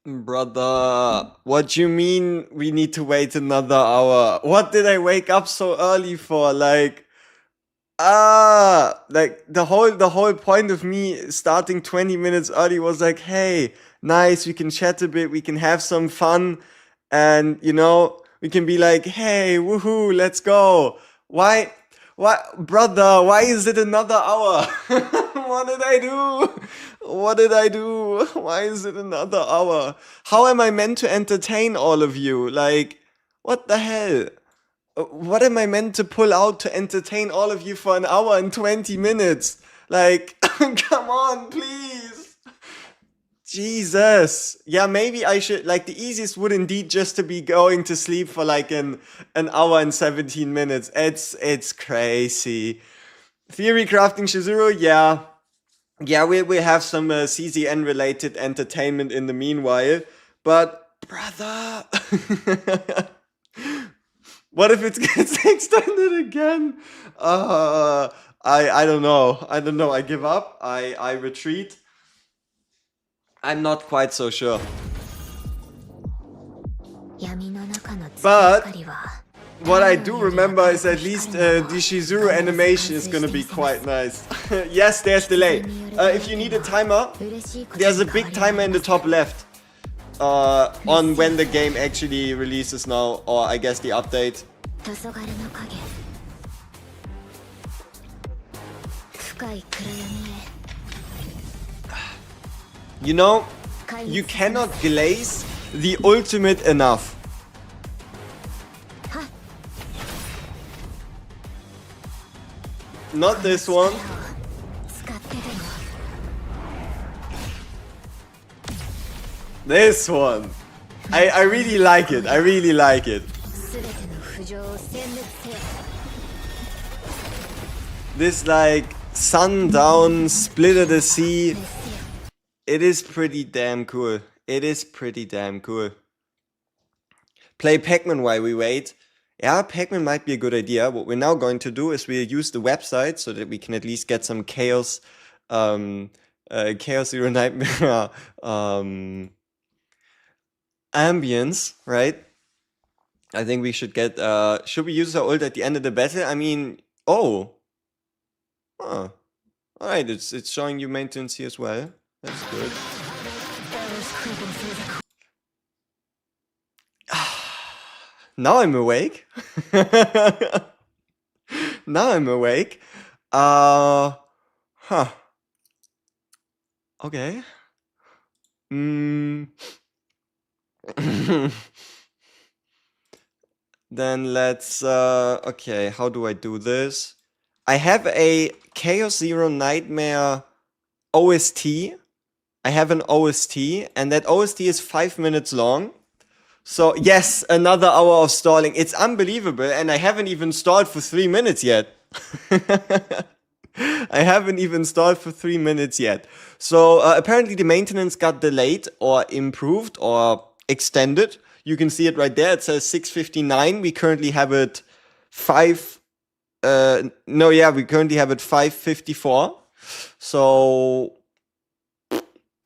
Brother, what you mean we need to wait another hour? What did I wake up so early for? Like the whole point of me starting 20 minutes early was like, hey, nice, we can chat a bit, we can have some fun, and we can be like, hey, woohoo, let's go. Why brother, why is it another hour? What did I do? What did I do? Why is it another hour? How am I meant to entertain all of you? Like, what the hell? What am I meant to pull out to entertain all of you for an hour and 20 minutes? Like, come on, please. Jesus. Yeah, maybe I should, like, the easiest would indeed just to be going to sleep for like an hour and 17 minutes. It's crazy. Theory crafting Shizuru, yeah. Yeah, we have some CZN related entertainment in the meanwhile. But, brother. What if it gets extended again? I don't know. I don't know. I give up. I retreat. I'm not quite so sure. But what I do remember is at least the Shizuru animation is gonna be quite nice. Yes, there's delay. If you need a timer, there's a big timer in the top left. On when the game actually releases now, or I guess the update. You know, you cannot glaze the ultimate enough. Not this one. This one. I really like it. I really like it. This like sundown, split of the sea. It is pretty damn cool. It is pretty damn cool. Play Pac-Man while we wait. Yeah, Pac-Man might be a good idea. What we're now going to do is we'll use the website so that we can at least get some Chaos Zero Nightmare ambience, right? I think we should get, should we use our ult at the end of the battle? I mean, oh. Huh. Alright, it's showing you maintenance here as well. That's good. Now I'm awake. Now I'm awake. Huh. Okay. Then let's, okay, how do I do this? I have a Chaos Zero Nightmare OST. I have an OST, and that OST is 5 minutes long. So, yes, another hour of stalling. It's unbelievable, and I haven't even stalled for 3 minutes yet. I haven't even stalled for 3 minutes yet. So, apparently the maintenance got delayed or improved or extended. You can see it right there. It says 6:59. We currently have it 5:54. So,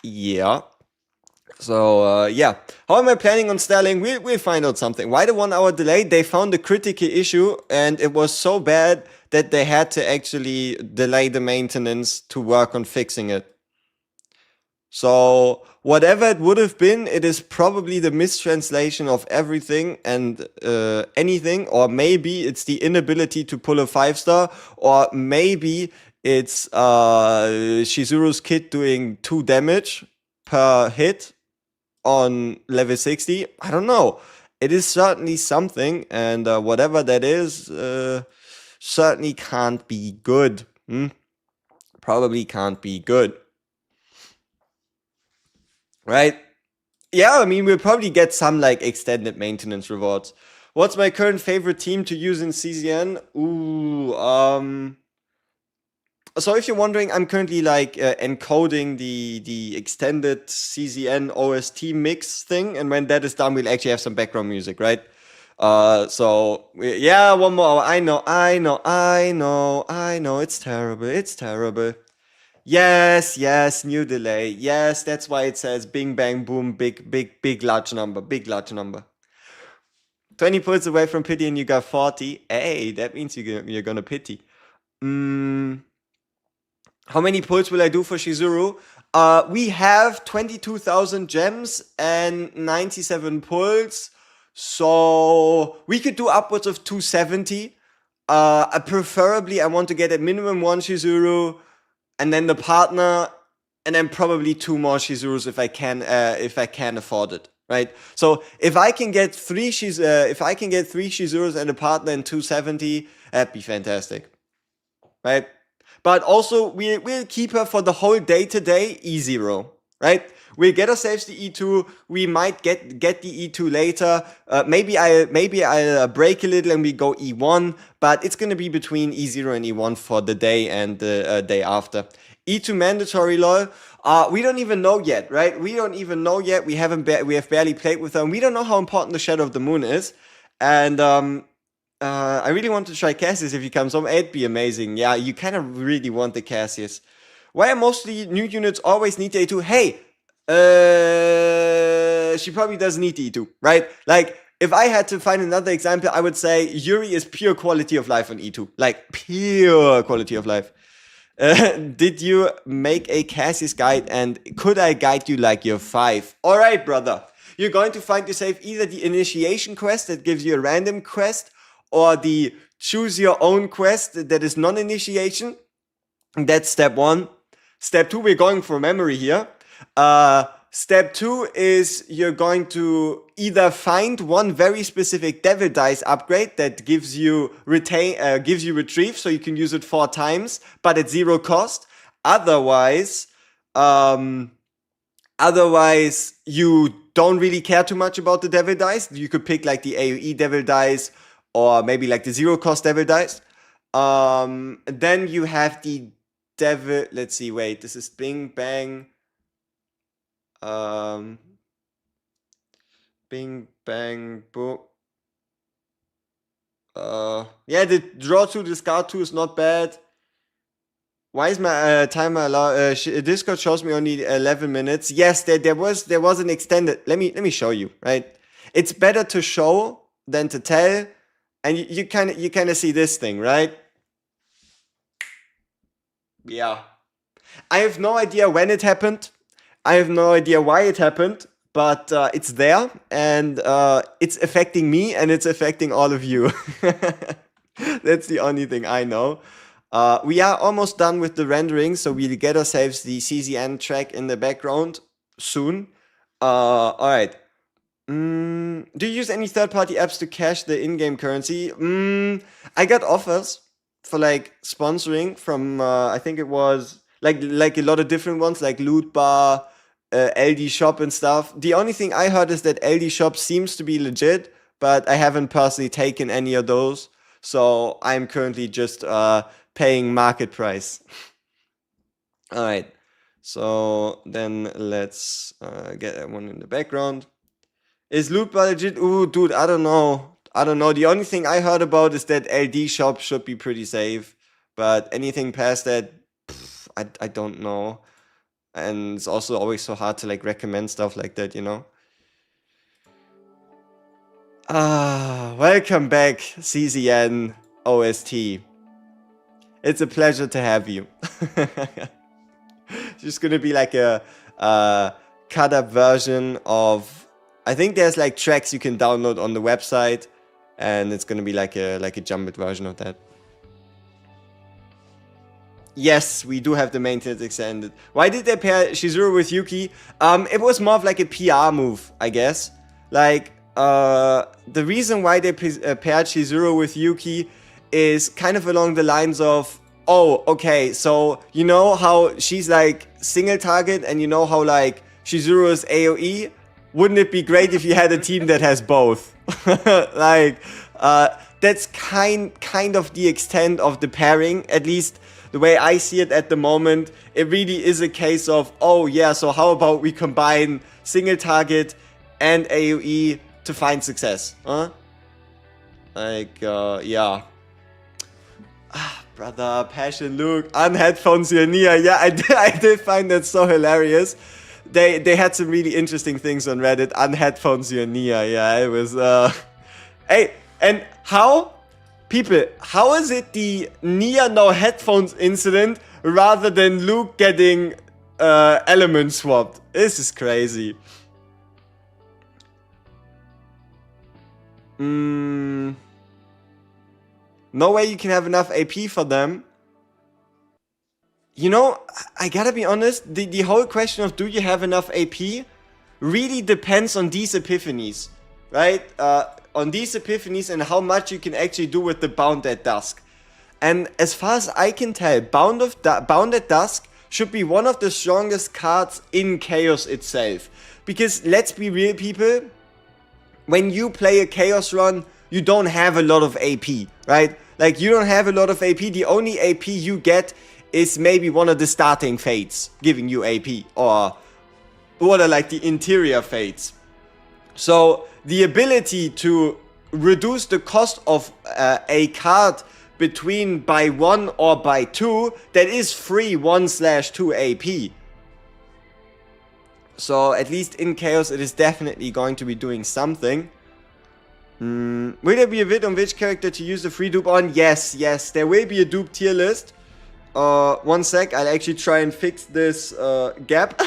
yeah. So, yeah. How am I planning on stalling? We'll find out something. Why the 1 hour delay? They found a critical issue, and it was so bad that they had to actually delay the maintenance to work on fixing it. So, whatever it would have been, it is probably the mistranslation of everything and anything, or maybe it's the inability to pull a 5-star, or maybe it's Shizuru's kit doing 2 damage per hit on level 60. I don't know. It is certainly something, and whatever that is, certainly can't be good. Probably can't be good. Right? Yeah, I mean, we'll probably get some like extended maintenance rewards. What's my current favorite team to use in CZN? So if you're wondering, I'm currently like encoding the extended CZN OST mix thing, and when that is done, we'll actually have some background music, right? Yeah, 1 more hour. I know. It's terrible. Yes, yes, new delay. Yes, that's why it says bing, bang, boom, big, large number, big, large number. 20 points away from pity and you got 40. Hey, that means you're gonna pity. How many pulls will I do for CHIZURU? We have 22,000 gems and 97 pulls. So we could do upwards of 270. Preferably, I want to get at minimum one CHIZURU and then the partner, and then probably 2 more CHIZURUs if I can afford it. Right. So if I can get three CHIZURUs and a partner in 270, that'd be fantastic. Right. But also, we'll keep her for the whole day-to-day E0, right? We'll get ourselves the E2. We might get the E2 later. Maybe I'll break a little and we go E1. But it's gonna be between E0 and E1 for the day and the day after. E2 mandatory, lol. We don't even know yet, right? We don't even know yet. We have barely played with her. And we don't know how important the Shadow of the Moon is. And I really want to try Cassius if he comes home. It'd be amazing. Yeah, you kind of really want the Cassius. Why are mostly new units always need the E2? Hey, she probably doesn't need the E2, right? Like, if I had to find another example, I would say Yuri is pure quality of life on E2. Like, pure quality of life. Did you make a Cassius guide and could I guide you like you're 5? Alright, brother. You're going to find yourself either the initiation quest that gives you a random quest or the choose your own quest that is non-initiation. That's step 1. Step 2, we're going for memory here. Step 2 is you're going to either find one very specific devil dice upgrade that gives you retrieve, so you can use it 4 times, but at 0 cost. Otherwise, you don't really care too much about the devil dice. You could pick like the AoE devil dice or maybe like the 0 cost devil dice. Then you have the devil. Let's see. Wait, this is Bing Bang. Bing Bang Boom. Yeah, the draw 2, discard 2 is not bad. Why is my timer allow? Discord shows me only 11 minutes. Yes, there was an extended. Let me show you. Right, it's better to show than to tell, and you kind of see this thing, right? Yeah, I have no idea when it happened. I have no idea why it happened, but it's there, and it's affecting me, and it's affecting all of you. That's the only thing I know. We are almost done with the rendering, so we'll get ourselves the CZN track in the background soon. Alright. Do you use any third-party apps to cash the in-game currency? I got offers for like sponsoring from, I think it was like a lot of different ones, like Loot Bar, LD Shop and stuff. The only thing I heard is that LD Shop seems to be legit, but I haven't personally taken any of those. So I'm currently just paying market price. Alright, so then let's get that one in the background. Is Loot Bar legit? Ooh, dude, I don't know. The only thing I heard about is that LD Shop should be pretty safe. But anything past that, I don't know. And it's also always so hard to like recommend stuff like that, you know? Welcome back, CZN OST. It's a pleasure to have you. It's just gonna be like a cut up version of, I think there's like tracks you can download on the website, and it's gonna be like a jumbled version of that. Yes, we do have the maintenance extended. Why did they pair CHIZURU with Yuki? It was more of like a PR move, I guess. Like, the reason why they paired CHIZURU with Yuki is kind of along the lines of, oh, okay, so you know how she's like single target and you know how like CHIZURU is AoE? Wouldn't it be great if you had a team that has both? Like, that's kind of the extent of the pairing, at least the way I see it at the moment. It really is a case of, oh yeah, so how about we combine single target and AoE to find success, huh? Like, yeah. Brother, Passion Luke, unheadphones your Nia. Yeah, I did find that so hilarious. They had some really interesting things on Reddit. Unheadphones your Nia. Yeah, it was Hey, and how is it the Nia no headphones incident rather than Luke getting element swapped? This is crazy. No way you can have enough AP for them. You know, I gotta be honest, the whole question of do you have enough AP really depends on these epiphanies, right? On these epiphanies and how much you can actually do with the Bound at Dusk. And as far as I can tell, Bound at Dusk should be one of the strongest cards in Chaos itself. Because let's be real, people, when you play a Chaos run, you don't have a lot of AP, right? Like, you don't have a lot of AP. The only AP you get is maybe one of the starting fates giving you AP, or what are like the interior fates. So the ability to reduce the cost of a card between by 1 or by 2 that is free 1/2 AP. So at least in Chaos it is definitely going to be doing something. Will there be a vid on which character to use the free dupe on? Yes, there will be a dupe tier list. One sec, I'll actually try and fix this gap.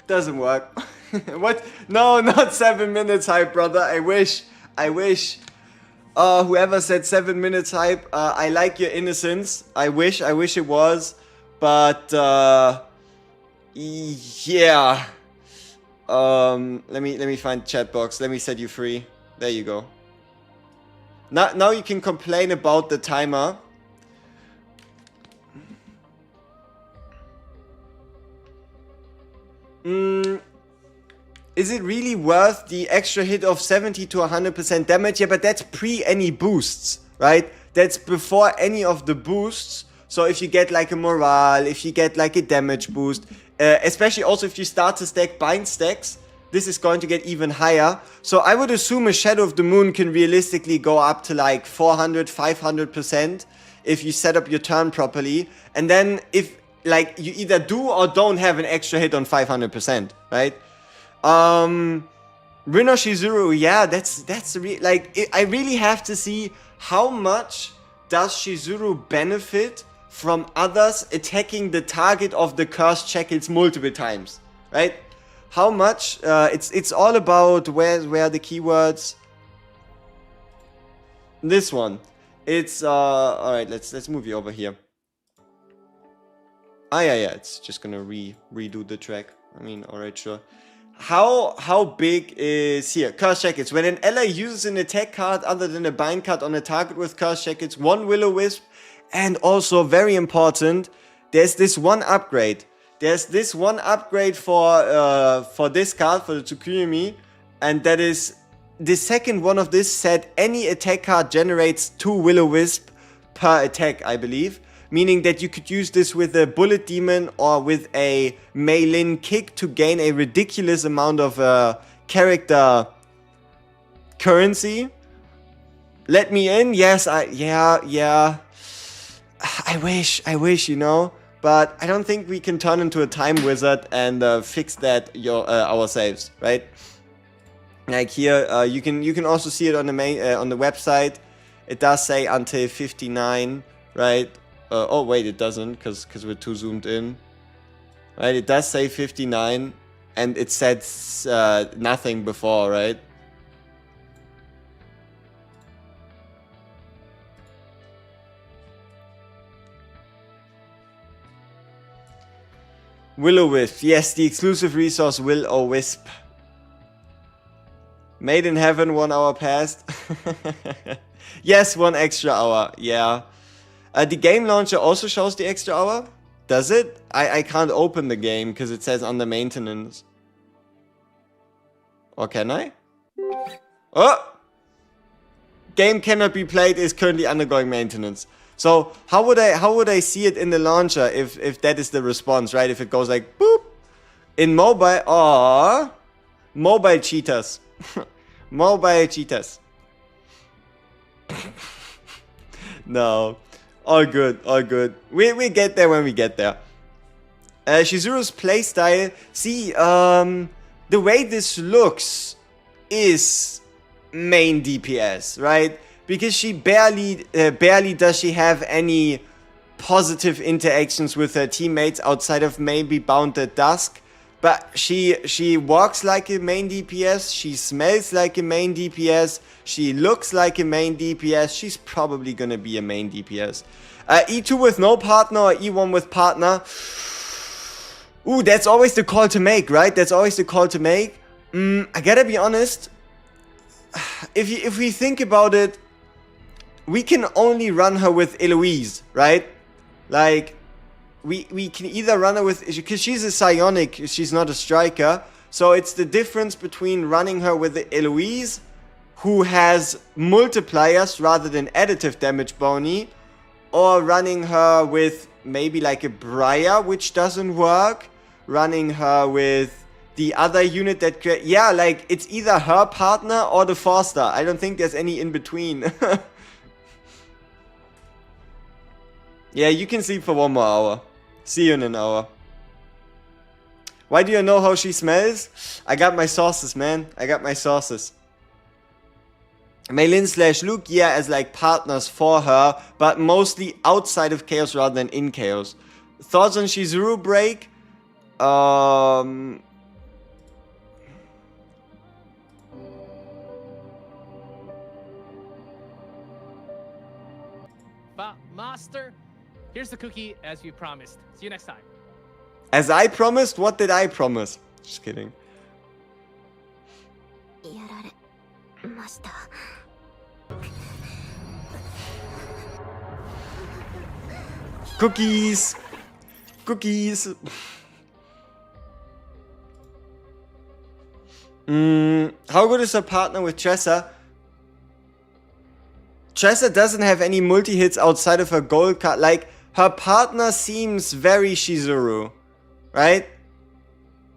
Doesn't work. What? No, not 7 minutes hype, brother. I wish. Whoever said 7 minutes hype, I like your innocence. I wish it was. But, yeah. Let me find chat box. Let me set you free. There you go. Now you can complain about the timer. Is it really worth the extra hit of 70 to 100% damage? Yeah, but that's pre any boosts, right? That's before any of the boosts. So if you get like a morale, if you get like a damage boost, especially also if you start to stack bind stacks, this is going to get even higher. So I would assume a Shadow of the Moon can realistically go up to like 400, 500% if you set up your turn properly. And then if like you either do or don't have an extra hit on 500%, right? Rino CHIZURU, yeah, that's I really have to see how much does CHIZURU benefit from others attacking the target of the cursed shackles multiple times, right? How much? It's all about where the keywords. This one, it's all right. Let's move you over here. Ah, yeah, it's just gonna redo the track. I mean, alright, sure. How big is here? Curse Shackles. When an ally uses an attack card other than a bind card on a target with Curse Shackles, 1 Will-O-Wisp, and also very important, there's this one upgrade. There's this one upgrade for this card, for the Tsukuyomi, and that is the second one of this said any attack card generates 2 Will-O-Wisp per attack, I believe. Meaning that you could use this with a Bullet Demon or with a Mei Lin kick to gain a ridiculous amount of character currency. Let me in? Yes, yeah. I wish, you know. But I don't think we can turn into a time wizard and fix that ourselves, right? Like here, you can also see it on the website. It does say until 59, right? Oh wait, it doesn't, because we're too zoomed in. Right, it does say 59, and it said nothing before, right? Will-O-Wisp. Yes, the exclusive resource Will-O-Wisp. Made in heaven, 1 hour past. Yes, 1 extra hour. Yeah. The game launcher also shows the extra hour? Does it? I can't open the game because it says under maintenance. Or can I? Oh! Game cannot be played, is currently undergoing maintenance. So how would I see it in the launcher if that is the response, right? If it goes like boop in mobile, or mobile cheaters, mobile cheaters. No, all good, all good. We get there when we get there. Chizuru's playstyle. See, the way this looks is main DPS, right? Because she barely does she have any positive interactions with her teammates outside of maybe Bound at Dusk. But she walks like a main DPS, she smells like a main DPS, she looks like a main DPS, she's probably gonna be a main DPS. E2 with no partner or E1 with partner. Ooh, that's always the call to make, right? That's always the call to make. I gotta be honest, if we think about it, we can only run her with Eloise, right? Like, we can either run her with, because she's a psionic, she's not a striker. So it's the difference between running her with the Eloise, who has multipliers rather than additive damage boni, or running her with maybe like a Briar, which doesn't work, running her with the other unit that, yeah, like, it's either her partner or the Forster. I don't think there's any in between. Yeah, you can sleep for 1 more hour. See you in an hour. Why do you know how she smells? I got my sources, man. I got my sources. Meilin / Luke, yeah, as like partners for her, but mostly outside of Chaos rather than in Chaos. Thoughts on Chizuru break? Master, here's the cookie as you promised. See you next time. As I promised? What did I promise? Just kidding. Cookies! Cookies! How good is her partner with Tressa? Tressa doesn't have any multi-hits outside of her gold card. Like, her partner seems very Chizuru, right?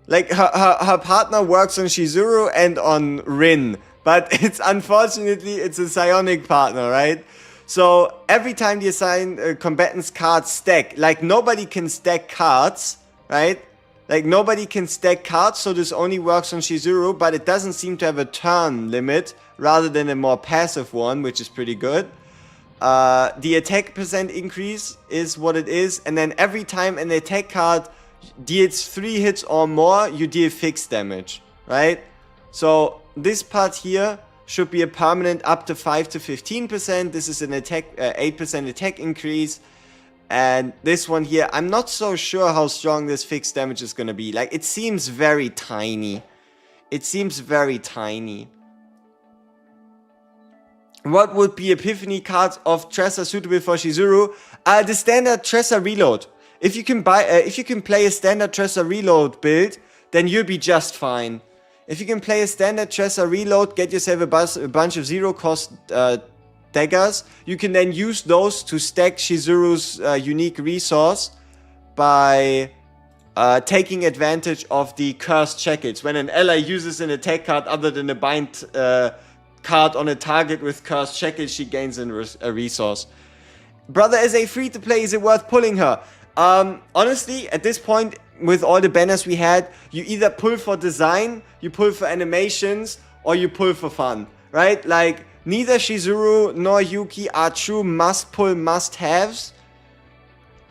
Like, her partner works on Chizuru and on Rin. But it's unfortunately, it's a psionic partner, right? So, every time the assigned combatants cards stack, like, nobody can stack cards, right? Like, nobody can stack cards, so this only works on Chizuru, but it doesn't seem to have a turn limit, rather than a more passive one, which is pretty good. The attack percent increase is what it is, and then every time an attack card deals 3 hits or more, you deal fixed damage, right? So, this part here should be a permanent up to 5 to 15%. This is an attack, 8% attack increase. And this one here, I'm not so sure how strong this fixed damage is going to be. Like, it seems very tiny. It seems very tiny. What would be Epiphany cards of Tressa suitable for Chizuru? The standard Tressa reload. If you can play a standard Tressa reload build, then you'll be just fine. If you can play a standard Tressa reload, get yourself a bunch of 0-cost daggers, you can then use those to stack Chizuru's unique resource by taking advantage of the cursed shackles. When an ally uses an attack card other than a bind card on a target with cursed shackles, she gains a resource. Brother, as a free to play, is it worth pulling her? Honestly, at this point, with all the banners we had, you either pull for design, you pull for animations, or you pull for fun, right? Like, neither Chizuru nor Yuki are true must-pull must-haves.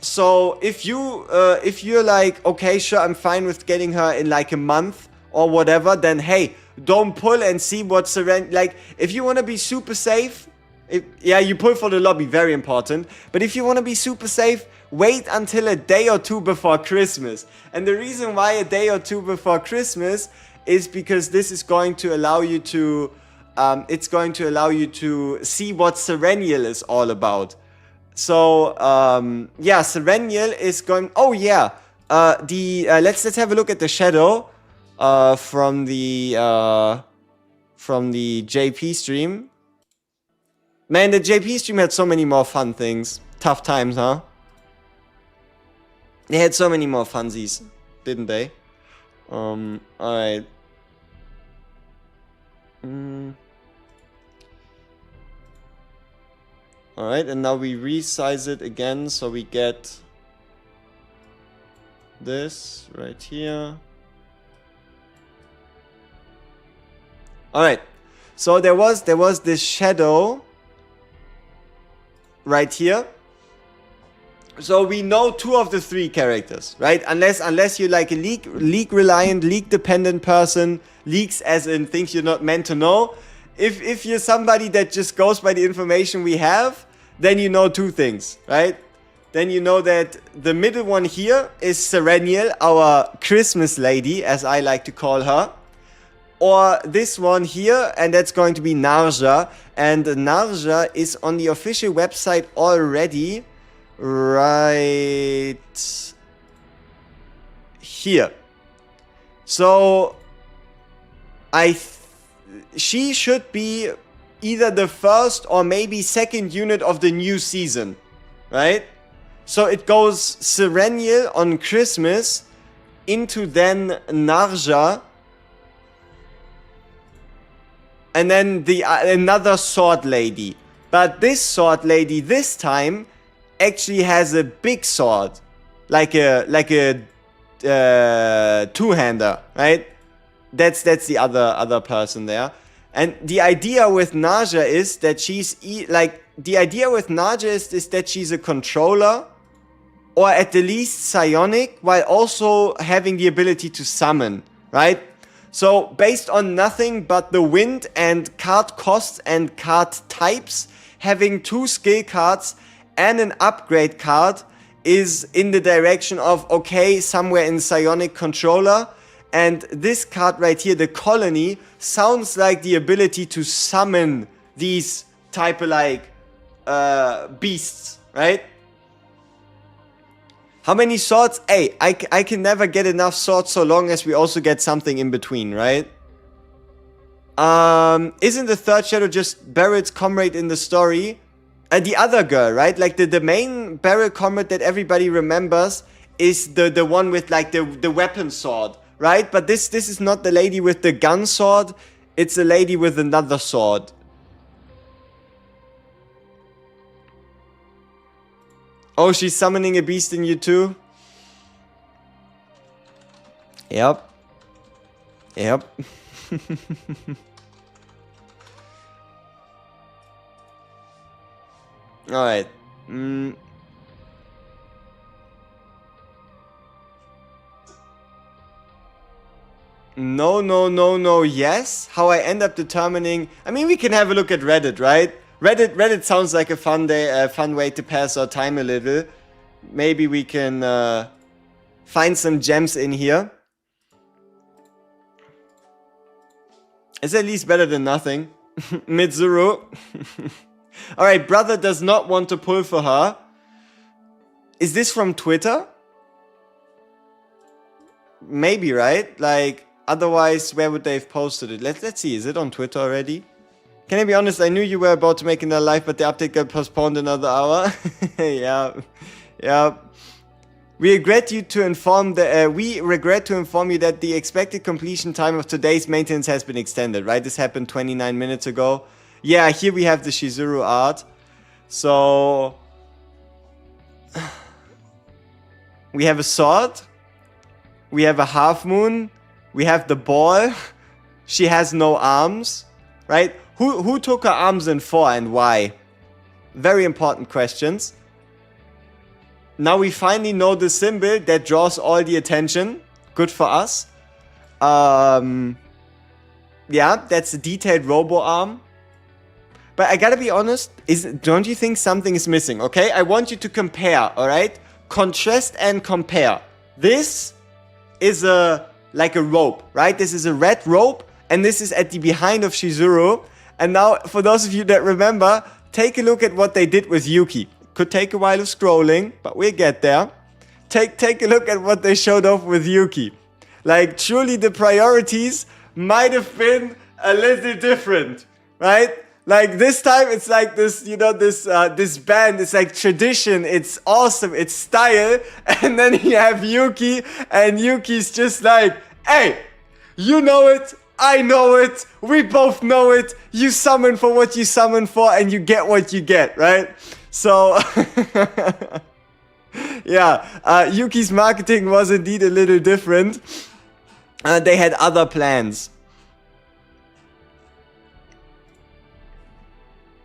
So if you're like, okay, sure, I'm fine with getting her in like a month or whatever, then hey, don't pull and see what's surrender. Like, if you want to be super safe, yeah, you pull for the lobby, very important. But if you want to be super safe, wait until a day or two before Christmas. And the reason why a day or two before Christmas is because this is going to allow you to, it's going to allow you to see what Serenial is all about. So, yeah, Serenial is going, oh yeah, let's have a look at the shadow, from the JP stream. Man, the JP stream had so many more fun things. Tough times, huh? They had so many more funsies, didn't they? Alright. Alright, and now we resize it again, so we get this right here. Alright, so there was this shadow right here. So we know 2 of the 3 characters, right? Unless you're like a league reliant, league dependent person, leaks as in things you're not meant to know. If you're somebody that just goes by the information we have, then you know 2 things, right? Then you know that the middle one here is Serenial, our Christmas lady, as I like to call her. Or this one here, and that's going to be Narja. And Narja is on the official website already, right here. So she should be either the first or maybe second unit of the new season, right? So it goes Serenial on Christmas into then Narja, and then another sword lady. But this sword lady this time actually has a big sword, like a two-hander, right? That's the other person there. And the idea with Naja is that she's is that she's a controller, or at the least psionic, while also having the ability to summon, right? So based on nothing but the wind and card costs and card types, having 2 skill cards and an upgrade card is in the direction of, okay, somewhere in psionic controller. And this card right here, the colony, sounds like the ability to summon these type of like beasts, right? How many swords? Hey, I can never get enough swords so long as we also get something in between, right? Isn't the third shadow just Barrett's comrade in the story? The other girl, right? Like the main Barrett comrade that everybody remembers is the one with like the weapon sword, right? But this is not the lady with the gun sword. It's a lady with another sword. Oh, she's summoning a beast in you too? Yep. Yep. Alright. No, yes. How I end up determining... I mean, we can have a look at Reddit, right? Reddit sounds like a fun way to pass our time a little. Maybe we can find some gems in here. It's at least better than nothing. Mitsuru. Alright, brother does not want to pull for her. Is this from Twitter? Maybe, right? Like, otherwise, where would they have posted it? Let's see, is it on Twitter already? Can I be honest, I knew you were about to make another live, but the update got postponed another hour. Yeah. We regret to inform you that the expected completion time of today's maintenance has been extended, right? This happened 29 minutes ago. Yeah, here we have the CHIZURU art. So... we have a sword. We have a half moon. We have the ball. She has no arms, right? Who took her arms in for and why? Very important questions. Now we finally know the symbol that draws all the attention. Good for us. Yeah, that's a detailed robo arm. But I gotta be honest, don't you think something is missing, okay? I want you to compare, alright? Contrast and compare. This is like a rope, right? This is a red rope, and this is at the behind of CHIZURU. And now, for those of you that remember, take a look at what they did with Yuki. Could take a while of scrolling, but we'll get there. Take a look at what they showed off with Yuki. Like, truly the priorities might have been a little different, right? Like, this time it's like this, you know, this band, it's like tradition, it's awesome, it's style. And then you have Yuki, and Yuki's just like, hey, you know it, I know it, we both know it, you summon for what you summon for, and you get what you get, right? So, yeah, Yuki's marketing was indeed a little different. They had other plans.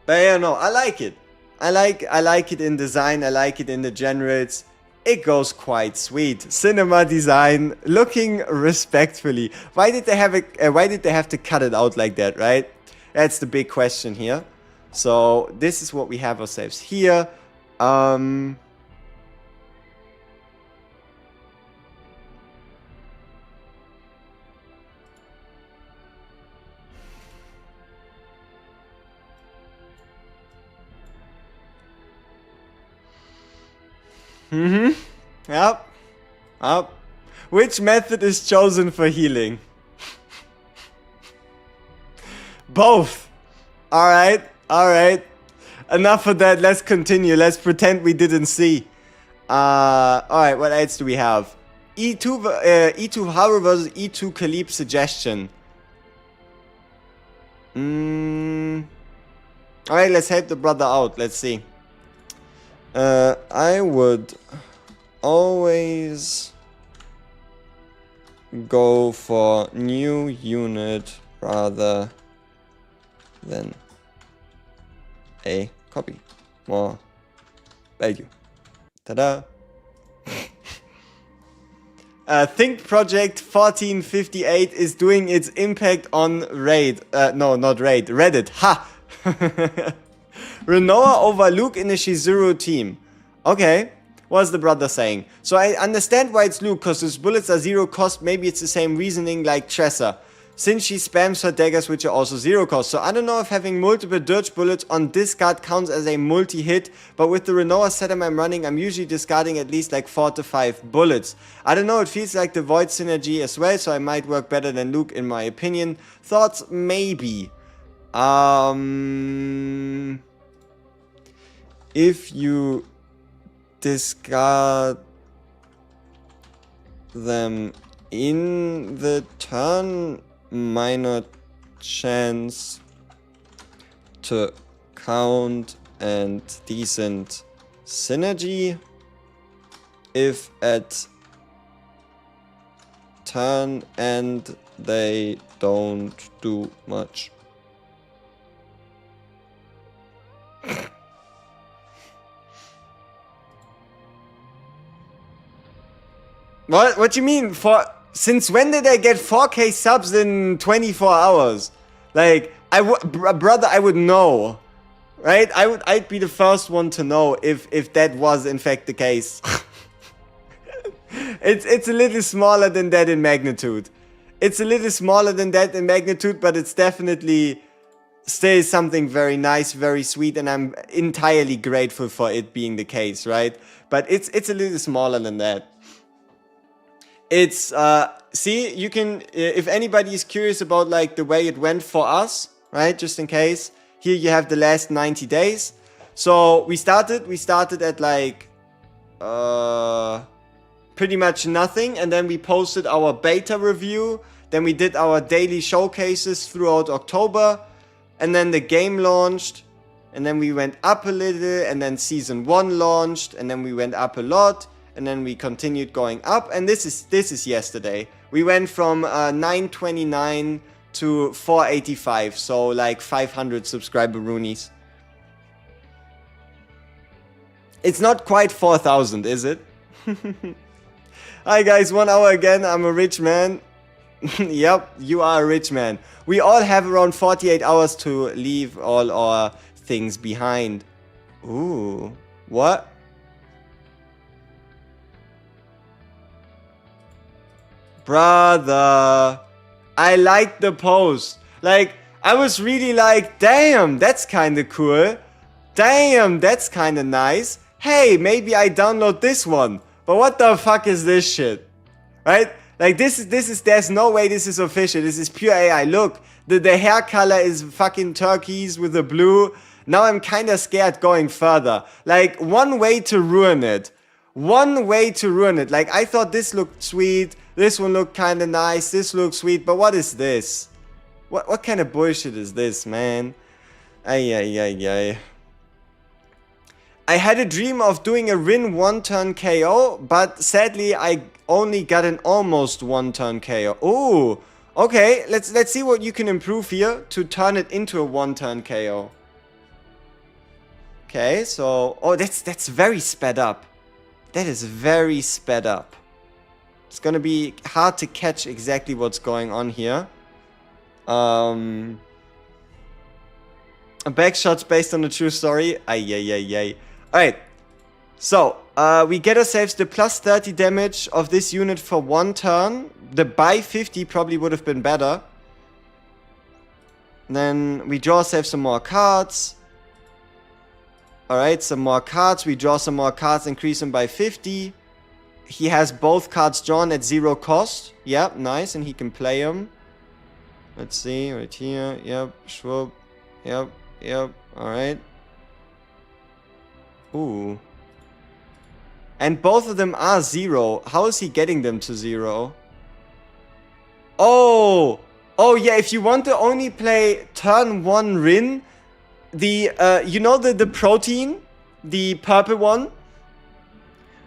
But yeah, no, I like it. I like it in design. I like it in the generals. It goes quite sweet. Cinema design, looking respectfully. Why did they have it? Why did they have to cut it out like that? Right? That's the big question here. So this is what we have ourselves here. Yep. Yep. Which method is chosen for healing? Both. Alright. Alright. Enough of that. Let's continue. Let's pretend we didn't see. Alright. What else do we have? E2 Haru versus E2 Khalib suggestion. Alright. Let's help the brother out. Let's see. I would always go for new unit rather than a copy. More value. Ta-da! Think Project 1458 is doing its impact on Raid. No, not Raid. Reddit. Ha! Renoa over Luke in the CHIZURU team. Okay, what's the brother saying? So I understand why it's Luke, because his bullets are 0 cost. Maybe it's the same reasoning like Tressa, since she spams her daggers, which are also 0 cost. So I don't know if having multiple dirge bullets on discard counts as a multi-hit, but with the Renoa setup I'm running, I'm usually discarding at least like 4 to 5 bullets. I don't know, it feels like the Void synergy as well, so I might work better than Luke in my opinion. Thoughts? Maybe. If you discard them in the turn, minor chance to count and decent synergy. If at turn end they don't do much. What do you mean? Since when did I get 4K subs in 24 hours? Like, brother, I would know, right? I'd be the first one to know if that was in fact the case. It's a little smaller than that in magnitude. It's a little smaller than that in magnitude, but it's definitely still something very nice, very sweet, and I'm entirely grateful for it being the case, right? But it's a little smaller than that. It's, see, you can, if anybody is curious about, like, the way it went for us, right, just in case, here you have the last 90 days. So, we started at, like, pretty much nothing, and then we posted our beta review, then we did our daily showcases throughout October, and then the game launched, and then we went up a little, and then Season 1 launched, and then we went up a lot, and then we continued going up, and this is yesterday. We went from 929 to 485, so like 500 subscriber roonies. It's not quite 4,000, is it? Hi guys, 1 hour again. I'm a rich man. Yep, you are a rich man. We all have around 48 hours to leave all our things behind. Ooh, what? Brother, I like the post. Like, I was really like, damn, that's kind of cool. Damn, that's kind of nice. Hey, maybe I download this one. But what the fuck is this shit? Right? Like, there's no way this is official. This is pure AI. Look, the hair color is fucking turquoise with the blue. Now I'm kind of scared going further. Like, one way to ruin it. One way to ruin it. Like, I thought this looked sweet. This one looked kind of nice. This looks sweet. But what is this? What kind of bullshit is this, man? Ay, ay, ay, ay. I had a dream of doing a Rin 1-turn KO, but sadly I only got an almost 1-turn KO. Ooh, okay, let's see what you can improve here to turn it into a 1-turn KO. Okay, so oh, that's very sped up. That is very sped up. It's gonna be hard to catch exactly what's going on here. Backshots based on a true story. Ay, ay, ay, ay. Alright, so we get ourselves the plus 30 damage of this unit for 1 turn. The buy 50 probably would have been better. Then we draw ourselves some more cards. Alright, some more cards. We draw some more cards, increase them by 50. He has both cards drawn at 0 cost. Yep, nice, and he can play them. Let's see, right here. Yep, swoop. Yep, yep, alright. Ooh. And both of them are 0. How is he getting them to 0? Oh! Oh yeah, if you want to only play turn 1 Rin, the, you know the protein? The purple one?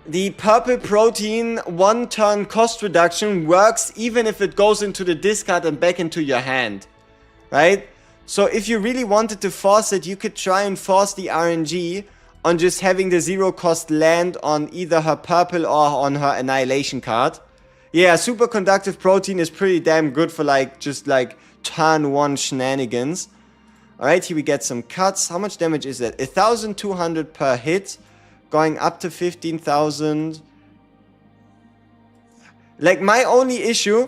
The purple protein 1 turn cost reduction works even if it goes into the discard and back into your hand. Right? So if you really wanted to force it, you could try and force the RNG on just having the 0 cost land on either her purple or on her annihilation card. Yeah, superconductive protein is pretty damn good for like, just like turn 1 shenanigans. Alright, here we get some cuts. How much damage is that? 1,200 per hit. Going up to 15,000. Like, my only issue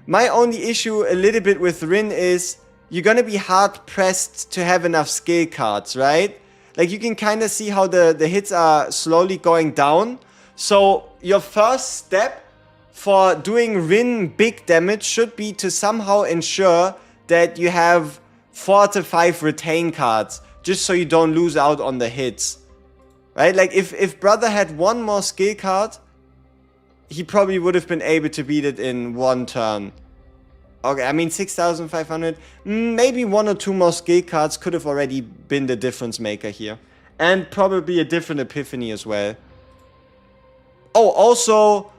a little bit with Rin is you're gonna be hard pressed to have enough skill cards, right? Like, you can kind of see how the hits are slowly going down. So your first step for doing Rin big damage should be to somehow ensure that you have 4 to 5 retain cards, just so you don't lose out on the hits. Right? Like, if brother had 1 more skill card, he probably would have been able to beat it in 1 turn. Okay, I mean 6,500. Maybe 1 or 2 more skill cards could have already been the difference maker here. And probably a different epiphany as well. Oh, also,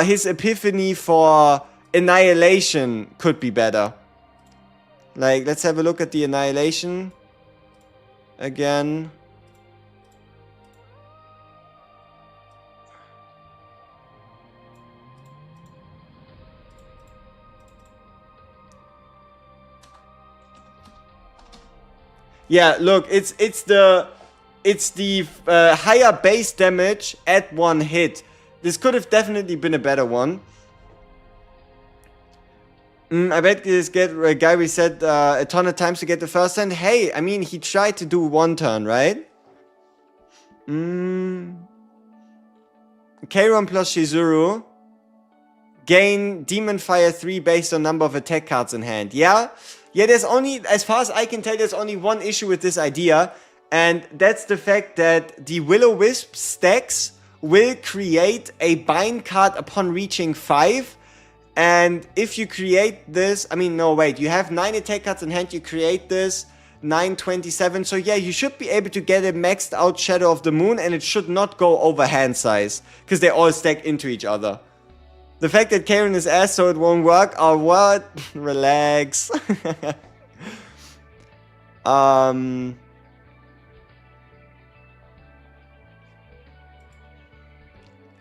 his epiphany for annihilation could be better. Like, let's have a look at the annihilation again. Yeah, look, it's the higher base damage at 1 hit. This could have definitely been a better one. I bet this guy reset a ton of times to get the first turn. Hey, I mean, he tried to do 1 turn, right? Kairon plus CHIZURU. Gain Demon Fire 3 based on number of attack cards in hand. Yeah? Yeah, there's only, as far as I can tell, there's only one issue with this idea. And that's the fact that the Will-O-Wisp stacks will create a bind card upon reaching 5. And if you create this, I mean, no, wait, you have 9 attack cards in hand, you create this, 927. So yeah, you should be able to get a maxed out Shadow of the Moon, and it should not go over hand size, because they all stack into each other. The fact that Karen is ass so it won't work, or what? Relax.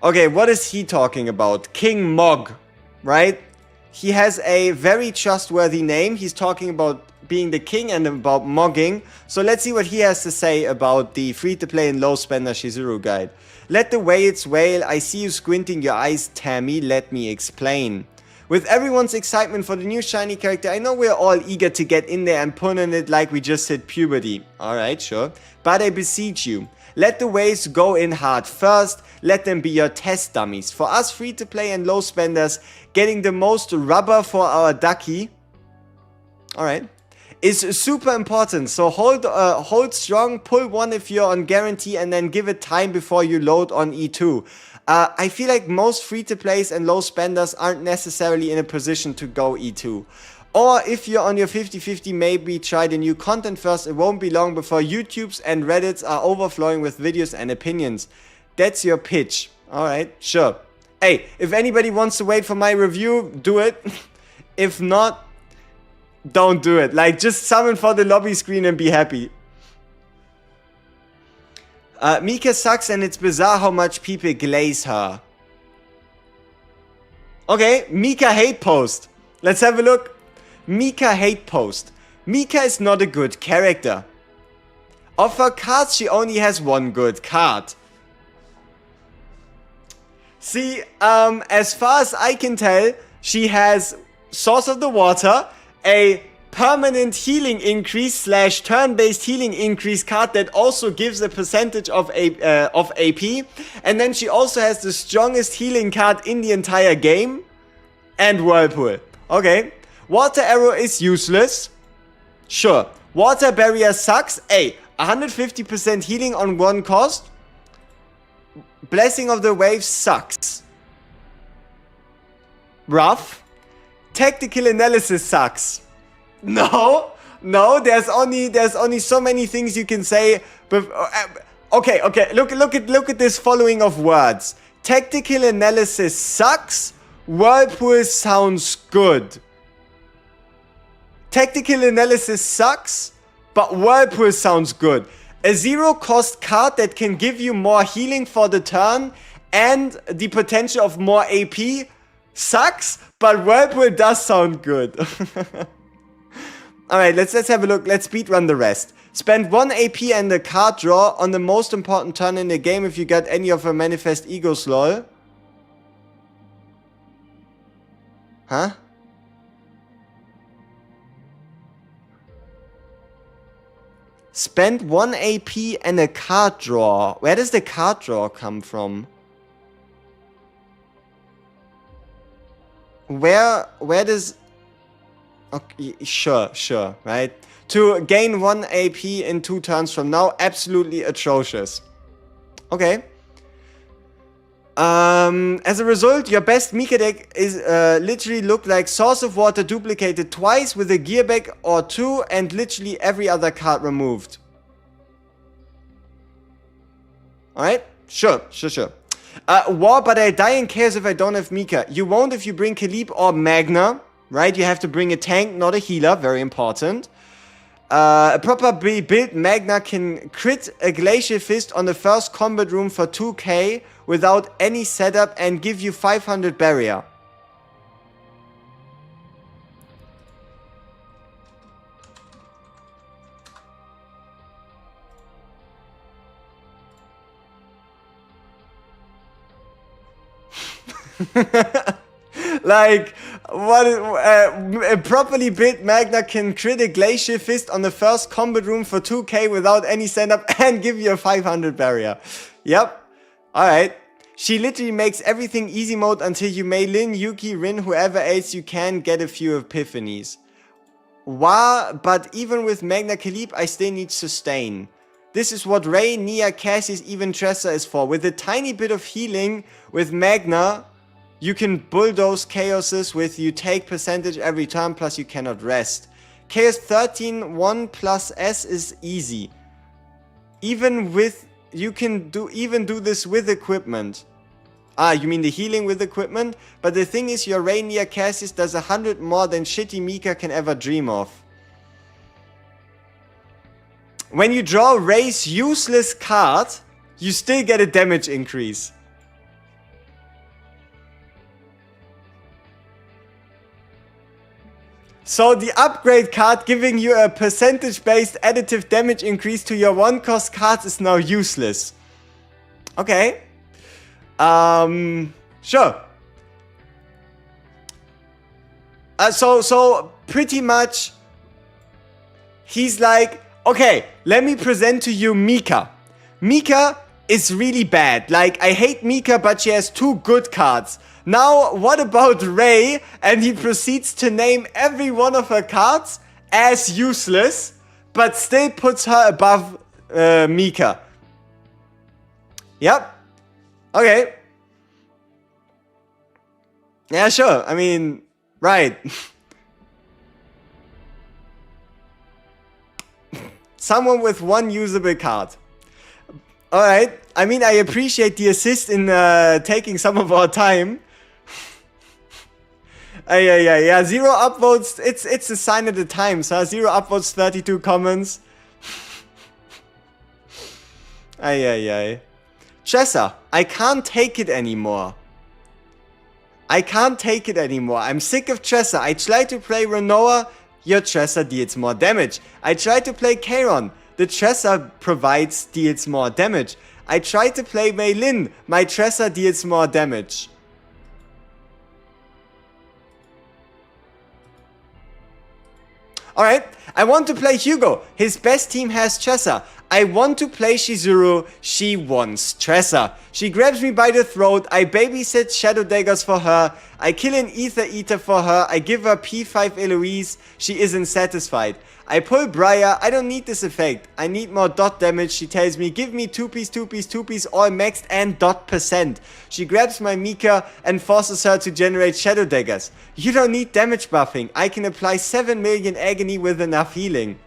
Okay, what is he talking about? King Mog, right? He has a very trustworthy name. He's talking about being the king and about mogging. So let's see what he has to say about the free-to-play and low-spender CHIZURU guide. Let the whales wail. I see you squinting your eyes, Tammy. Let me explain. With everyone's excitement for the new shiny character, I know we're all eager to get in there and put on it like we just hit puberty. Alright, sure. But I beseech you, let the waves go in hard first. Let them be your test dummies. For us free-to-play and low spenders, getting the most rubber for our ducky, alright, is super important. So hold strong, pull one if you're on guarantee, and then give it time before you load on E2. I feel like most free-to-plays and low spenders aren't necessarily in a position to go E2. Or if you're on your 50-50, maybe try the new content first. It won't be long before YouTubes and Reddits are overflowing with videos and opinions. That's your pitch. Alright, sure. Hey, if anybody wants to wait for my review, do it. If not, don't do it. Like, just summon for the lobby screen and be happy. Mika sucks and it's bizarre how much people glaze her. Okay, Mika hate post. Let's have a look. Mika hate post. Mika is not a good character. Of her cards, she only has one good card. See, as far as I can tell, she has Source of the Water, a permanent healing increase / turn-based healing increase card that also gives a percentage of AP, and then she also has the strongest healing card in the entire game, and Whirlpool. Okay, Water Arrow is useless. Sure, Water Barrier sucks. 150% healing on one cost. Blessing of the Waves sucks. Rough. Tactical Analysis sucks. No, there's only so many things you can say. But okay, look at this following of words. Tactical Analysis sucks. Whirlpool sounds good. Tactical Analysis sucks, but Whirlpool sounds good. A 0-cost card that can give you more healing for the turn and the potential of more AP sucks, but Whirlpool does sound good. Alright, let's have a look. Let's speedrun the rest. Spend 1 AP and a card draw on the most important turn in the game if you got any of her Manifest Egos, lol. Huh? Spend 1 AP and a card draw. Where does the card draw come from? Where does... Okay, sure, right? To gain 1 AP in 2 turns from now, absolutely atrocious. Okay. As a result, your best Mika deck is literally look like Source of Water duplicated twice with a gear back or 2 and literally every other card removed. Alright? Sure. War, but I die in chaos if I don't have Mika. You won't if you bring Kalib or Magna. Right, you have to bring a tank, not a healer. Very important. A proper built Magna can crit a Glacial Fist on the first combat room for 2k without any setup and give you 500 barrier. Like, what a properly built Magna can crit a Glacial Fist on the first combat room for 2k without any setup and give you a 500 barrier. Yep. Alright. She literally makes everything easy mode until you may Lin, Yuki, Rin, whoever else you can get a few epiphanies. Wow, but even with Magna Kalib, I still need sustain. This is what Ray, Nia, Cassis, even Tressa is for. With a tiny bit of healing with Magna, you can bulldoze chaoses with you take percentage every turn, plus you cannot rest. Chaos 13, 1 plus S is easy. Even with, you can even do this with equipment. Ah, you mean the healing with equipment? But the thing is, your Rainier Cassis does 100 more than shitty Mika can ever dream of. When you draw Ray's useless card, you still get a damage increase. So the upgrade card giving you a percentage-based additive damage increase to your 1-cost cards is now useless. Okay. Sure. So pretty much, he's like, okay, let me present to you Mika. Mika is really bad. Like, I hate Mika, but she has 2 good cards. Now, what about Ray? And he proceeds to name every one of her cards as useless, but still puts her above Mika. Yep. Okay. Yeah, sure. I mean, right. Someone with 1 usable card. Alright. I mean, I appreciate the assist in taking some of our time. Yeah. 0 upvotes. It's a sign of the times, huh? 0 upvotes, 32 comments. Chessa, I can't take it anymore. I'm sick of Chessa. I try to play Renoa, your Chessa deals more damage. I try to play Charon. The Chessa deals more damage. I try to play Mei Lin. My Chessa deals more damage. Alright, I want to play Hugo. His best team has Chessa. I want to play Chizuru. She wants Chessa. She grabs me by the throat. I babysit Shadow Daggers for her. I kill an Ether Eater for her. I give her P5 Eloise. She isn't satisfied. I pull Briar. I don't need this effect. I need more dot damage. She tells me, give me 2-piece, 2-piece, 2-piece, all maxed and dot percent. She grabs my Mika and forces her to generate Shadow Daggers. You don't need damage buffing. I can apply 7 million agony with enough healing.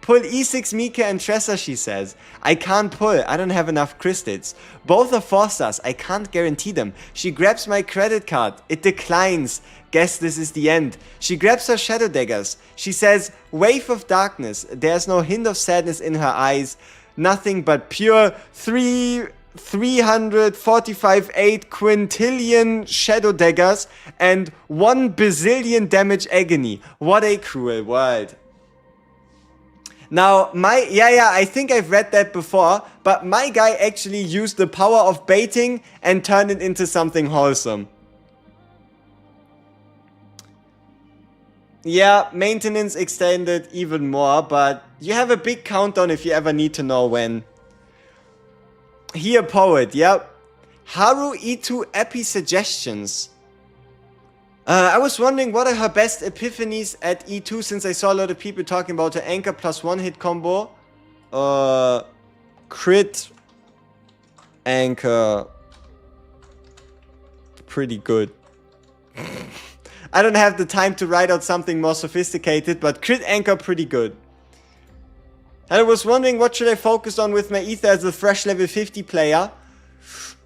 Pull E6 Mika and Tressa, she says. I can't pull, I don't have enough crystals. Both are 4 stars, I can't guarantee them. She grabs my credit card, it declines. Guess this is the end. She grabs her Shadow Daggers. She says, wave of darkness. There's no hint of sadness in her eyes. Nothing but pure 345 8 quintillion Shadow Daggers and 1 bazillion damage agony. What a cruel world. Now, I think I've read that before, but my guy actually used the power of baiting and turned it into something wholesome. Yeah, maintenance extended even more, but you have a big countdown if you ever need to know when. Here, poet, yep. Haru E2 Epi suggestions. I was wondering what are her best epiphanies at E2 since I saw a lot of people talking about her anchor plus 1-hit combo. Crit anchor. Pretty good. I don't have the time to write out something more sophisticated, but crit anchor pretty good. And I was wondering what should I focus on with my Ether as a fresh level 50 player.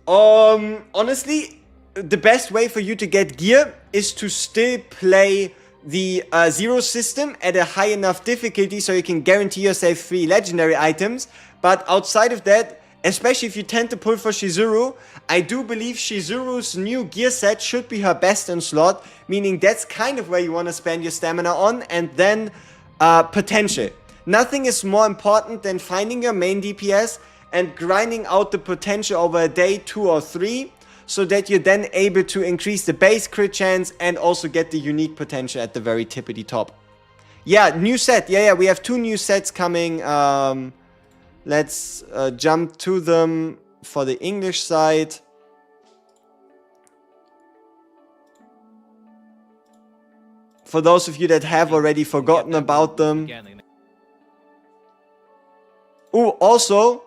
Honestly, the best way for you to get gear is to still play the Zero system at a high enough difficulty so you can guarantee yourself 3 legendary items. But outside of that, especially if you tend to pull for Chizuru, I do believe Chizuru's new gear set should be her best in slot, meaning that's kind of where you want to spend your stamina on, and then potential. Nothing is more important than finding your main DPS and grinding out the potential over a day, 2 or 3, so that you're then able to increase the base crit chance and also get the unique potential at the very tippity top. Yeah, new set. Yeah, we have 2 new sets coming. Let's jump to them for the English side. For those of you that have already forgotten about them. Oh, also,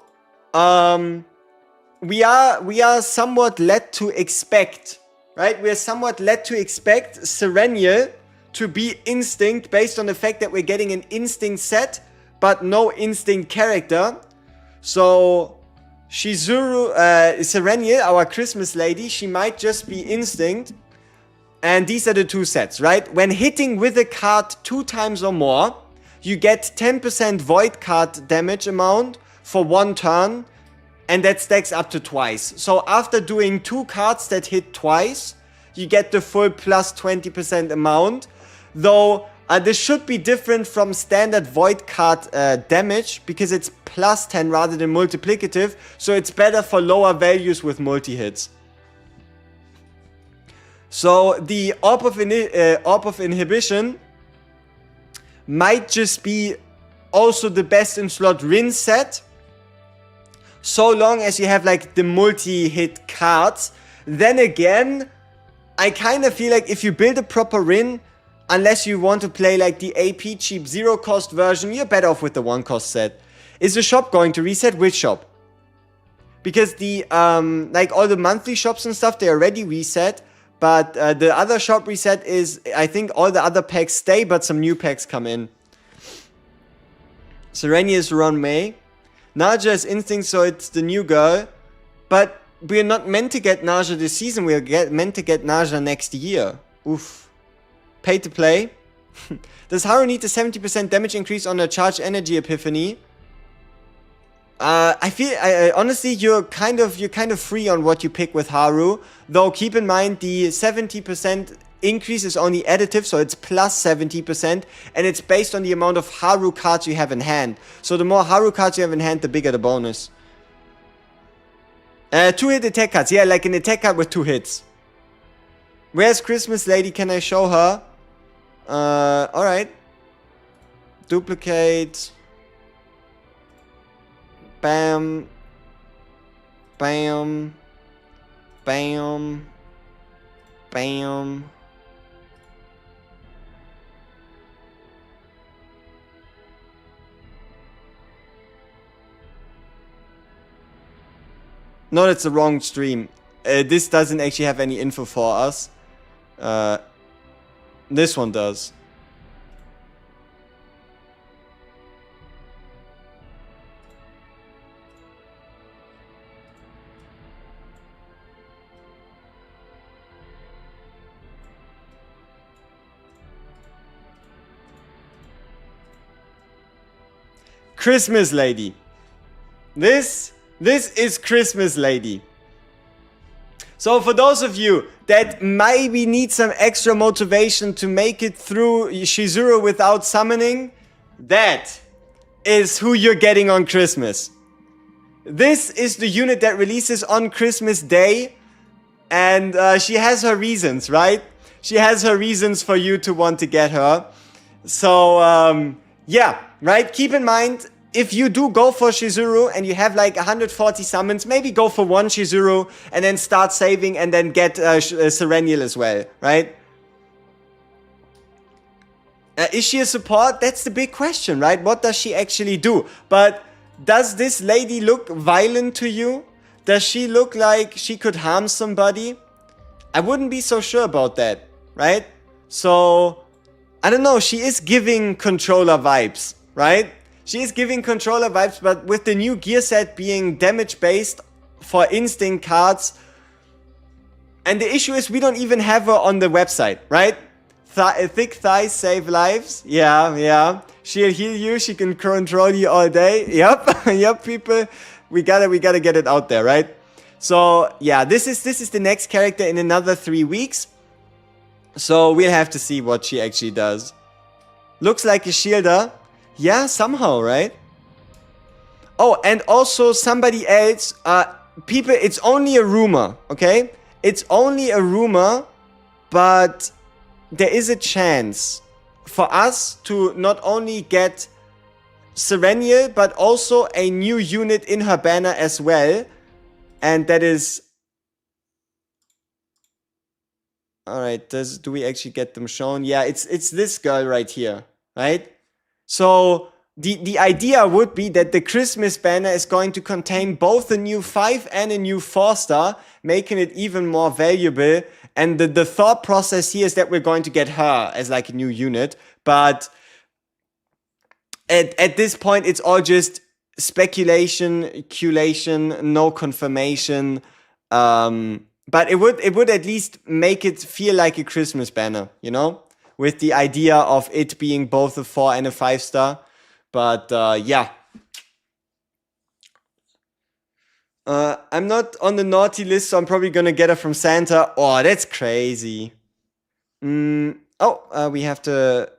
we are somewhat led to expect, right? We are somewhat led to expect Serenial to be Instinct based on the fact that we're getting an Instinct set, but no Instinct character. So Chizuru, Serenial, our Christmas lady, she might just be Instinct. And these are the 2 sets, right? When hitting with a card 2 times or more, you get 10% void card damage amount for 1 turn. And that stacks up to twice. So after doing 2 cards that hit twice, you get the full plus 20% amount. Though This should be different from standard void card damage because it's plus 10 rather than multiplicative, so it's better for lower values with multi-hits. So the Orb of Inhibition might just be also the best in slot Rin set, so long as you have like the multi-hit cards. Then again, I kind of feel like if you build a proper Rin, unless you want to play like the AP cheap 0 cost version, you're better off with the 1 cost set. Is the shop going to reset? Which shop? Because the like all the monthly shops and stuff, they already reset. But the other shop reset is, I think all the other packs stay, but some new packs come in. Serenia is around May. Naja is Instinct, so it's the new girl. But we're not meant to get Naja this season, we're meant to get Naja next year. Oof. Pay to play. Does Haru need a 70% damage increase on a charged energy epiphany? I feel honestly you're kind of free on what you pick with Haru. Though keep in mind the 70% increase is only additive, so it's plus 70%, and it's based on the amount of Haru cards you have in hand. So the more Haru cards you have in hand, the bigger the bonus. 2-hit attack cards, yeah, like an attack card with 2 hits. Where's Christmas Lady? Can I show her? Alright. Duplicate. Bam. Bam. Bam. Bam. No, that's the wrong stream. This doesn't actually have any info for us. This one does. Christmas Lady. This is Christmas Lady. So for those of you that maybe need some extra motivation to make it through CHIZURU without summoning, that is who you're getting on Christmas. This is the unit that releases on Christmas Day, and she has her reasons, right? She has her reasons for you to want to get her. So, yeah, right? Keep in mind, if you do go for CHIZURU and you have like 140 summons, maybe go for 1 CHIZURU and then start saving and then get Serenial as well, right? Is she a support? That's the big question, right? What does she actually do? But does this lady look violent to you? Does she look like she could harm somebody? I wouldn't be so sure about that, right? So, I don't know, she is giving controller vibes, right? She is giving controller vibes, but with the new gear set being damage based for instinct cards, and the issue is we don't even have her on the website, right? Thick thighs save lives. Yeah. She'll heal you. She can control you all day. Yep, yep, people. We gotta get it out there, right? So yeah, this is the next character in another 3 weeks. So we'll have to see what she actually does. Looks like a shielder. Yeah, somehow, right? Oh, and also somebody else, people, it's only a rumor, okay? It's only a rumor, but there is a chance for us to not only get Serenial, but also a new unit in her banner as well. And that is... Alright, do we actually get them shown? Yeah, it's this girl right here, right? So the idea would be that the Christmas banner is going to contain both a new 5 and a new 4-star, making it even more valuable. And the thought process here is that we're going to get her as like a new unit. But at this point, it's all just speculation, culation, no confirmation. But it would at least make it feel like a Christmas banner, you know? With the idea of it being both a 4 and a 5-star. But, yeah. I'm not on the naughty list, so I'm probably gonna get her from Santa. Oh, that's crazy. Oh, we have to...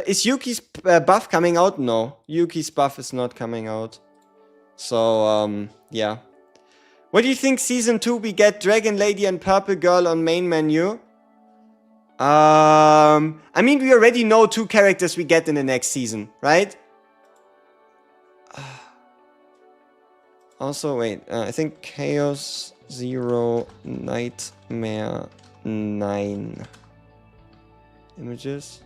is Yuki's buff coming out? No. Yuki's buff is not coming out. So, yeah. What do you think season 2 we get Dragon Lady and Purple Girl on main menu? I mean, we already know 2 characters we get in the next season, right? Also, wait, I think Chaos 0 Nightmare 9 images.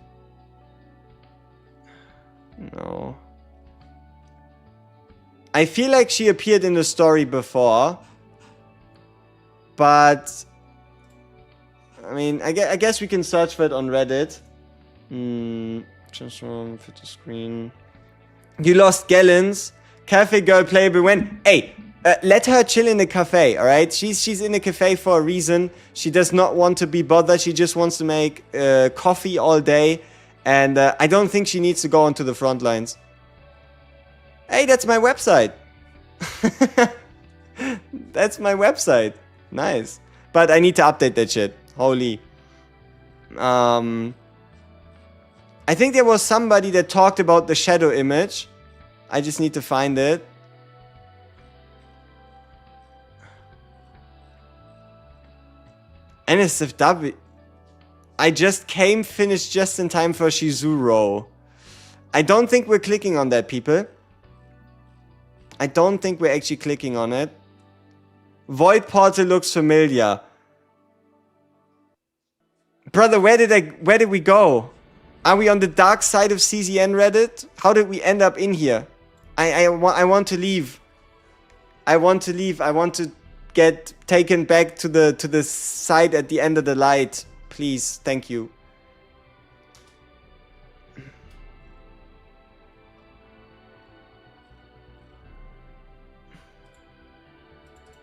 No. I feel like she appeared in the story before, but I mean, I guess we can search for it on Reddit. Just fit the screen. You lost Gallons. Cafe girl playable when? Hey, let her chill in the cafe, alright? She's in the cafe for a reason. She does not want to be bothered. She just wants to make coffee all day. And I don't think she needs to go onto the front lines. Hey, that's my website. That's my website. Nice. But I need to update that shit. Holy. I think there was somebody that talked about the shadow image. I just need to find it. NSFW. I just finished just in time for CHIZURU. I don't think we're clicking on that, people. I don't think we're actually clicking on it. Void Portal looks familiar. Brother, where did we go? Are we on the dark side of CZN Reddit? How did we end up in here? I want to leave. I want to leave. I want to get taken back to the side at the end of the light. Please, thank you.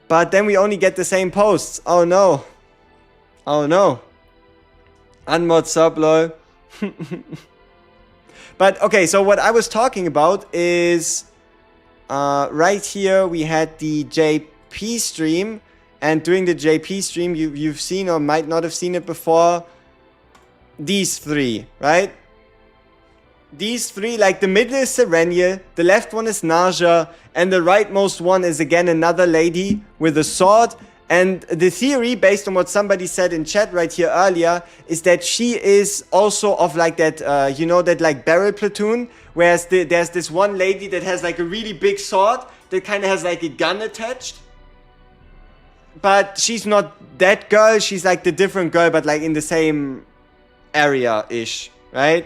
But then we only get the same posts. Oh no. Oh no. Unmod sub lol. But okay, so what I was talking about is right here we had the JP stream, and during the JP stream you've seen or might not have seen it before, these 3, right? These 3, like the middle is Serenia, the left one is Naja, and the rightmost one is again another lady with a sword. And the theory, based on what somebody said in chat right here earlier, is that she is also of like that, you know, that like barrel platoon. Whereas there's this one lady that has like a really big sword that kind of has like a gun attached. But she's not that girl, she's like the different girl, but like in the same area-ish, right?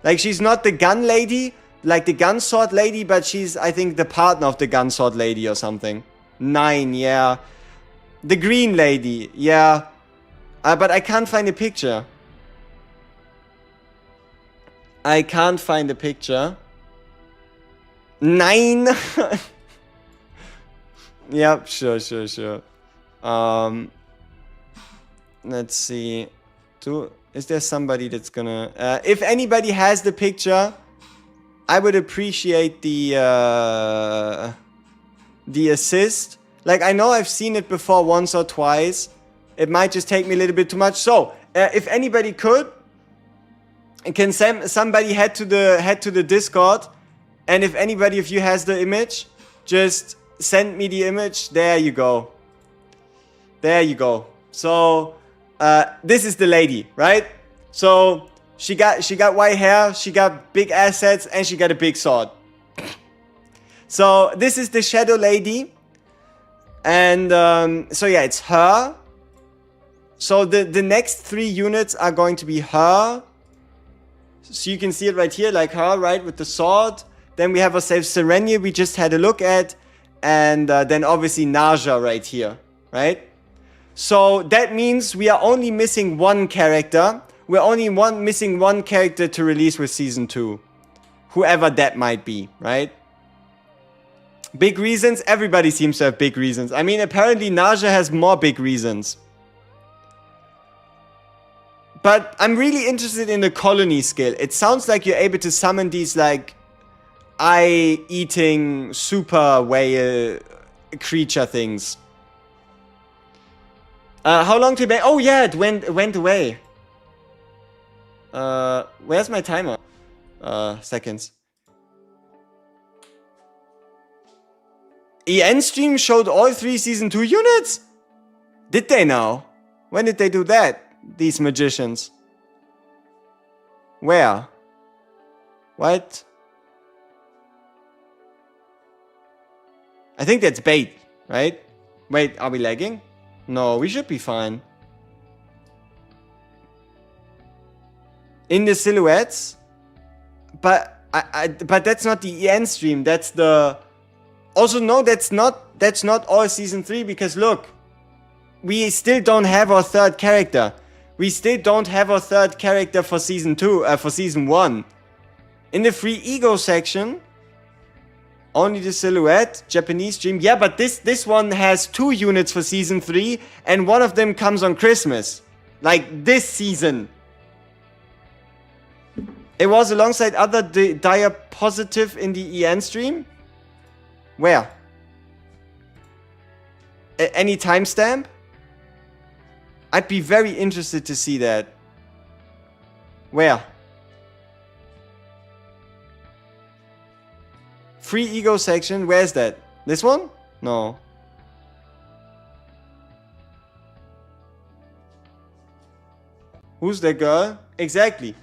Like she's not the gun lady, like the gun sword lady, but she's, I think, the partner of the gun sword lady or something. 9, yeah. The green lady, yeah. But I can't find a picture. I can't find a picture. 9? Yep, sure. Let's see. Is there somebody that's gonna... if anybody has the picture, I would appreciate the assist. Like, I know I've seen it before once or twice. It might just take me a little bit too much. So, if anybody could, can somebody head to the Discord, and if anybody of you has the image, just send me the image. There you go. There you go. So, this is the lady, right? So, she got white hair, she got big assets, and she got a big sword. So, this is the Shadow Lady. And so yeah, it's her. So the next 3 units are going to be her. So you can see it right here, like her, right, with the sword. Then we have ourselves Serenia, we just had a look at. And then obviously Naja right here, right? So that means we are only missing 1 character. We're only missing one character to release with Season 2. Whoever that might be, right? Big reasons? Everybody seems to have big reasons. I mean, apparently Naja has more big reasons. But I'm really interested in the colony skill. It sounds like you're able to summon these, like, eye-eating super whale creature things. How long to be? Oh yeah, it went away. Where's my timer? Seconds. EN stream showed all 3 season 2 units? Did they now? When did they do that? These magicians. Where? What? I think that's bait, right? Wait, are we lagging? No, we should be fine. In the silhouettes? But but that's not the EN stream, that's the... Also, no, that's not all season 3, because look, we still don't have our 3rd character. We still don't have our 3rd character for season 2, for season 1. In the free ego section, only the silhouette, Japanese stream. Yeah, but this one has 2 units for season 3, and one of them comes on Christmas. Like this season. It was alongside other dire positive in the EN stream? Where? Any timestamp? I'd be very interested to see that. Where? Free ego section, where's that? This one? No. Who's that girl? Exactly.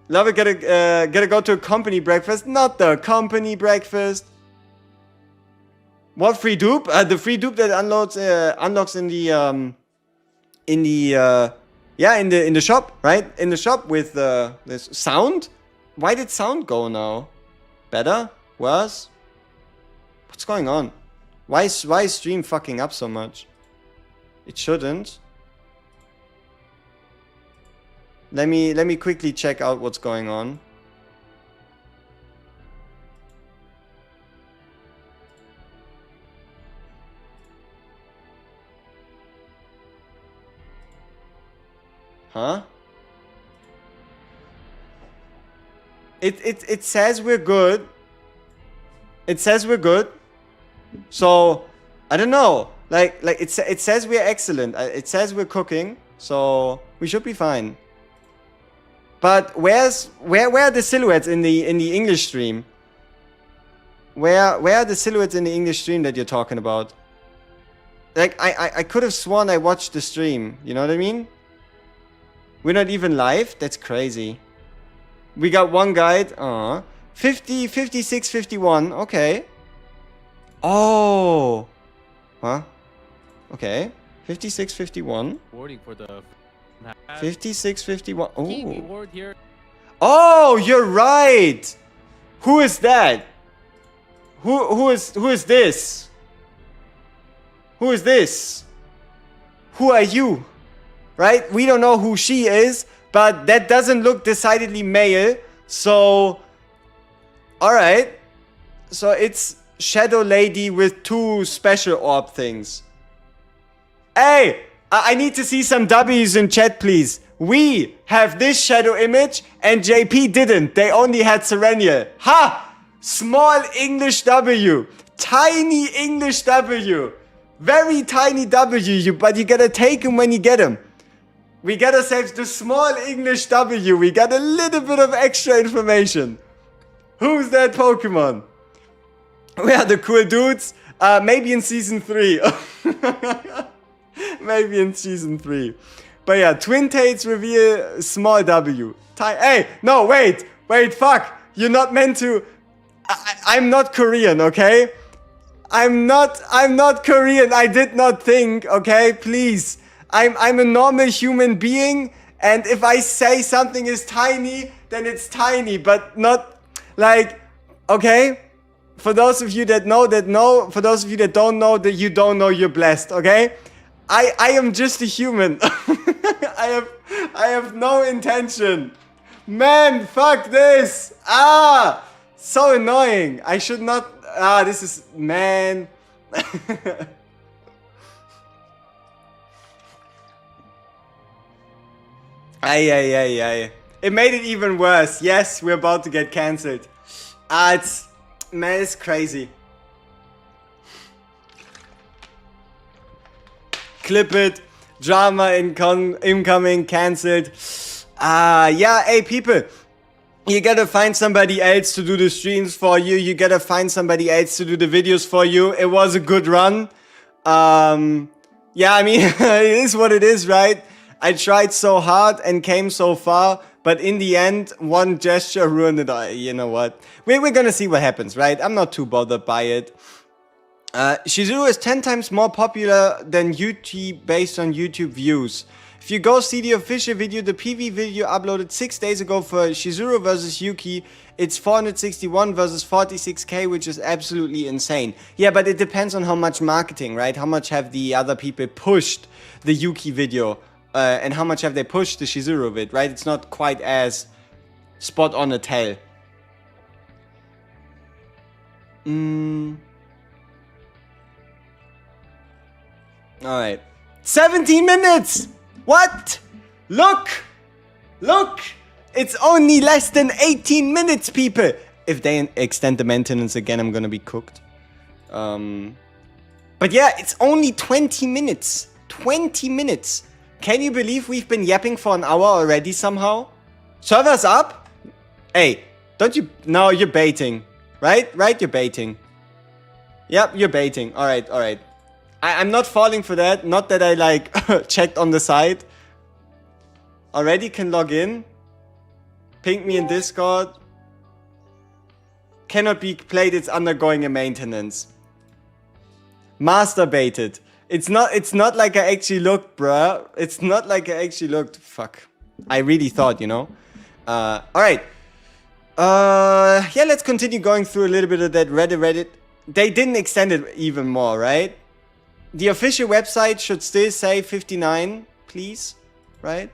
Love it, gotta go to a company breakfast. Not the company breakfast. What free dupe? The free dupe that unlocks in the shop, right? In the shop with this sound. Why did sound go now? Better? Worse? What's going on? Why is stream fucking up so much? It shouldn't. Let me quickly check out what's going on. Huh? It says we're good. It says we're good. So I don't know. Like it says we're excellent. It says we're cooking. So we should be fine. But where are the silhouettes in the English stream? Where are the silhouettes in the English stream that you're talking about? Like I could have sworn I watched the stream. You know what I mean? We're not even live? That's crazy. We got one guide. 50, 56, 51. Okay. Oh. Huh? Okay. 56, 51. Wording for the 56, 51. key Oh. word here. Oh, you're right. Who is that? Who is this? Who is this? Who are you? Right? We don't know who she is, but that doesn't look decidedly male. So, alright. So it's Shadow Lady with 2 special orb things. Hey! I need to see some W's in chat, please. We have this shadow image, and JP didn't. They only had Serenial. Ha! Small English W. Tiny English W. Very tiny W, but you gotta take them when you get them. We got ourselves the small English W. We got a little bit of extra information. Who's that Pokemon? We are the cool dudes. Maybe in season 3. Maybe in season 3. But yeah, Twin Tails reveal small W. Hey, no, wait, fuck. You're not meant to... I'm not Korean, okay? I'm not Korean. I did not think, okay? Please. I'm a normal human being, and if I say something is tiny, then it's tiny, but not like, okay? For those of you that know. For those of you that don't know, that you don't know, you're blessed, okay? I am just a human. I have no intention. Man, fuck this. So annoying. I should not. This is, man. Ay. It made it even worse. Yes, we're about to get cancelled. It's crazy. Clip it. Drama incoming, cancelled. Yeah, hey people. You gotta find somebody else to do the streams for you. You gotta find somebody else to do the videos for you. It was a good run. Yeah, I mean, it is what it is, right? I tried so hard and came so far, but in the end, one gesture ruined it all. You know what? We're gonna see what happens, right? I'm not too bothered by it. CHIZURU is 10 times more popular than YouTube based on YouTube views. If you go see the official video, the PV video uploaded 6 days ago for CHIZURU versus Yuki, it's 461 versus 46k, which is absolutely insane. Yeah, but it depends on how much marketing, right? How much have the other people pushed the Yuki video, and how much have they pushed the CHIZURU vid, right? It's not quite as spot on a tell. Alright. 17 minutes! What? Look! Look! It's only less than 18 minutes, people! If they extend the maintenance again, I'm gonna be cooked. But yeah, it's only 20 minutes. 20 minutes. Can you believe we've been yapping for an hour already somehow? Servers up? Hey, don't you... No, you're baiting. Right? Right, you're baiting. Yep, you're baiting. Alright, alright. I'm not falling for that. Not that I like checked on the side. Already can log in. Ping me in Discord. Cannot be played. It's undergoing a maintenance. Masturbated. It's not like I actually looked, bruh. It's not like I actually looked. Fuck. I really thought, you know. Alright. Yeah, let's continue going through a little bit of that Reddit. They didn't extend it even more, right? The official website should still say 59, please, right?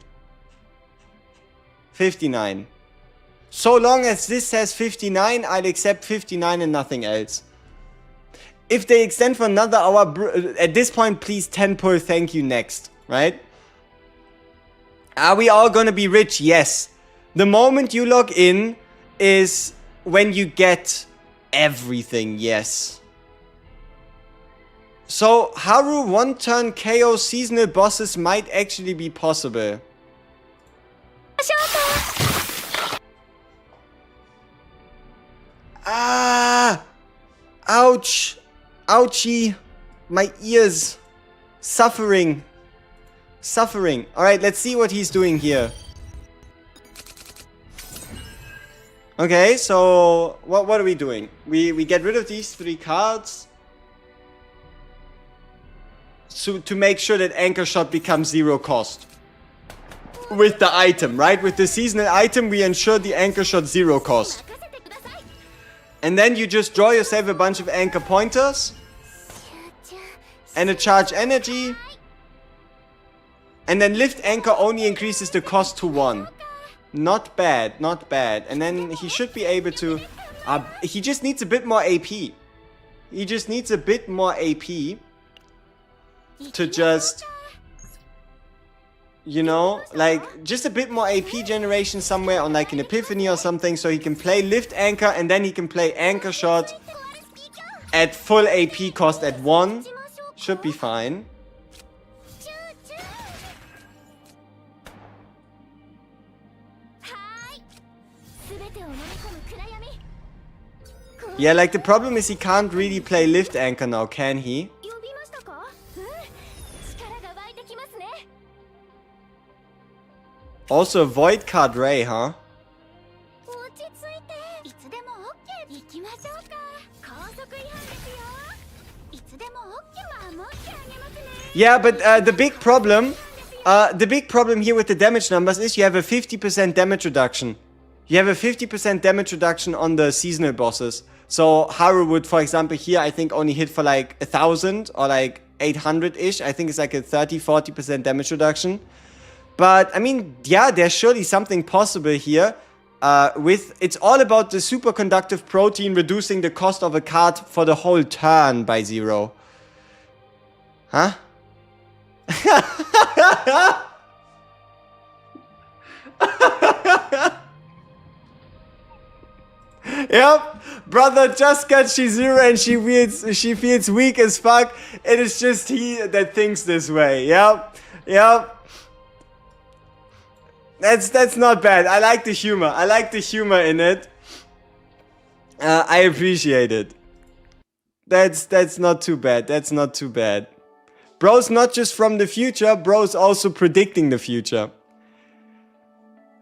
59. So long as this says 59, I'll accept 59 and nothing else. If they extend for another hour, at this point, please 10 pull, thank you, next, right? Are we all gonna be rich? Yes. The moment you log in is when you get everything, yes. So, Haru one-turn KO seasonal bosses might actually be possible. Ah! Ouch! Ouchie! My ears! Suffering! Suffering. Alright, let's see what he's doing here. Okay, so... What are we doing? We get rid of these 3 cards. So, to make sure that Anchor Shot becomes 0 cost. With the item, right? With the seasonal item, we ensure the Anchor Shot 0 cost. And then you just draw yourself a bunch of Anchor Pointers. And a Charge Energy. And then Lift Anchor only increases the cost to 1. Not bad, not bad. And then he should be able to... he just needs a bit more AP. He just needs a bit more AP. To just, you know, like, just a bit more AP generation somewhere on like an Epiphany or something, so he can play Lift Anchor and then he can play Anchor Shot at full AP cost at 1. Should be fine. Yeah, like the problem is he can't really play Lift Anchor now, can he? Also, Void Card Ray, huh? Yeah, but the big problem here with the damage numbers is you have a 50% damage reduction. You have a 50% damage reduction on the seasonal bosses. So Haru would, for example, here I think only hit for like 1,000 or like 800-ish. I think it's like a 30-40% damage reduction. But, I mean, yeah, there's surely something possible here. It's all about the superconductive protein reducing the cost of a card for the whole turn by 0. Huh? Yep, brother just got CHIZURU and she feels weak as fuck. It is just he that thinks this way. Yep, yep. That's not bad. I like the humor. I like the humor in it. I appreciate it. That's not too bad. That's not too bad. Bro's not just from the future, bro's also predicting the future.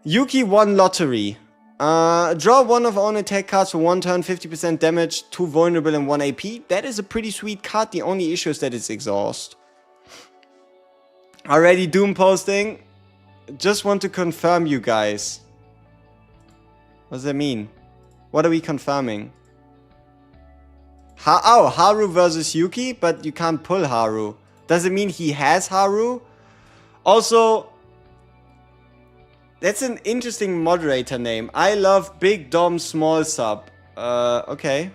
Yuki won lottery. Draw one of own attack cards for 1 turn, 50% damage, 2 vulnerable and 1 AP. That is a pretty sweet card. The only issue is that it's exhaust. Already Doom posting. Just want to confirm you guys. What does that mean? What are we confirming? Haru versus Yuki, but you can't pull Haru. Does it mean he has Haru? Also, that's an interesting moderator name. I love Big Dom Small Sub. Okay.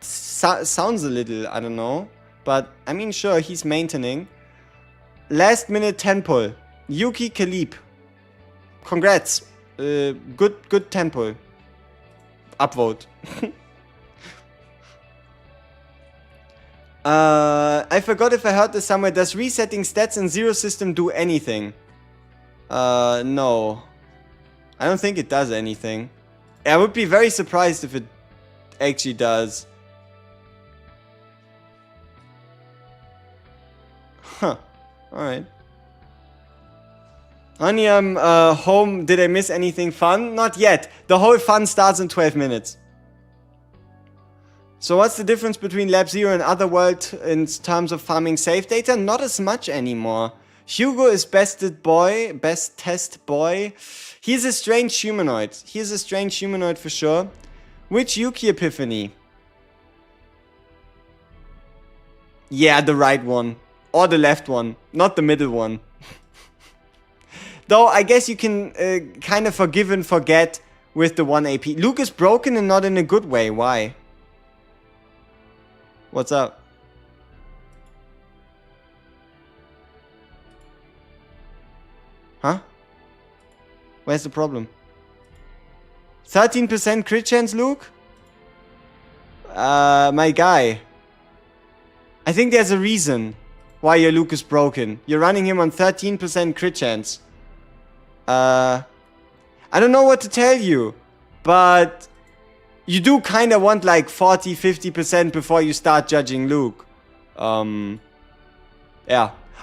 Sounds a little, I don't know. But, I mean, sure, he's maintaining. Last minute 10 pull. Yuki Khalib. Congrats. Good tempo. Upvote. I forgot if I heard this somewhere. Does resetting stats in Zero System do anything? No. I don't think it does anything. I would be very surprised if it actually does. Huh. Alright. Honey, I'm home. Did I miss anything fun? Not yet. The whole fun starts in 12 minutes. So what's the difference between Lab Zero and Otherworld in terms of farming save data? Not as much anymore. Hugo is best test boy. He's a strange humanoid. He's a strange humanoid for sure. Which Yuki epiphany? Yeah, the right one. Or the left one. Not the middle one. Though, I guess you can kind of forgive and forget with the 1 AP. Luke is broken and not in a good way. Why? What's up? Huh? Where's the problem? 13% crit chance, Luke? My guy. I think there's a reason why your Luke is broken. You're running him on 13% crit chance. I don't know what to tell you, but you do kind of want like 40-50% before you start judging Luke. Yeah.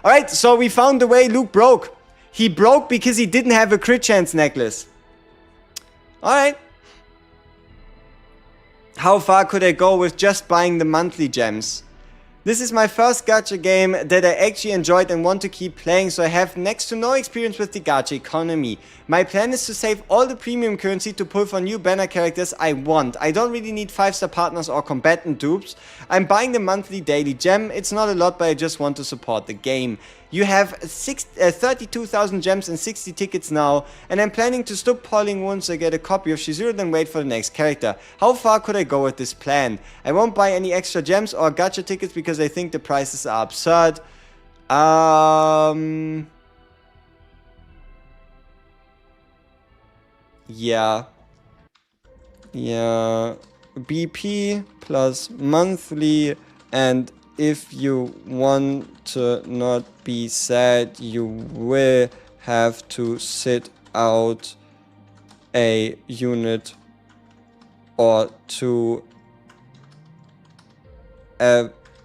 Alright, so we found the way Luke broke. He broke because he didn't have a crit chance necklace. Alright. How far could I go with just buying the monthly gems? This is my first gacha game that I actually enjoyed and want to keep playing, so I have next to no experience with the gacha economy. My plan is to save all the premium currency to pull for new banner characters I want. I don't really need 5-star partners or combatant dupes. I'm buying the monthly daily gem. It's not a lot, but I just want to support the game. You have 32,000 gems and 60 tickets now, and I'm planning to stop polling once I get a copy of Chizuru, then wait for the next character. How far could I go with this plan? I won't buy any extra gems or gacha tickets because I think the prices are absurd. Yeah. BP plus monthly, and if you want to not be sad, you will have to sit out a unit or two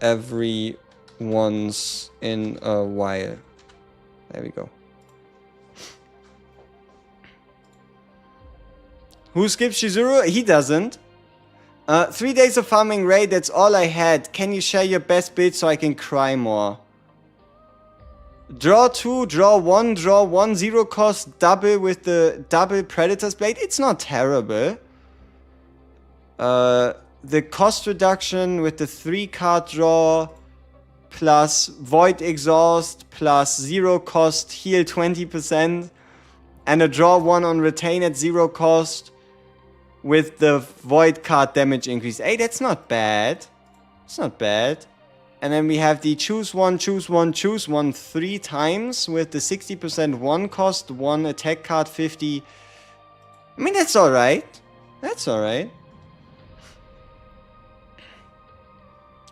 every once in a while. There we go. Who skips Chizuru? He doesn't. 3 days of farming raid, that's all I had. Can you share your best build so I can cry more? Draw 2, draw 1, draw 1, 0 cost, double with the double Predator's Blade. It's not terrible. The cost reduction with the 3 card draw plus Void Exhaust plus 0 cost heal 20% and a draw 1 on retain at 0 cost with the Void card damage increase. Hey, that's not bad. It's not bad. And then we have the choose one 3 times with the 60% 1 cost, 1 attack card, 50. I mean, that's alright. That's alright.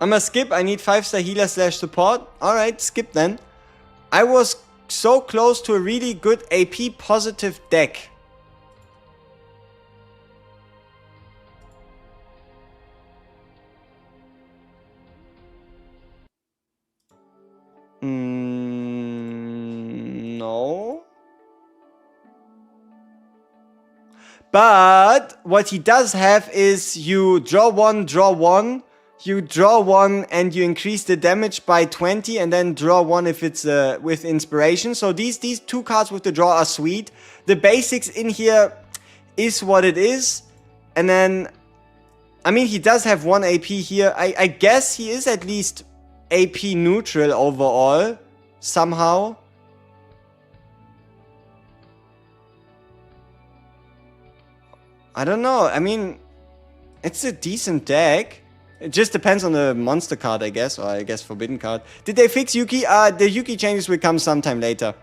I'ma skip. I need 5-star healer / support. Alright, skip then. I was so close to a really good AP positive deck. No. But what he does have is you draw one, you draw one and you increase the damage by 20 and then draw one if it's with inspiration. So these two cards with the draw are sweet. The basics in here is what it is. And then, I mean, he does have 1 AP here. I guess he is at least AP neutral overall, somehow. I don't know. I mean, it's a decent deck. It just depends on the monster card, I guess, or I guess forbidden card. Did they fix Yuki? The Yuki changes will come sometime later.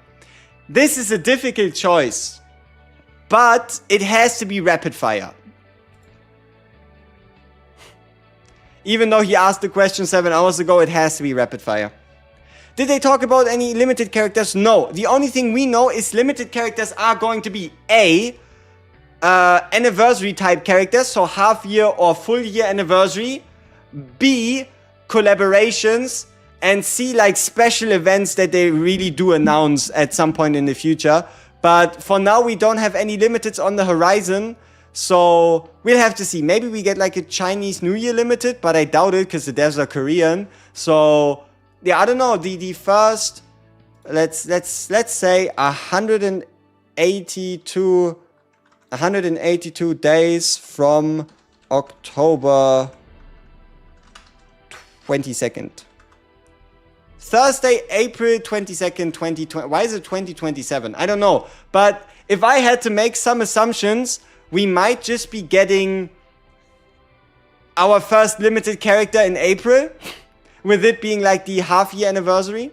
This is a difficult choice, but it has to be rapid fire. Even though he asked the question 7 hours ago, it has to be rapid fire. Did they talk about any limited characters? No. The only thing we know is limited characters are going to be A, anniversary type characters, so half year or full year anniversary. B, collaborations. And C, like special events that they really do announce at some point in the future. But for now, we don't have any limiteds on the horizon. So we'll have to see. Maybe we get like a Chinese New Year limited, but I doubt it because the devs are Korean. So yeah, I don't know. The first, let's say 182 days from October 22nd. Thursday, April 22nd, 2020. Why is it 2027? I don't know. But if I had to make some assumptions, we might just be getting our first limited character in April, with it being like the half-year anniversary.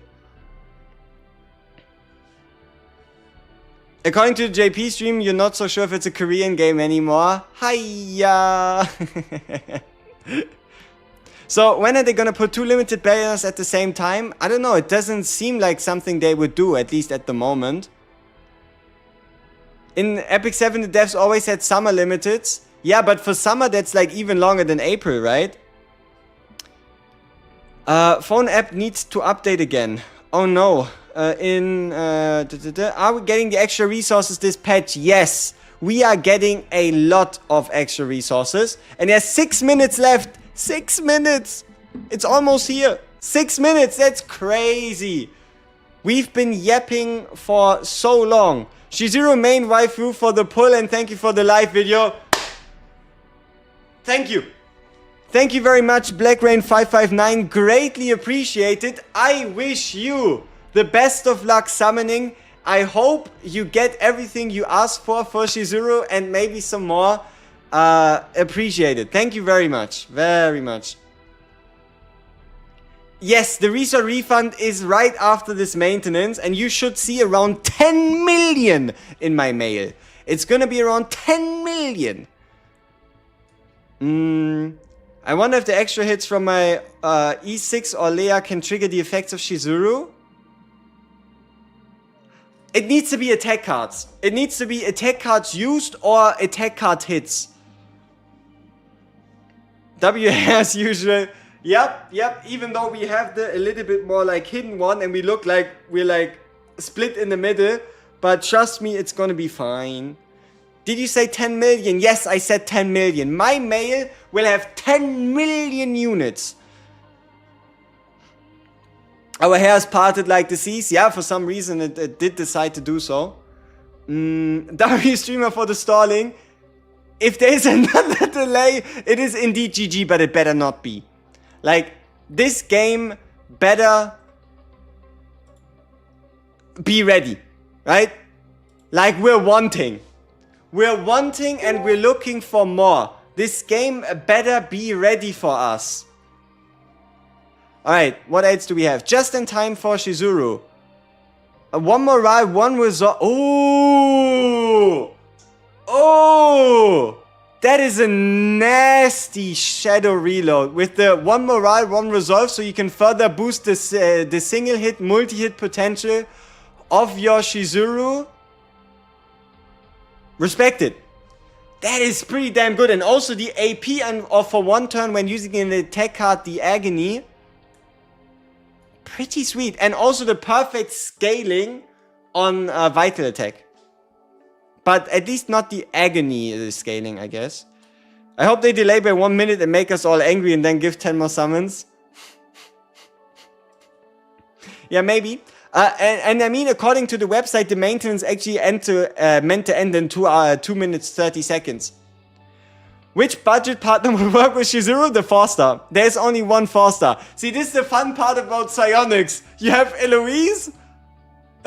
According to the JP stream, you're not so sure if it's a Korean game anymore. Hiya! So when are they gonna put 2 limited banners at the same time? I don't know, it doesn't seem like something they would do, at least at the moment. In Epic 7, the devs always had summer limiteds. Yeah, but for summer, that's like even longer than April, right? Phone app needs to update again. Oh no. Are we getting the extra resources this patch? Yes. We are getting a lot of extra resources. And there's 6 minutes left. 6 minutes. It's almost here. 6 minutes. That's crazy. We've been yapping for so long. CHIZURU main waifu for the pull, and thank you for the live video. Thank you. Thank you very much, BlackRain559. Greatly appreciated. I wish you the best of luck summoning. I hope you get everything you asked for CHIZURU and maybe some more. Appreciate it. Thank you very much. Very much. Yes, the resource refund is right after this maintenance, and you should see around 10 million in my mail. It's gonna be around 10 million. I wonder if the extra hits from my E6 or Leia can trigger the effects of CHIZURU. It needs to be attack cards. It needs to be attack cards used or attack card hits. W as usual. Yep. Even though we have the a little bit more like hidden one and we look like we're like split in the middle. But trust me, it's gonna be fine. Did you say 10 million? Yes, I said 10 million. My mail will have 10 million units. Our hair is parted like the seas. Yeah, for some reason it did decide to do so. W streamer for the stalling. If there is another delay, it is indeed GG, but it better not be. Like, this game better be ready, right? Like, we're wanting. We're wanting and we're looking for more. This game better be ready for us. Alright, what else do we have? Just in time for CHIZURU. One morale, one resolve. Oh! Oh! That is a nasty shadow reload with the one morale, one resolve, so you can further boost this, the single hit, multi-hit potential. of your CHIZURU, respected. That is pretty damn good. And also the AP and for 1 turn when using an attack card, the Agony. Pretty sweet. And also the perfect scaling on Vital Attack. But at least not the Agony scaling, I guess. I hope they delay by 1 minute and make us all angry and then give 10 more summons. Yeah, maybe. And I mean, according to the website, the maintenance actually meant to end in 2 minutes 30 seconds. Which budget partner will work with CHIZURU? The 4-star. There's only one 4-star. See, this is the fun part about Psionics. You have Eloise,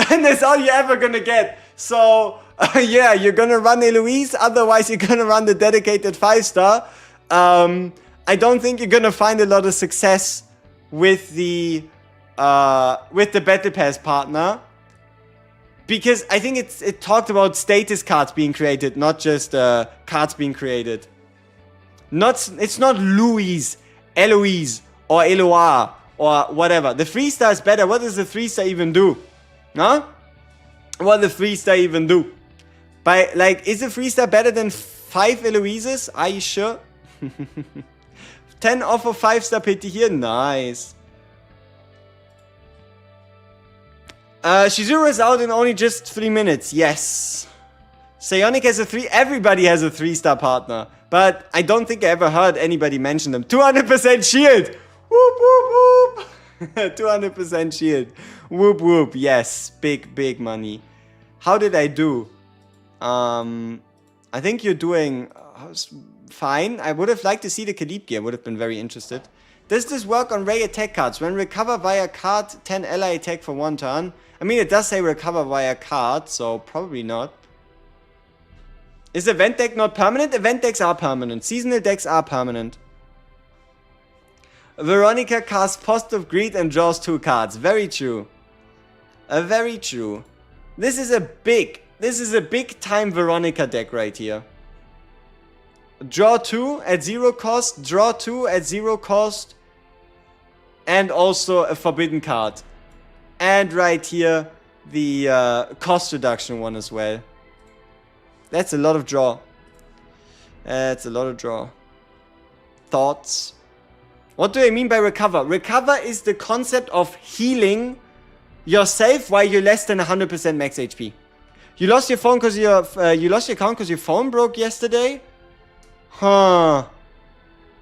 and that's all you're ever gonna get. So, yeah, you're gonna run Eloise, otherwise you're gonna run the dedicated 5-star. I don't think you're gonna find a lot of success with the Battle Pass partner. Because I think it talked about status cards being created, not just cards being created. It's not Louise, Eloise, or Eloa, or whatever. The 3-star is better. What does the 3-star even do? Huh? What does the 3-star even do? Is the 3-star better than 5 Eloises? Are you sure? 10 off of 5-star pity here. Nice. CHIZURU is out in only just 3 minutes. Yes. Psionic has a 3. Everybody has a 3-star partner. But I don't think I ever heard anybody mention them. 200% shield. Whoop, whoop, whoop. 200% shield. Whoop, whoop. Yes. Big money. How did I do? I think you're doing fine. I would have liked to see the Khalid gear. Would have been very interested. Does this work on Ray attack cards? When recover via card, 10 ally attack for 1 turn. I mean, it does say recover via card, so probably not. Is event deck not permanent? Event decks are permanent. Seasonal decks are permanent. Veronica casts Post of Greed and draws 2 cards. Very true. Very true. This is a big time Veronica deck right here. Draw 2 at 0 cost, draw 2 at 0 cost, and also a forbidden card. And right here, the cost reduction one as well. That's a lot of draw. That's a lot of draw. Thoughts? What do I mean by recover? Recover is the concept of healing yourself while you're less than 100% max HP. You lost your phone because you lost your account because your phone broke yesterday? Huh.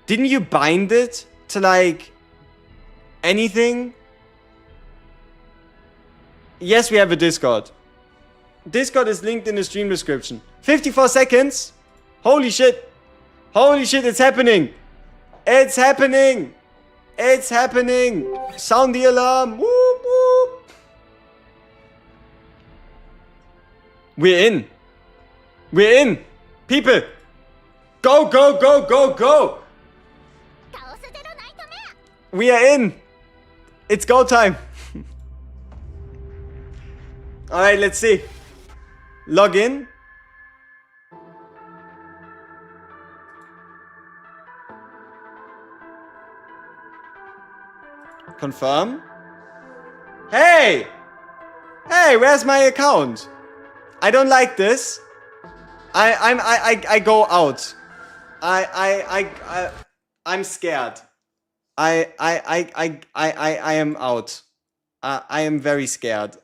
Didn't you bind it to like anything? Yes, we have a Discord. Discord is linked in the stream description. 54 seconds. Holy shit. Holy shit, it's happening. It's happening. It's happening. Sound the alarm. Whoop, whoop. We're in. We're in. People. Go, go, go, go, go. We are in. It's go time. Alright, let's see. Log in. Confirm. Hey! Hey, where's my account? I don't like this. I go out. I'm scared. I am out. I am very scared.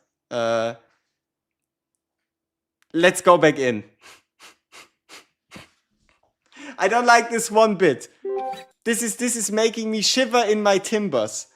Let's go back in. I don't like this one bit. This is making me shiver in my timbers.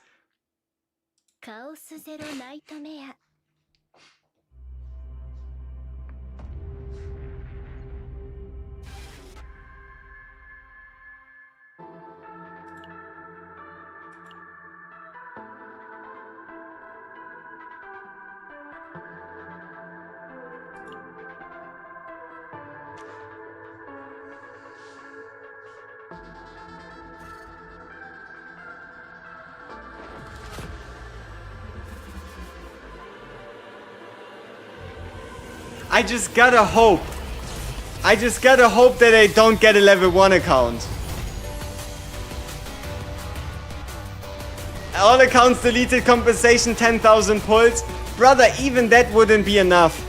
I just gotta hope. I just gotta hope that I don't get a level 1 account. All accounts deleted, compensation 10,000 pulls. Brother, even that wouldn't be enough.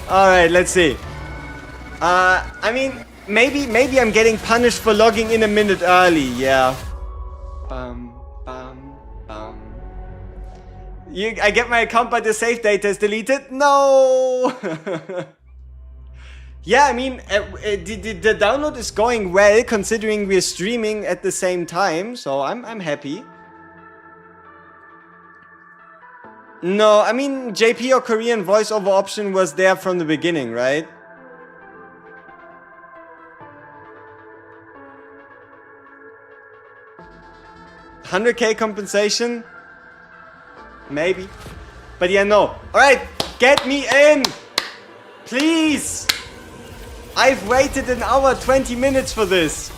Alright, let's see. I mean, maybe I'm getting punished for logging in a minute early, yeah. Bum, bum, bum. I get my account, but the save data is deleted? No! Yeah, I mean, the download is going well, considering we're streaming at the same time, so I'm happy. No, I mean, JP or Korean voiceover option was there from the beginning, right? $100K compensation? Maybe. But yeah, no. Alright, get me in! Please! I've waited an hour, 20 minutes for this.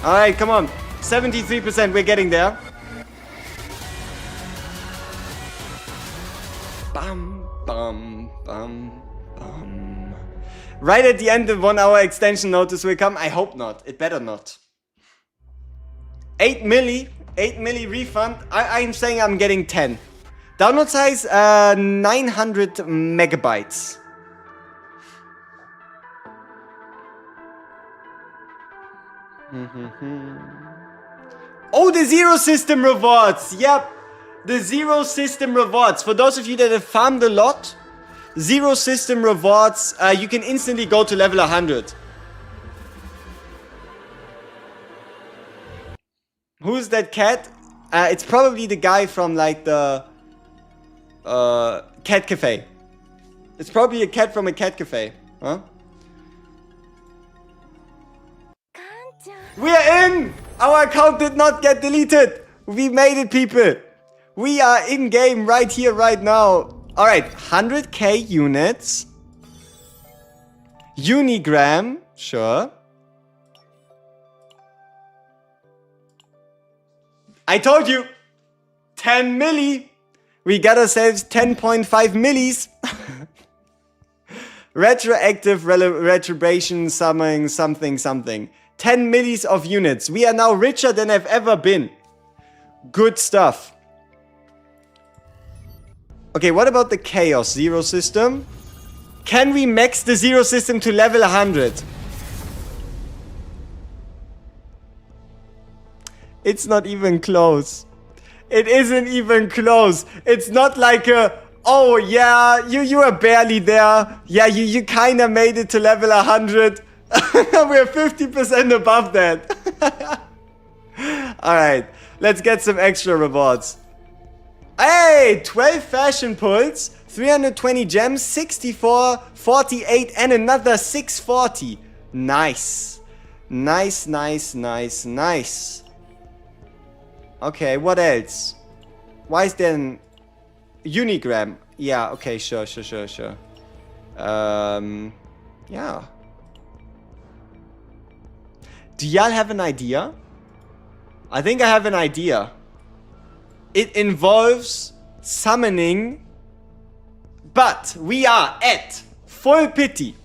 Alright, come on. 73%, we're getting there. Bum, bum, bum, bum. Right at the end, the 1 hour extension notice will come. I hope not. It better not. 8 milli refund. I'm saying I'm getting 10. Download size 900 megabytes. Oh, the Zero System rewards. Yep. The Zero System rewards. For those of you that have farmed a lot, Zero System rewards, you can instantly go to level 100. Who's that cat? It's probably the guy from like the cat cafe. It's probably a cat from a cat cafe. Huh? We're in! Our account did not get deleted. We made it, people. We are in game right here, right now. Alright, 100k units. Unigram, sure. I told you! 10 milli! We got ourselves 10.5 millis. Retroactive retrobation summoning something. 10 millis of units. We are now richer than I've ever been. Good stuff. Okay, what about the Chaos Zero System? Can we max the Zero System to level 100? It's not even close. It isn't even close. It's not like a, oh yeah, you are barely there. Yeah, you kind of made it to level 100. We're 50% above that. Alright, let's get some extra rewards. Hey, 12 fashion pulls, 320 gems, 64, 48, and another 640. Nice. Nice, nice, nice, nice. Okay, what else? Why is there an Unigram? Yeah, okay, sure. Yeah. Do y'all have an idea? I think I have an idea. It involves summoning, but we are at full pity.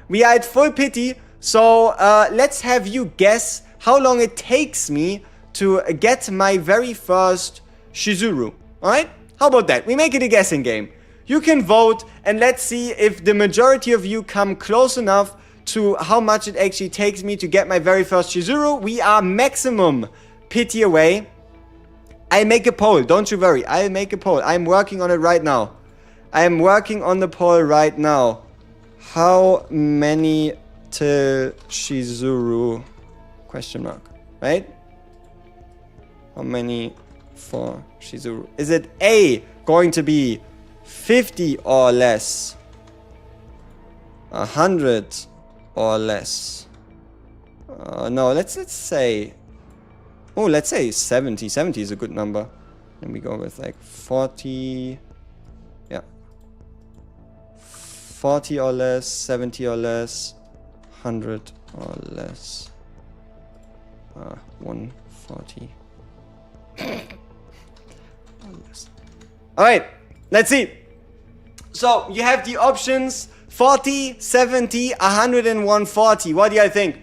We are at full pity, so let's have you guess how long it takes me to get my very first CHIZURU. Alright? How about that? We make it a guessing game. You can vote, and let's see if the majority of you come close enough to how much it actually takes me to get my very first CHIZURU. We are maximum pity away. I'll make a poll, don't you worry. I'll make a poll. I'm working on it right now. I am working on the poll right now. How many till CHIZURU? Question mark. Right? How many for CHIZURU? Is it A, going to be 50 or less? 100 or less? No, let's say... Oh, let's say 70. 70 is a good number. Then we go with like 40... Yeah. 40 or less, 70 or less, 100 or less. 140. Alright, let's see. So you have the options 40, 70, 100 and 140. What do you think?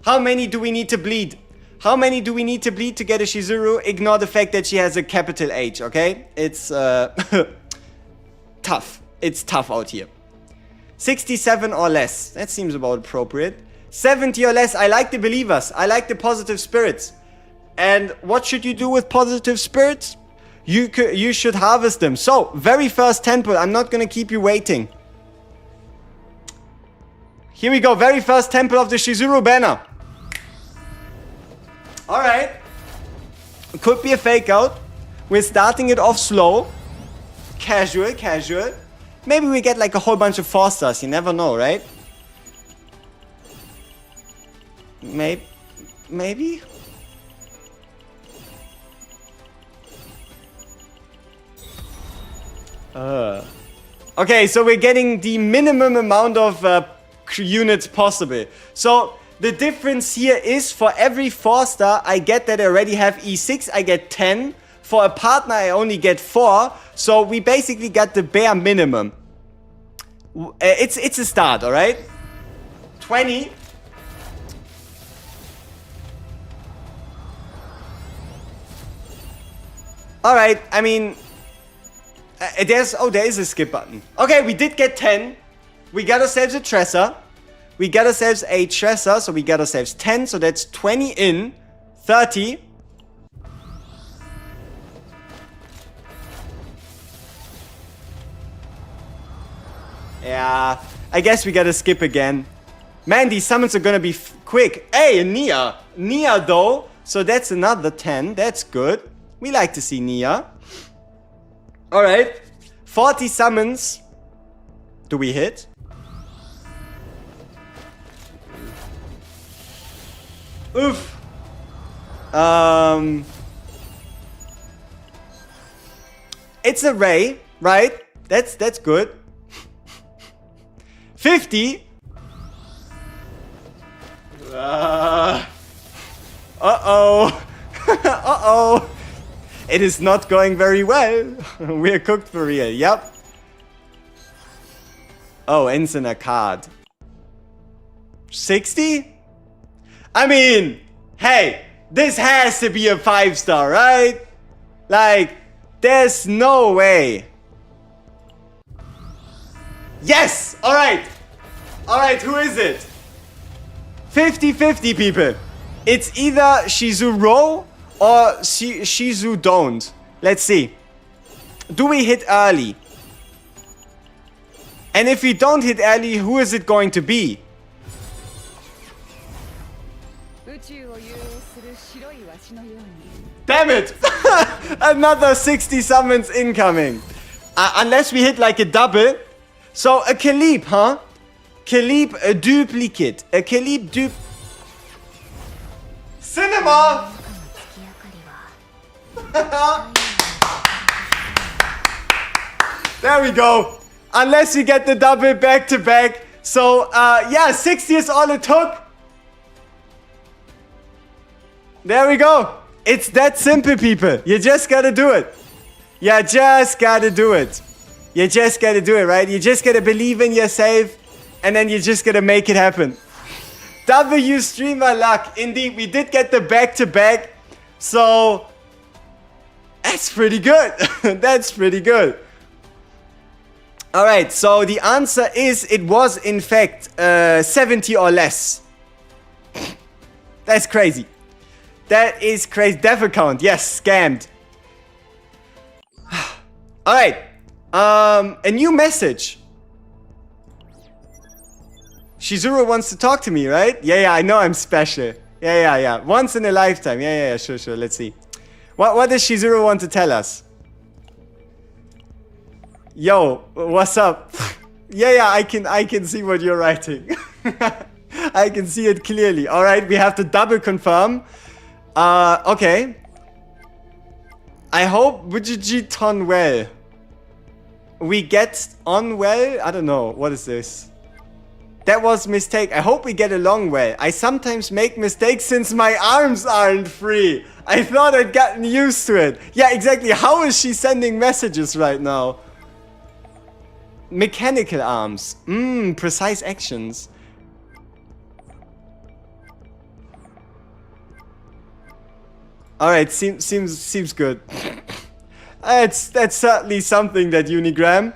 How many do we need to bleed? How many do we need to bleed to get a Chizuru? Ignore the fact that she has a capital H, okay? It's tough. It's tough out here. 67 or less. That seems about appropriate. 70 or less. I like the believers. I like the positive spirits. And what should you do with positive spirits? You should harvest them. So, very first temple. I'm not going to keep you waiting. Here we go. Very first temple of the Chizuru banner. Alright. Could be a fake out. We're starting it off slow. Casual, casual. Maybe we get like a whole bunch of 4 stars. You never know, right? Maybe? Okay, so we're getting the minimum amount of units possible. So the difference here is for every 4 star I get that I already have E6, I get 10. For a partner I only get 4. So we basically got the bare minimum. It's a start, alright? 20. Alright, I mean... there is a skip button. Okay, we did get 10. We got ourselves a Tresor. We got ourselves a Tresor, so we got ourselves 10. So that's 20 in. 30. Yeah, I guess we gotta skip again. Man, these summons are gonna be quick. Hey, Nia. Nia, though. So that's another 10. That's good. We like to see Nia. Alright. 40 summons. Do we hit? Oof. It's a Ray, right? That's good. 50. Uh-oh. Uh-oh. It is not going very well. We're cooked for real. Yep. Oh, ends in a card. 60? I mean, hey, this has to be a 5-star, right? Like, there's no way. Yes! Alright. Alright, who is it? 50-50, people. It's either CHIZURU or Shizu don't. Let's see. Do we hit early? And if we don't hit early, who is it going to be? Damn it! Another 60 summons incoming. Unless we hit like a double. So a Caleb, huh? Caleb, a duplicate. A Caleb Cinema! There we go. Unless you get the double back to back. So, yeah, 60 is all it took. There we go. It's that simple, people. You just gotta do it. You just gotta do it. You just gotta do it, right? You just gotta believe in yourself. And then you just gotta make it happen. W streamer luck. Indeed, we did get the back to back. So, that's pretty good. That's pretty good. Alright, so the answer is it was in fact 70 or less. That's crazy. That is crazy. Dev account, yes, scammed. Alright. A new message. CHIZURU wants to talk to me, right? Yeah, I know I'm special. Yeah. Once in a lifetime. Yeah, sure. Let's see. What does CHIZURU want to tell us? Yo, what's up? Yeah, I can see what you're writing. I can see it clearly. Alright, we have to double confirm. Okay. I hope Bujiji ton well. we get on well. I don't know. What is this? That was mistake. I hope we get along well. I sometimes make mistakes since my arms aren't free. I thought I'd gotten used to it. Yeah, exactly. How is she sending messages right now? Mechanical arms. Precise actions. Alright, seems good. That's certainly something, that Unigram.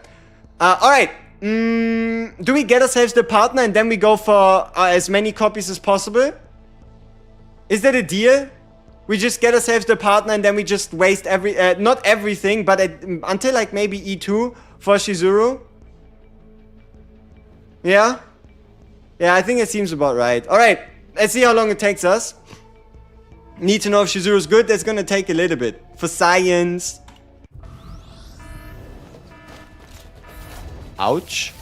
Alright. Do we get ourselves the partner and then we go for as many copies as possible? Is that a deal? We just get ourselves the partner and then we just waste not everything, but until like maybe E2 for Chizuru? Yeah? Yeah, I think it seems about right. Alright, let's see how long it takes us. Need to know if Chizuru's good. That's gonna take a little bit. For science. Ouch.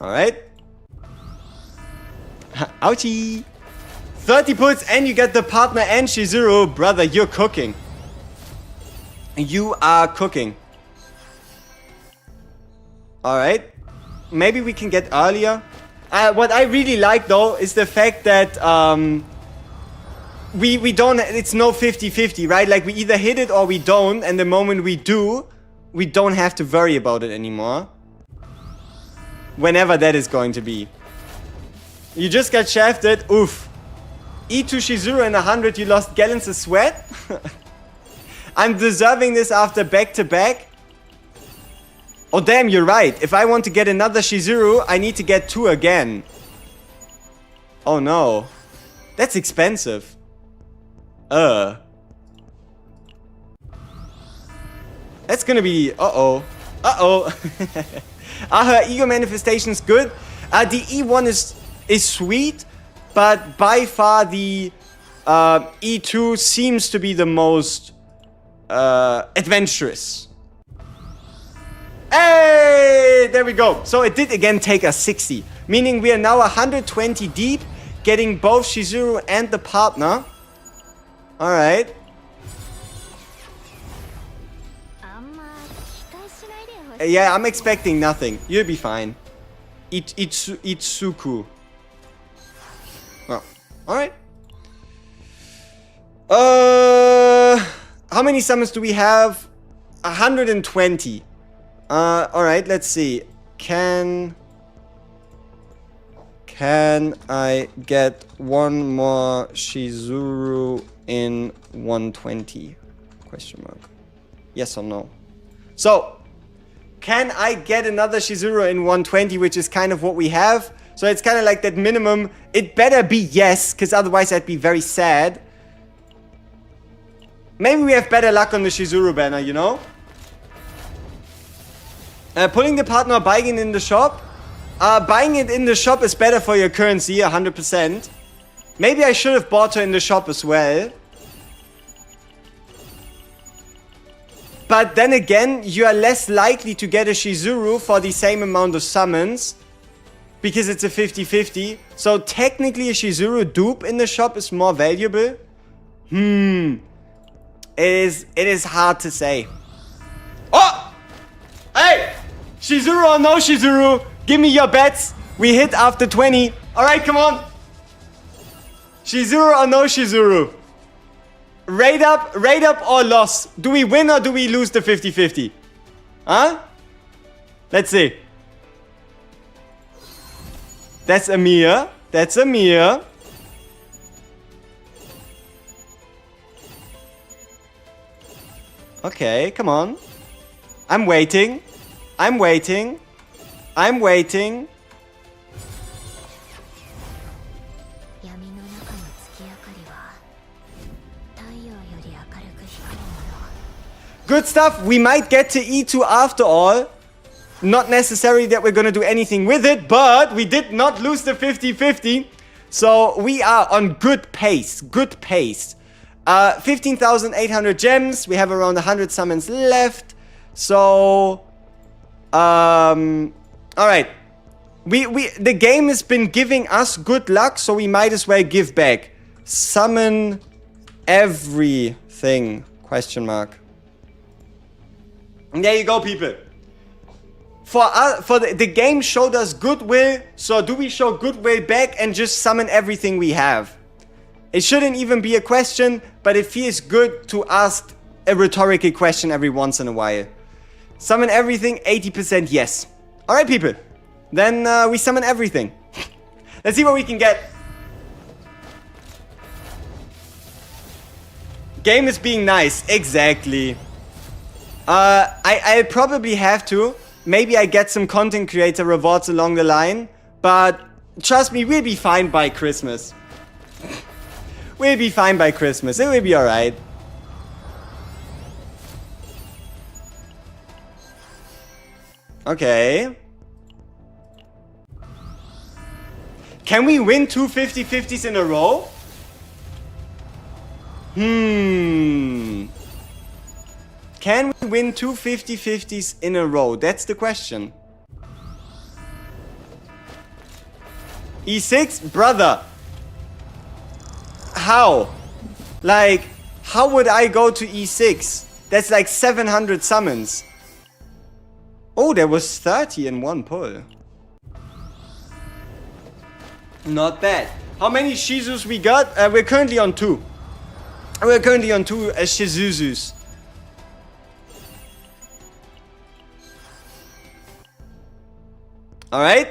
Alright. Ouchie. 30 puts and you get the partner and Chizuru. Brother, you're cooking. You are cooking. Alright. Maybe we can get earlier. What I really like though is the fact that we don't, it's no 50-50, right? Like we either hit it or we don't, and the moment we do, we don't have to worry about it anymore. Whenever that is going to be. You just got shafted. Oof. E2 Chizuru and 100, you lost gallons of sweat. I'm deserving this after back-to-back. Oh damn, you're right. If I want to get another Chizuru, I need to get 2 again. Oh no. That's expensive. That's gonna be... Uh-oh. Uh-oh. Are her ego manifestations good? The E1 is sweet, but by far the E2 seems to be the most adventurous. Hey! There we go. So it did again take us 60. Meaning we are now 120 deep, getting both Chizuru and the partner. Alright. Yeah, I'm expecting nothing. You'll be fine. Itsuku. Oh. Alright. How many summons do we have? 120. Alright, let's see. Can I get one more Chizuru in 120? Question mark. Yes or no? So, can I get another Chizuru in 120, which is kind of what we have? So it's kind of like that minimum. It better be yes, because otherwise I'd be very sad. Maybe we have better luck on the Chizuru banner, you know? Pulling the partner or buying it in the shop? Buying it in the shop is better for your currency, 100%. Maybe I should have bought her in the shop as well. But then again, you are less likely to get a Chizuru for the same amount of summons. Because it's a 50-50. So technically a Chizuru dupe in the shop is more valuable. It is hard to say. Oh! Hey! Chizuru or no Chizuru? Give me your bets. We hit after 20. Alright, come on. Chizuru or no Chizuru? Raid up or loss? Do we win or do we lose the 50-50? Huh? Let's see. That's Amir. That's Amir. Okay, come on. I'm waiting. I'm waiting. I'm waiting. Good stuff. We might get to E2 after all. Not necessarily that we're going to do anything with it, but we did not lose the 50-50. So we are on good pace. Good pace. 15,800 gems. We have around 100 summons left. So... Alright. The game has been giving us good luck, so we might as well give back. Summon everything, question mark. And there you go, people. The game showed us goodwill, so do we show goodwill back and just summon everything we have? It shouldn't even be a question, but it feels good to ask a rhetorical question every once in a while. Summon everything, 80% yes. Alright, people. Then we summon everything. Let's see what we can get. Game is being nice, exactly. I'll probably have to. Maybe I get some content creator rewards along the line. But trust me, we'll be fine by Christmas. We'll be fine by Christmas. It will be alright. Okay. Can we win two 50-50s in a row? Can we win two 50-50s in a row? That's the question. E6? Brother. How? Like, how would I go to E6? That's like 700 summons. Oh, there was 30 in one pull. Not bad. How many Shizurus we got? We're currently on 2. We're currently on 2 Shizurus. Alright.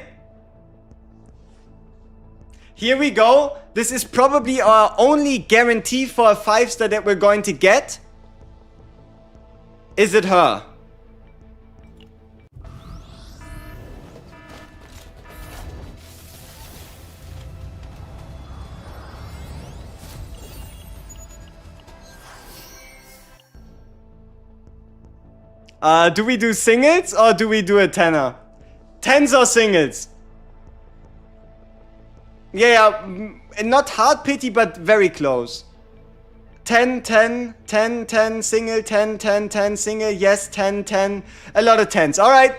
Here we go. This is probably our only guarantee for a 5-star that we're going to get. Is it her? Do we do singles or do we do a tenner? Tens or singles? Yeah, not hard pity, but very close. 10, 10, 10, 10, single, 10, 10, 10, single, yes, 10, 10. A lot of tens, alright.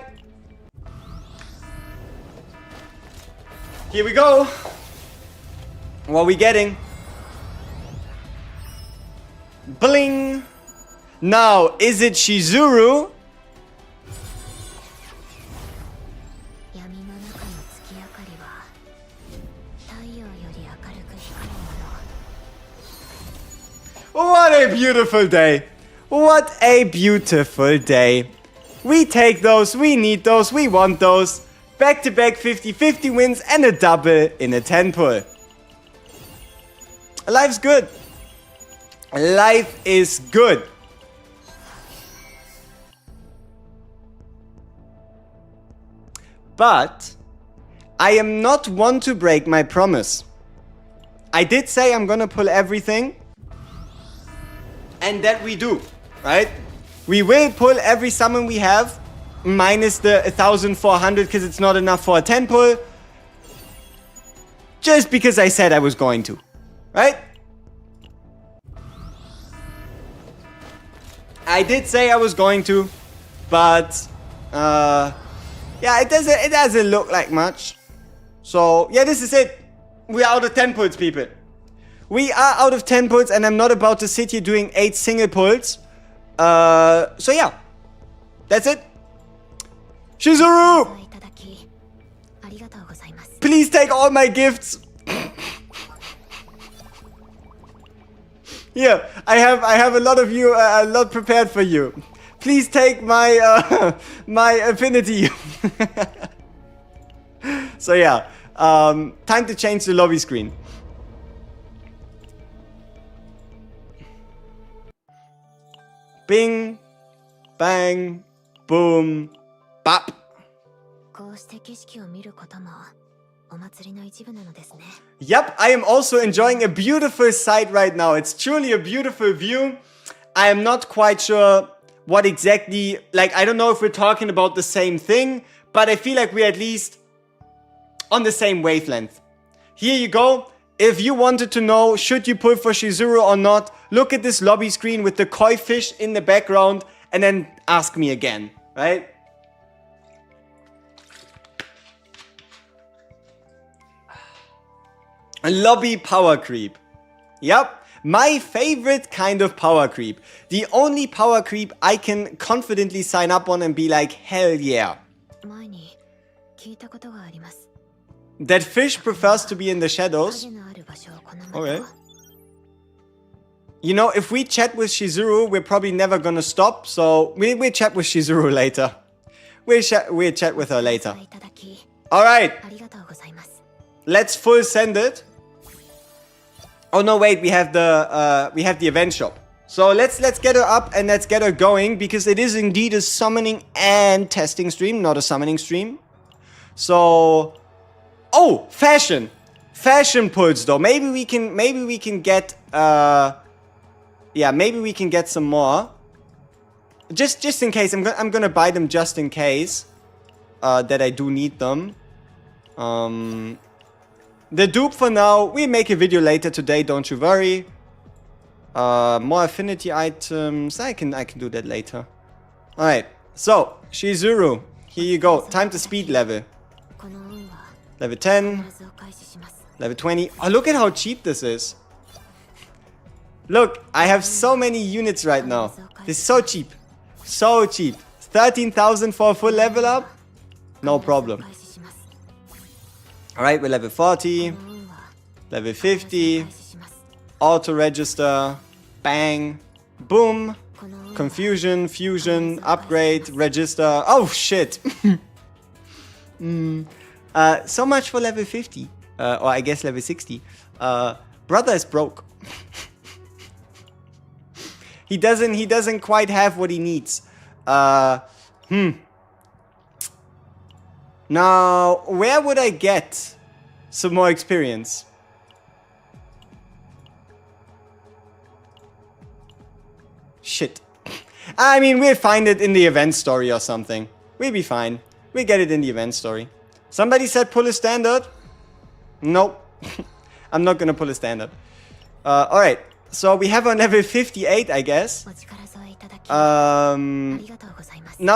Here we go. What are we getting? Bling. Now, is it CHIZURU? What a beautiful day. What a beautiful day. We take those, we need those, we want those. Back-to-back 50-50 wins and a double in a 10 pull. Life's good. Life is good. But I am not one to break my promise. I did say I'm gonna pull everything. And that we do, right? We will pull every summon we have, minus the 1,400 because it's not enough for a 10 pull. Just because I said I was going to, right? I did say I was going to, but yeah, it doesn't look like much. So yeah, this is it. We are out of 10 pulls, people. We are out of 10 pulls, and I'm not about to sit here doing 8 single pulls. So yeah, that's it. CHIZURU! Please take all my gifts. Here, I have a lot of you, a lot prepared for you. Please take my my affinity. So yeah, time to change the lobby screen. Bing, bang, boom, bop. Yep, I am also enjoying a beautiful sight right now. It's truly a beautiful view. I am not quite sure what exactly, like, I don't know if we're talking about the same thing, but I feel like we're at least on the same wavelength. Here you go. If you wanted to know, should you pull for CHIZURU or not, look at this lobby screen with the koi fish in the background and then ask me again, right? A lobby power creep. Yep. My favorite kind of power creep. The only power creep I can confidently sign up on and be like, hell yeah. That fish prefers to be in the shadows. Okay. You know, if we chat with Chizuru, we're probably never gonna stop, so we'll chat with Chizuru later. We'll chat with her later. Alright. Let's full send it. Oh no, wait, we have the event shop. So let's get her up and let's get her going, because it is indeed a summoning and testing stream, not a summoning stream. So, oh, fashion pulls though. Maybe we can get yeah, maybe we can get some more. Just in case. I'm gonna buy them just in case that I do need them. The dupe for now, we'll make a video later today, don't you worry. More affinity items, I can do that later. Alright, so, Chizuru, here you go. Time to speed level. Level 10. Level 20. Oh, look at how cheap this is. Look, I have so many units right now. This is so cheap. So cheap. 13,000 for a full level up? No problem. Alright, we're level 40. Level 50. Auto register. Bang. Boom. Confusion. Fusion. Upgrade. Register. Oh shit. So much for level 50. Or I guess level 60. Brother is broke. He doesn't quite have what he needs. Now, where would I get some more experience? Shit. I mean, we'll find it in the event story or something. We'll be fine. We'll get it in the event story. Somebody said pull a standard. Nope. I'm not gonna pull a standard. Alright. So we have on level 58, I guess. Now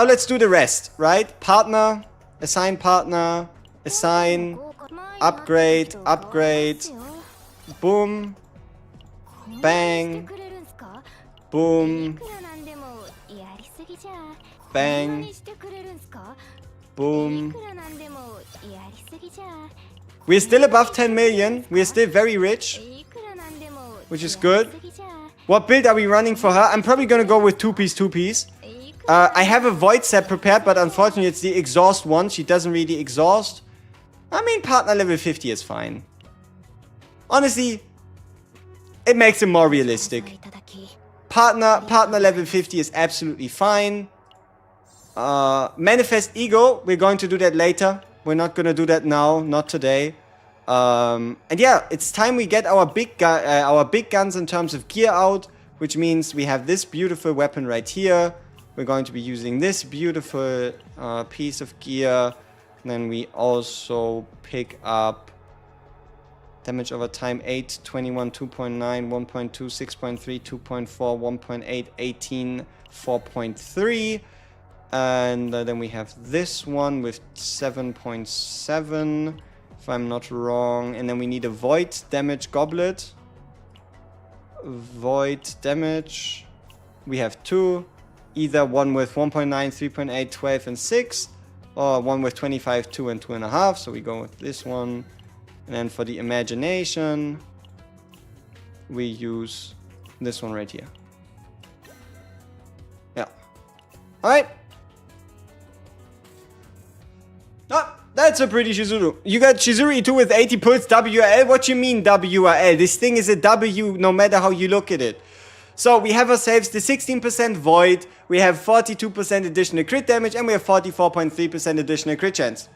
let's do the rest, right? Partner, assign partner, assign, upgrade, boom, bang, boom, bang, boom. We're still above 10 million. We're still very rich, which is good. What build are we running for her? I'm probably gonna go with two-piece. I have a void set prepared, but unfortunately it's the exhaust one. She doesn't really exhaust. I mean, partner level 50 is fine. Honestly, it makes it more realistic. Partner level 50 is absolutely fine. Manifest ego, we're going to do that later. We're not gonna do that now, not today. And yeah, it's time we get our big guns in terms of gear out, which means we have this beautiful weapon right here. We're going to be using this beautiful piece of gear. And then we also pick up damage over time 8, 21, 2.9, 1.2, 6.3, 2.4, 1.8, 18, 4.3. And then we have this one with 7.7, if I'm not wrong. And then we need a void damage goblet. Void damage. We have two. Either one with 1.9, 3.8, 12, and 6. Or one with 25, 2, and 2.5. So we go with this one. And then for the imagination, we use this one right here. Yeah. Alright. Oh, that's a pretty Chizuru. You got Chizuru E2 with 80 pulse WRL. What you mean WRL? This thing is a W no matter how you look at it. So we have ourselves the 16% void. We have 42% additional crit damage. And we have 44.3% additional crit chance.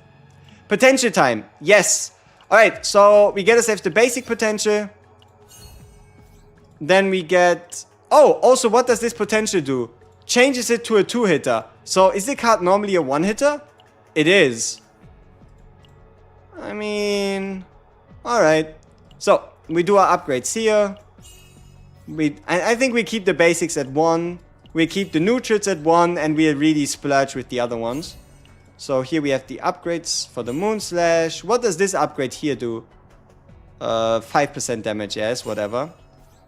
Potential time. Yes. Alright, so we get ourselves the basic potential. Then we get... Oh, also what does this potential do? Changes it to a 2-hitter. So is the card normally a 1-hitter? It is. I mean... Alright. So, we do our upgrades here. I think we keep the basics at 1. We keep the neutrals at 1. And we really splurge with the other ones. So here we have the upgrades for the Moon Slash. What does this upgrade here do? 5% damage, yes, whatever.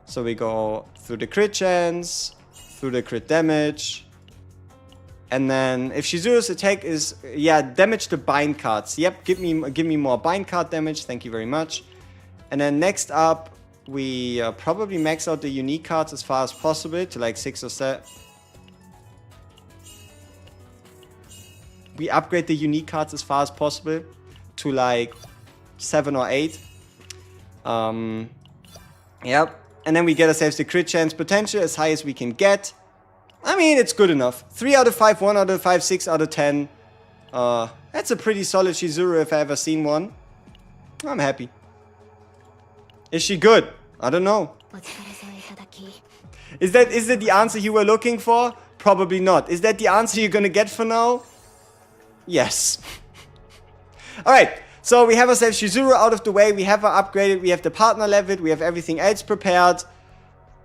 So we go through the crit chance, through the crit damage. And then if Chizuru's attack is, yeah, damage the bind cards. Yep, give me more bind card damage. Thank you very much. And then next up, we probably max out the unique cards as far as possible to like 6 or 7. We upgrade the unique cards as far as possible to like 7 or 8. Yep. And then we get ourselves the crit chance potential as high as we can get. I mean, it's good enough. 3 out of 5, 1 out of 5, 6 out of 10. That's a pretty solid Chizuru if I ever seen one. I'm happy. Is she good? I don't know. Is that the answer you were looking for? Probably not. Is that the answer you're gonna get for now? Yes. Alright, so we have ourselves Chizuru out of the way. We have her upgraded. We have the partner leveled. We have everything else prepared.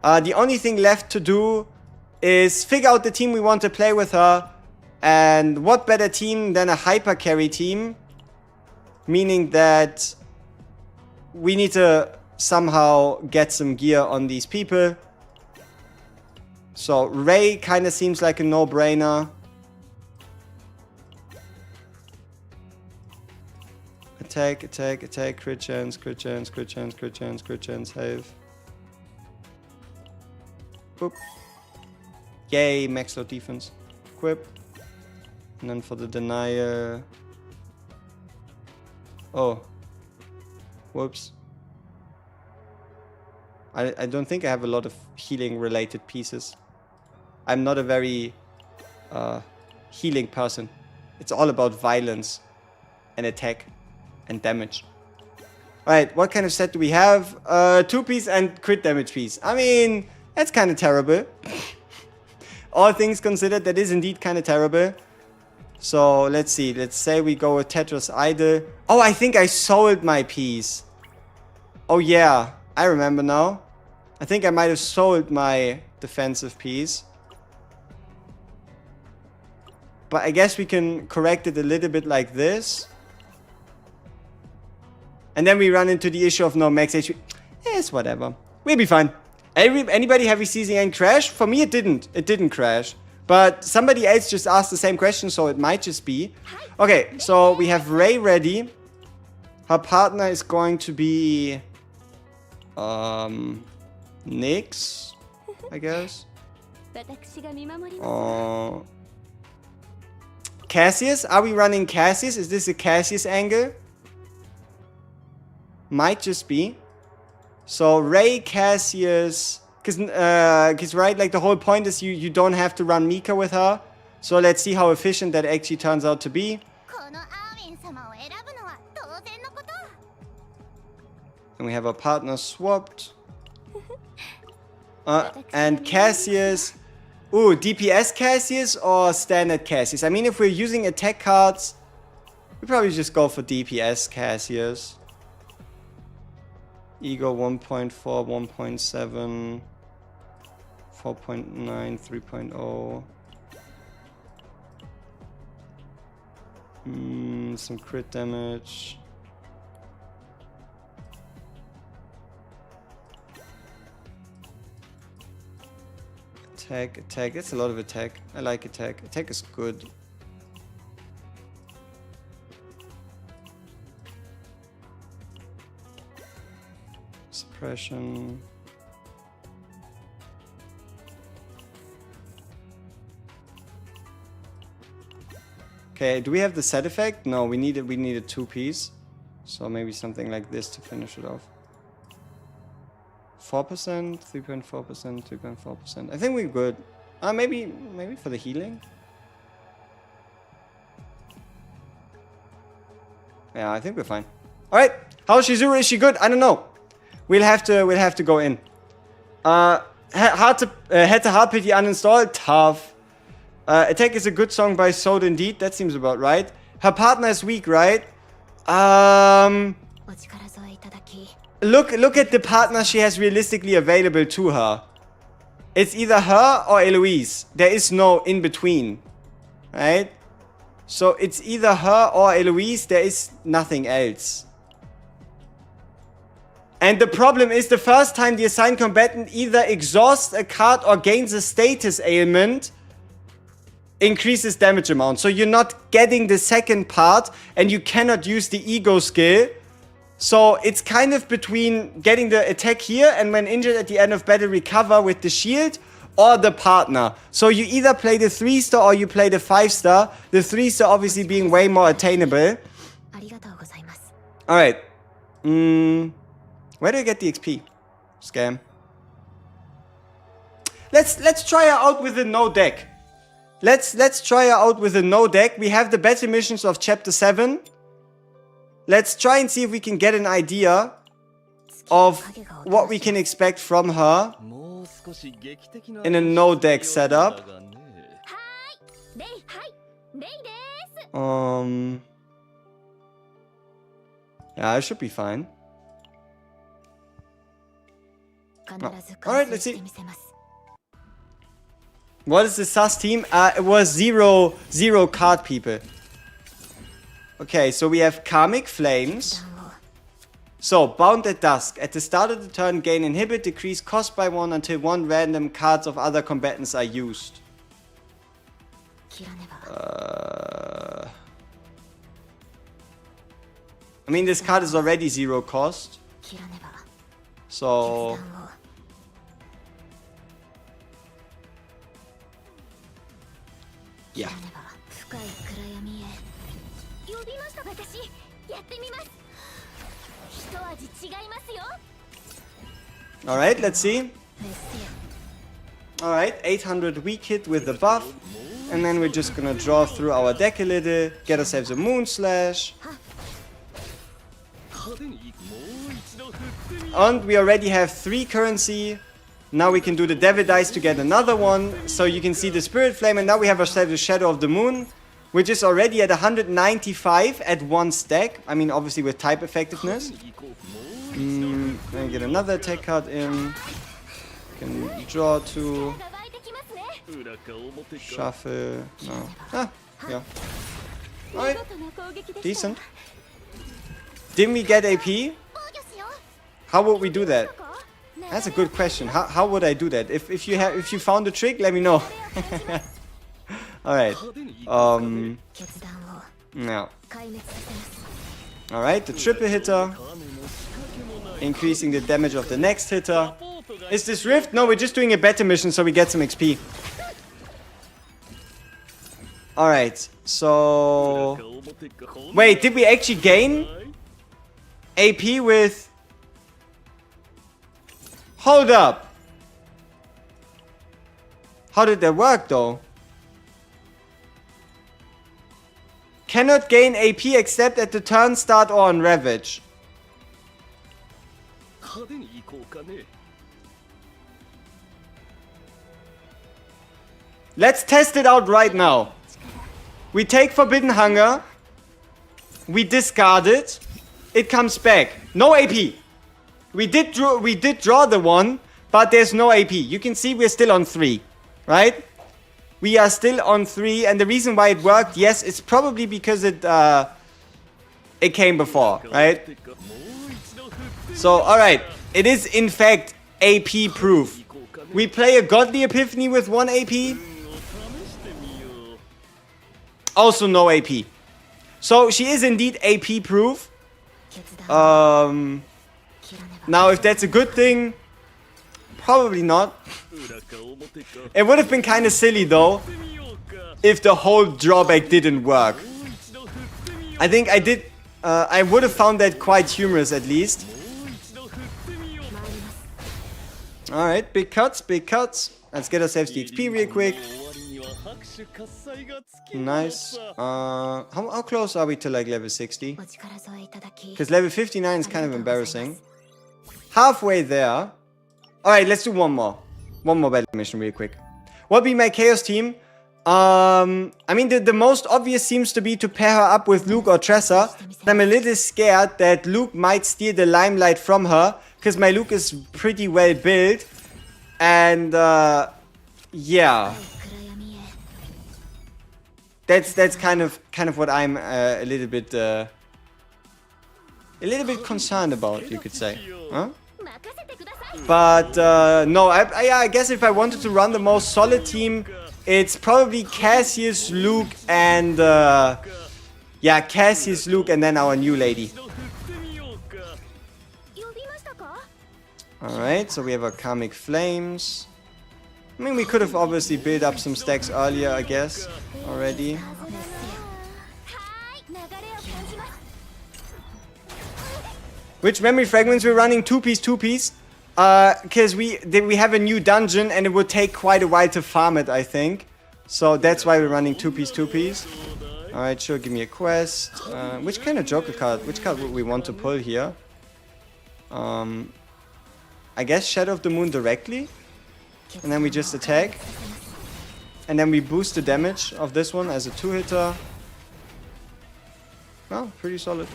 The only thing left to do is figure out the team we want to play with her. And what better team than a hyper carry team? Meaning that we need to somehow get some gear on these people. So Ray kind of seems like a no-brainer. Attack, attack, attack, crit chance, crit chance, crit chance, crit chance, crit chance, save. Boop. Yay, max out defense. Equip. And then for the denial. Oh. Whoops. I don't think I have a lot of healing related pieces. I'm not a very healing person. It's all about violence and attack and damage. Alright, what kind of set do we have? 2-piece and crit damage piece. I mean, that's kind of terrible. All things considered, that is indeed kind of terrible. So, let's see. Let's say we go with Tetris Idol. Oh, I think I sold my piece. Oh, yeah. I remember now. I think I might have sold my defensive piece. But I guess we can correct it a little bit like this. And then we run into the issue of no max HP. It's whatever. We'll be fine. Anybody have received any crash? For me, it didn't. It didn't crash. But somebody else just asked the same question, so it might just be. Okay, so we have Ray ready. Her partner is going to be... Nyx, I guess. Cassius? Are we running Cassius? Is this a Cassius angle? Might just be. So Ray, Cassius... Because right, like the whole point is you don't have to run Mika with her. So let's see how efficient that actually turns out to be. And we have our partner swapped. And Cassius. Ooh, DPS Cassius or standard Cassius? I mean, if we're using attack cards, we probably just go for DPS Cassius. Ego 1.4, 1.7, 4.9, 3.0. Some crit damage. Attack, attack. That's a lot of attack. I like attack. Attack is good. Suppression. Okay, do we have the set effect? No, we need a 2-piece. So maybe something like this to finish it off. 4%, 3.4%, 3.4%. I think we're good. Maybe for the healing. Yeah, I think we're fine. All right, how's Chizuru? Is she good? I don't know. We'll have to go in. Had to hard pity uninstall. Tough. Attack is a good song by Soda indeed. That seems about right. Her partner is weak, right? Look at the partner she has realistically available to her. It's either her or Eloise. There is no in between, right? So it's either her or Eloise. There is nothing else. And the problem is the first time the assigned combatant either exhausts a card or gains a status ailment, increases damage amount. So you're not getting the second part and you cannot use the ego skill. So it's kind of between getting the attack here and when injured at the end of battle recover with the shield or the partner. So you either play the 3-star or you play the 5-star. The 3-star obviously being way more attainable. Alright. Where do I get the XP? Scam. Let's try her out with a no deck. Let's try her out with a no deck. We have the battle missions of chapter 7. Let's try and see if we can get an idea of what we can expect from her in a no deck setup. Yeah, I should be fine. Oh. Alright, let's see. What is the sus team? It was zero card people. Okay, so we have Karmic Flames. So, Bound at Dusk. At the start of the turn, gain inhibit, decrease cost by 1 until 1 random cards of other combatants are used. I mean, this card is already 0 cost. So... yeah. Alright, let's see. Alright, 800 weak hit with the buff. And then we're just gonna draw through our deck a little, get ourselves a Moon Slash. And we already have 3 currency. Now we can do the Devil Dice to get another one. So you can see the Spirit Flame, and now we have ourselves the Shadow of the Moon, which is already at 195 at 1 stack. I mean, obviously with type effectiveness. Then get another attack card in. Can draw 2. Shuffle. No. Ah, yeah. Alright. Decent. Didn't we get AP? How would we do that? That's a good question. How would I do that? If you found a trick, let me know. Alright. Now. Alright, the triple hitter. Increasing the damage of the next hitter. Is this Rift? No, we're just doing a better mission so we get some XP. Alright, so... wait, did we actually gain AP with... hold up! How did that work though? Cannot gain AP except at the turn start or on Ravage. Let's test it out right now. We take Forbidden Hunger. We discard it. It comes back. No AP. We did draw the one, but there's no AP. You can see we're still on 3, right? We are still on 3, and the reason why it worked, yes, it's probably because it came before, right? So, alright. It is, in fact, AP proof. We play a Godly Epiphany with 1 AP. Also no AP. So, she is indeed AP proof. Now, if that's a good thing, probably not. It would have been kind of silly, though, if the whole drawback didn't work. I think I would have found that quite humorous, at least. Alright, big cuts, big cuts. Let's get ourselves the XP real quick. Nice. How close are we to like level 60? Because level 59 is kind of embarrassing. Halfway there. Alright, let's do one more. One more battle mission real quick. What would be my Chaos team? I mean, the most obvious seems to be to pair her up with Luke or Tressa. I'm a little scared that Luke might steal the limelight from her, because my Luke is pretty well built. And, yeah. That's kind of what I'm a little bit a little bit concerned about, you could say. Huh? But no, I guess if I wanted to run the most solid team, it's probably Cassius, Luke, and yeah, Cassius, Luke, and then our new lady. Alright, so we have our Karmic Flames. I mean, we could have obviously built up some stacks earlier, I guess, already. Which memory fragments we're running? Two-piece. Because we have a new dungeon and it would take quite a while to farm it, I think. So that's why we're running two-piece. Alright, sure, give me a quest. Which kind of Joker card? Which card would we want to pull here? I guess Shadow of the Moon directly. And then we just attack. And then we boost the damage of this one as a 2-hitter. Well, pretty solid.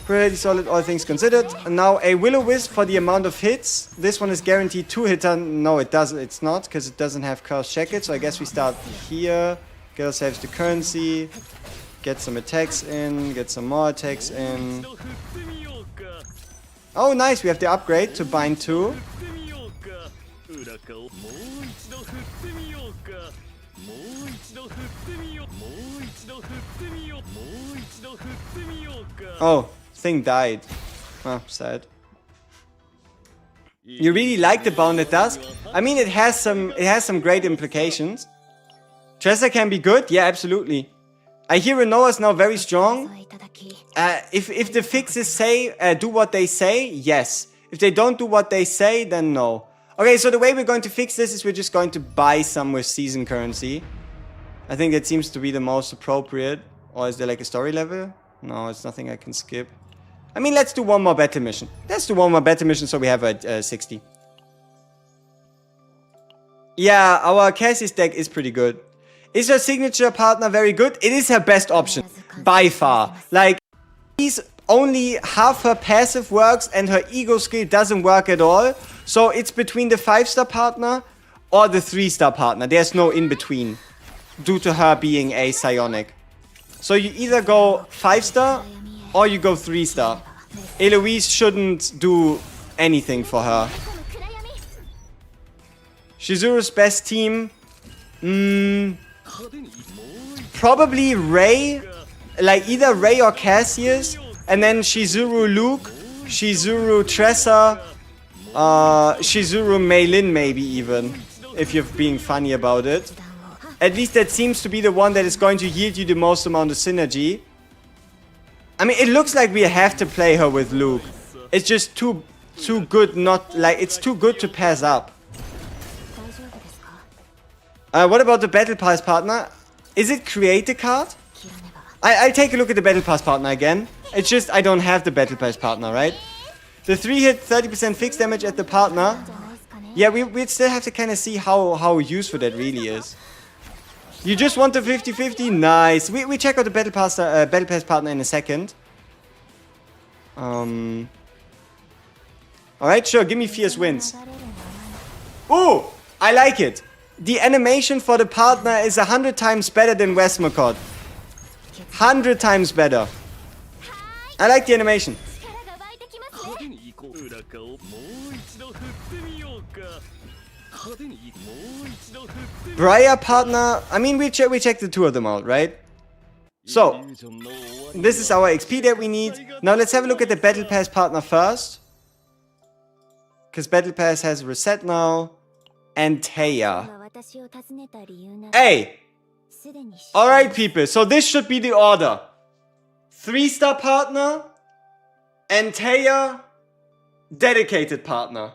Pretty solid, all things considered. And now a Will-O-Wisp for the amount of hits. This one is guaranteed 2-hitter. No, it doesn't. It's not, because it doesn't have Curse Check It. So I guess we start here. Get ourselves the currency. Get some attacks in. Get some more attacks in. Oh, nice. We have the upgrade to bind 2. Oh, thing died. Oh, sad. You really like the Bounded Dusk? I mean, it has some great implications. Tressa can be good? Yeah, absolutely. I hear Renoa is now very strong. If the fixes say do what they say, yes. If they don't do what they say, then no. Okay, so the way we're going to fix this is we're just going to buy some with season currency. I think that seems to be the most appropriate. Or is there like a story level? No, it's nothing I can skip. I mean, let's do one more battle mission. Let's do one more battle mission so we have a 60. Yeah, our Cassie's deck is pretty good. Is her signature partner very good? It is her best option. By far. Like, only half her passive works and her ego skill doesn't work at all. So it's between the 5-star partner or the 3-star partner. There's no in-between due to her being a psionic. So you either go 5-star or you go 3-star. Eloise shouldn't do anything for her. Chizuru's best team. Probably Ray. Like either Ray or Cassius. And then Chizuru Luke. Chizuru Tressa. Chizuru Meilin maybe even. If you're being funny about it. At least that seems to be the one that is going to yield you the most amount of synergy. I mean, it looks like we have to play her with Luke. It's just too good not... Like, it's too good to pass up. What about the Battle Pass partner? Is it create a card? I'll take a look at the Battle Pass partner again. It's just I don't have the Battle Pass partner, right? The 3-hit 30% fixed damage at the partner. Yeah, we'd still have to kind of see how useful that really is. You just want the 50-50? Nice. We check out the Battle Pass partner in a second. Alright, sure. Give me Fierce Winds. Ooh! I like it. The animation for the partner is 100 times better than Westmacott. 100 times better. I like the animation. Briar partner, I mean, we check the two of them out, right? So, this is our XP that we need. Now let's have a look at the Battle Pass partner first. Because Battle Pass has reset now. And Taya. Hey! Alright people, so this should be the order. 3-star partner. Antea, dedicated partner.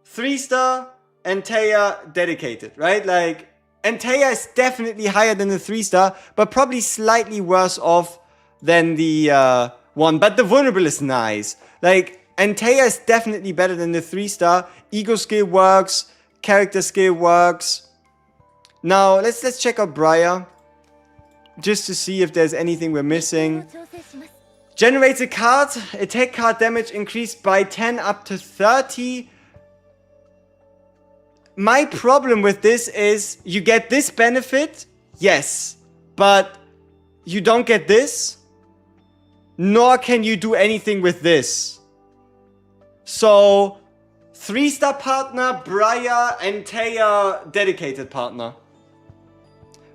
3-star, Antea, dedicated, right? Like, Antea is definitely higher than the 3-star, but probably slightly worse off than the one. But the vulnerable is nice. Like, Antea is definitely better than the 3-star. Ego skill works, character skill works. Now, let's check out Briar. Just to see if there's anything we're missing. Generates a card. Attack card damage increased by 10 up to 30. My problem with this is you get this benefit. Yes. But you don't get this. nor can you do anything with this. So, 3-star partner, Briar, and Taya, dedicated partner.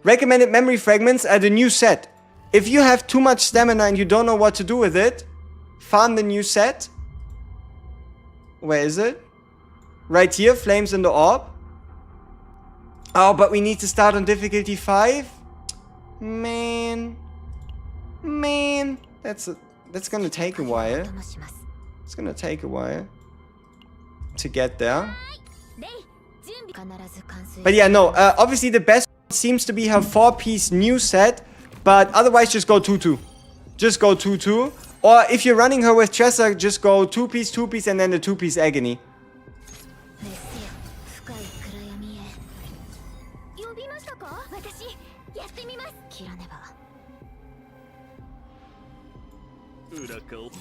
Recommended memory fragments are the new set. If you have too much stamina and you don't know what to do with it, farm the new set. Where is it? Right here, Flames in the Orb. Oh, but we need to start on difficulty 5? Man, that's gonna take a while. It's gonna take a while to get there. But yeah, no, obviously the best seems to be her 4-piece new set, but otherwise just go 2-2. Just go 2-2. Or if you're running her with Tressa, just go 2-piece, 2-piece, and then the 2-piece Agony.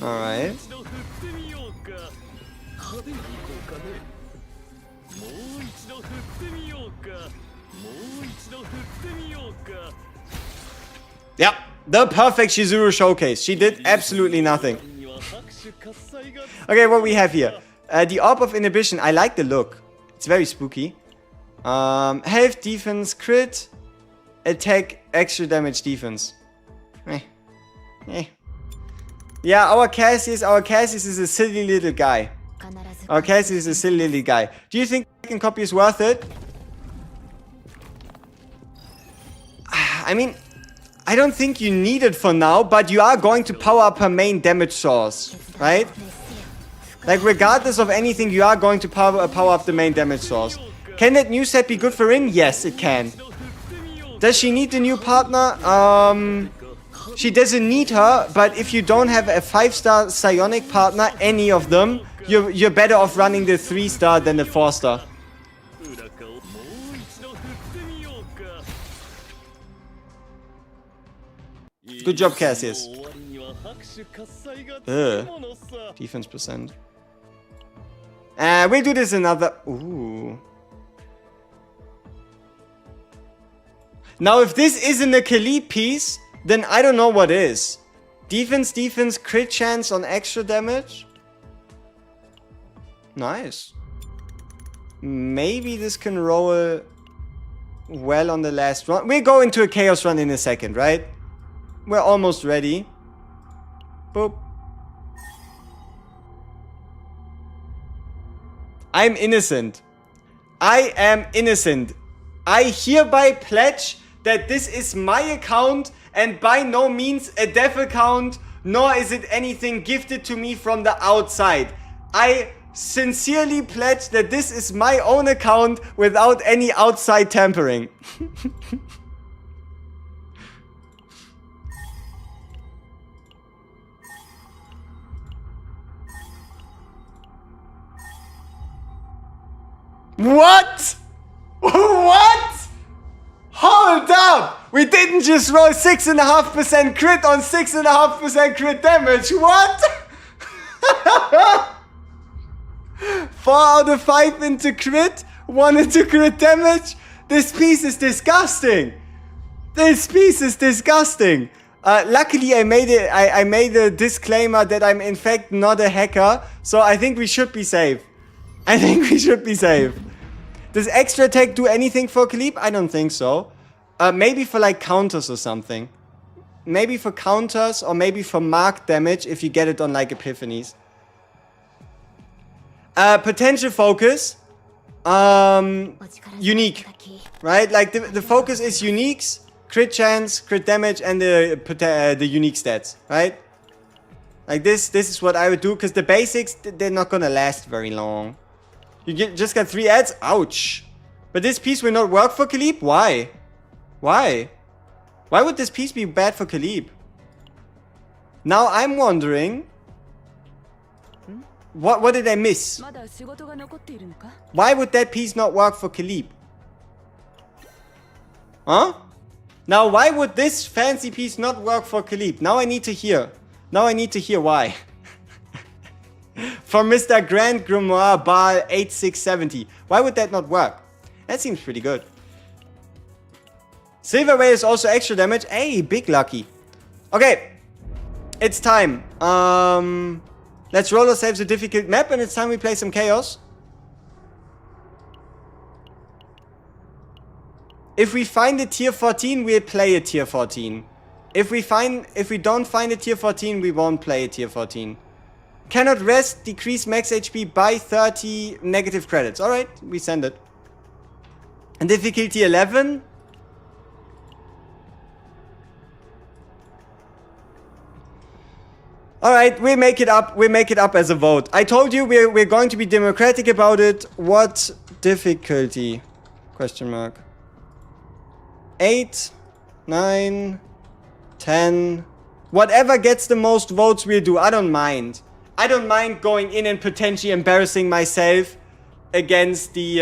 Alright. Yep, the perfect Chizuru showcase. She did absolutely nothing. Okay, what we have here. The Orb of Inhibition. I like the look. It's very spooky. Health, defense, crit, attack, extra damage, defense. Yeah, our Cassius is a silly little guy. Our Cassius is a silly little guy. Do you think second copy is worth it? I mean, I don't think you need it for now, but you are going to power up her main damage source, right? Like, regardless of anything, you are going to power up the main damage source. Can that new set be good for Rin? Yes, it can. Does she need the new partner? She doesn't need her, but if you don't have a 5-star psionic partner, any of them, you're better off running the 3-star than the 4-star. Good job, Cassius. Defense percent. We'll do this another... Ooh. Now, if this isn't a Khalid piece, then I don't know what is. Defense, crit chance on extra damage. Nice. Maybe this can roll well on the last run. We'll go into a chaos run in a second, right? We're almost ready. Boop. I'm innocent. I am innocent. I hereby pledge that this is my account and by no means a dev account, nor is it anything gifted to me from the outside. I sincerely pledge that this is my own account without any outside tampering. What? What? Hold up! We didn't just roll 6.5% crit on 6.5% crit damage. What? 4 out of 5 into crit, 1 into crit damage. This piece is disgusting. This piece is disgusting. Luckily, I made a disclaimer that I'm in fact not a hacker, so I think we should be safe. I think we should be safe. Does extra attack do anything for Khalid? I don't think so. Maybe for like counters or something. Maybe for counters or maybe for mark damage if you get it on like epiphanies. Potential focus. Unique. Right? Like the focus is uniques, crit chance, crit damage, and the unique stats. Right? Like this is what I would do because the basics, they're not gonna last very long. You just got 3 ads? Ouch. But this piece will not work for Khalid? Why? Why? Why would this piece be bad for Khalid? Now I'm wondering... What did I miss? Why would that piece not work for Khalid? Huh? Now why would this fancy piece not work for Khalid? Now I need to hear. Now I need to hear why. From Mr. Grand Grimoire Bar 8670. Why would that not work? That seems pretty good. Silver Whale is also extra damage. Hey, big lucky. Okay. It's time. Let's roll ourselves a difficult map, and it's time we play some chaos. If we find a tier 14, we'll play a tier 14. If we don't find a tier 14, we won't play a tier 14. Cannot rest, decrease max HP by 30 negative credits. Alright, we send it. And difficulty 11. Alright, we'll make it up. We'll make it up as a vote. I told you we're going to be democratic about it. What difficulty? Question mark. 8, 9, 10. Whatever gets the most votes we'll do. I don't mind. I don't mind going in and potentially embarrassing myself against the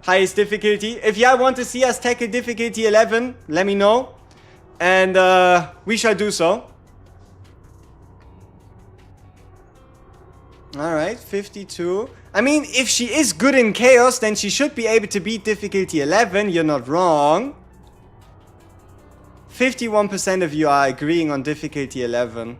highest difficulty. If y'all want to see us tackle difficulty 11, let me know. And we shall do so. Alright, 52. I mean, if she is good in chaos, then she should be able to beat difficulty 11. You're not wrong. 51% of you are agreeing on difficulty 11.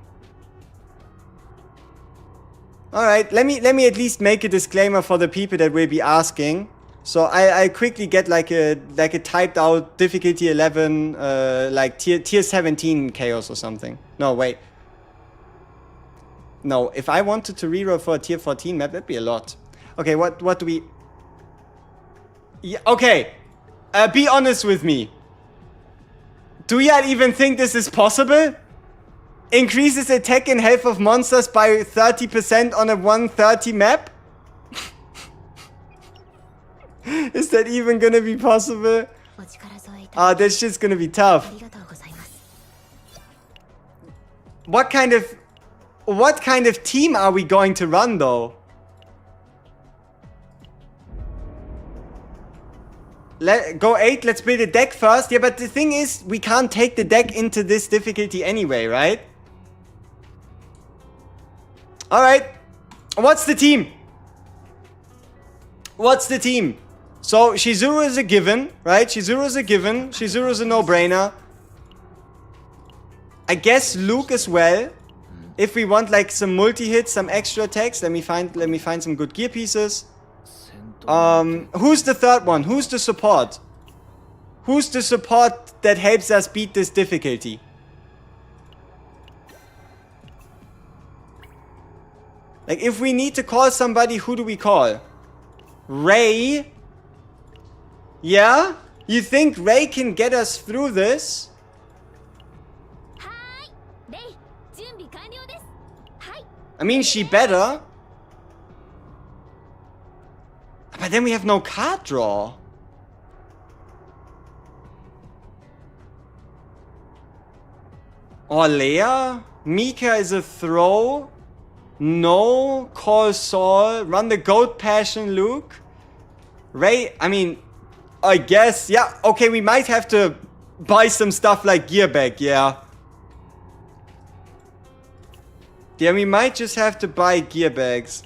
Alright, let me at least make a disclaimer for the people that will be asking. So I quickly get like a typed out difficulty 11, like tier 17 chaos or something. No, wait. No, if I wanted to reroll for a tier 14 map, that'd be a lot. Okay, what do we... Yeah, okay, be honest with me. Do y'all even think this is possible? Increases attack and health of monsters by 30% on a 130 map? Is that even gonna be possible? That's just gonna be tough. What kind of team are we going to run though? Go 8, let's build a deck first. Yeah, but the thing is, we can't take the deck into this difficulty anyway, right? Alright. What's the team? What's the team? So, CHIZURU is a given, right? CHIZURU is a given. CHIZURU is a no-brainer. I guess Luke as well. If we want like some multi-hits, some extra attacks, let me find some good gear pieces. Who's the third one? Who's the support? Who's the support that helps us beat this difficulty? Like, if we need to call somebody, who do we call? Ray? Yeah? You think Ray can get us through this? I mean, she better. But then we have no card draw. Or Leia? Mika is a throw. No. Call Saul. Run the Goat Passion, Luke. Ray, I mean, I guess. Yeah, okay, we might have to buy some stuff like gear back, yeah. Yeah, we might just have to buy gear bags.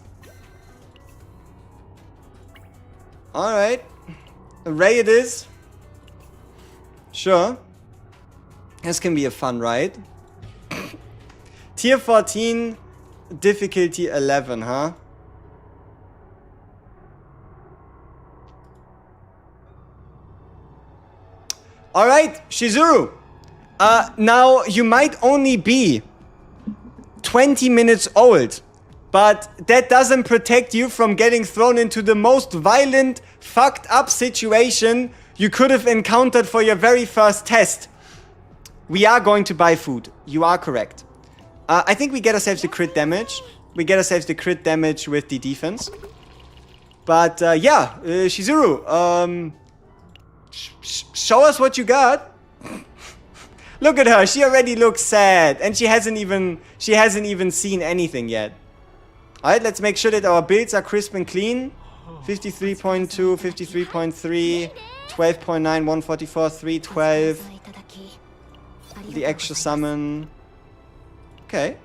Alright. Ray it is. Sure. This can be a fun ride. Tier 14, difficulty 11, huh? Alright, CHIZURU. Now, you might only be 20 minutes old, but that doesn't protect you from getting thrown into the most violent, fucked up situation you could have encountered for your very first test. We are going to buy food. You are correct. I think we get ourselves the crit damage. We get ourselves the crit damage with the defense. But yeah, CHIZURU, show us what you got. Look at her. She already looks sad, and she hasn't even seen anything yet. All right, let's make sure that our builds are crisp and clean. 53.2, 53.3, 12.9, 144, 312. The extra summon. Okay.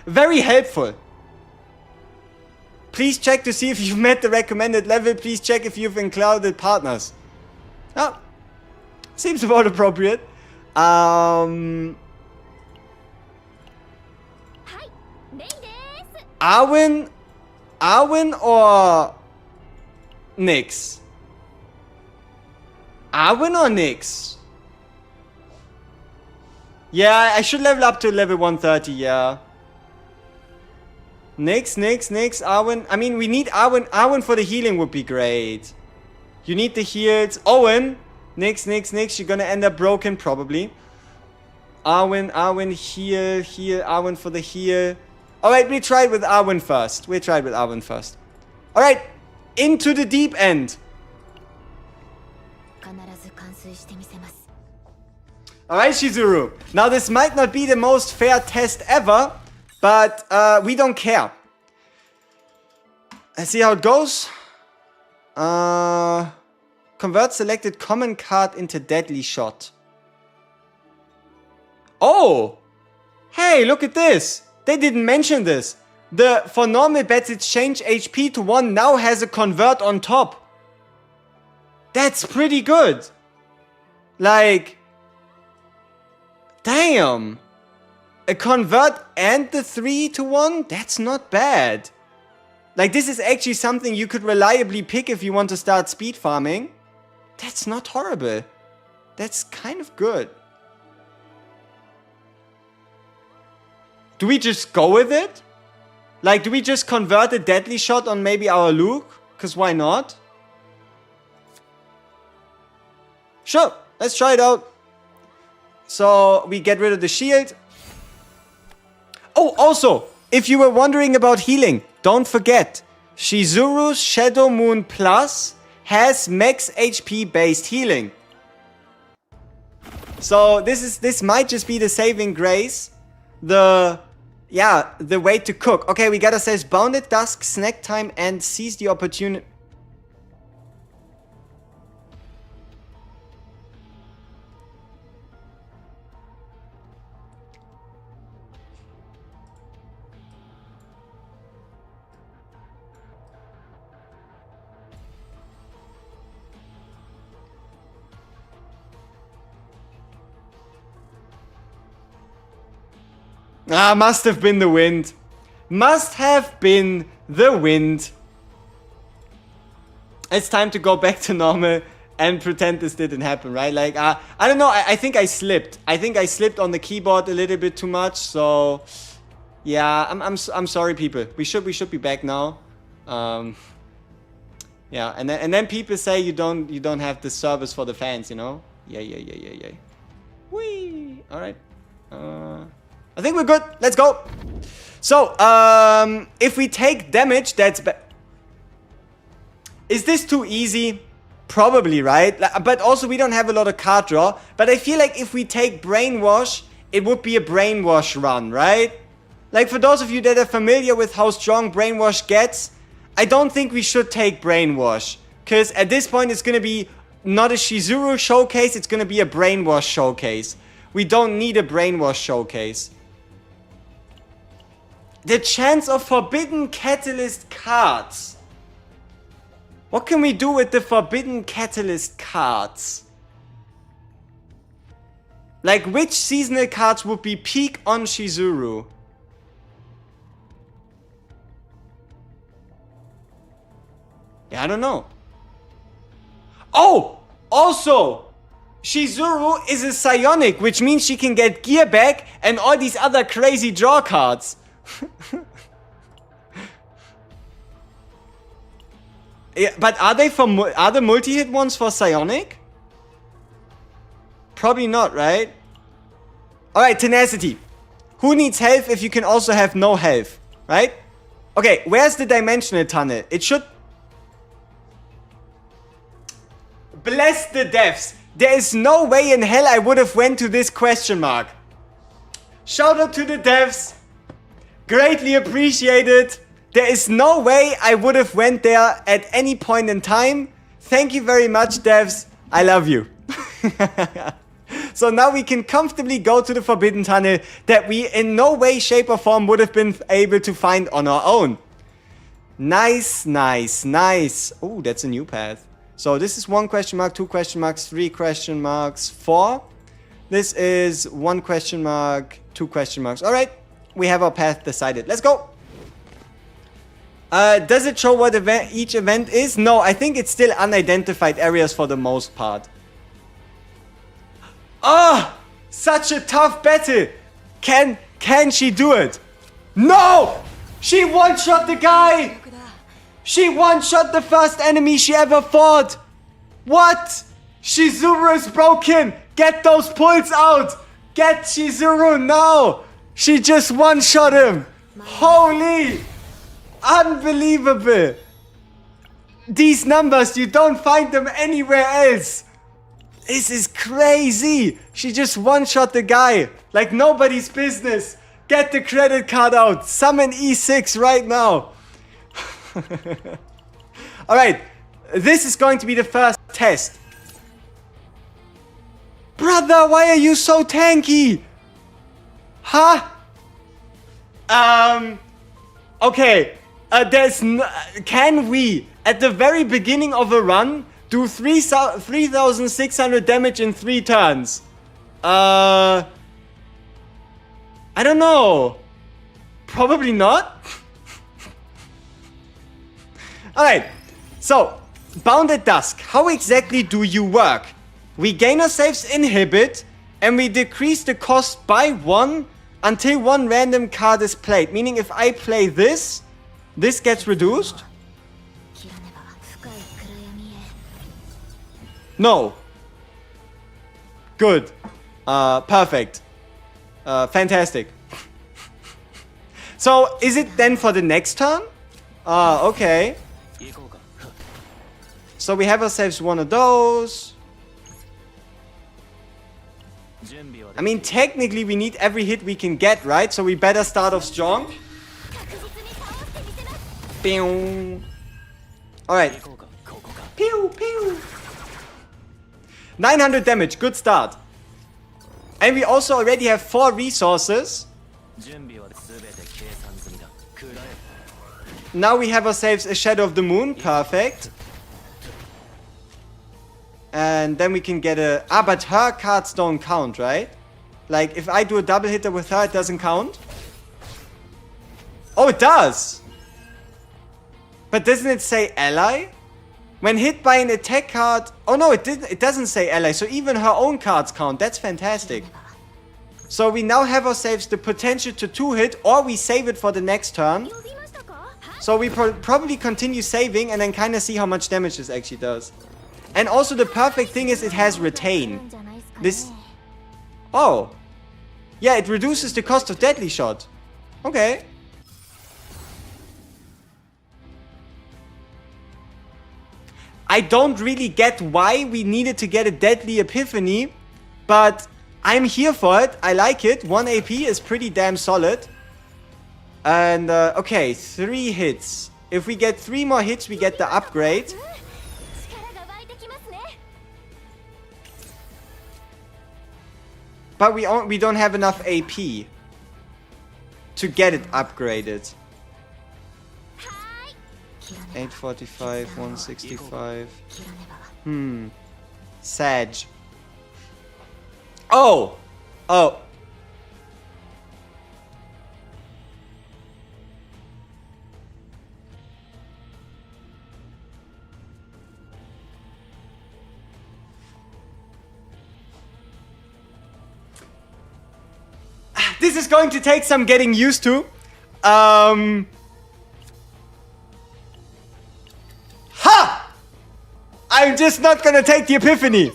Very helpful. Please check to see if you've met the recommended level. Please check if you've included partners. Oh. Seems about appropriate. Arwen or Nyx? Arwen or Nyx? Yeah, I should level up to level 130, yeah. Nyx, Arwen. I mean, we need Arwen. Arwen for the healing would be great. You need the heals. Owen. Nyx. You're gonna end up broken, probably. Arwen, heal. Arwen for the heal. Alright, we tried with Arwen first. Alright, into the deep end. Alright, Chizuru. Now, this might not be the most fair test ever, but we don't care. Let's see how it goes. Convert selected common card into deadly shot. Oh! Hey, look at this. They didn't mention this. For normal bets, it's change HP to 1 now has a convert on top. That's pretty good. Like, damn. A convert and the 3 to 1? That's not bad. Like, this is actually something you could reliably pick if you want to start speed farming. That's not horrible. That's kind of good. Do we just go with it? Like, do we just convert a deadly shot on maybe our Luke? Because why not? Sure, let's try it out. So, we get rid of the shield. Oh, also, if you were wondering about healing, don't forget, Chizuru's Shadow Moon Plus has max HP based healing. So this might just be the saving grace. The way to cook. Okay, we gotta say Bounded Dusk, Snack Time, and Seize the Opportunity. Ah, must have been the wind. Must have been the wind. It's time to go back to normal and pretend this didn't happen, right? Like, I don't know. I think I slipped. I think I slipped on the keyboard a little bit too much. So, yeah, I'm sorry, people. We should be back now. Yeah, and then people say you don't have the service for the fans, you know? Yeah. Whee! All right. I think we're good. Let's go. So, if we take damage, that's is this too easy? Probably, right? But also, we don't have a lot of card draw. But I feel like if we take Brainwash, it would be a Brainwash run, right? Like, for those of you that are familiar with how strong Brainwash gets, I don't think we should take Brainwash. Because at this point, it's going to be not a Chizuru showcase, it's going to be a Brainwash showcase. We don't need a Brainwash showcase. The chance of Forbidden Catalyst cards. What can we do with the Forbidden Catalyst cards? Like, which seasonal cards would be peak on Chizuru? Yeah, I don't know. Oh! Also! Chizuru is a psionic, which means she can get gear back and all these other crazy draw cards. Yeah, but are the multi-hit ones for psionic? Probably not, right? Alright, tenacity. Who needs health if you can also have no health, right? Okay, where's the dimensional tunnel? It should... Bless the devs. There is no way in hell I would have went to this question mark. Shout out to the devs. Greatly appreciated. There is no way I would have went there at any point in time. Thank you very much, devs. I love you. So now we can comfortably go to the Forbidden Tunnel that we in no way, shape or form would have been able to find on our own. Nice. Oh, that's a new path. So this is 1 question mark, 2 question marks, 3 question marks, 4. This is 1 question mark, 2 question marks. Alright, we have our path decided. Let's go! Does it show what each event is? No, I think it's still unidentified areas for the most part. Oh! Such a tough battle! Can she do it? No! She one-shot the guy! She one-shot the first enemy she ever fought! What? CHIZURU is broken! Get those pulls out! Get CHIZURU now! She just one-shot him! Holy! Unbelievable! These numbers, you don't find them anywhere else! This is crazy! She just one-shot the guy! Like nobody's business! Get the credit card out! Summon E6 right now! Alright, this is going to be the first test. Brother, why are you so tanky? Huh? Okay. Can we, at the very beginning of a run, do 3,600 damage in 3 turns? I don't know. Probably not. Alright, so, Bounded Dusk, how exactly do you work? We gain ourselves inhibit, and we decrease the cost by 1 until 1 random card is played. Meaning if I play this gets reduced? No. Good. Perfect. Fantastic. So, is it then for the next turn? Okay. So we have ourselves one of those. I mean, technically we need every hit we can get, right? So we better start off strong. Alright. Pew, pew. 900 damage, good start. And we also already have 4 resources. Now we have ourselves a Shadow of the Moon, perfect. And then we can get a... Ah, but her cards don't count, right? Like, if I do a double hitter with her, it doesn't count? Oh, it does! But doesn't it say ally? When hit by an attack card... Oh no, it doesn't say ally, so even her own cards count. That's fantastic. So we now have ourselves the potential to 2-hit, or we save it for the next turn. So we probably continue saving and then kind of see how much damage this actually does. And also the perfect thing is it has retain. This... Oh. Yeah, it reduces the cost of deadly shot. Okay. I don't really get why we needed to get a deadly epiphany, but I'm here for it. I like it. 1 AP is pretty damn solid. And, okay, 3 hits. If we get 3 more hits, we get the upgrade. But we don't have enough AP to get it upgraded. 845, 165. Sag. Oh! Oh. This is going to take some getting used to. Ha! I'm just not gonna take the epiphany.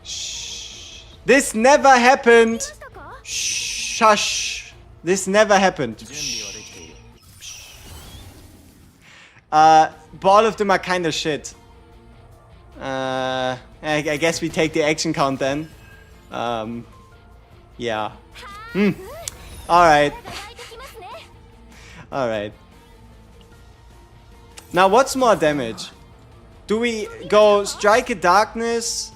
Shh. This never happened. Shush. This never happened. All of them are kind of shit. I guess we take the action count then. Yeah. Alright. Alright. Now what's more damage? Do we go Strike a Darkness?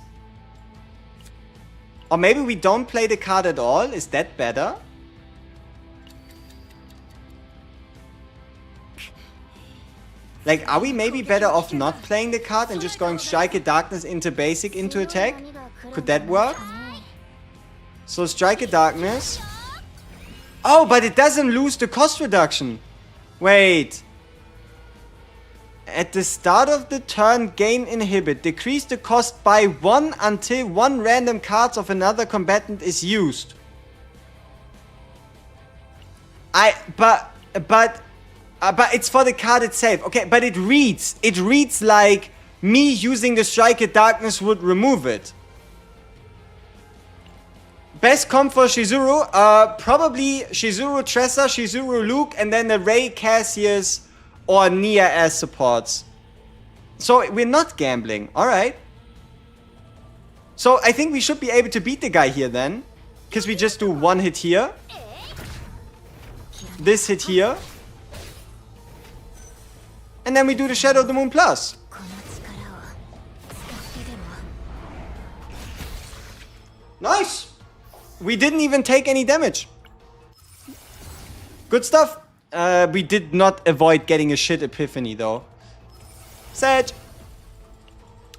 Or maybe we don't play the card at all? Is that better? Like, are we maybe better off not playing the card and just going Strike at Darkness into basic into attack? Could that work? So Strike at Darkness. Oh, but it doesn't lose the cost reduction. Wait. At the start of the turn, gain inhibit. Decrease the cost by 1 until 1 random card of another combatant is used. But it's for the card itself. Okay, but it reads like me using the Strike at Darkness would remove it. Best comp for Chizuru, probably Chizuru Tressa, Chizuru Luke, and then the Rey Cassius or Nia as supports. So we're not gambling, alright. So I think we should be able to beat the guy here then. Because we just do 1 hit here. This hit here. And then we do the Shadow of the Moon Plus. Nice! We didn't even take any damage. Good stuff. We did not avoid getting a shit epiphany though. Sad.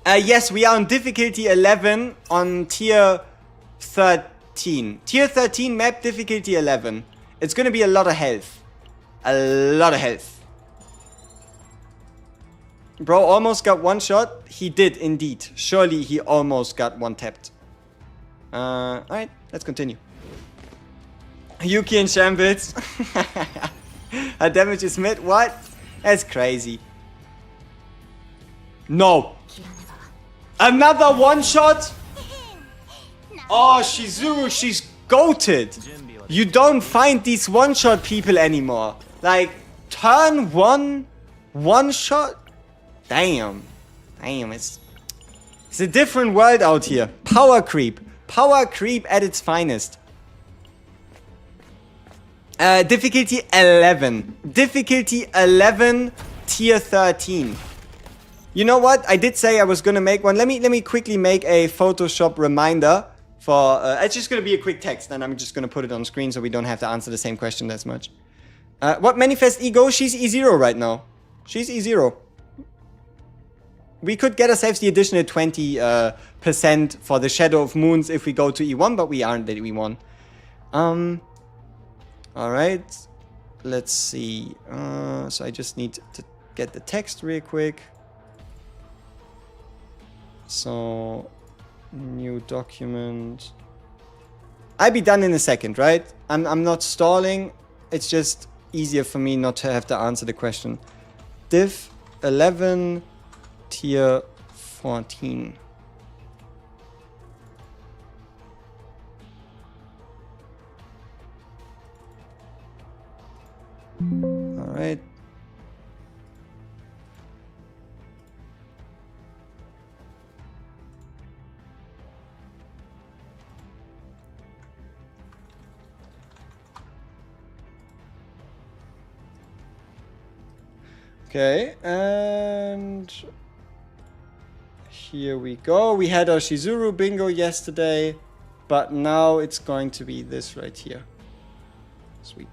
Yes, we are on difficulty 11 on tier 13. Tier 13 map difficulty 11. It's gonna be a lot of health. A lot of health. Bro almost got 1 shot. He did indeed. Surely he almost got 1 tapped. Alright, let's continue. Yuki and Shambles. Her damage is mid. What? That's crazy. No. Another 1 shot? Oh, Chizuru, she's goated. You don't find these 1-shot people anymore. Like, turn 1 shot? Damn. Damn, it's a different world out here. Power creep. Power creep at its finest. Difficulty 11. Difficulty 11, tier 13. You know what? I did say I was gonna make one. Let me quickly make a Photoshop reminder for. It's just gonna be a quick text, and I'm just gonna put it on screen so we don't have to answer the same question as much. What manifest ego? She's E0 right now. She's E0. We could get ourselves the additional 20% for the Shadow of Moons if we go to E1, but we aren't at E1. Alright. Let's see. So I just need to get the text real quick. So, new document. I'll be done in a second, right? I'm not stalling. It's just easier for me not to have to answer the question. Div 11, tier 14. All right. Okay, and here we go. We had our Chizuru bingo yesterday, but now it's going to be this right here. Sweet.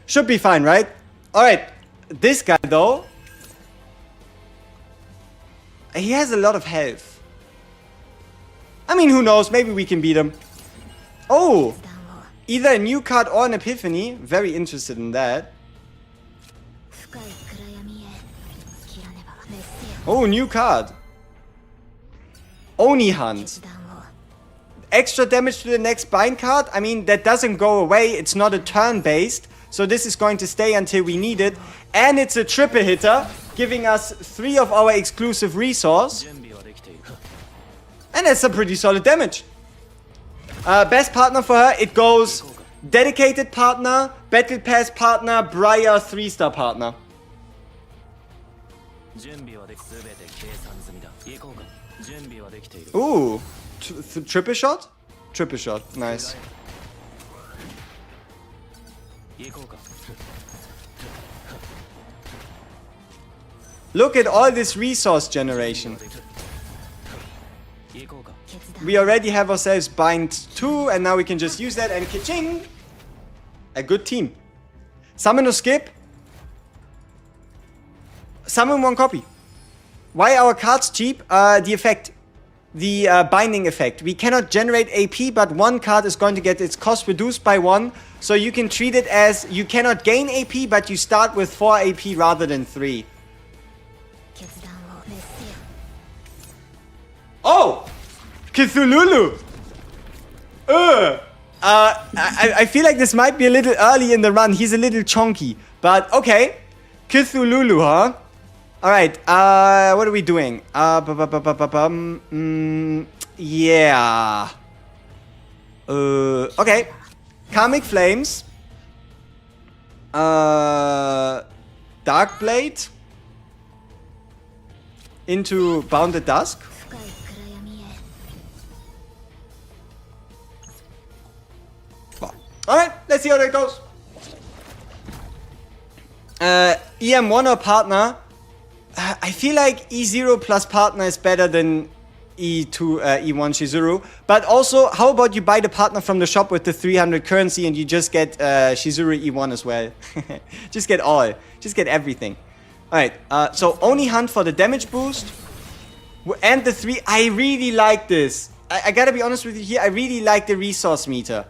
Should be fine, right? Alright, this guy though, he has a lot of health. I mean, who knows? Maybe we can beat him. Oh! Either a new card or an epiphany. Very interested in that. Oh, new card. Oni Hunt. Extra damage to the next bind card. I mean, that doesn't go away. It's not a turn-based. So this is going to stay until we need it. And it's a triple hitter, giving us 3 of our exclusive resource. And that's some pretty solid damage. Best partner for her, it goes dedicated partner, battle pass partner, Briar 3-star partner. Ooh, triple shot? Triple shot, nice. Look at all this resource generation. We already have ourselves bind 2, and now we can just use that and ka-ching! A good team. Summon or skip. Summon 1 copy. Why are our cards cheap? The effect. The binding effect. We cannot generate AP, but 1 card is going to get its cost reduced by 1. So you can treat it as you cannot gain AP, but you start with 4 AP rather than 3. Oh! Cthulhu! I feel like this might be a little early in the run. He's a little chonky. But okay. Cthulhu, huh? Alright, what are we doing? Yeah. Okay. Karmic Flames. Dark Blade. Into Bounded Dusk. Alright, let's see how that goes. EM1 or partner. I feel like E0 plus partner is better than E2, E1 Chizuru. But also, how about you buy the partner from the shop with the 300 currency and you just get Chizuru E1 as well. Just get all. Just get everything. Alright, so only hunt for the damage boost. And the 3. I really like this. I gotta be honest with you here. I really like the resource meter.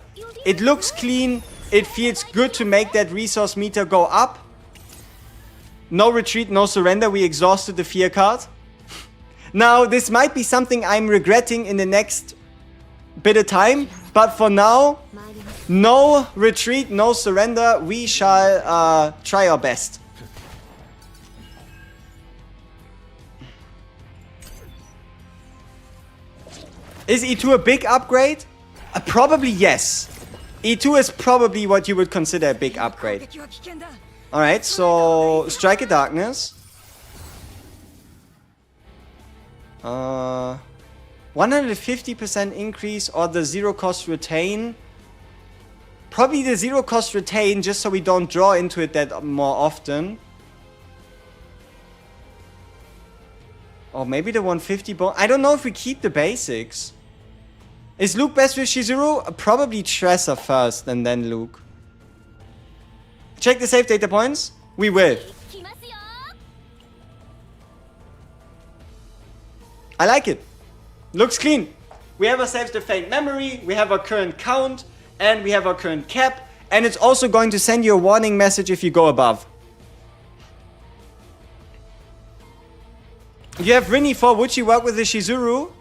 It looks clean. It feels good to make that resource meter go up. No retreat, no surrender. We exhausted the fear card. Now, this might be something I'm regretting in the next bit of time. But for now, no retreat, no surrender. We shall try our best. Is E2 a big upgrade? Probably yes. E2 is probably what you would consider a big upgrade. Alright, so Strike of Darkness. 150% increase or the 0 cost retain. Probably the 0 cost retain just so we don't draw into it that more often. Or maybe the 150 bone. I don't know if we keep the basics. Is Luke best with Chizuru? Probably Tressa first and then Luke. Check the save data points. We will. I like it. Looks clean. We have ourselves the faint memory. We have our current count. And we have our current cap. And it's also going to send you a warning message if you go above. You have Rinny 4. Would she work with the Chizuru?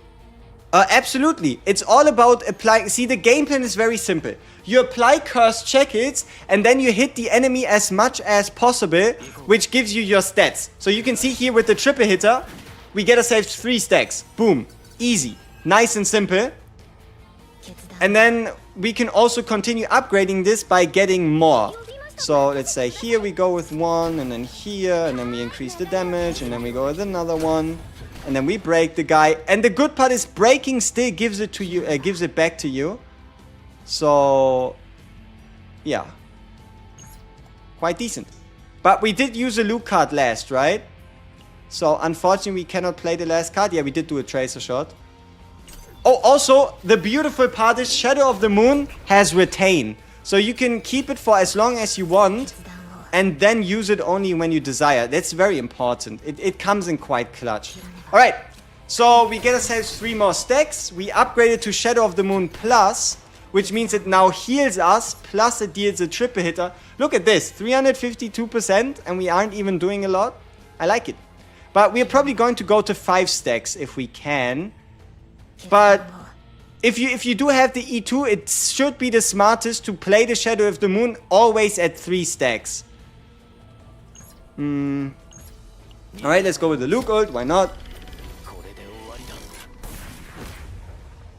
Absolutely. It's all about applying. See, the game plan is very simple. You apply cursed check-its, and then you hit the enemy as much as possible, which gives you your stats. So you can see here with the triple hitter, we get ourselves 3 stacks. Boom. Easy. Nice and simple. And then we can also continue upgrading this by getting more. So let's say here we go with 1, and then here, and then we increase the damage, and then we go with another one. And then we break the guy. And the good part is breaking still gives it to you, gives it back to you. So, yeah. Quite decent. But we did use a Luke card last, right? So, unfortunately, we cannot play the last card. Yeah, we did do a Tracer shot. Oh, also, the beautiful part is Shadow of the Moon has retain. So you can keep it for as long as you want. And then use it only when you desire. That's very important. It comes in quite clutch. Alright, so we get ourselves 3 more stacks. We upgraded to Shadow of the Moon Plus, which means it now heals us, plus it deals a triple hitter. Look at this, 352%, and we aren't even doing a lot. I like it. But we're probably going to go to 5 stacks if we can. But if you do have the E2, it should be the smartest to play the Shadow of the Moon always at 3 stacks. Alright, let's go with the Luke ult. Why not?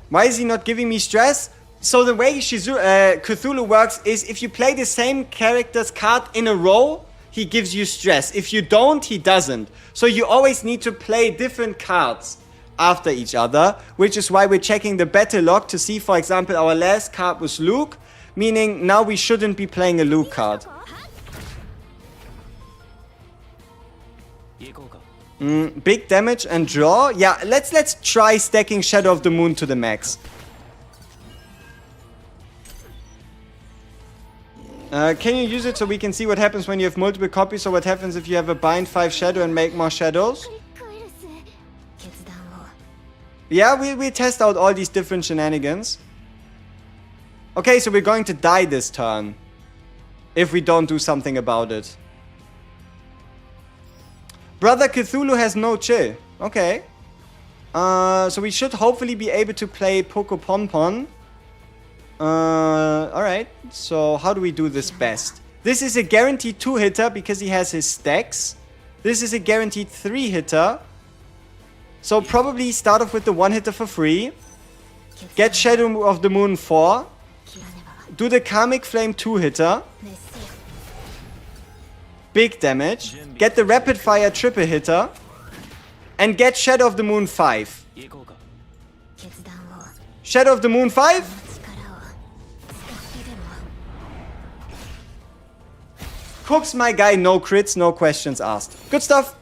Why is he not giving me stress? So the way Cthulhu works is if you play the same character's card in a row, he gives you stress. If you don't, he doesn't. So you always need to play different cards after each other, which is why we're checking the battle log to see, for example, our last card was Luke, meaning now we shouldn't be playing a Luke card. Big damage and draw. Yeah, let's try stacking Shadow of the Moon to the max. Can you use it so we can see what happens when you have multiple copies, or what happens if you have a bind 5 shadow and make more shadows? Yeah, we test out all these different shenanigans. Okay, so we're going to die this turn. If we don't do something about it. Brother Cthulhu has no chill. Okay. So we should hopefully be able to play Poco Pon. Alright. So how do we do this best? This is a guaranteed 2-hitter because he has his stacks. This is a guaranteed 3-hitter. So probably start off with the 1-hitter for free. Get Shadow of the Moon 4. Do the Karmic Flame 2-hitter. Big damage. Get the Rapid Fire triple hitter. And get Shadow of the Moon 5. Shadow of the Moon 5. Cooks my guy, no crits, no questions asked. Good stuff.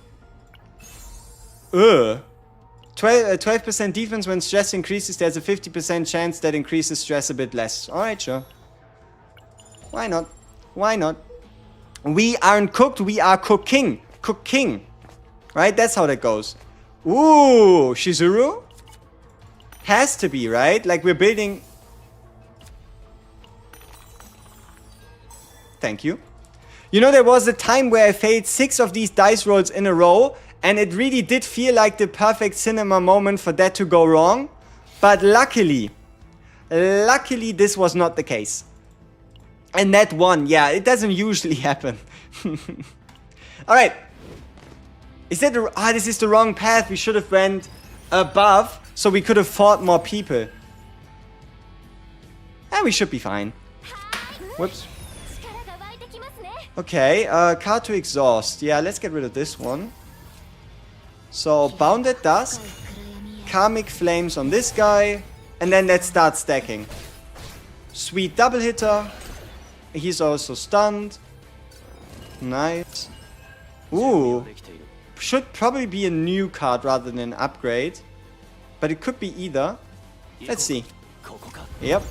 12% defense when stress increases. There's a 50% chance that increases stress a bit less. Alright, sure. Why not? Why not? We aren't cooked, we are cooking. Cooking. Right? That's how that goes. Ooh, CHIZURU? Has to be, right? Like we're building... Thank you. You know, there was a time where I failed 6 of these dice rolls in a row, and it really did feel like the perfect cinema moment for that to go wrong. But luckily this was not the case. And that one, yeah, it doesn't usually happen. Alright. Is that the... this is the wrong path. We should have went above, so we could have fought more people. And we should be fine. Whoops. Okay, card to exhaust. Yeah, let's get rid of this one. So, Bounded Dusk. Karmic Flames on this guy. And then let's start stacking. Sweet double hitter. He's also stunned. Nice. Ooh. Should probably be a new card rather than an upgrade. But it could be either. Let's see. Yep.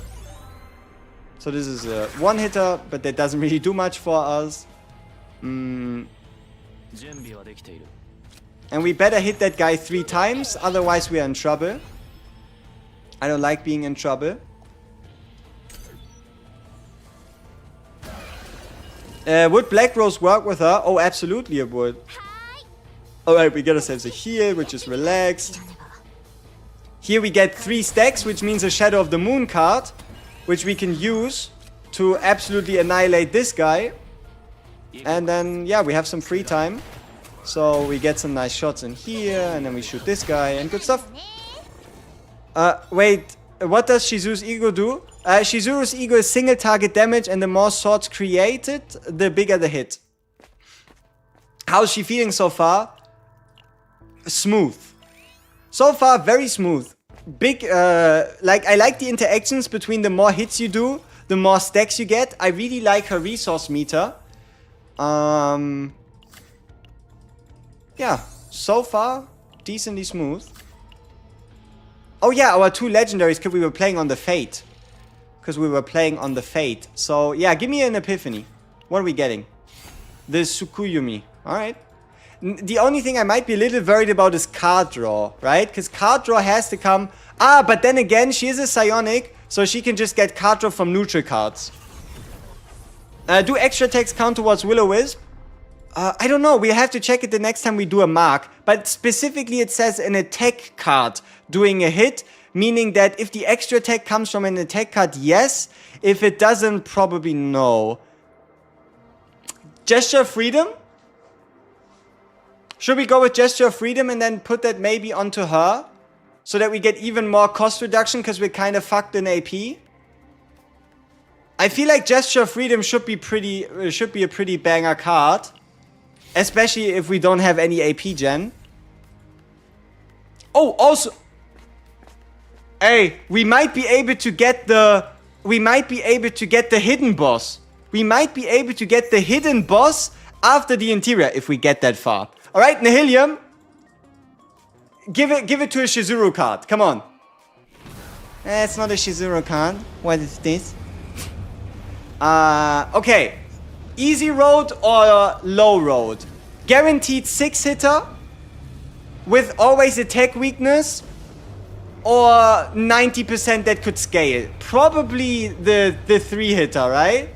So this is a one hitter, but that doesn't really do much for us. And we better hit that guy 3 times, otherwise we are in trouble. I don't like being in trouble. Would Black Rose work with her? Oh, absolutely it would. Alright, we get ourselves a heal, which is relaxed. Here we get 3 stacks, which means a Shadow of the Moon card, which we can use to absolutely annihilate this guy. And then, yeah, we have some free time. So we get some nice shots in here, and then we shoot this guy, and good stuff. Wait, what does Shizuru's ego do? Shizuru's ego is single target damage, and the more swords created, the bigger the hit. How's she feeling so far? Smooth. So far, very smooth. Big, like, I like the interactions between the more hits you do, the more stacks you get. I really like her resource meter. Yeah, so far, decently smooth. Oh yeah, our 2 legendaries, because we were playing on the Fate. So, yeah, give me an epiphany. What are we getting? The Tsukuyumi. Alright. The only thing I might be a little worried about is card draw, right? Because card draw has to come... but then again, she is a psionic, so she can just get card draw from neutral cards. Do extra attacks count towards Will-O-Wisp? I don't know. We'll have to check it the next time we do a mark. But specifically, it says an attack card doing a hit, meaning that if the extra attack comes from an attack card, yes. If it doesn't, probably no. Gesture of Freedom? Should we go with Gesture of Freedom and then put that maybe onto her? So that we get even more cost reduction because we're kind of fucked in AP? I feel like Gesture of Freedom should be a pretty banger card. Especially if we don't have any AP gen. Oh, also... Hey, we might be able to get the... hidden boss. We might be able to get the hidden boss after the interior, if we get that far. Alright, Nihilium. Give it to a Chizuru card. Come on. It's not a Chizuru card. What is this? Okay. Easy road or low road? Guaranteed 6-hitter with always attack weakness, or 90% that could scale. Probably the 3-hitter, right?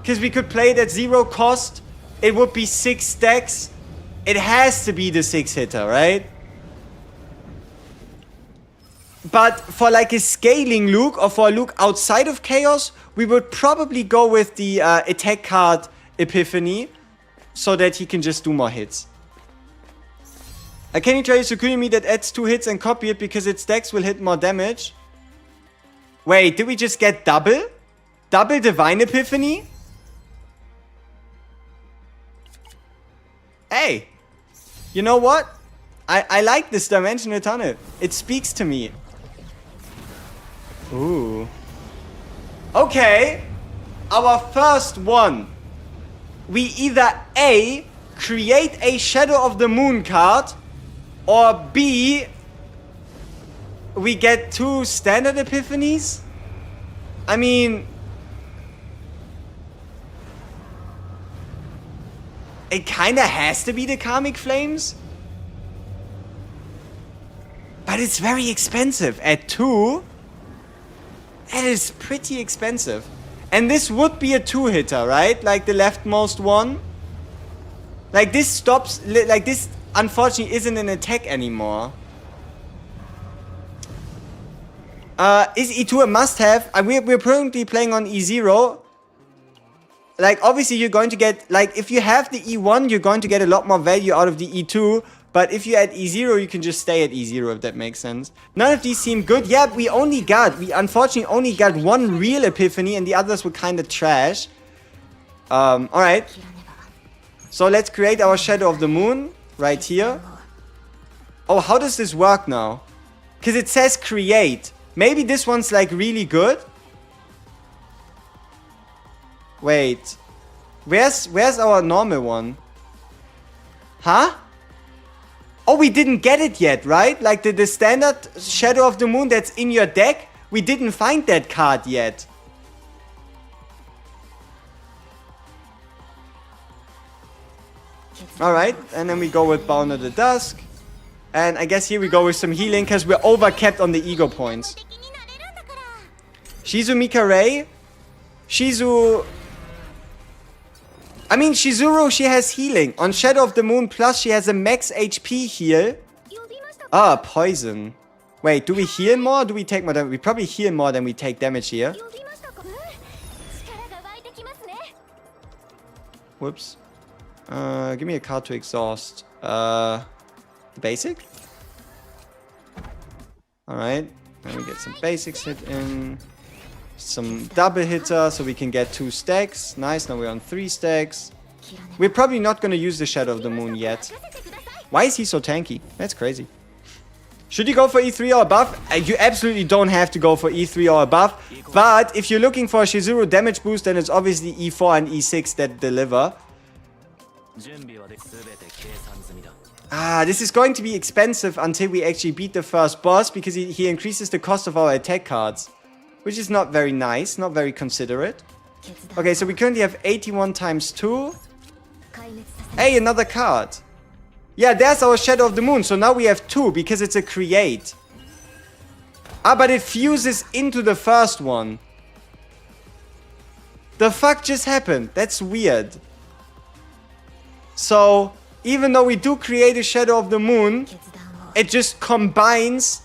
Because we could play it at 0 cost. It would be 6 stacks. It has to be the 6-hitter, right? But for like a scaling Luke, or for a Luke outside of Chaos, we would probably go with the attack card Epiphany, so that he can just do more hits. Can you try Sukuni that adds 2 hits and copy it because its stacks will hit more damage? Wait, did we just get double? Double Divine Epiphany? Hey, you know what? I like this Dimensional Tunnel. It speaks to me. Ooh. Okay. Our first one. We either A, create a Shadow of the Moon card, or B, we get 2 standard Epiphanies? I mean, it kinda has to be the Karmic Flames. But it's very expensive. At 2, that is pretty expensive. And this would be a 2-hitter, right? Like the leftmost one. Like this stops, like this unfortunately isn't an attack anymore. Is E2 a must-have? We're currently playing on E0. Like, obviously you're going to get, like, if you have the E1, you're going to get a lot more value out of the E2. But if you're at E0, you can just stay at E0, if that makes sense. None of these seem good. Yeah, we unfortunately only got 1 real Epiphany, and the others were kind of trash. Alright. So let's create our Shadow of the Moon right here. Oh, how does this work now? Because it says create. Maybe this one's like really good. Wait. Where's our normal one? Huh? Oh, we didn't get it yet, right? Like the standard Shadow of the Moon that's in your deck. We didn't find that card yet. Alright, and then we go with Bound of the Dusk. And I guess here we go with some healing, because we're overcapped on the ego points. Shizu Mika Ray. Shizu... I mean, Chizuru, she has healing. On Shadow of the Moon Plus, she has a max HP heal. Ah, poison. Wait, do we heal more or do we take more damage? We probably heal more than we take damage here. Whoops. Give me a card to exhaust. Basic? Alright. Then we get some basics hit in. Some double hitter so we can get 2 stacks. Nice, now we're on 3 stacks. We're probably not going to use the Shadow of the Moon yet. Why is he so tanky? That's crazy. Should you go for E3 or above? You absolutely don't have to go for E3 or above. But if you're looking for a Chizuru damage boost, then it's obviously E4 and E6 that deliver. This is going to be expensive until we actually beat the first boss, because he increases the cost of our attack cards. Which is not very nice, not very considerate. Okay, so we currently have 81 times 2. Hey, another card. Yeah, there's our Shadow of the Moon. So now we have 2 because it's a create. But it fuses into the first one. The fuck just happened? That's weird. So, even though we do create a Shadow of the Moon, it just combines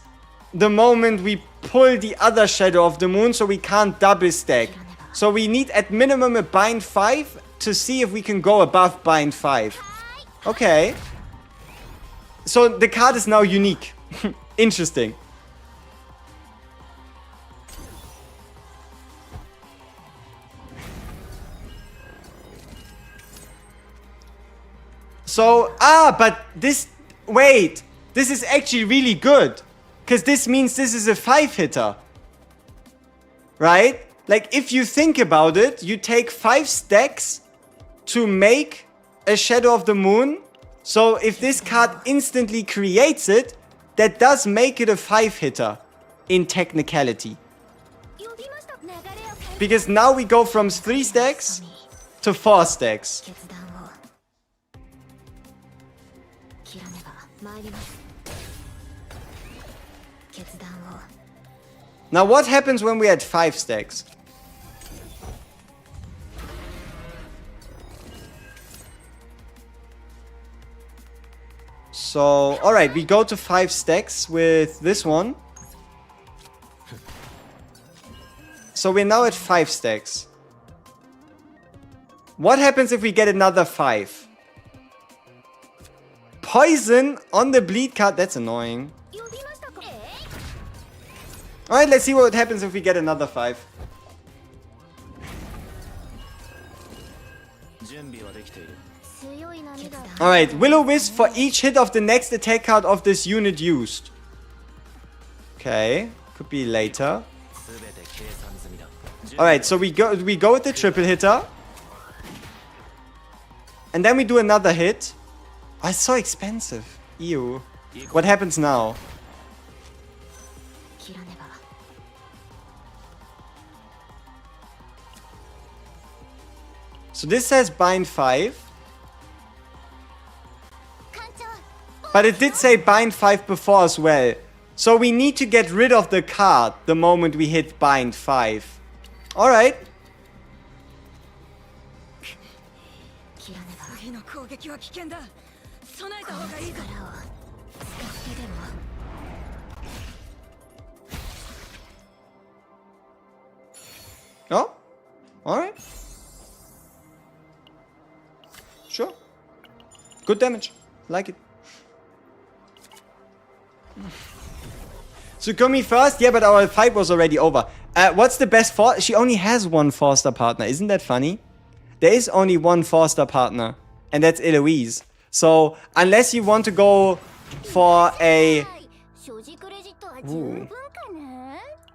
the moment we pull the other Shadow of the Moon, so we can't double stack. So we need at minimum a bind 5 to see if we can go above bind 5. Okay. So the card is now unique. Interesting. So, but this, wait, this is actually really good. Because this means this is a 5-hitter. Right? Like, if you think about it, you take 5 stacks to make a Shadow of the Moon. So if this card instantly creates it, that does make it a 5-hitter in technicality. Because now we go from 3 stacks to 4 stacks. Now what happens when we had 5 stacks? So, alright, we go to 5 stacks with this one. So we're now at 5 stacks. What happens if we get another 5? Poison on the bleed card. That's annoying. Alright, let's see what happens if we get another 5. Alright, Will-O-Wisp for each hit of the next attack card of this unit used. Okay, could be later. Alright, so we go with the triple hitter. And then we do another hit. Oh, it's so expensive. Ew. What happens now? So this says bind 5. But it did say bind 5 before as well. So we need to get rid of the card the moment we hit bind 5. Alright. Oh? Alright. Sure. Good damage. Like it. Tsukumi first? Yeah, but our fight was already over. What's the best for? She only has one 4-star partner. Isn't that funny? There is only one 4-star partner. And that's Eloise. So, unless you want to go for a... Ooh.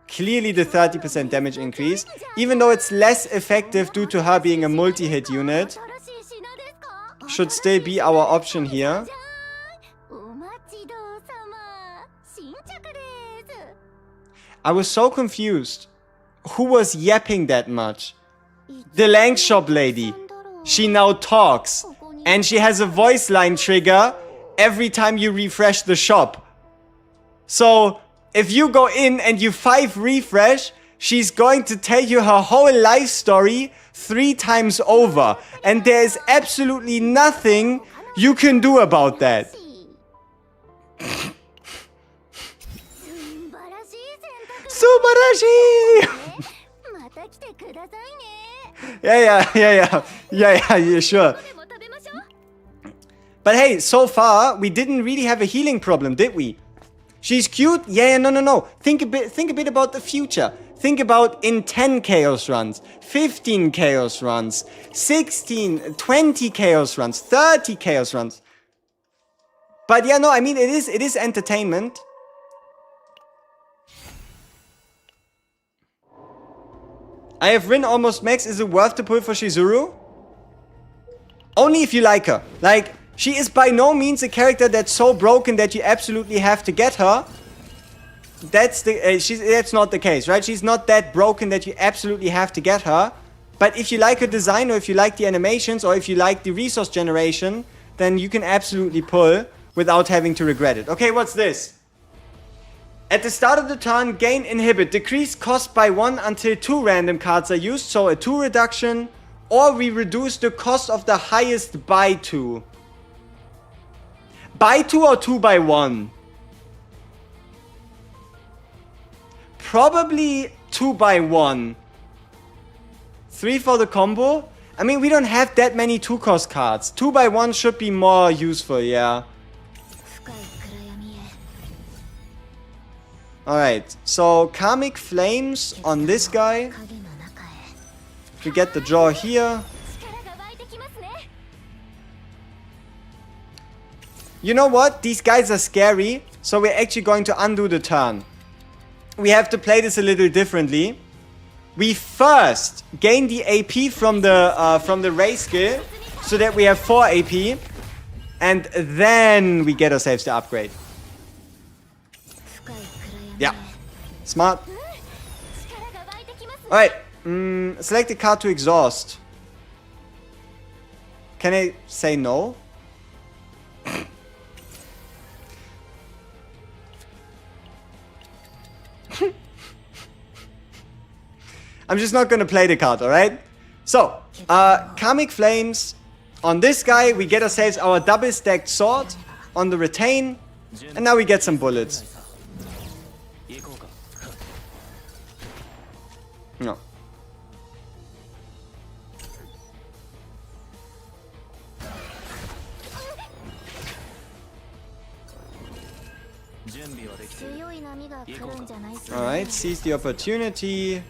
Clearly the 30% damage increase. Even though it's less effective due to her being a multi-hit unit. Should still be our option here. I was so confused. Who was yapping that much? The Lang Shop lady. She now talks. And she has a voice line trigger every time you refresh the shop. So, if you go in and you 5 refresh, she's going to tell you her whole life story 3 times over. And there is absolutely nothing you can do about that. Subarashi! Yeah, sure. But hey, so far, we didn't really have a healing problem, did we? She's cute? Yeah, no. Think a bit about the future. Think about in 10 Chaos runs, 15 Chaos runs, 16, 20 Chaos runs, 30 Chaos runs. But yeah, no, I mean, it is entertainment. I have Rin almost max. Is it worth to pull for Chizuru? Only if you like her. Like, she is by no means a character that's so broken that you absolutely have to get her. That's not the case, right? She's not that broken that you absolutely have to get her. But if you like her design, or if you like the animations, or if you like the resource generation, then you can absolutely pull without having to regret it. Okay, what's this? At the start of the turn, gain inhibit. Decrease cost by 1 until 2 random cards are used. So a 2 reduction. Or we reduce the cost of the highest by 2. By 2 or 2 by 1? Probably 2 by 1. 3 for the combo. I mean, we don't have that many 2-cost cards. 2 by 1 should be more useful, yeah. Alright, so Karmic Flames on this guy. We get the draw here. You know what? These guys are scary, so we're actually going to undo the turn. We have to play this a little differently. We first gain the AP from the Ray skill, so that we have 4 AP. And then we get ourselves the upgrade. Yeah. Smart. Alright. Select a card to exhaust. Can I say no? I'm just not gonna play the card, alright? So, Karmic Flames. On this guy, we get ourselves our double stacked sword on the retain. And now we get some bullets. No. Alright, seize the opportunity.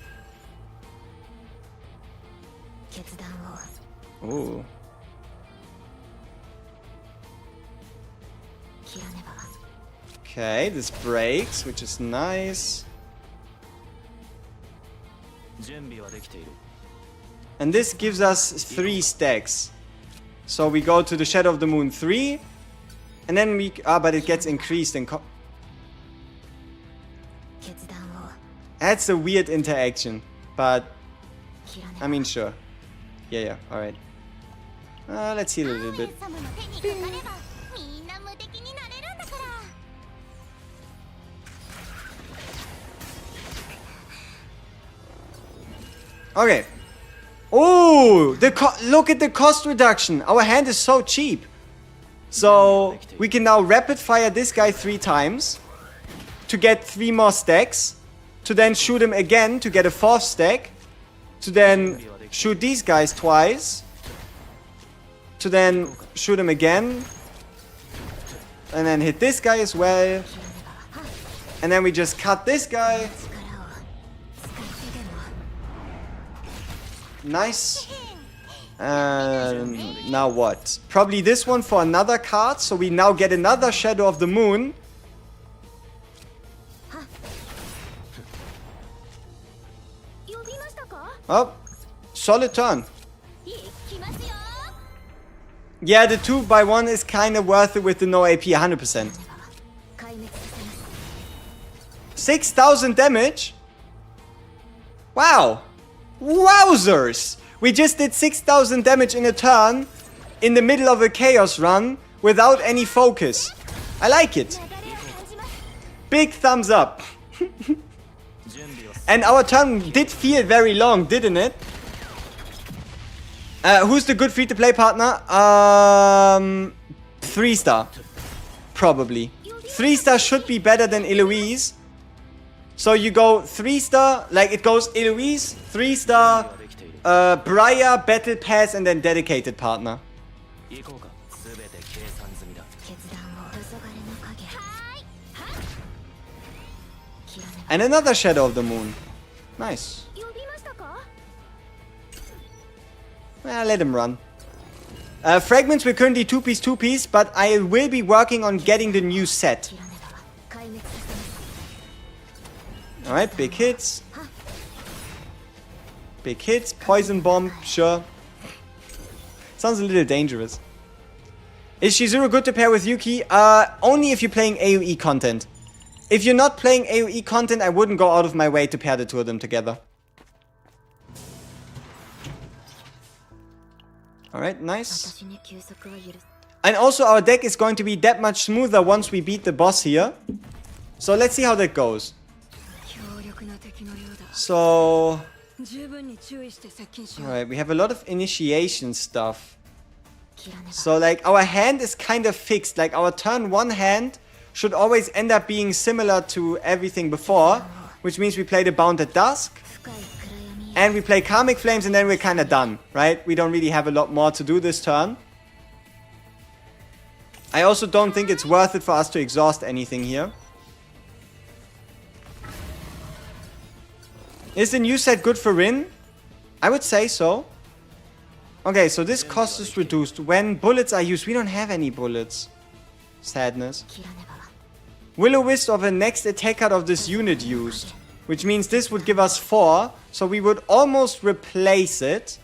Ooh. Okay, this breaks, which is nice. And this gives us 3 stacks. So we go to the Shadow of the Moon 3. And then we... but it gets increased in... That's a weird interaction. But... I mean, sure. Yeah, alright. Let's heal a little bit. Okay. Oh, look at the cost reduction. Our hand is so cheap. So we can now rapid fire this guy 3 times to get 3 more stacks, to then shoot him again to get a 4th stack, to then shoot these guys twice, to then shoot him again, and then hit this guy as well, and then we just cut this guy. Nice. And now what? Probably this one for another card. So we now get another Shadow of the Moon. Oh, solid turn. Yeah, the 2x1 is kind of worth it with the no AP 100%. 6,000 damage? Wow. Wowzers! We just did 6,000 damage in a turn in the middle of a chaos run without any focus. I like it. Big thumbs up. And our turn did feel very long, didn't it? Who's the good free-to-play partner? 3-star. Probably. 3-star should be better than Eloise. So you go 3-star, like it goes Eloise, 3-star, Briar, Battle Pass, and then dedicated partner. And another Shadow of the Moon. Nice. Well, let him run. Fragments, we're currently 2-piece, but I will be working on getting the new set. Alright, big hits. Big hits, poison bomb, sure. Sounds a little dangerous. Is Chizuru good to pair with Yuki? Only if you're playing AoE content. If you're not playing AoE content, I wouldn't go out of my way to pair the 2 of them together. Alright, nice. And also our deck is going to be that much smoother once we beat the boss here. So let's see how that goes. So... Alright, we have a lot of initiation stuff. So like our hand is kind of fixed. Like our turn 1 hand should always end up being similar to everything before. Which means we play the Bound at Dusk. And we play Karmic Flames and then we're kind of done, right? We don't really have a lot more to do this turn. I also don't think it's worth it for us to exhaust anything here. Is the new set good for Rin? I would say so. Okay, so this cost is reduced. When bullets are used, we don't have any bullets. Sadness. Will-O-Wisp of a next attack card of this unit used. Which means this would give us 4. So we would almost replace it.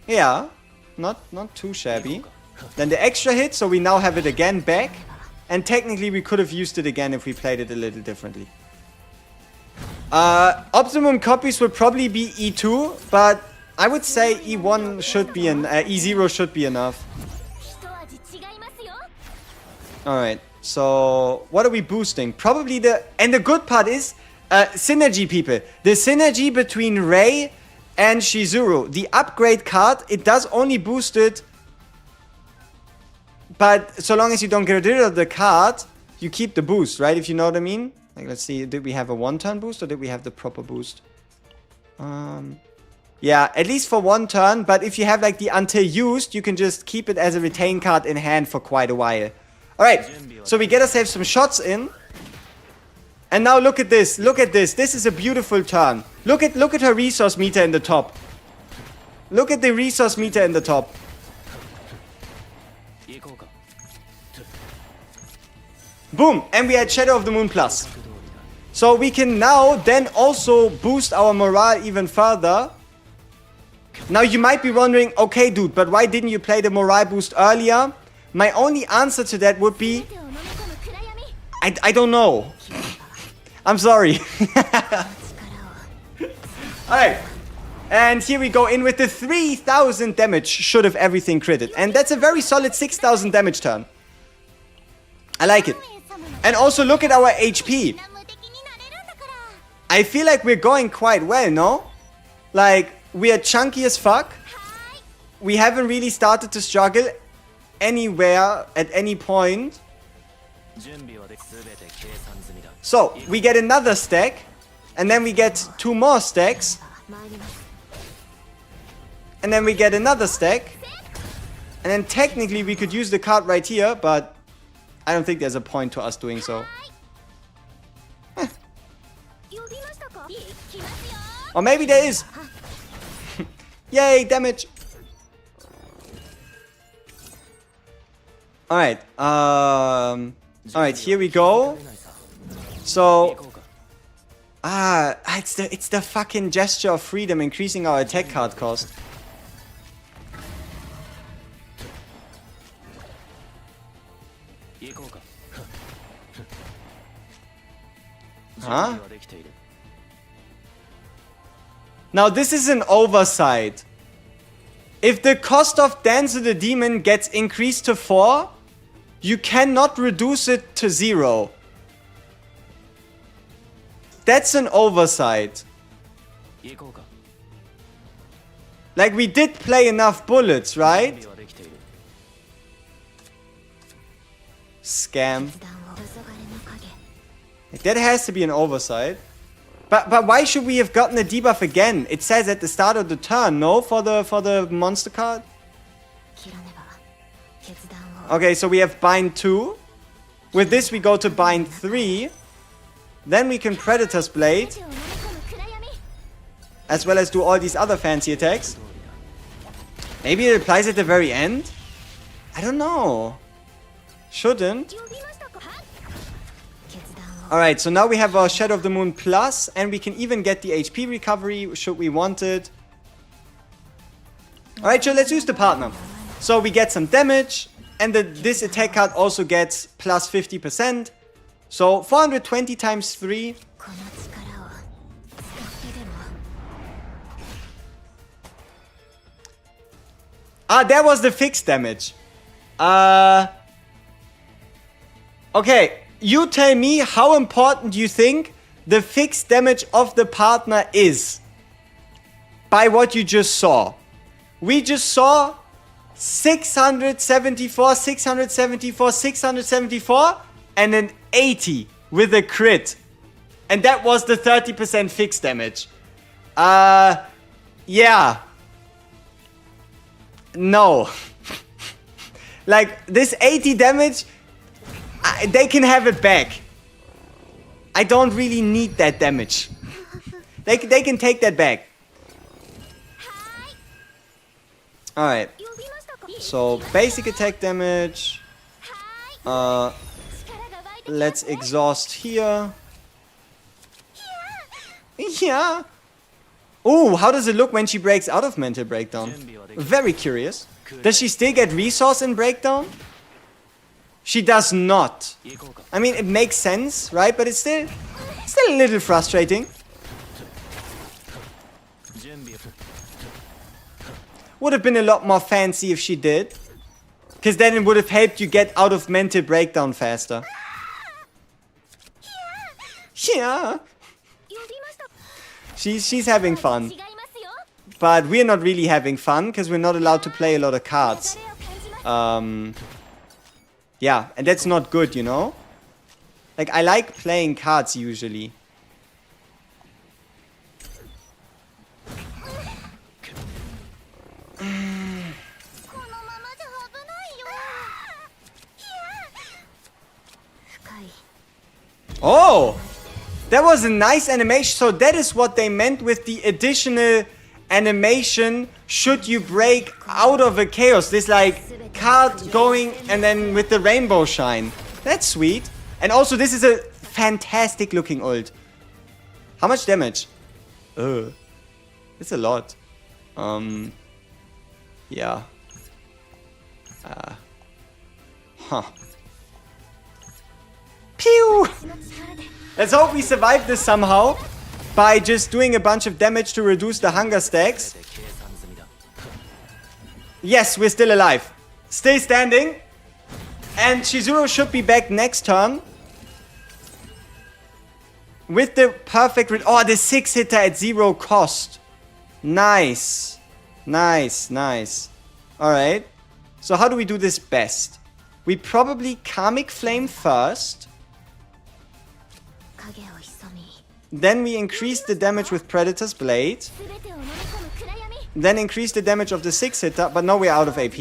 Yeah, not too shabby. Then the extra hit, so we now have it again back. And technically we could have used it again if we played it a little differently. Optimum copies would probably be E2, but I would say E1 should be E0 should be enough. Alright, so what are we boosting? Probably and the good part is synergy, people. The synergy between Rei and Chizuru. The upgrade card, it does only boost it, but so long as you don't get rid of the card, you keep the boost, right? If you know what I mean? Like, let's see, did we have a one-turn boost or did we have the proper boost? Yeah, at least for one turn, but if you have like the until used, you can just keep it as a retain card in hand for quite a while. Alright, so we get ourselves some shots in. And now look at this, look at this. This is a beautiful turn. Look at her resource meter in the top. Look at the resource meter in the top. Boom, and we had Shadow of the Moon Plus. So we can now then also boost our morale even further. Now you might be wondering, okay dude, but why didn't you play the morale boost earlier? My only answer to that would be, I don't know. I'm sorry. Alright. And here we go in with the 3000 damage, should have everything critted. And that's a very solid 6000 damage turn. I like it. And also look at our HP. I feel like we're going quite well, no? Like, we are chunky as fuck. We haven't really started to struggle anywhere at any point. So, we get another stack. And then we get 2 more stacks. And then we get another stack. And then technically we could use the card right here, but I don't think there's a point to us doing so. Or maybe there is. Yay, damage. Alright, alright, here we go. So it's the fucking gesture of freedom increasing our attack card cost. Huh? Now this is an oversight. If the cost of Dance of the Demon gets increased to 4, you cannot reduce it to 0. That's an oversight. Like, we did play enough bullets, right? Scam. Like, that has to be an oversight. But why should we have gotten a debuff again? It says at the start of the turn, no? For the monster card? Okay, so we have bind 2. With this we go to bind 3. Then we can Predator's Blade. As well as do all these other fancy attacks. Maybe it applies at the very end? I don't know. Shouldn't. Alright, so now we have our Shadow of the Moon Plus, and we can even get the HP recovery, should we want it. Alright, so let's use the partner. So we get some damage, and this attack card also gets plus 50%. So 420 times 3. Ah, that was the fixed damage. Okay. You tell me how important you think the fixed damage of the partner is. By what you just saw. We just saw 674, 674, 674, and an 80 with a crit. And that was the 30% fixed damage. Yeah. No. Like, this 80 damage... they can have it back. I don't really need that damage. They can take that back. Alright. So, basic attack damage. Let's exhaust here. Yeah. Ooh, how does it look when she breaks out of mental breakdown? Very curious. Does she still get resource in Breakdown? She does not. I mean, it makes sense, right? But it's still a little frustrating. Would have been a lot more fancy if she did. Because then it would have helped you get out of mental breakdown faster. Yeah. She's having fun. But we're not really having fun because we're not allowed to play a lot of cards. Yeah, and that's not good, you know? Like, I like playing cards usually. Oh! That was a nice animation. So that is what they meant with the additional animation should you break out of a chaos. This like card going and then with the rainbow shine. That's sweet. And also this is a fantastic looking ult. How much damage? It's a lot. Yeah. Pew! Let's hope we survive this somehow by just doing a bunch of damage to reduce the hunger stacks. Yes, we're still alive. Still standing. And CHIZURU should be back next turn. With the perfect... Oh, the 6-hitter at 0 cost. Nice. Nice, nice. Alright. So how do we do this best? We probably Karmic Flame first. Then we increase the damage with Predator's Blade. Then increase the damage of the 6-hitter, but now we're out of AP.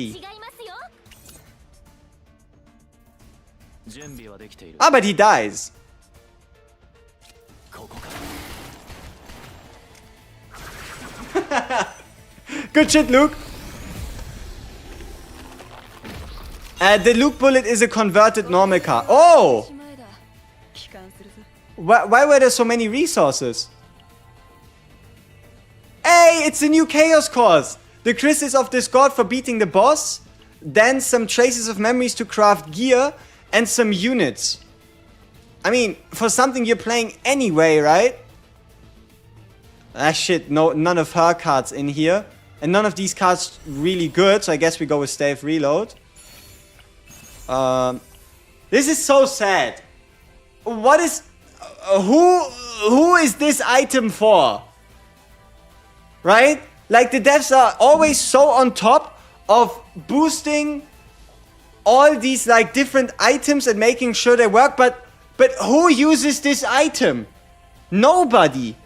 Ah, but he dies. Good shit, Luke. The Luke bullet is a converted normal card. Oh! Why were there so many resources? Hey, it's a new Chaos Course! The Chris's of Discord for beating the boss. Then some Traces of Memories to craft gear. And some units. I mean, for something you're playing anyway, right? Ah shit, no, none of her cards in here. And none of these cards really good, so I guess we go with Stealth Reload. This is so sad. What is... Who is this item for? Right? Like, the devs are always so on top of boosting all these, like, different items and making sure they work, but who uses this item? Nobody.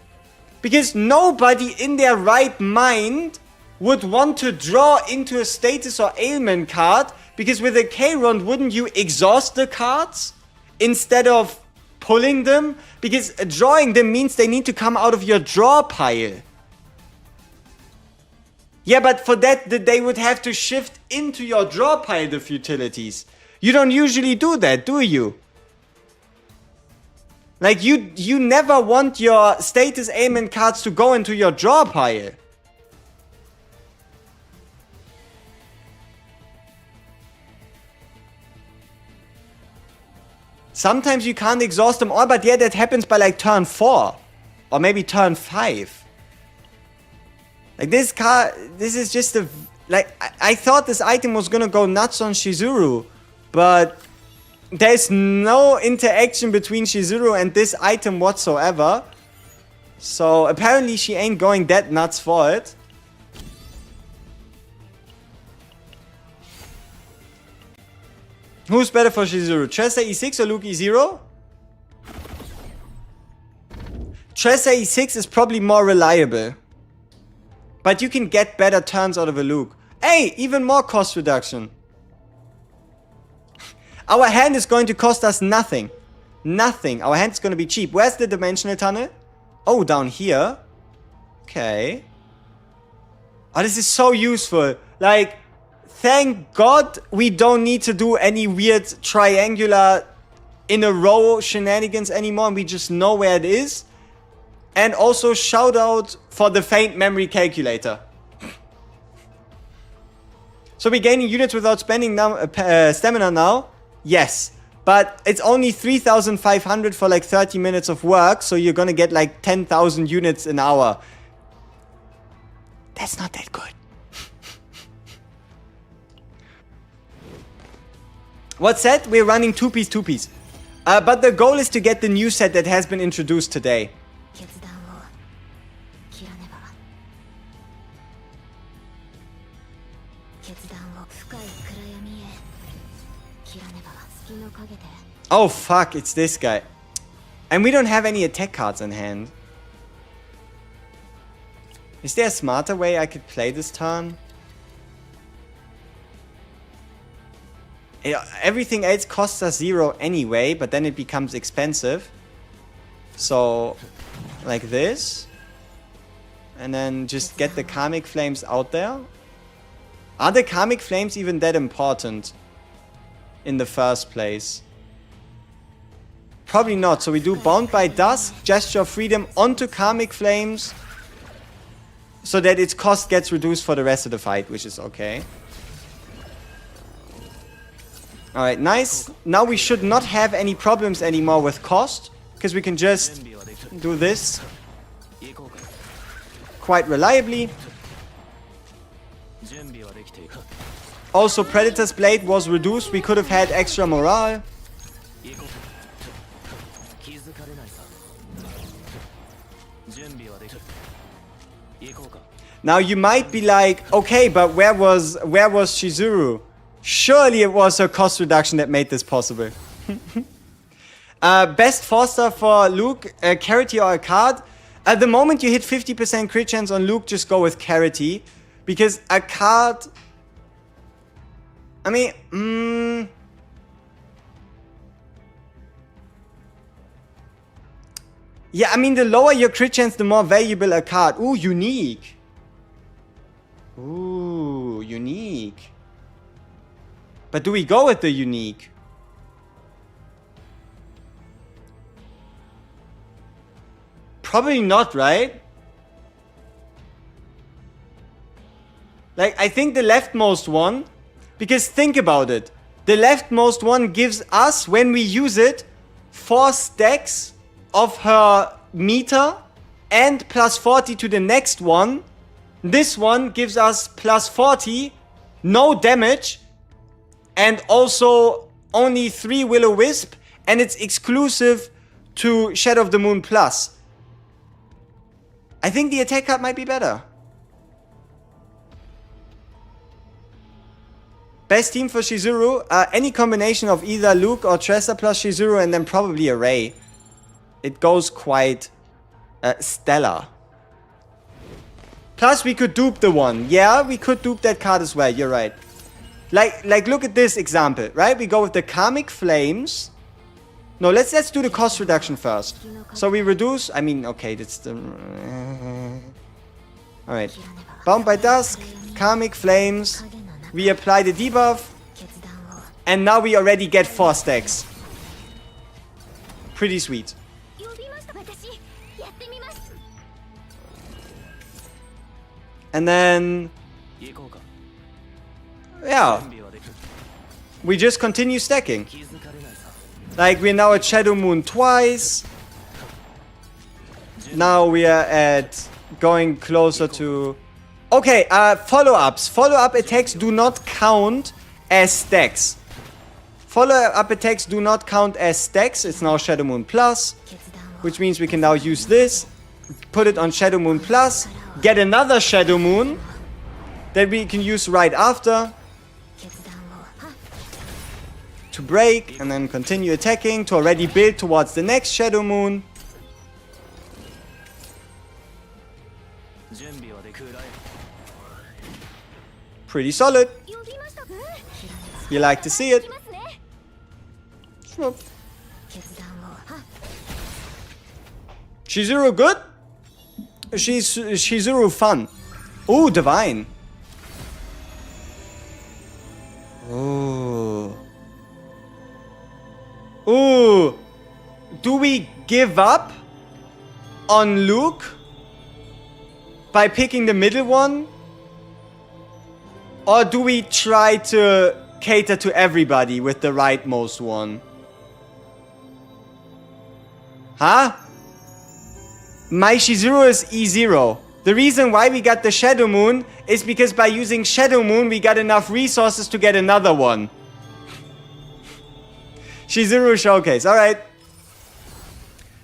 Because nobody in their right mind would want to draw into a status or ailment card, because with a K-Rond, wouldn't you exhaust the cards instead of pulling them? Because drawing them means they need to come out of your draw pile. Yeah, but for that, they would have to shift into your draw pile the futilities. You don't usually do that, do you? Like, you never want your status ailment cards to go into your draw pile. Sometimes you can't exhaust them all, but yeah, that happens by like turn 4. Or maybe turn 5. Like, this card, this is just a... Like, I thought this item was gonna go nuts on CHIZURU, but there's no interaction between CHIZURU and this item whatsoever. So, apparently she ain't going that nuts for it. Who's better for CHIZURU? Tressa E6 or Luke E0? Tressa E6 is probably more reliable. But you can get better turns out of a Luke. Hey, even more cost reduction. Our hand is going to cost us nothing. Nothing. Our hand is going to be cheap. Where's the dimensional tunnel? Oh, down here. Okay. Oh, this is so useful. Like, thank God we don't need to do any weird triangular in a row shenanigans anymore. We just know where it is. And also shout out for the faint memory calculator. So we're gaining units without spending stamina now? Yes. But it's only 3,500 for like 30 minutes of work, so you're gonna get like 10,000 units an hour. That's not that good. What's that? We're running two-piece. But the goal is to get the new set that has been introduced today. Oh fuck, it's this guy. And we don't have any attack cards in hand. Is there a smarter way I could play this turn? Everything else costs us 0 anyway, but then it becomes expensive. So, like this. And then just get the Karmic Flames out there. Are the Karmic Flames even that important in the first place? Probably not. So we do Bound by Dusk, Gesture of Freedom onto Karmic Flames, so that its cost gets reduced for the rest of the fight, which is okay. Alright, nice. Now we should not have any problems anymore with cost, because we can just do this quite reliably. Also, Predator's Blade was reduced. We could have had extra morale. Now you might be like, okay, but where was CHIZURU? Surely it was her cost reduction that made this possible. Best 4-star for Luke, Carity or a card. At the moment you hit 50% crit chance on Luke, just go with Carity. Because a card... I mean, yeah, I mean, the lower your crit chance, the more valuable a card. Ooh, unique. Ooh, unique. But do we go with the unique? Probably not, right? Like, I think the leftmost one, because think about it. The leftmost one gives us, when we use it, 4 stacks of her meter and plus 40 to the next one. This one gives us plus 40, no damage, and also only 3 Will-O-Wisp, and it's exclusive to Shadow of the Moon Plus. I think the attack card might be better. Best team for CHIZURU? Any combination of either Luke or Tressa plus CHIZURU, and then probably a Ray. It goes quite stellar. Plus, we could dupe the one. Yeah, we could dupe that card as well. You're right. Like look at this example, right? We go with the Karmic Flames. No, let's do the cost reduction first. So we reduce. I mean, okay, that's the. All right. Bound by Dusk, Karmic Flames. We apply the debuff, and now we already get 4 stacks. Pretty sweet. And then, yeah, we just continue stacking. Like, we're now at Shadow Moon twice. Now we are at going closer to... Okay, follow-ups. Follow-up attacks do not count as stacks. Follow-up attacks do not count as stacks. It's now Shadow Moon Plus, which means we can now use this, put it on Shadow Moon Plus, get another Shadow Moon that we can use right after to break, and then continue attacking to already build towards the next Shadow Moon. Pretty solid. You like to see it. Sure. CHIZURU good? CHIZURU fun. Ooh, divine. Ooh. Ooh. Do we give up on Luke by picking the middle one? Or do we try to cater to everybody with the rightmost one? Huh? My Chizuru is E0. The reason why we got the Shadow Moon is because by using Shadow Moon, we got enough resources to get another one. Chizuru Showcase. Alright.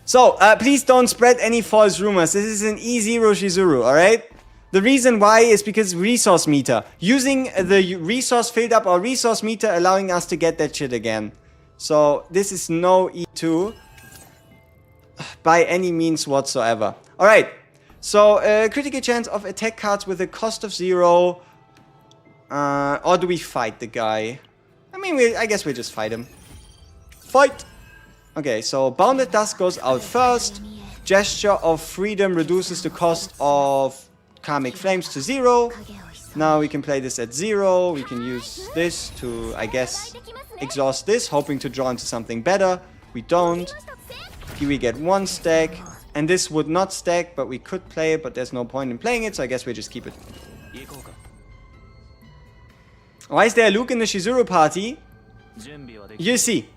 So, please don't spread any false rumors. This is an E0 Chizuru, alright? The reason why is because resource meter. Using the resource filled up our resource meter, allowing us to get that shit again. So, this is no E2 by any means whatsoever. Alright. So, critical chance of attack cards with a cost of 0. Or do we fight the guy? I mean, I guess we just fight him. Fight! Okay, so Bounded Dust goes out first. Gesture of Freedom reduces the cost of Karmic Flames to 0. Now we can play this at 0. We can use this to, I guess, exhaust this, hoping to draw into something better. We don't. Here we get 1 stack. And this would not stack, but we could play it, but there's no point in playing it, so I guess we just keep it. Why is there a Luke in the Chizuru party? You see.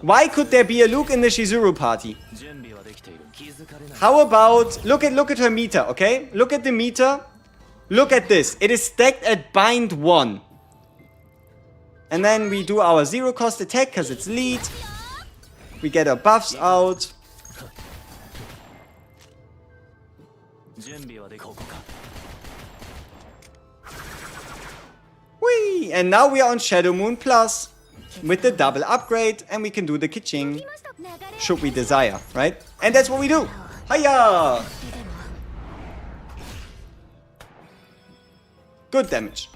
Why could there be a Luke in the Chizuru party? How about... Look at her meter, okay? Look at the meter. Look at this. It is stacked at bind 1. And then we do our 0 cost attack because it's lead. We get our buffs out. Whee! And now we are on Shadow Moon Plus with the double upgrade, and we can do the Kiching should we desire, right? And that's what we do. Hiya! Good damage.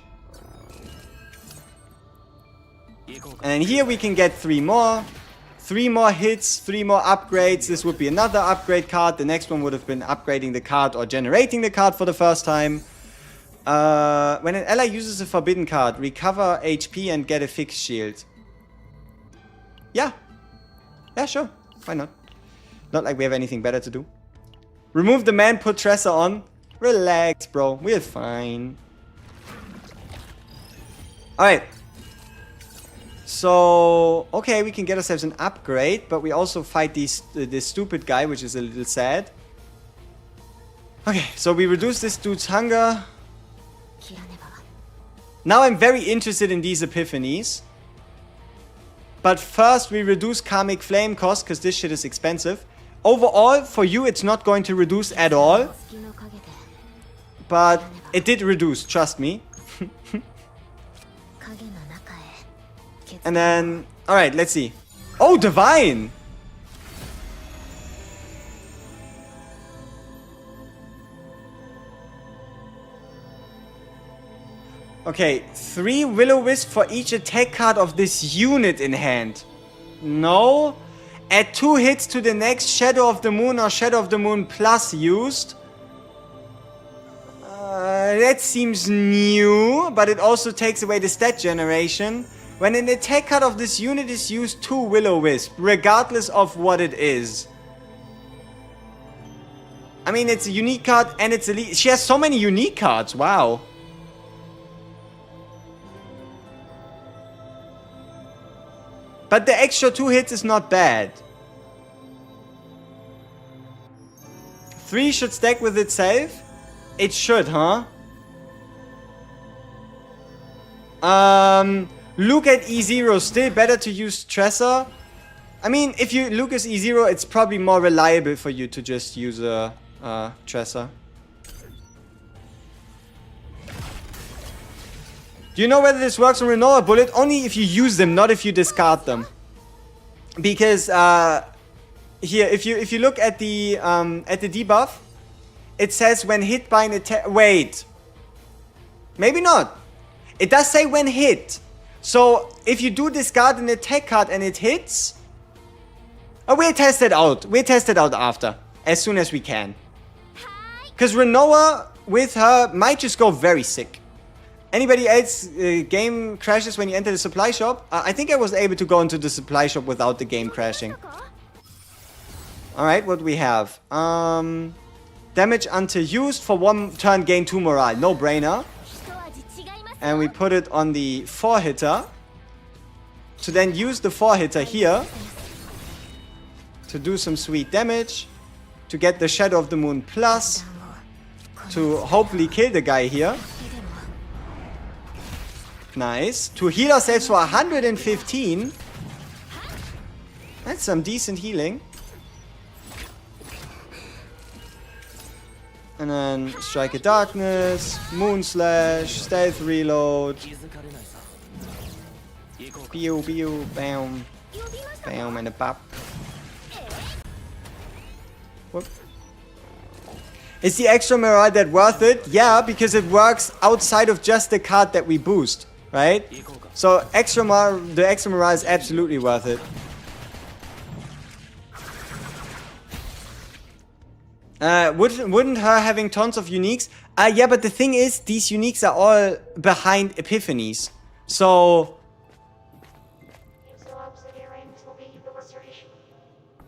And here we can get 3 more. 3 more hits, 3 more upgrades. This would be another upgrade card. The next one would have been upgrading the card or generating the card for the first time. When an ally uses a forbidden card, recover HP and get a fixed shield. Yeah. Yeah, sure. Why not? Not like we have anything better to do. Remove the man, put Tressa on. Relax, bro. We're fine. Alright. So, okay, we can get ourselves an upgrade, but we also fight this stupid guy, which is a little sad. Okay, so we reduce this dude's hunger. Now I'm very interested in these epiphanies. But first we reduce Karmic Flame cost, because this shit is expensive. Overall, for you it's not going to reduce at all. But it did reduce, trust me. And then, alright, let's see. Oh, Divine! Okay, 3 Will-O-Wisp for each attack card of this unit in hand. No. Add 2 hits to the next Shadow of the Moon or Shadow of the Moon Plus used. That seems new, but it also takes away the stat generation. When an attack card of this unit is used, 2 Will-O-Wisp, regardless of what it is. I mean, it's a unique card and it's elite. She has so many unique cards, wow. But the extra 2 hits is not bad. 3 should stack with itself? It should, huh? Look at E0. Still better to use Tressa. I mean, if you look as E0, it's probably more reliable for you to just use a Tressa. Do you know whether this works on Renault or Bullet? Only if you use them, not if you discard them. Because here, if you look at the debuff, it says when hit by an attack. Wait, maybe not. It does say when hit. So if you do discard an attack card and it hits, we'll test it out. We'll test it out after, as soon as we can. Because Renault with her might just go very sick. Anybody else game crashes when you enter the supply shop? I think I was able to go into the supply shop without the game crashing. Alright, what do we have? Damage until used for 1 turn, gain 2 morale. No brainer. And we put it on the 4-hitter. To then use the 4-hitter here. To do some sweet damage. To get the Shadow of the Moon plus. To hopefully kill the guy here. Nice. To heal ourselves for 115. That's some decent healing. And then Strike of Darkness, Moon Slash, Stealth Reload. Pew, pew, bam. Bam, and a bop. Whoop. Is the extra morale that worth it? Yeah, because it works outside of just the card that we boost, right? So the extra morale is absolutely worth it. Wouldn't her having tons of uniques? Yeah, but the thing is, these uniques are all behind epiphanies. So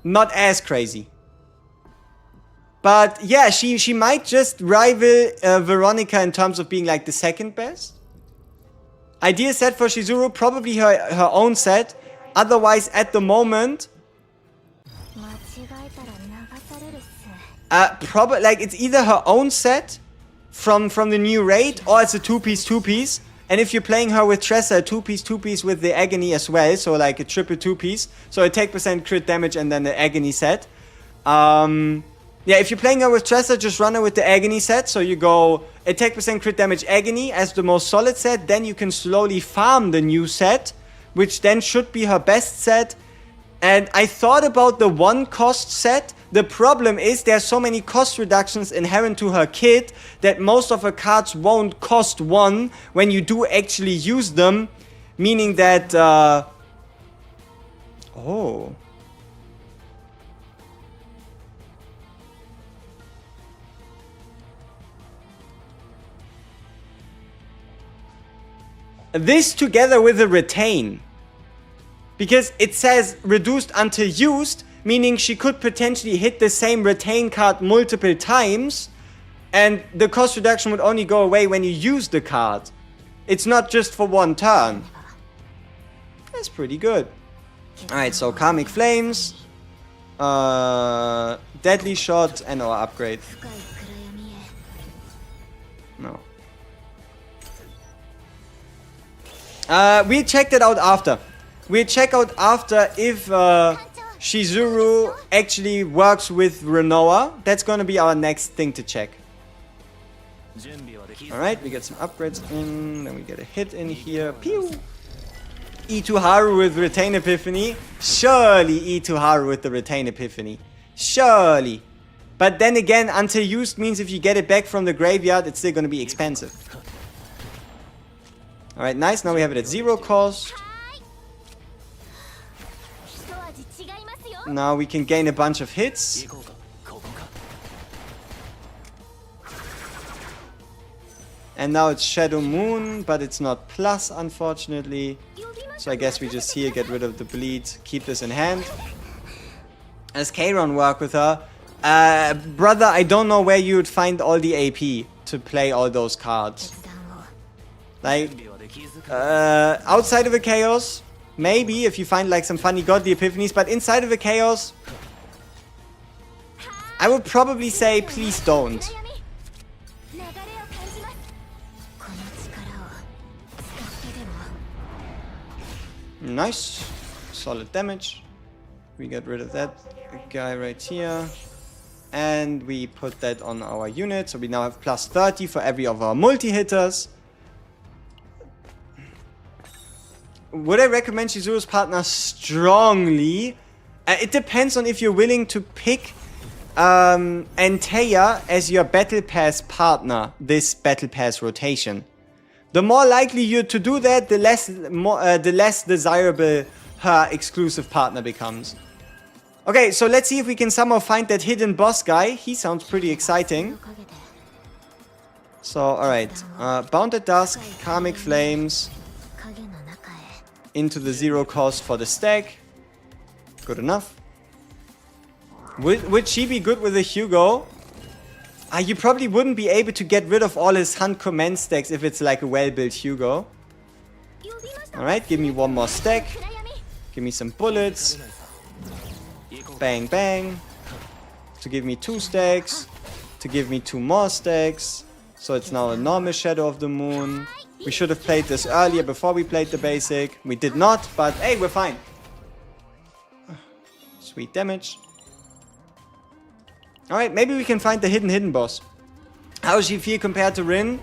not as crazy. But yeah, she might just rival Veronica in terms of being like the second best. Ideal set for CHIZURU, probably her own set. Otherwise, at the moment, probably like it's either her own set from the new raid, or it's a two-piece. And if you're playing her with Tressa, a two-piece with the Agony as well, so like a triple two-piece. So attack percent, crit damage, and then the Agony set. Yeah, if you're playing her with Tressa, just run her with the Agony set. So you go attack percent, crit damage, Agony as the most solid set. Then you can slowly farm the new set, which then should be her best set. And I thought about the 1-cost set. The problem is there's so many cost reductions inherent to her kit that most of her cards won't cost 1 when you do actually use them. Meaning that... Oh... This together with a retain. Because it says reduced until used, meaning she could potentially hit the same retain card multiple times, and the cost reduction would only go away when you use the card. It's not just for 1 turn. That's pretty good. Alright, so Karmic Flames, Deadly Shot, and our upgrade. No. We checked it out after. We'll check out after if CHIZURU actually works with Renoa. That's gonna be our next thing to check. Alright, we get some upgrades in, then we get a hit in here. Pew! Ituharu with Retain Epiphany. Surely Ituharu with the Retain Epiphany. Surely. But then again, until used means if you get it back from the graveyard, it's still gonna be expensive. Alright, nice. Now we have it at 0 cost. Now we can gain a bunch of hits. And now it's Shadow Moon, but it's not plus, unfortunately. So I guess we just here get rid of the bleed, keep this in hand. As Kayron work with her. Brother, I don't know where you would find all the AP to play all those cards. Like, outside of a Chaos, maybe if you find like some funny godly epiphanies, but inside of a Chaos, I would probably say please don't. Nice. Solid damage. We get rid of that guy right here. And we put that on our unit. So we now have plus 30 for every of our multi-hitters. Would I recommend CHIZURU's partner strongly? It depends on if you're willing to pick Antea as your Battle Pass partner this Battle Pass rotation. The more likely you're to do that, the less desirable her exclusive partner becomes. Okay, so let's see if we can somehow find that hidden boss guy. He sounds pretty exciting. So, alright. Bound at Dusk, Karmic Flames. Into the 0 cost for the stack. Good enough. Would she be good with a Hugo? You probably wouldn't be able to get rid of all his Hunt Command stacks if it's like a well-built Hugo. Alright, give me one more stack. Give me some bullets. Bang, bang. To give me 2 stacks. To give me 2 more stacks. So it's now a normal Shadow of the Moon. We should have played this earlier before we played the basic. We did not, but hey, we're fine. Sweet damage. Alright, maybe we can find the hidden boss. How does she feel compared to Rin?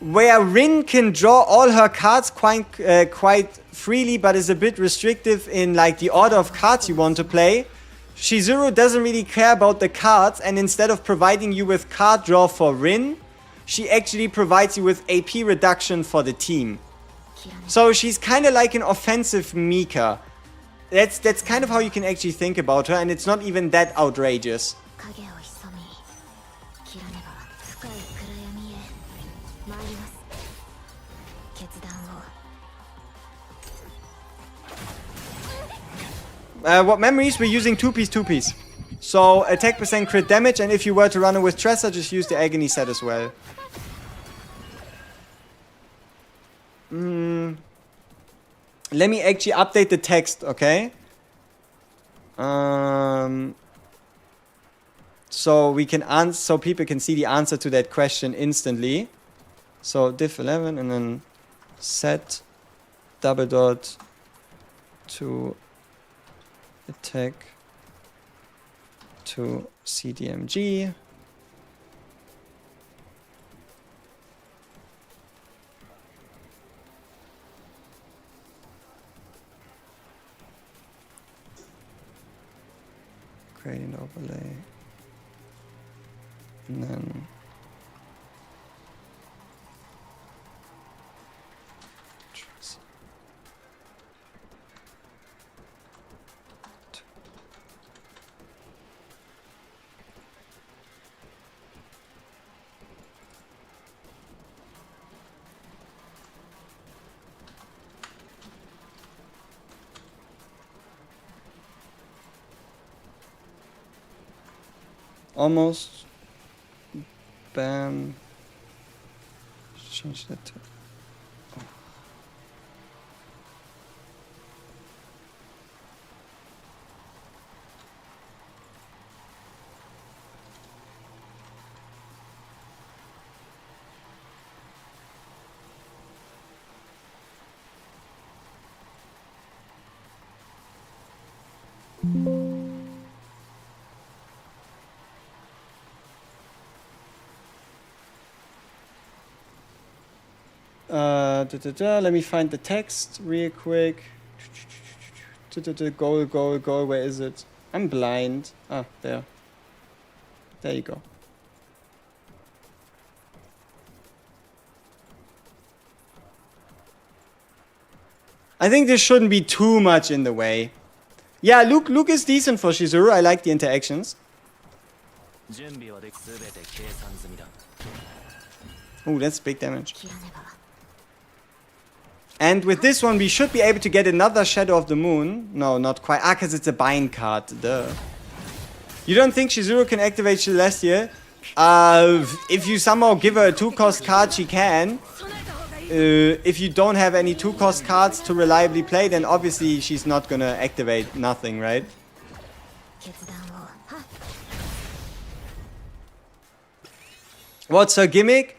Where Rin can draw all her cards quite freely, but is a bit restrictive in like the order of cards you want to play. CHIZURU doesn't really care about the cards, and instead of providing you with card draw for Rin, she actually provides you with AP reduction for the team. So she's kind of like an offensive Mika. That's kind of how you can actually think about her, and it's not even that outrageous. What memories? We're using 2-piece. So attack percent crit damage, and if you were to run it with Tressa, just use the Agony set as well. Let me actually update the text, okay? So we can answer, so people can see the answer to that question instantly. So diff 11 and then set double dot to attack to CDMG. Gradient overlay. And then almost. Bam. Change that to. Let me find the text real quick. Goal, where is it? I'm blind. Ah, there. There you go. I think this shouldn't be too much in the way. Yeah, Luke is decent for CHIZURU. I like the interactions. Oh, that's big damage. And with this one, we should be able to get another Shadow of the Moon. No, not quite. Ah, because it's a bind card. Duh. You don't think CHIZURU can activate Celestia? If you somehow give her a 2-cost card, she can. If you don't have any 2-cost cards to reliably play, then obviously she's not gonna activate nothing, right? What's her gimmick?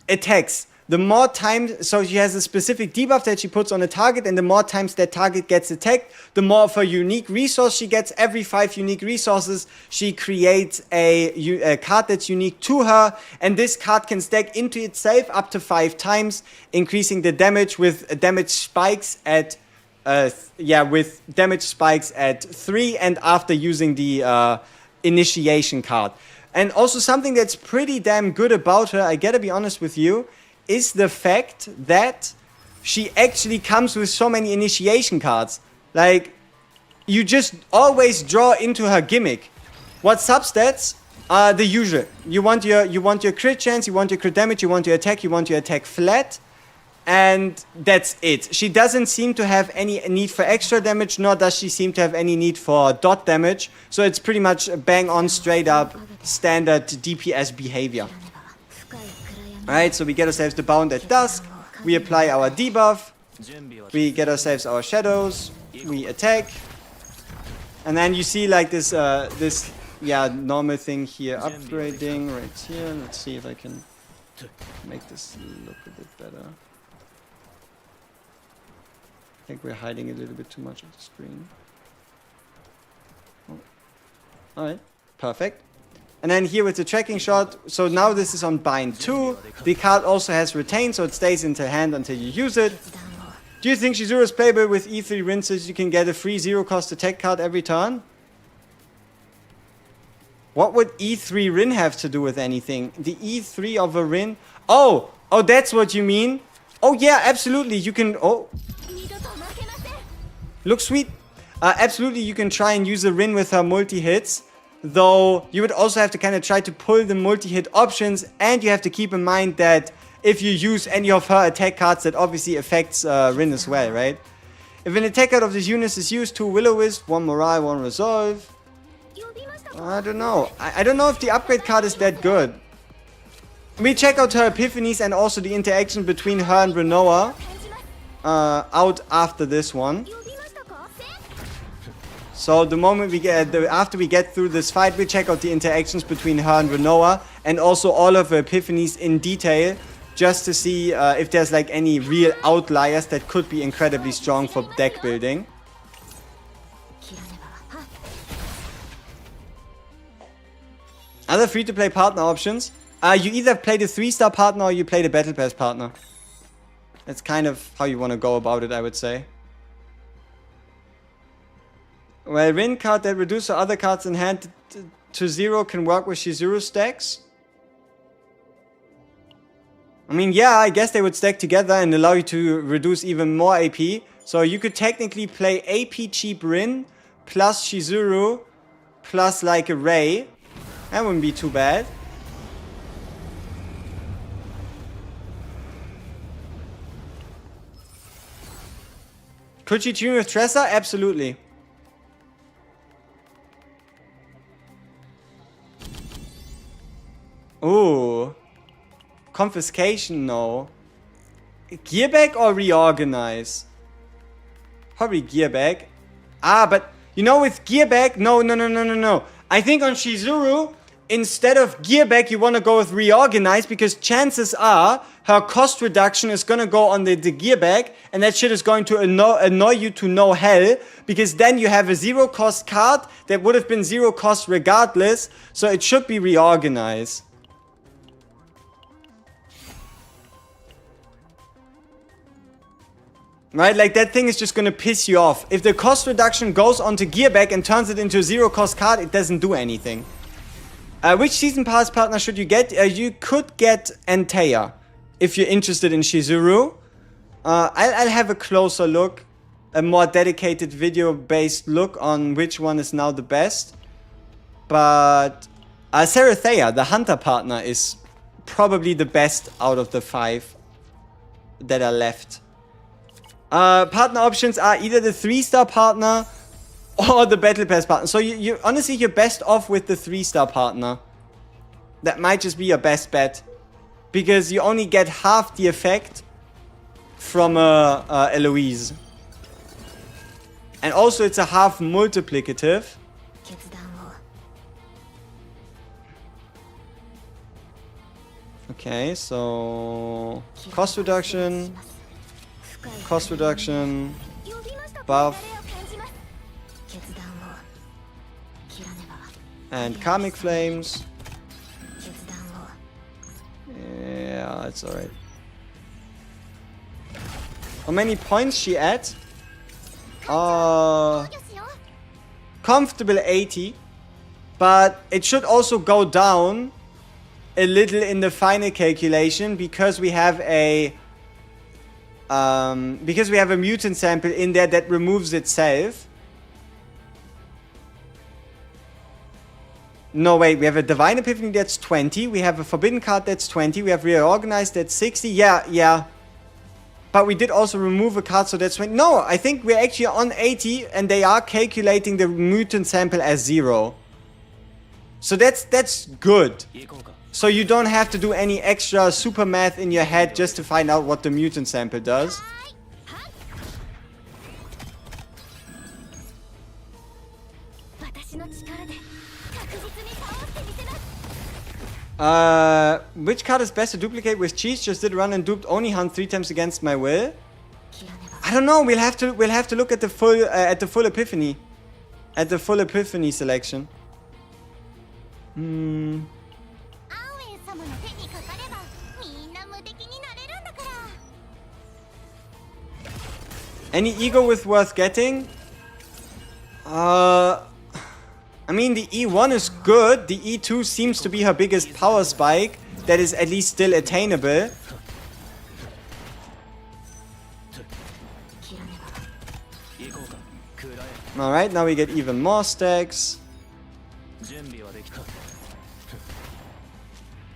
Attacks. The more times, so she has a specific debuff that she puts on a target, and the more times that target gets attacked, the more of a unique resource she gets. Every 5 unique resources, she creates a card that's unique to her, and this card can stack into itself up to 5 times, increasing the damage with damage spikes at, with damage spikes at 3, and after using the initiation card. And also something that's pretty damn good about her, I gotta be honest with you, is the fact that she actually comes with so many initiation cards. Like, you just always draw into her gimmick. What substats are the usual. You want your crit chance, you want your crit damage, you want your attack flat, And that's it. She doesn't seem to have any need for extra damage, nor does she seem to have any need for dot damage. So it's pretty much bang on, straight up, standard DPS behavior. Alright, so we get ourselves the Bound at Dusk. We apply our debuff. We get ourselves our shadows. We attack. And then you see like this, normal thing here. Upgrading right here. Let's see if I can make this look a bit better. I think we're hiding a little bit too much of the screen. Oh. Alright, perfect. And then here with the tracking shot, so now this is on bind 2. The card also has retain, so it stays in the hand until you use it. Do you think Chizuru is playable with E3 rinses? You can get a free 0-cost attack card every turn? What would E3 Rin have to do with anything? The E3 of a Rin? Oh, that's what you mean? Oh yeah, absolutely, you can, looks sweet. Absolutely, you can try and use a Rin with her multi-hits. Though, you would also have to kind of try to pull the multi-hit options. And you have to keep in mind that if you use any of her attack cards, that obviously affects Rin as well, right? If an attack card of this unit is used, 2 Will-O-Wisp, 1 Morale, 1 Resolve. I don't know. I don't know if the upgrade card is that good. We check out her Epiphanies and also the interaction between her and Renoa out after this one. So the moment we get, after we get through this fight, we check out the interactions between her and Renoa and also all of her Epiphanies in detail, just to see if there's like any real outliers that could be incredibly strong for deck building. Other free-to-play partner options. You either play the 3-star partner or you play the Battle Pass partner. That's kind of how you want to go about it, I would say. Well, Rin card that reduces other cards in hand to 0 can work with Chizuru stacks. I mean, yeah, I guess they would stack together and allow you to reduce even more AP. So you could technically play AP cheap Rin plus Chizuru plus like a Ray. That wouldn't be too bad. Could she tune with Tressa? Absolutely. Ooh. Confiscation, no. Gearback or reorganize? Probably gearback. Ah, but you know with gearback, no. I think on Chizuru, instead of gearback, you want to go with reorganize because chances are her cost reduction is going to go on the gearback and that shit is going to annoy you to no hell because then you have a 0-cost card that would have been 0 cost regardless, so it should be reorganize. Right, like that thing is just gonna piss you off. If the cost reduction goes onto gearback and turns it into a 0-cost card, it doesn't do anything. Which season pass partner should you get? You could get Antea if you're interested in Chizuru. I'll have a closer look, a more dedicated video-based look on which one is now the best. But Serathea, the hunter partner, is probably the best out of the 5 that are left. Partner options are either the 3-star partner or the Battle Pass partner. So you honestly, you're best off with the 3-star partner. That might just be your best bet. Because you only get half the effect from Eloise. And also it's a half multiplicative. Okay, so cost reduction, buff, and Karmic Flames. Yeah, it's alright. How many points she at? Comfortable 80. But it should also go down a little in the final calculation because we have a mutant sample in there that removes itself. No, wait, we have a Divine Epiphany that's 20. We have a Forbidden card that's 20. We have Reorganized that's 60. Yeah. But we did also remove a card, so that's when... No, I think we're actually on 80, and they are calculating the mutant sample as 0. So that's good. So you don't have to do any extra super math in your head just to find out what the mutant sample does. Which card is best to duplicate with cheese? Just did run and duped only hunt 3 times against my will. I don't know. We'll have to look at the full epiphany, selection. Any ego with worth getting? I mean, the E1 is good. The E2 seems to be her biggest power spike. That is at least still attainable. Alright, now we get even more stacks.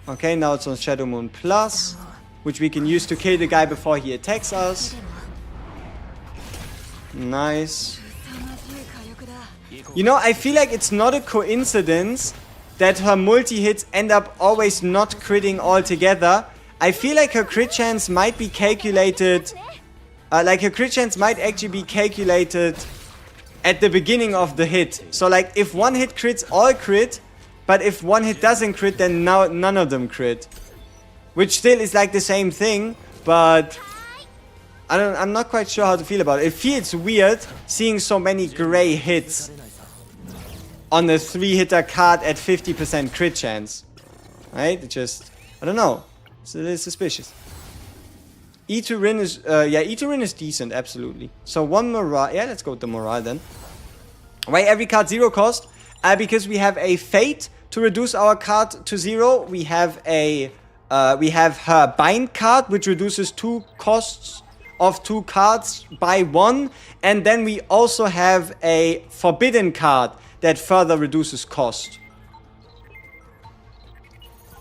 Okay, now it's on Shadow Moon Plus, which we can use to kill the guy before he attacks us. Nice. You know, I feel like it's not a coincidence that her multi-hits end up always not critting altogether. I feel like her crit chance might be calculated... her crit chance might actually be calculated at the beginning of the hit. So, like, if one hit crits, all crit. But if one hit doesn't crit, then now none of them crit. Which still is like the same thing, but... I'm not quite sure how to feel about it. It feels weird seeing so many gray hits on a 3-hitter card at 50% crit chance. Right? It just... I don't know. It's a little suspicious. E2 Rin is... E2 Rin is decent, absolutely. So one morale... Yeah, let's go with the morale then. Why every card 0 cost? Because we have a Fate to reduce our card to 0. We have a... we have her Bind card, which reduces 2 costs of 2 cards by 1. And then we also have a Forbidden card that further reduces cost.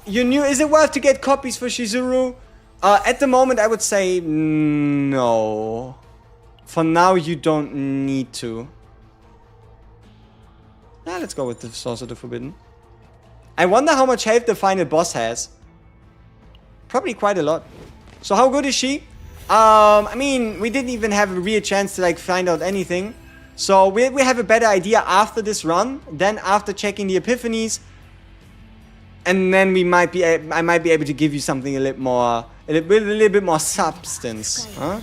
You knew... Is it worth to get copies for CHIZURU? At the moment, I would say no. For now, you don't need to. Yeah, let's go with the Source of the Forbidden. I wonder how much health the final boss has. Probably quite a lot. So how good is she? I mean, we didn't even have a real chance to like find out anything. So we have a better idea after this run. Then after checking the epiphanies. And then we might be I might be able to give you something a little bit more substance. Huh?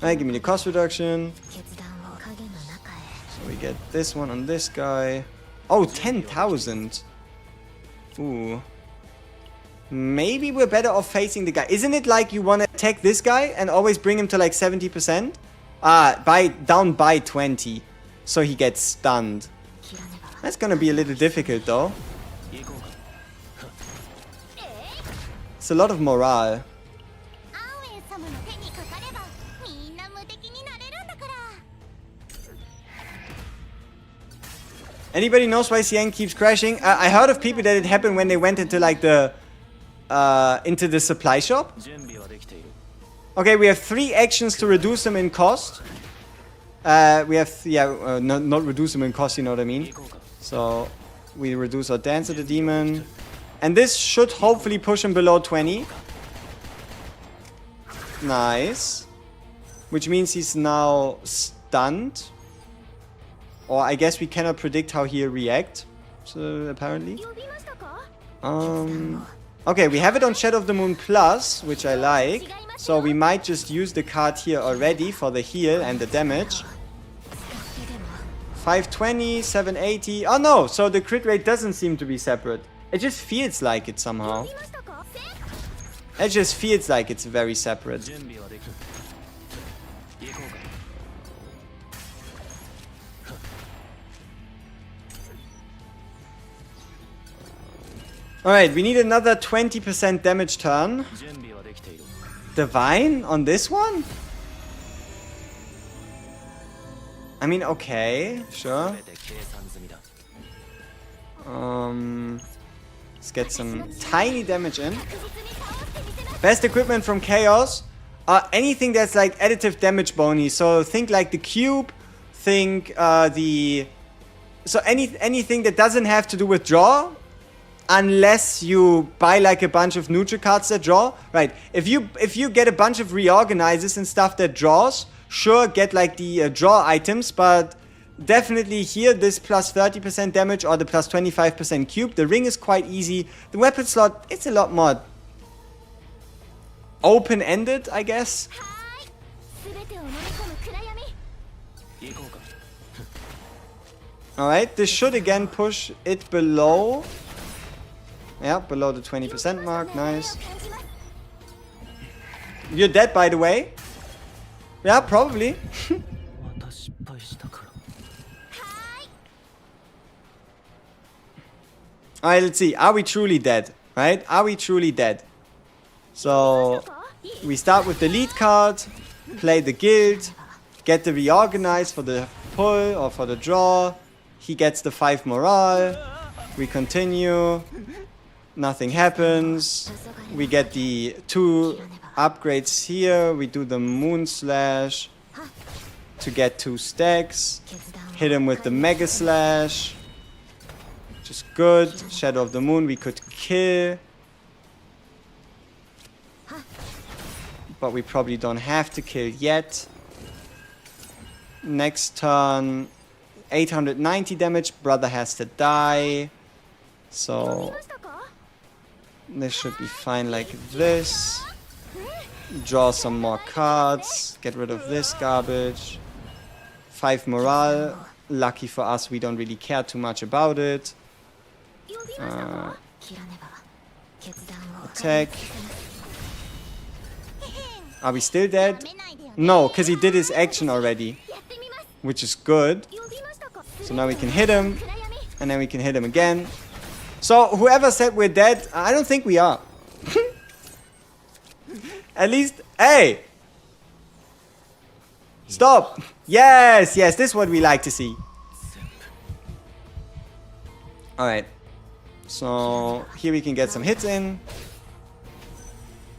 Alright, give me the cost reduction. So we get this one on this guy. Oh, 10,000. Ooh. Maybe we're better off facing the guy. Isn't it like you want to attack this guy and always bring him to like 70%? Down by 20. So he gets stunned. That's gonna be a little difficult though. It's a lot of morale. Anybody knows why CN keeps crashing? I heard of people that it happened when they went into like the supply shop. Okay, we have 3 actions to reduce them in cost. We have, not reduce them in cost, you know what I mean? So, we reduce our Dance of the Demon. And this should hopefully push him below 20. Nice. Which means he's now stunned. Or I guess we cannot predict how he'll react. So, apparently. Okay, we have it on Shadow of the Moon Plus, which I like. So we might just use the card here already for the heal and the damage. 520, 780. Oh no, so the crit rate doesn't seem to be separate. It just feels like it somehow. It just feels like it's very separate. Alright, we need another 20% damage turn. Divine on this one? I mean, okay, sure. Let's get some tiny damage in. Best equipment from Chaos. anything that's like additive damage bonus. So think like the cube, think so anything that doesn't have to do with draw, unless you buy like a bunch of neutral cards that draw. Right, if you get a bunch of reorganizers and stuff that draws, sure, get like the draw items, but definitely here this plus 30% damage or the plus 25% cube. The ring is quite easy. The weapon slot, it's a lot more open-ended, I guess. Alright, this should again push it below. Yeah, below the 20% mark. Nice. You're dead, by the way. Yeah, probably. Alright, let's see. Are we truly dead? Right? Are we truly dead? So, we start with the lead card, play the guild, get the reorganize for the pull or for the draw. He gets the 5 morale. We continue. Nothing happens. We get the 2 upgrades here. We do the Moon Slash to get 2 stacks. Hit him with the Mega Slash. Which is good. Shadow of the Moon we could kill. But we probably don't have to kill yet. Next turn, 890 damage. Brother has to die. So this should be fine like this. Draw some more cards. Get rid of this garbage. 5 morale. Lucky for us, we don't really care too much about it. Attack. Are we still dead? No, because he did his action already. Which is good. So now we can hit him. And then we can hit him again. So whoever said we're dead, I don't think we are. At least, hey! Stop! Yes, yes, this is what we like to see. Alright. So here we can get some hits in.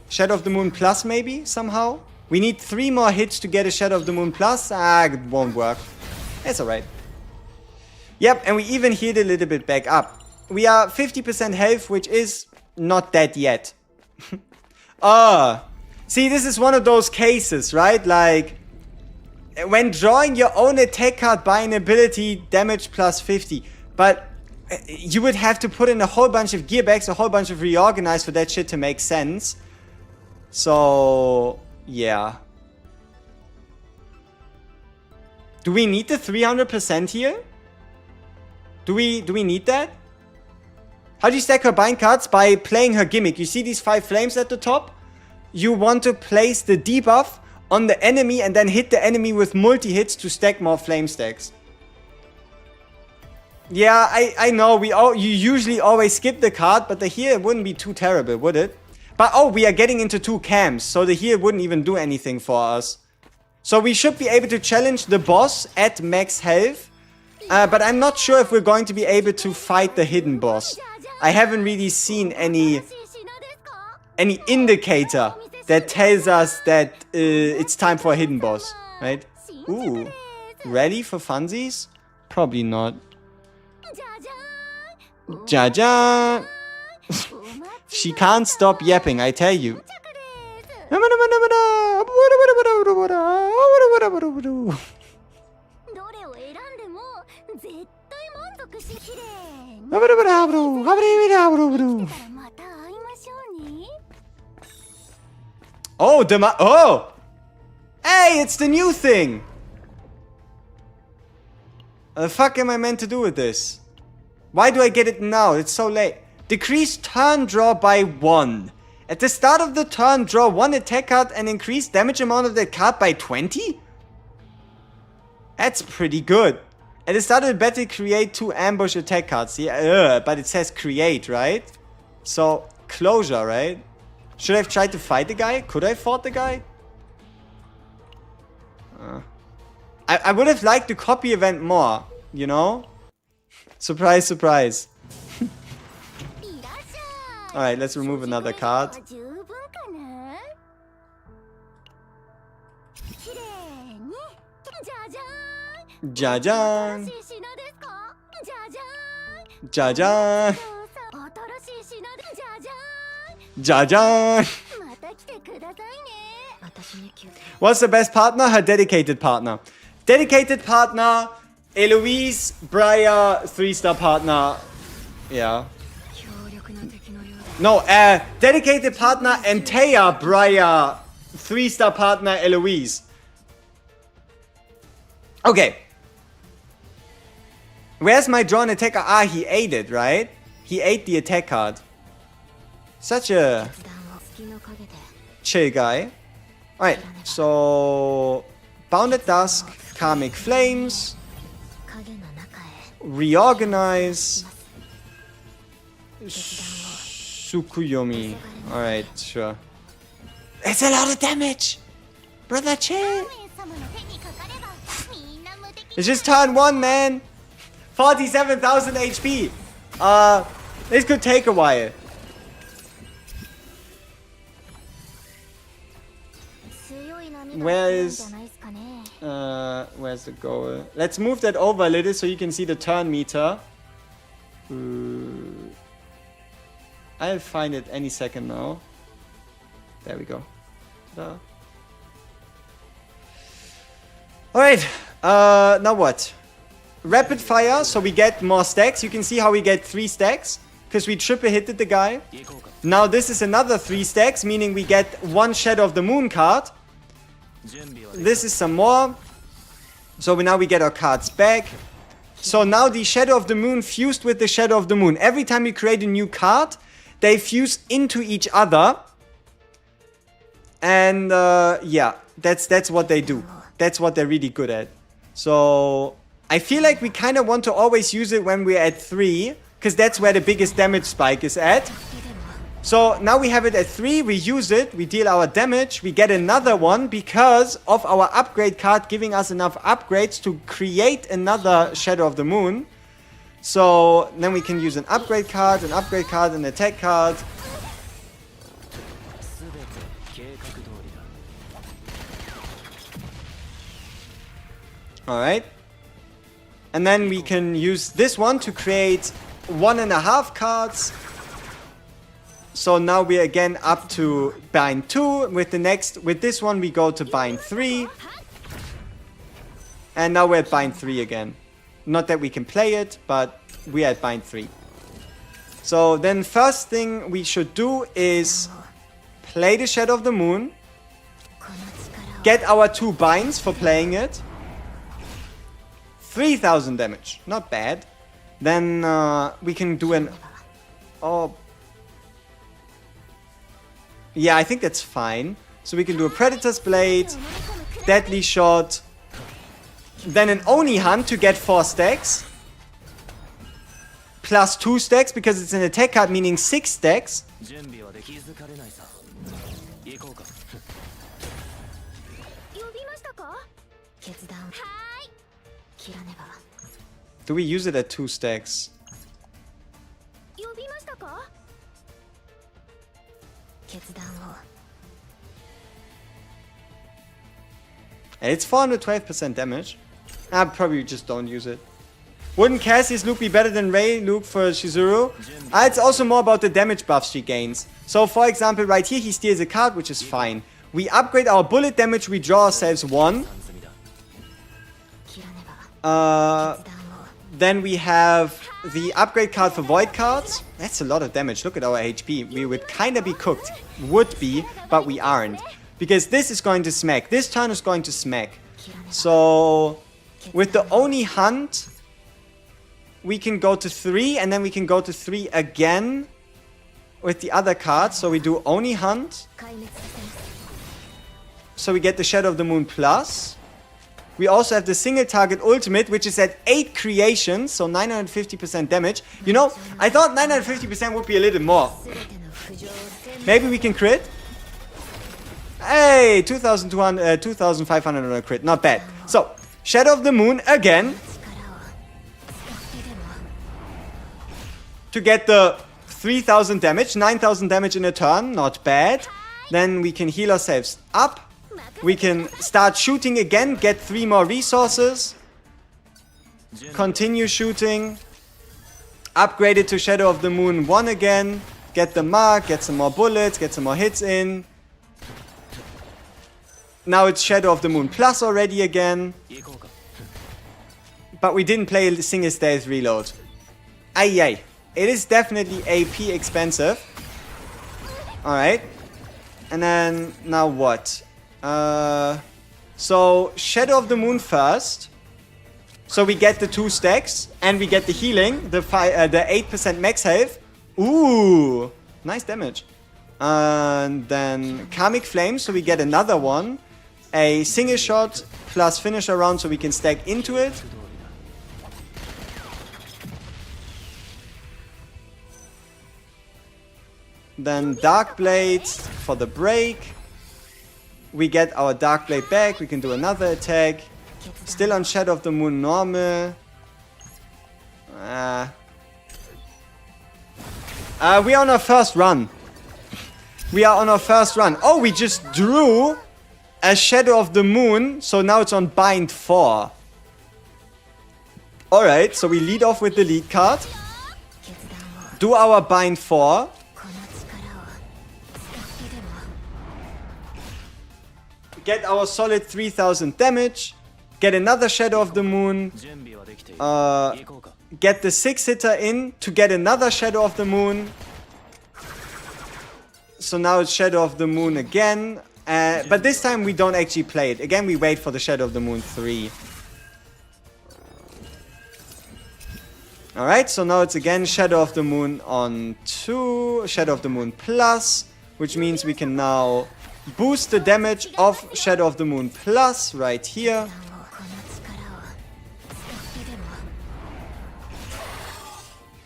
Shadow of the Moon Plus maybe, somehow. We need 3 more hits to get a Shadow of the Moon Plus. It won't work. It's alright. Yep, and we even healed a little bit back up. We are 50% health, which is not dead yet. See, this is one of those cases, right? Like, when drawing your own attack card by an ability, damage plus 50. But you would have to put in a whole bunch of gearbacks, a whole bunch of reorganize for that shit to make sense. So, yeah. Do we need the 300% here? Do we need that? How do you stack her bind cards? By playing her gimmick. You see these 5 flames at the top? You want to place the debuff on the enemy and then hit the enemy with multi-hits to stack more flame stacks. Yeah, I know. You usually always skip the card, but the heal wouldn't be too terrible, would it? But oh, we are getting into 2 camps, so the heal wouldn't even do anything for us. So we should be able to challenge the boss at max health. But I'm not sure if we're going to be able to fight the hidden boss. I haven't really seen any indicator that tells us that it's time for a hidden boss, right? Ooh, ready for funsies? Probably not. Jaja! She can't stop yapping, I tell you. Oh, oh! Hey, it's the new thing! What the fuck am I meant to do with this? Why do I get it now? It's so late. Decrease turn draw by 1. At the start of the turn, draw 1 attack card and increase damage amount of that card by 20? That's pretty good. At the start of the battle, create 2 ambush attack cards. Yeah, but it says create, right? So, closure, right? Should I have tried to fight the guy? Could I have fought the guy? I would have liked the copy event more, you know? Surprise, surprise. Alright, let's remove another card. Jajan. Jajan. Jajan. What's the best partner? Her dedicated partner. Dedicated partner, Eloise, Briar, 3-star partner. Yeah. No, dedicated partner, Antea, Briar, 3-star partner, Eloise. Okay. Where's my drawn attacker? Ah, he ate it, right? He ate the attack card. Such a chill guy. Alright, so Bounded Dusk, Karmic Flames, Reorganize, Tsukuyomi. Alright, sure. It's a lot of damage! Brother, chill! It's just turn 1, man! 47,000 HP! This could take a while. Where's the goal? Let's move that over a little so you can see the turn meter. I'll find it any second now. There we go. Alright, now what? Rapid fire, so we get more stacks. You can see how we get 3 stacks, because we triple hitted the guy. Now this is another 3 stacks, meaning we get 1 Shadow of the Moon card. This is some more. So now we get our cards back. So now the Shadow of the Moon fused with the Shadow of the Moon. Every time you create a new card, they fuse into each other. And yeah, that's what they do. That's what they're really good at. So I feel like we kind of want to always use it when we're at 3, because that's where the biggest damage spike is at. So now we have it at 3, we use it, we deal our damage, we get another one because of our upgrade card giving us enough upgrades to create another Shadow of the Moon. So then we can use an upgrade card, an attack card. Alright. And then we can use this one to create 1.5 cards. So now we're again up to bind 2. With this one we go to bind 3. And now we're at bind 3 again. Not that we can play it, but we're at bind 3. So then first thing we should do is play the Shadow of the Moon. Get our 2 binds for playing it. 3,000 damage. Not bad. Then we can do an... Oh... Yeah, I think that's fine. So we can do a Predator's Blade, Deadly Shot, then an Oni Hunt to get 4 stacks. Plus 2 stacks because it's an attack card, meaning 6 stacks. Do we use it at 2 stacks? And it's 412% damage. I probably just don't use it. Wouldn't Cassie's Luke be better than Ray Luke for CHIZURU? It's also more about the damage buffs she gains. So for example, right here he steals a card, which is fine. We upgrade our bullet damage, we draw ourselves 1. Then we have the upgrade card for void cards. That's a lot of damage. Look at our HP. We would kind of be cooked. Would be, but we aren't. Because this is going to smack. This turn is going to smack. So with the Oni Hunt, we can go to 3, and then we can go to 3 again with the other cards. So we do Oni Hunt. So we get the Shadow of the Moon plus. We also have the single target ultimate, which is at 8 creations, so 950% damage. You know, I thought 950% would be a little more. Maybe we can crit? Hey, 2,500 on a crit, not bad. So, Shadow of the Moon again. To get the 3,000 damage, 9,000 damage in a turn, not bad. Then we can heal ourselves up. We can start shooting again, get 3 more resources. Continue shooting. Upgrade it to Shadow of the Moon 1 again. Get the mark, get some more bullets, get some more hits in. Now it's Shadow of the Moon Plus already again. But we didn't play a single stealth reload. Aye. It is definitely AP expensive. Alright. And then, now what? So, Shadow of the Moon first. So we get the 2 stacks. And we get the healing. The 8% max health. Ooh. Nice damage. And then Karmic Flame. So we get another one. A single shot plus finisher round. So we can stack into it. Then Dark Blade for the break. We get our Dark Blade back. We can do another attack. Still on Shadow of the Moon normal. We are on our first run. Oh, we just drew a Shadow of the Moon. So now it's on bind 4. Alright, so we lead off with the lead card. Do our bind 4. Get our solid 3000 damage. Get another Shadow of the Moon. Get the 6-hitter in to get another Shadow of the Moon. So now it's Shadow of the Moon again. But this time we don't actually play it. Again, we wait for the Shadow of the Moon 3. Alright, so now it's again Shadow of the Moon on 2. Shadow of the Moon Plus. Which means we can now boost the damage of Shadow of the Moon Plus right here.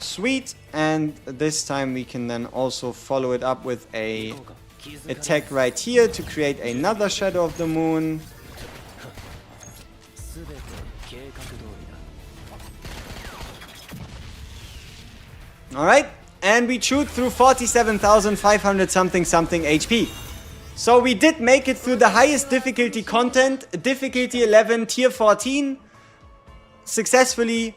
Sweet. And this time we can then also follow it up with a attack right here to create another Shadow of the Moon. Alright. And we shoot through 47,500 something HP. So we did make it through the highest difficulty content, difficulty 11, tier 14, successfully,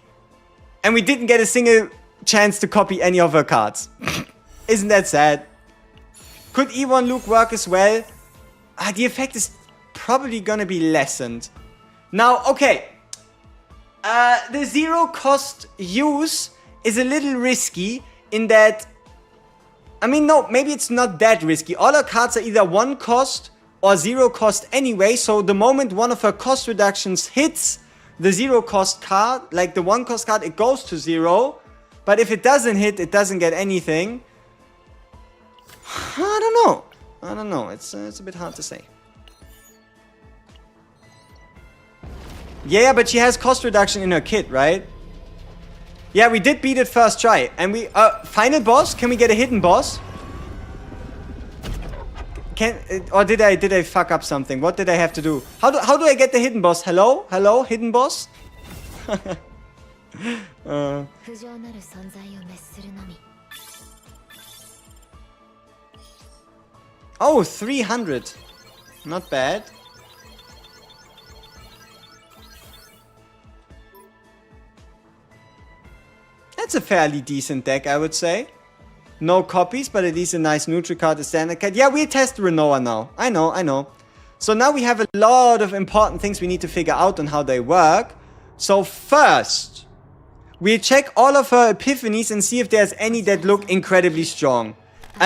and we didn't get a single chance to copy any of her cards. Isn't that sad? Could E1 Luke work as well? The effect is probably gonna be lessened. Now, okay, the 0 cost use is a little risky in that, I mean, no, maybe it's not that risky. All her cards are either 1 cost or 0 cost anyway. So the moment one of her cost reductions hits the 0 cost card, like the 1 cost card, it goes to 0. But if it doesn't hit, it doesn't get anything. I don't know. It's a bit hard to say. Yeah, but she has cost reduction in her kit, right? Yeah, we did beat it first try. And we... final boss? Can we get a hidden boss? Or did I fuck up something? What did I have to do? How do I get the hidden boss? Hello? Hello, hidden boss? Oh, 300. Not bad. That's a fairly decent deck, I would say. No copies, but at least a nice neutral card, a standard card. Yeah, we test Renoa now. I know. So now we have a lot of important things we need to figure out on how they work. So first, we check all of her epiphanies and see if there's any that look incredibly strong.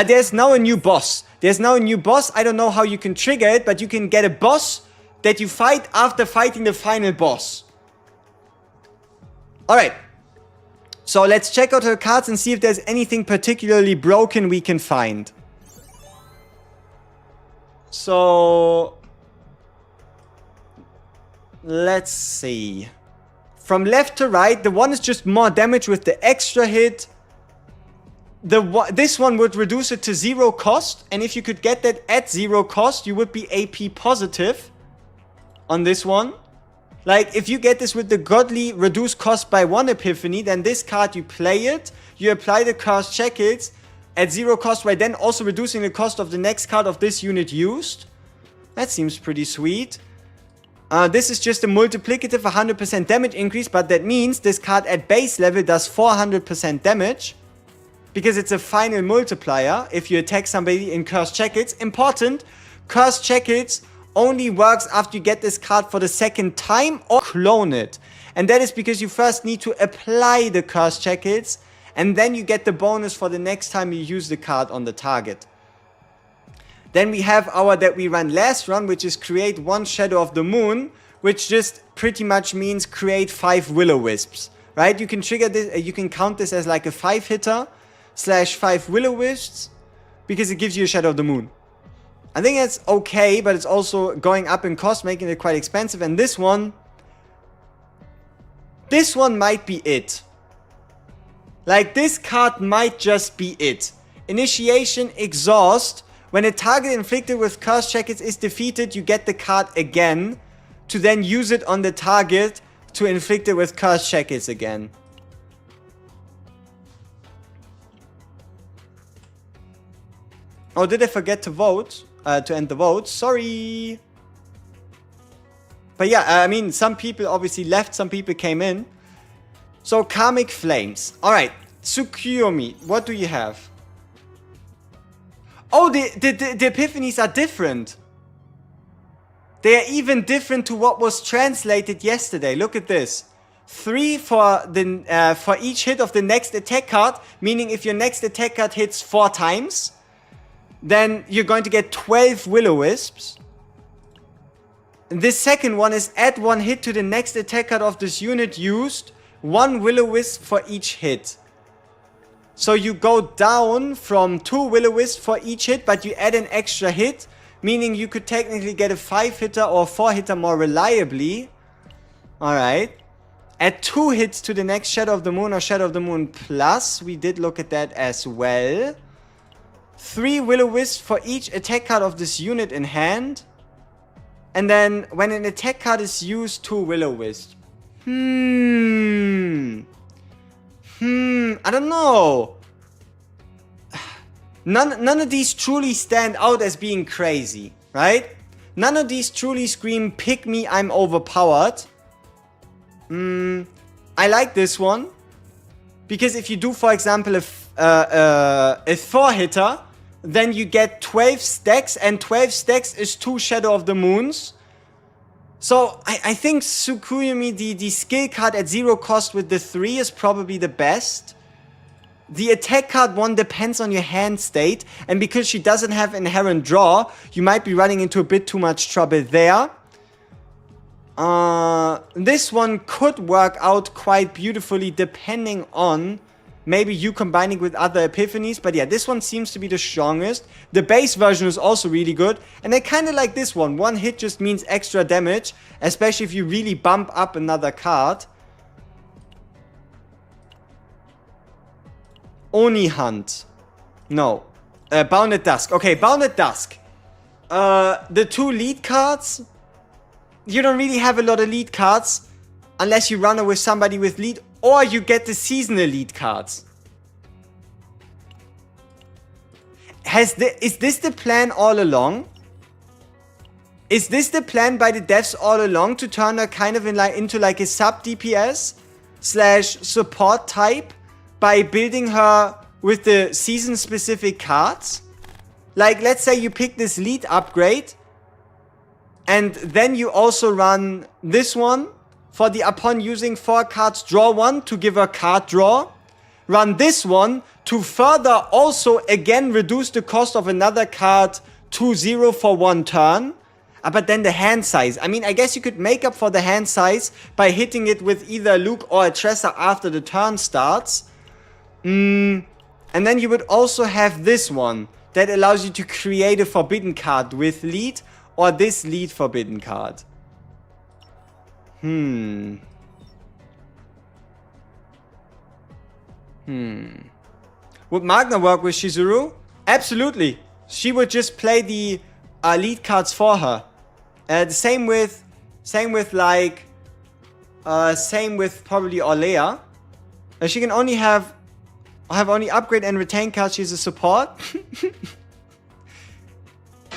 There's now a new boss. I don't know how you can trigger it, but you can get a boss that you fight after fighting the final boss. Alright. So let's check out her cards and see if there's anything particularly broken we can find. So let's see. From left to right, the one is just more damage with the extra hit. This one would reduce it to 0 cost. And if you could get that at 0 cost, you would be AP positive on this one. Like, if you get this with the godly reduced cost by 1 epiphany, then this card, you play it, you apply the curse check-its at 0 cost, by then also reducing the cost of the next card of this unit used. That seems pretty sweet. This is just a multiplicative 100% damage increase, but that means this card at base level does 400% damage. Because it's a final multiplier if you attack somebody in Cursed Shackles. Important, Cursed Shackles only works after you get this card for the second time or clone it. And that is because you first need to apply the Cursed Shackles, and then you get the bonus for the next time you use the card on the target. Then we have our that we ran last run, which is create 1 Shadow of the Moon, which just pretty much means create 5 Will-O-Wisps, right? You can trigger this, you can count this as like a 5-hitter / 5 Will-O-Wisps, because it gives you a Shadow of the Moon. I think that's okay, but it's also going up in cost, making it quite expensive. And this one might be it. Like, this card might just be it. Initiation Exhaust. When a target inflicted with Cursed Shackles is defeated, you get the card again to then use it on the target to inflict it with Cursed Shackles again. Oh, did I forget to vote? To end the vote? Sorry. But yeah, I mean, some people obviously left, some people came in. So, Karmic Flames. Alright, Tsukuyomi, what do you have? Oh, the epiphanies are different. They are even different to what was translated yesterday. Look at this. 3 for each hit of the next attack card, meaning if your next attack card hits 4 times, then you're going to get 12 Will-O-Wisps. This second one is add 1 hit to the next attack card of this unit used, 1 Will-O-Wisp for each hit. So you go down from 2 Will-O-Wisps for each hit, but you add an extra hit, meaning you could technically get a 5-hitter or 4-hitter more reliably. Alright. Add 2 hits to the next Shadow of the Moon or Shadow of the Moon Plus. We did look at that as well. 3 Will-O-Wisps for each attack card of this unit in hand. And then when an attack card is used, 2 Will-O-Wisps. I don't know. None of these truly stand out as being crazy, right? None of these truly scream, pick me, I'm overpowered. I like this one. Because if you do, for example, a 4-hitter, then you get 12 stacks, and 12 stacks is 2 Shadow of the Moons. So, I think Tsukuyomi, the skill card at 0 cost with the 3 is probably the best. The attack card one depends on your hand state, and because she doesn't have inherent draw, you might be running into a bit too much trouble there. This one could work out quite beautifully depending on maybe you combining with other epiphanies, but yeah, this one seems to be the strongest. The base version is also really good, and I kind of like this one. 1 hit just means extra damage, especially if you really bump up another card. Oni Hunt. No. Bounded Dusk. Okay, Bounded Dusk. The 2 lead cards. You don't really have a lot of lead cards unless you run with somebody with lead, or you get the seasonal lead cards. Is this the plan all along? Is this the plan by the devs all along, to turn her kind of into like a sub DPS / support type by building her with the season specific cards? Like, let's say you pick this lead upgrade, and then you also run this one for the upon using 4 cards, draw 1 to give her card draw. Run this one to further also again reduce the cost of another card to 0 for 1 turn. But then the hand size. I mean, I guess you could make up for the hand size by hitting it with either Luke or a Tressa after the turn starts. And then you would also have this one that allows you to create a forbidden card with lead, or this lead forbidden card. Would Magna work with CHIZURU? Absolutely. She would just play the lead cards for her. Same with probably Orlea. She can only have only upgrade and retain cards. She's a support.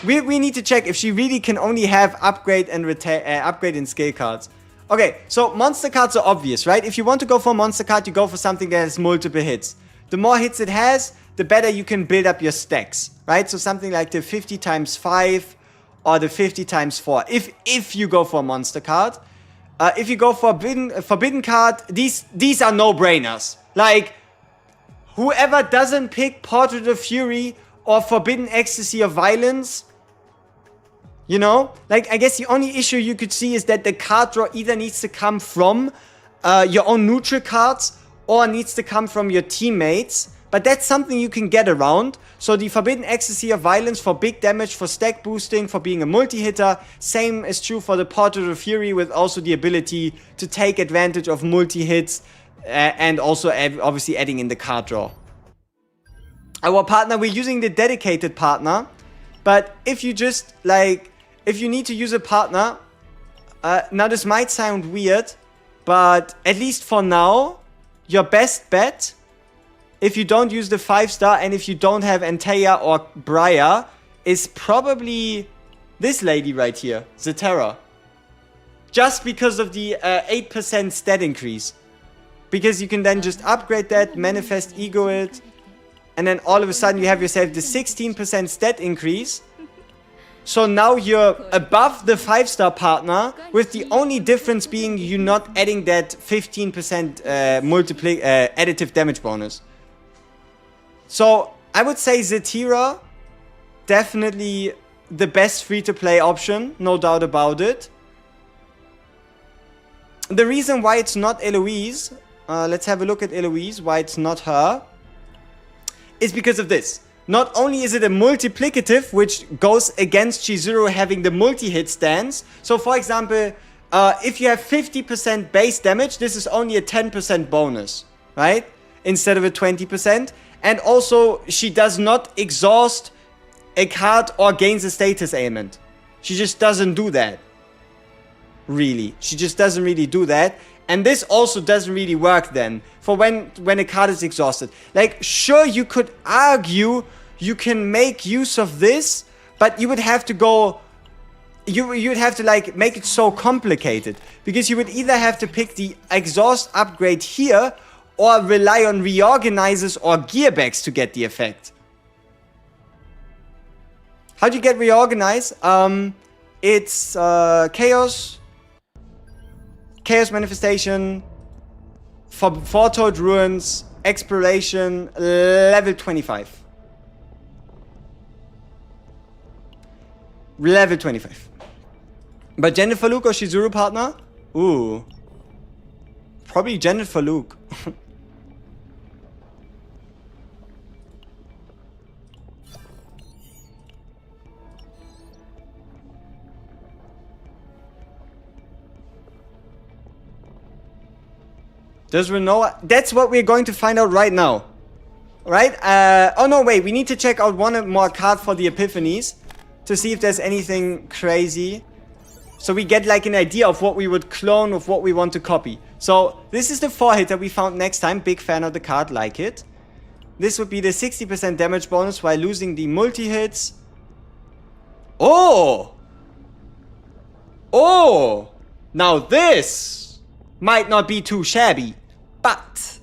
We need to check if she really can only have upgrade and upgrade and scale cards. Okay, so monster cards are obvious, right? If you want to go for a monster card, you go for something that has multiple hits. The more hits it has, the better you can build up your stacks, right? So something like the 50 times 5 or the 50 times 4, if you go for a monster card. If you go for a forbidden card, these are no-brainers. Like, whoever doesn't pick Portrait of Fury or Forbidden Ecstasy of Violence, you know? Like, I guess the only issue you could see is that the card draw either needs to come from your own neutral cards or needs to come from your teammates. But that's something you can get around. So the Forbidden Ecstasy of Violence for big damage, for stack boosting, for being a multi-hitter. Same is true for the Portrait of Fury, with also the ability to take advantage of multi-hits. And also obviously adding in the card draw. Our partner, we're using the dedicated partner. But if you just, like, if you need to use a partner, now this might sound weird, but at least for now, your best bet, if you don't use the 5-star and if you don't have Antea or Briar, is probably this lady right here, Zetera. Just because of the 8% stat increase. Because you can then just upgrade that, manifest ego it, and then all of a sudden you have yourself the 16% stat increase. So now you're above the 5-star partner, with the only difference being you not adding that 15% additive damage bonus. So I would say Zetera, definitely the best free-to-play option, no doubt about it. The reason why it's not Eloise, let's have a look at Eloise, why it's not her, is because of this. Not only is it a multiplicative, which goes against Chizuru having the multi-hit stance. So for example, if you have 50% base damage, this is only a 10% bonus, right? Instead of a 20%. And also, she does not exhaust a card or gains a status ailment. She just doesn't do that. Really. She just doesn't really do that. And this also doesn't really work then, for when a card is exhausted. Like, sure, you could argue you can make use of this, but you would have to go... You'd have to, like, make it so complicated. Because you would either have to pick the exhaust upgrade here, or rely on reorganizers or gearbacks to get the effect. How do you get reorganize? It's chaos manifestation, foretold ruins, exploration, level 25. Level 25. But Jennifer Luke or Chizuru partner? Ooh. Probably Jennifer Luke. Does Renoa... That's what we're going to find out right now. Right? Oh no, wait. We need to check out one more card for the Epiphanies. To see if there's anything crazy. So we get like an idea of what we would clone, of what we want to copy. So this is the 4-hit that we found next time. Big fan of the card, like it. This would be the 60% damage bonus while losing the multi-hits. Oh! Oh! Now this might not be too shabby. But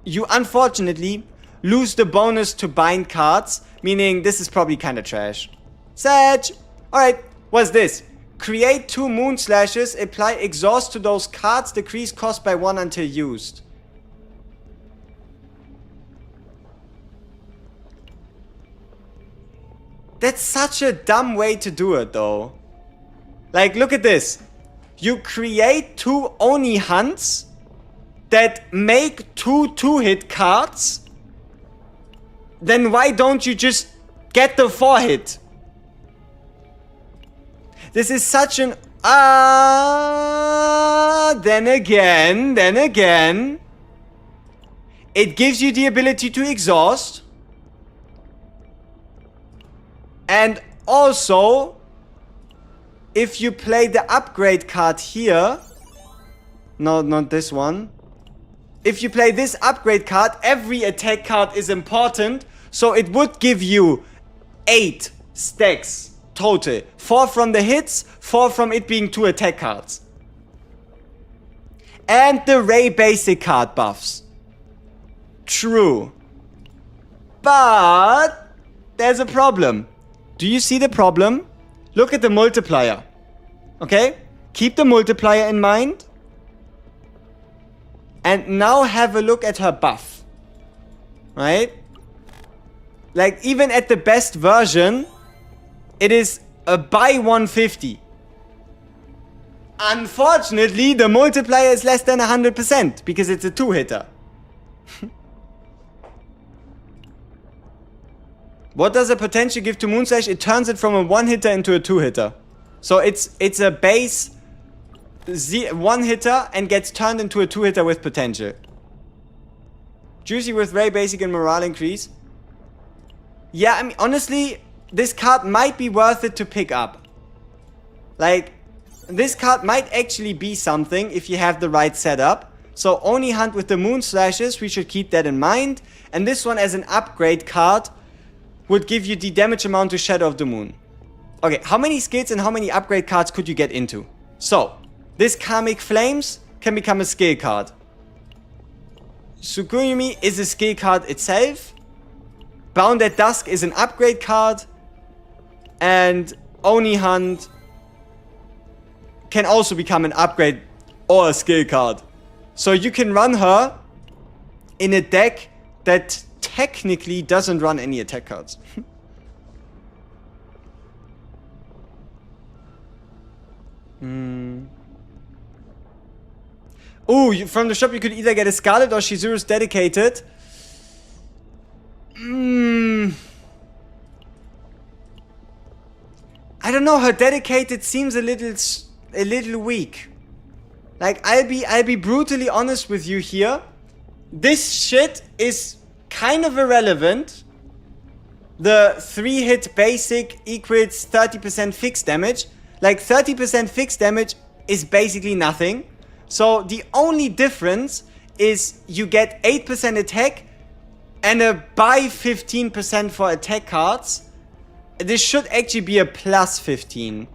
you unfortunately lose the bonus to bind cards. Meaning this is probably kind of trash. Sag! Alright, what's this? Create 2 moon slashes, apply exhaust to those cards, decrease cost by 1 until used. That's such a dumb way to do it though. Like, look at this. You create 2 Oni hunts that make 2 2-hit cards. Then why don't you just get the 4-hit? This is such an... Then again... It gives you the ability to exhaust. And also... If you play the upgrade card here... No, not this one. If you play this upgrade card, every attack card is important. So it would give you 8 stacks total. 4 from the hits, 4 from it being 2 attack cards. And the Ray basic card buffs. True. But there's a problem. Do you see the problem? Look at the multiplier. Okay? Keep the multiplier in mind. And now have a look at her buff. Right? Like, even at the best version, it is a buy 150. Unfortunately, the multiplier is less than 100% because it's a 2-hitter. What does a potential give to Moonslash? It turns it from a 1-hitter into a 2-hitter. So it's a base 1-hitter and gets turned into a 2-hitter with potential. Juicy with Ray Basic and morale increase. Yeah, I mean, honestly, this card might be worth it to pick up. Like, this card might actually be something if you have the right setup. So Oni Hunt with the Moon Slashes, we should keep that in mind. And this one as an upgrade card would give you the damage amount to Shadow of the Moon. Okay, how many skills and how many upgrade cards could you get into? So, this Karmic Flames can become a skill card. Tsukuyomi is a skill card itself. Bound at Dusk is an upgrade card. And Oni Hunt can also become an upgrade or a skill card. So you can run her in a deck that technically doesn't run any attack cards. Ooh, from the shop you could either get a Scarlet or Chizuru's Dedicated. I don't know, her Dedicated seems a little weak. Like, I'll be brutally honest with you here. This shit is kind of irrelevant. The 3-hit basic equals 30% fixed damage. Like, 30% fixed damage is basically nothing. So the only difference is you get 8% attack and a buy 15% for attack cards. This should actually be a plus 15.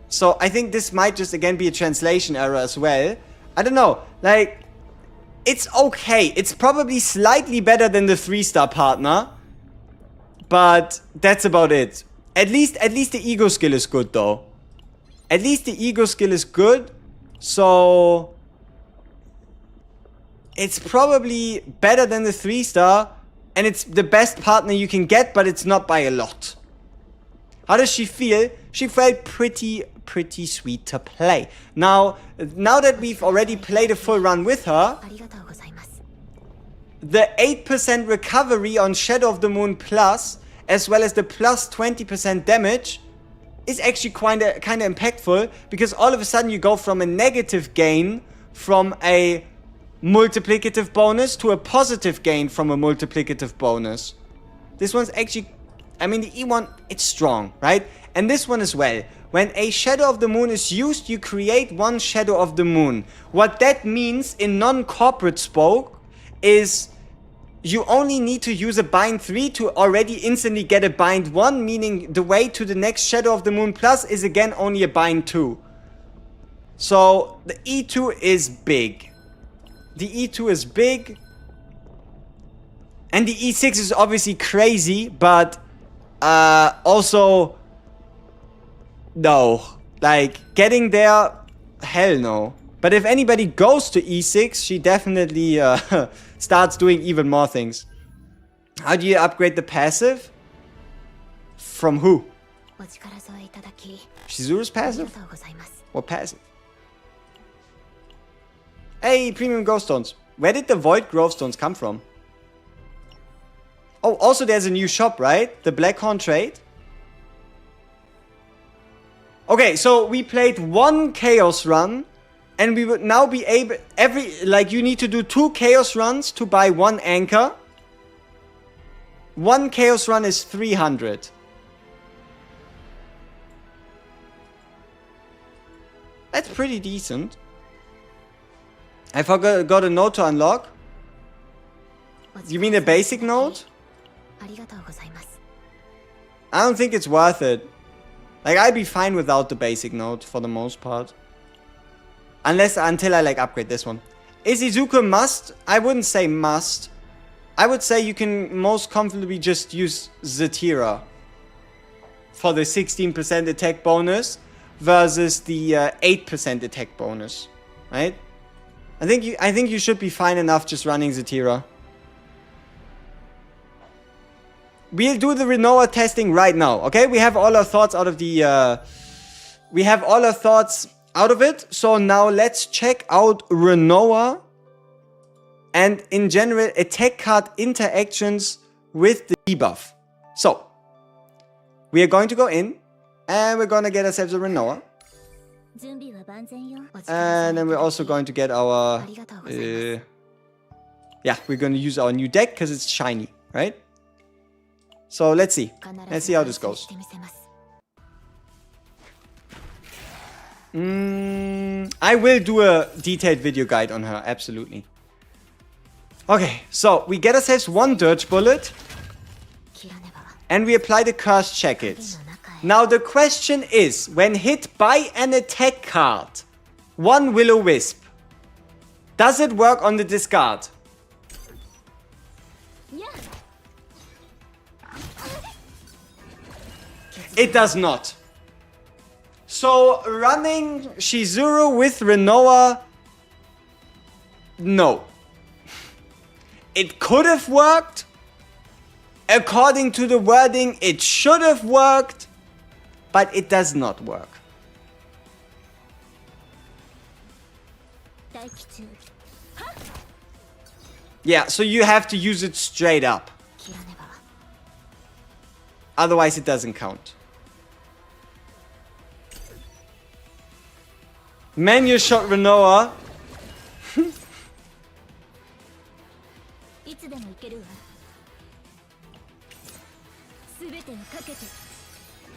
So I think this might just again be a translation error as well. I don't know. Like, it's okay. It's probably slightly better than the 3-star partner. But that's about it. At least the ego skill is good though. At least the ego skill is good. So it's probably better than the 3-star. And it's the best partner you can get, but it's not by a lot. How does she feel? She felt pretty sweet to play. Now that we've already played a full run with her, the 8% recovery on Shadow of the Moon Plus, as well as the plus 20% damage, is actually kind of impactful, because all of a sudden you go from a negative gain from a multiplicative bonus to a positive gain from a multiplicative bonus. This one's actually, I mean, the E1, it's strong, right? And this one as well. When a Shadow of the Moon is used, you create one Shadow of the Moon. What that means in non-corporate spoke is you only need to use a bind 3 to already instantly get a bind 1, meaning the way to the next Shadow of the Moon Plus is again only a bind 2. So the E2 is big. The E2 is big. And the E6 is obviously crazy, but also no. Like, getting there, hell no. But if anybody goes to E6, she definitely starts doing even more things. How do you upgrade the passive? From who? Chizuru's passive? What passive? Hey, premium ghost stones. Where did the void growth stones come from? Oh, also there's a new shop, right? The Blackhorn trade. Okay, so we played one chaos run, and we would now be able, you need to do 2 chaos runs to buy 1 anchor. 1 chaos run is 300. That's pretty decent. I got a node to unlock. You mean a basic node? I don't think it's worth it. Like, I'd be fine without the basic node for the most part. Until I like upgrade this one. Is Izuku must? I wouldn't say must. I would say you can most comfortably just use Zetira for the 16% attack bonus versus the 8% attack bonus, right? I think you should be fine enough just running Zetira. We'll do the Renoa testing right now, okay? We have all our thoughts out of the... we have all our thoughts out of it. So now let's check out Renoa. And in general, attack card interactions with the debuff. So, we are going to go in. And we're going to get ourselves a Renoa. And then we're also going to get our... yeah, we're going to use our new deck because it's shiny, right? So let's see. Let's see how this goes. I will do a detailed video guide on her, absolutely. Okay, so we get ourselves one Dirge Bullet. And we apply the Curse Jackets. Now the question is, when hit by an attack card, one Will-O-Wisp, does it work on the discard? It does not. So running Chizuru with Renoa, no. It could have worked. According to the wording, it should have worked. But it does not work. Yeah, so you have to use it straight up. Otherwise it doesn't count. Man, you shot Renoa.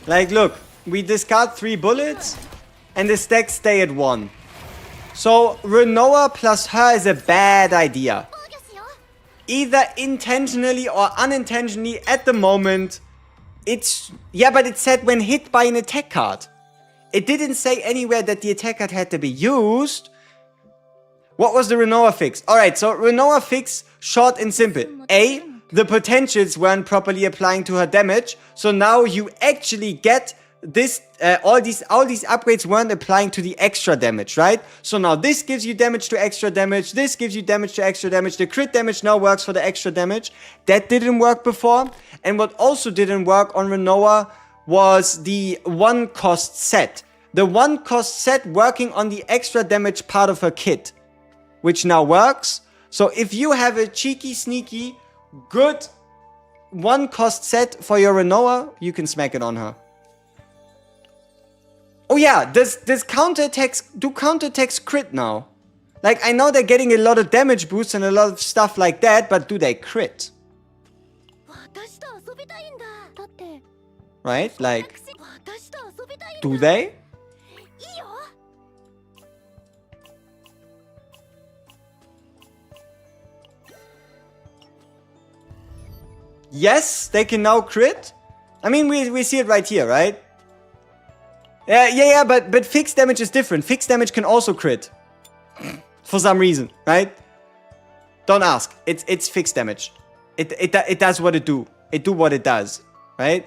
Like, look, we discard 3 bullets and the stacks stay at 1. So Renoa plus her is a bad idea. Either intentionally or unintentionally at the moment. It's... yeah, but it said when hit by an attack card. It didn't say anywhere that the attack card had to be used. What was the Renoa fix? Alright, so Renoa fix, short and simple. A, the potentials weren't properly applying to her damage. So now you actually get this, all these upgrades weren't applying to the extra damage, right? So now this gives you damage to extra damage. This gives you damage to extra damage. The crit damage now works for the extra damage. That didn't work before. And what also didn't work on Renoa was the 1 cost set. The 1 cost set working on the extra damage part of her kit, which now works. So if you have a cheeky, sneaky, good 1 cost set for your Renoa, you can smack it on her. Oh yeah, does counterattacks, do counterattacks crit now? Like, I know they're getting a lot of damage boosts and a lot of stuff like that, but do they crit? Right? Like, do they? Yes, they can now crit. I mean, we see it right here, right? Yeah, but fixed damage is different. Fixed damage can also crit. For some reason, right? Don't ask. It's fixed damage. It does what it do. It do what it does, right?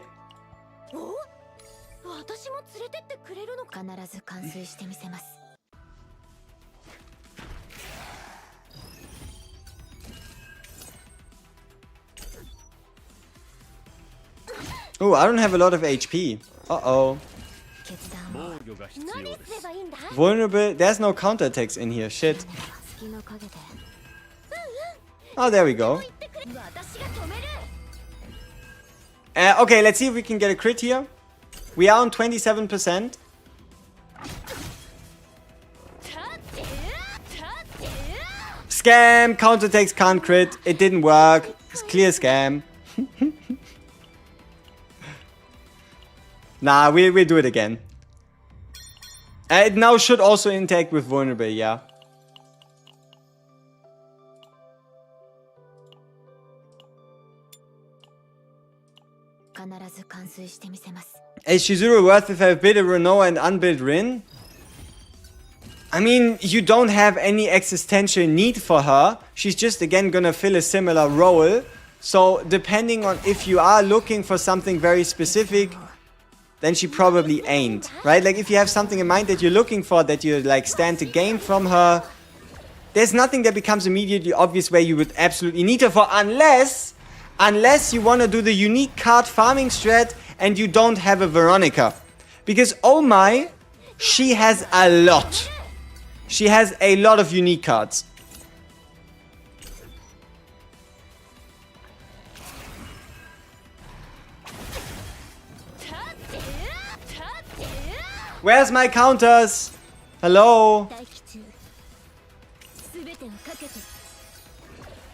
Oh, I don't have a lot of HP. Uh-oh. Vulnerable. There's no counterattacks in here. Shit. Oh, there we go. Okay, let's see if we can get a crit here. We are on 27%. Scam! Counterattacks can't crit. It didn't work. It's clear scam. Nah, we'll do it again. It now should also interact with vulnerable, yeah. Is Chizuru worth if I have built a Renoa and unbuilt Rin? I mean, you don't have any existential need for her. She's just again gonna fill a similar role. So depending on if you are looking for something very specific, then she probably ain't, right? Like if you have something in mind that you're looking for, that you like stand to gain from her, there's nothing that becomes immediately obvious where you would absolutely need her for, unless you want to do the unique card farming strat and you don't have a Veronica. Because oh my, she has a lot. She has a lot of unique cards. Where's my counters? Hello?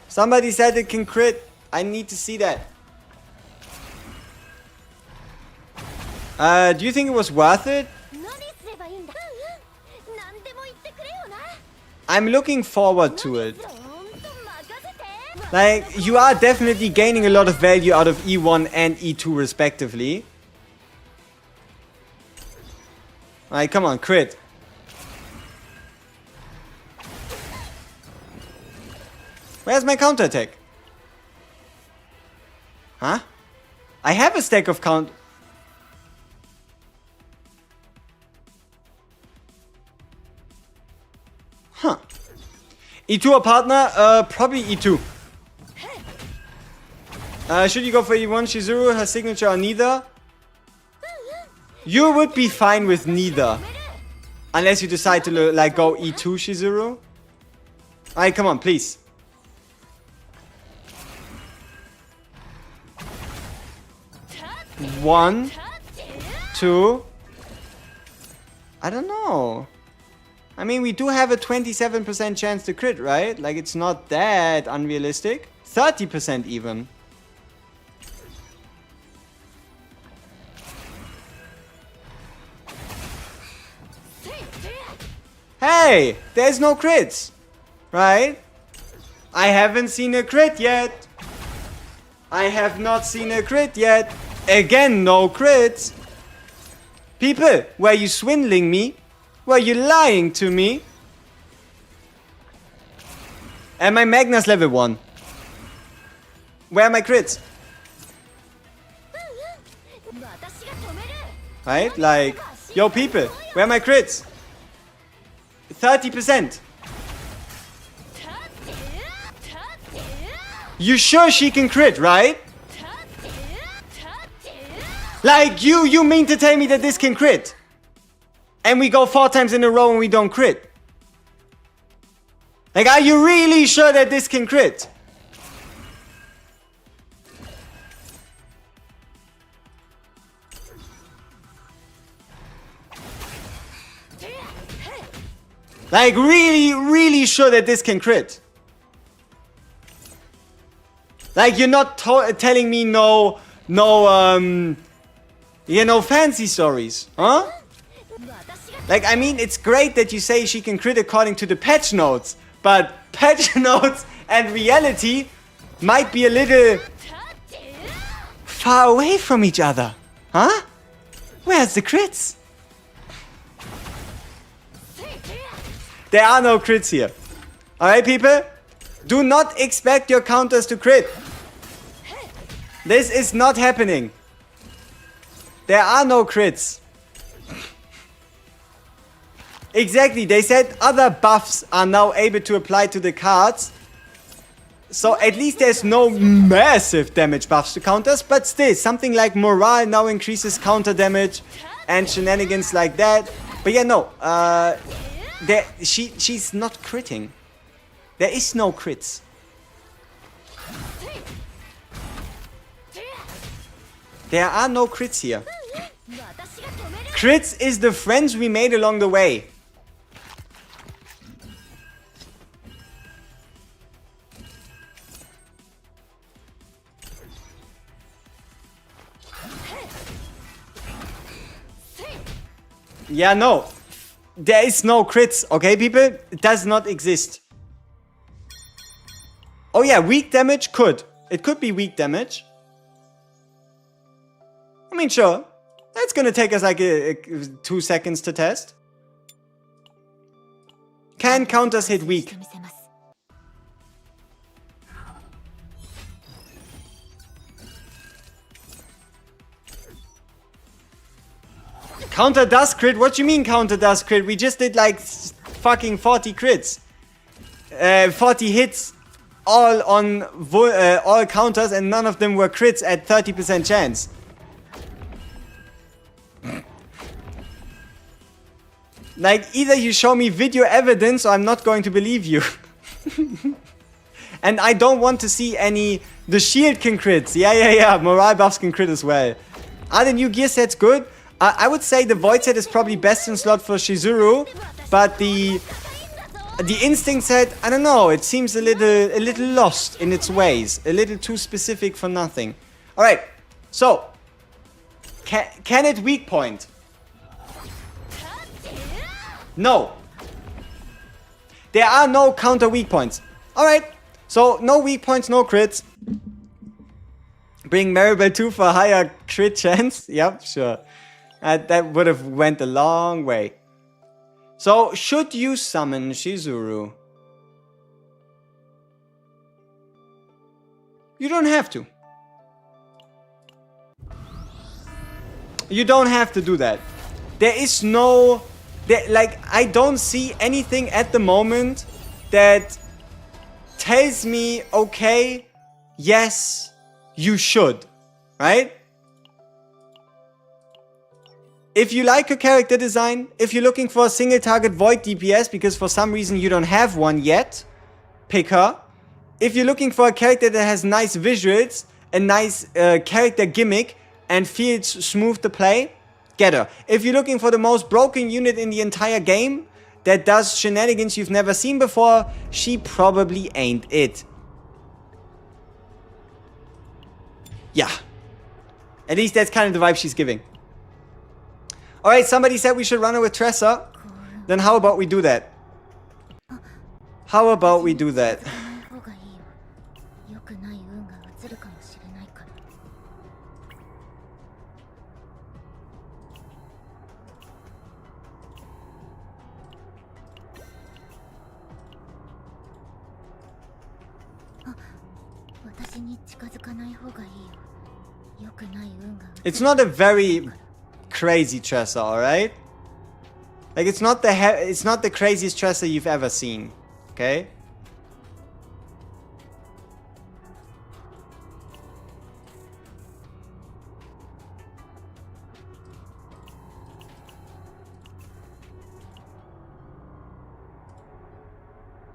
Somebody said it can crit. I need to see that. Do you think it was worth it? I'm looking forward to it. Like, you are definitely gaining a lot of value out of E1 and E2 respectively. Alright, come on, crit. Where's my counterattack? Huh? I have a stack of count... Huh. E2 a partner? Probably E2. Should you go for E1 Chizuru, her signature, or neither? You would be fine with neither. Unless you decide to like go E2 Chizuru. Alright, come on, please. One, two. I don't know. I mean, we do have a 27% chance to crit, right? Like, it's not that unrealistic. 30% even. Hey, there's no crits, right? I haven't seen a crit yet. I have not seen a crit yet. Again, no crits. People, were you swindling me? Were you lying to me? And my Magna's level 1. Where are my crits? Right? Like, yo people, where are my crits? 30%. You sure she can crit, right? Like, you mean to tell me that this can crit? And we go 4 times in a row and we don't crit? Like, are you really sure that this can crit? Like, really sure that this can crit? Like, you're not telling me no, fancy stories, huh? Like, I mean, it's great that you say she can crit according to the patch notes, but patch notes and reality might be a little far away from each other, huh? Where's the crits? There are no crits here. Alright, people? Do not expect your counters to crit. This is not happening. There are no crits. Exactly, they said other buffs are now able to apply to the cards. So at least there's no massive damage buffs to counters, but still, something like morale now increases counter damage and shenanigans like that. But yeah, no, she's not critting. There is no crits. There are no crits here. Crits is the friends we made along the way. Yeah, no. There is no crits, okay, people? It does not exist. Oh yeah, weak damage could. It could be weak damage. I mean, sure. That's gonna take us like 2 seconds to test. Can counters hit weak? Counter does crit? What do you mean counter does crit? We just did like fucking 40 crits. 40 hits. All on all counters, and none of them were crits at 30% chance. Like, either you show me video evidence or I'm not going to believe you. And I don't want to see any... The shield can crit. Yeah. Morale buffs can crit as well. Are the new gear sets good? I would say the void set is probably best in slot for CHIZURU. But the instinct set, I don't know. It seems a little lost in its ways. A little too specific for nothing. Alright. So. Can it weak point? No. There are no counter weak points. Alright. So, no weak points, no crits. Bring Maribel 2 for a higher crit chance. Yep, sure. That would have went a long way. So, should you summon CHIZURU? You don't have to. You don't have to do that. There is no... like, I don't see anything at the moment that tells me, okay, yes, you should, right? If you like her character design, if you're looking for a single target void DPS because for some reason you don't have one yet, pick her. If you're looking for a character that has nice visuals, a nice character gimmick, and feels smooth to play, get her. If you're looking for the most broken unit in the entire game that does shenanigans you've never seen before, she probably ain't it. Yeah. At least that's kind of the vibe she's giving. Alright, somebody said we should run her with Tressa. Then how about we do that? How about we do that? It's not a very crazy Tressa, alright? Like, it's not the craziest Tressa you've ever seen, okay?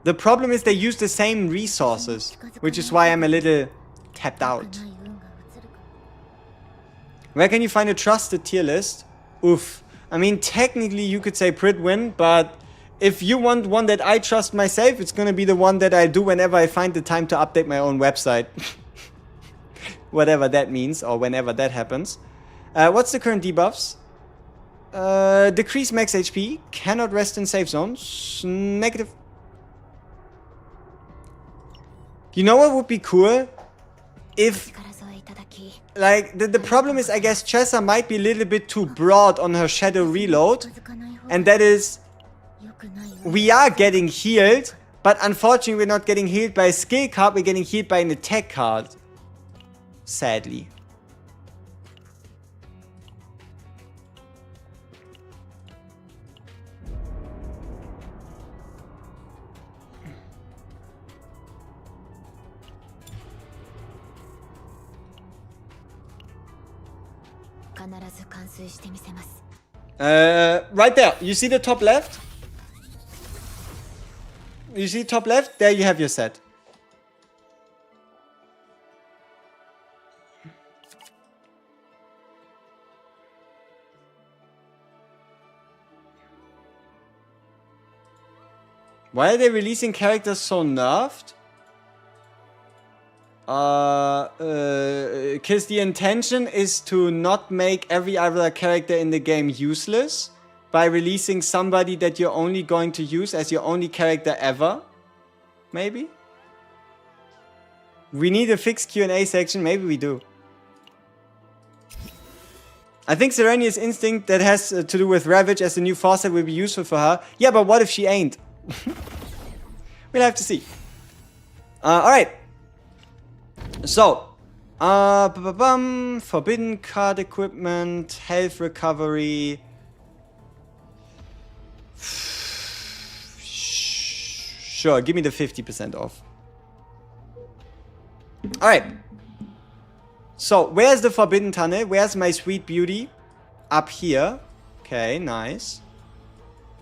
The problem is they use the same resources, which is why I'm a little tapped out. Where can you find a trusted tier list? Oof. I mean, technically you could say Pridwin, but if you want one that I trust myself, it's gonna be the one that I do whenever I find the time to update my own website. Whatever that means, or whenever that happens. What's the current debuffs? Decrease max HP, cannot rest in safe zones, negative. You know what would be cool? If... Like, the problem is, I guess, Tressa might be a little bit too broad on her shadow reload. And that is... We are getting healed, but unfortunately we're not getting healed by a skill card, we're getting healed by an attack card. Sadly. Right there. You see the top left? You see top left? There you have your set. Why are they releasing characters so nerfed? Because the intention is to not make every other character in the game useless by releasing somebody that you're only going to use as your only character ever. Maybe? We need a fixed Q&A section. Maybe we do. I think Serenia's instinct that has to do with Ravage as the new faucet will be useful for her. Yeah, but what if she ain't? We'll have to see. Alright. So. Forbidden card equipment. Health recovery. Sure, give me the 50% off. Alright. So, where's the Forbidden Tunnel? Where's my sweet beauty? Up here. Okay, nice.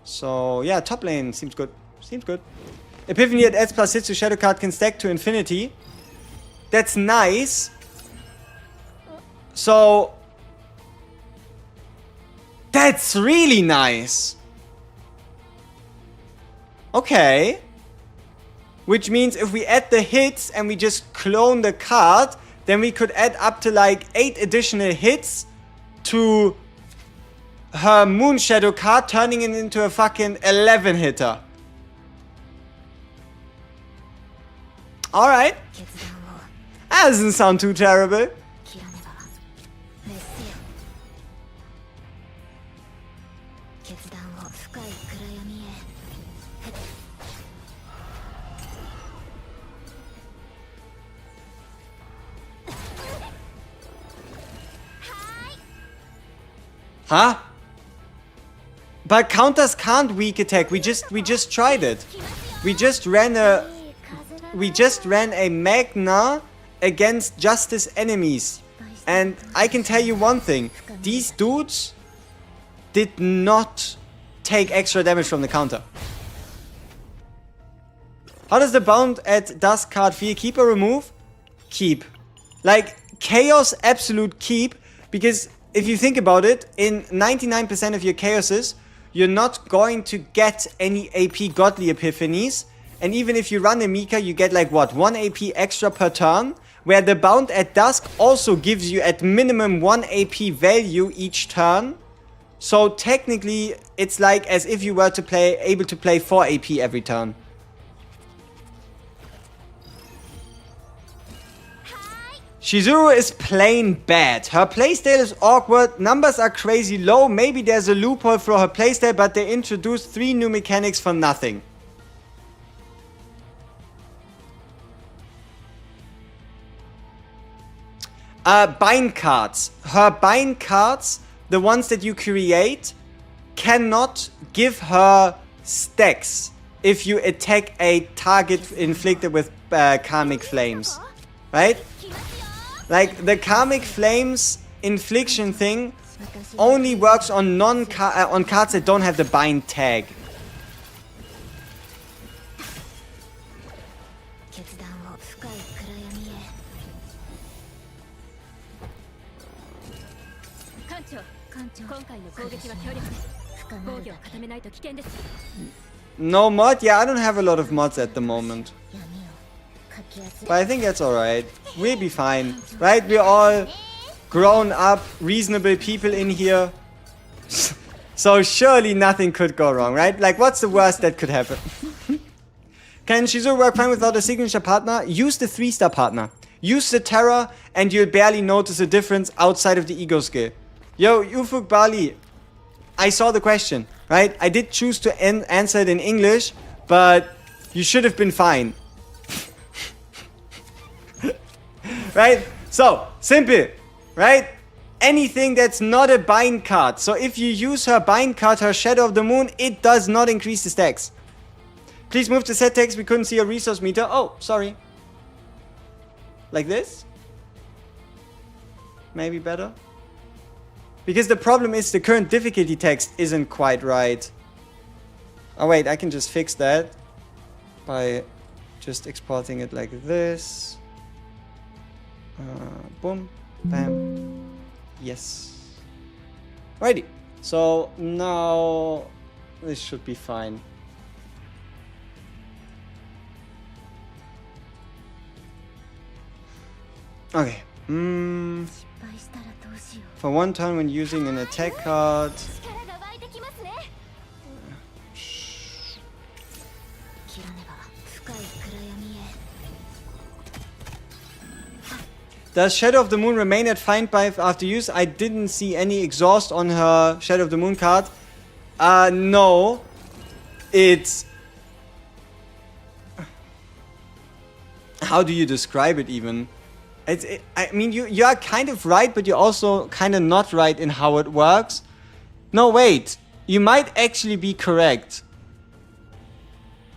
So, yeah, top lane seems good. Seems good. Epiphany at S plus 6 to Shadow card can stack to infinity. That's nice. So, that's really nice. Okay. Which means if we add the hits and we just clone the card, then we could add up to like 8 additional hits to her Moon Shadow card, turning it into a fucking 11 hitter. Alright. That doesn't sound too terrible. Huh? But counters can't weak attack. We just tried it. We just ran a Magna against Justice enemies. And I can tell you one thing. These dudes did not take extra damage from the counter. How does the bound at Dusk card feel? Keep or remove? Keep. Like, Chaos absolute keep. Because if you think about it, in 99% of your Chaoses, you're not going to get any AP Godly Epiphanies. And even if you run a Mika, you get like what? 1 AP extra per turn. Where the Bound at Dusk also gives you at minimum 1 AP value each turn. So technically, it's like as if you were to able to play 4 AP every turn. CHIZURU is plain bad. Her playstyle is awkward, numbers are crazy low, maybe there's a loophole for her playstyle, but they introduced 3 new mechanics for nothing. Bind cards. Her bind cards, the ones that you create, cannot give her stacks if you attack a target inflicted with Karmic Flames. Right? Like, the Karmic Flames infliction thing only works on on cards that don't have the bind tag. No mod? Yeah, I don't have a lot of mods at the moment. But I think that's alright. We'll be fine. Right? We're all grown up, reasonable people in here. So surely nothing could go wrong, right? Like, what's the worst that could happen? Can CHIZURU work fine without a signature partner? Use the 3-star partner. Use the Terror and you'll barely notice a difference outside of the ego skill. Yo, Ufuk Bali, I saw the question, right? I did choose to answer it in English, but you should have been fine. Right? So, simple, right? Anything that's not a bind card. So if you use her bind card, her Shadow of the Moon, it does not increase the stacks. Please move the set text. We couldn't see a resource meter. Oh, sorry. Like this? Maybe better? Because the problem is the current difficulty text isn't quite right. Oh wait, I can just fix that by just exporting it like this. Boom, bam, yes. Alrighty, so now this should be fine. Okay. For one turn when using an attack card. Does Shadow of the Moon remain at Find by after use? I didn't see any exhaust on her Shadow of the Moon card. No. It's... How do you describe it even? I mean, you are kind of right, but you're also kind of not right in how it works. No, wait. You might actually be correct.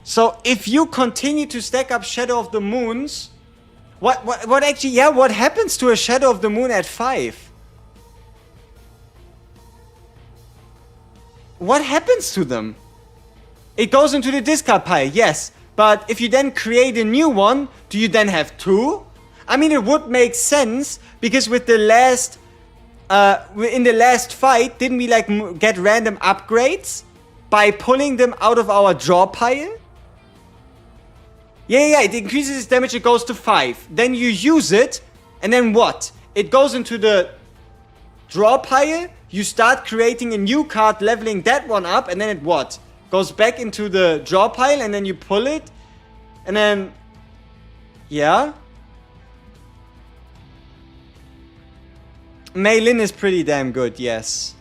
So, if you continue to stack up Shadow of the Moons... What actually... Yeah, what happens to a Shadow of the Moon at 5? What happens to them? It goes into the discard pile, yes. But if you then create a new one, do you then have 2? I mean, it would make sense, because with the last... in the last fight, didn't we like get random upgrades by pulling them out of our draw pile? Yeah, it increases its damage, it goes to 5. Then you use it, and then what? It goes into the draw pile, you start creating a new card, leveling that one up, and then it what? Goes back into the draw pile, and then you pull it, and then... Yeah? Mei Lin is pretty damn good, yes.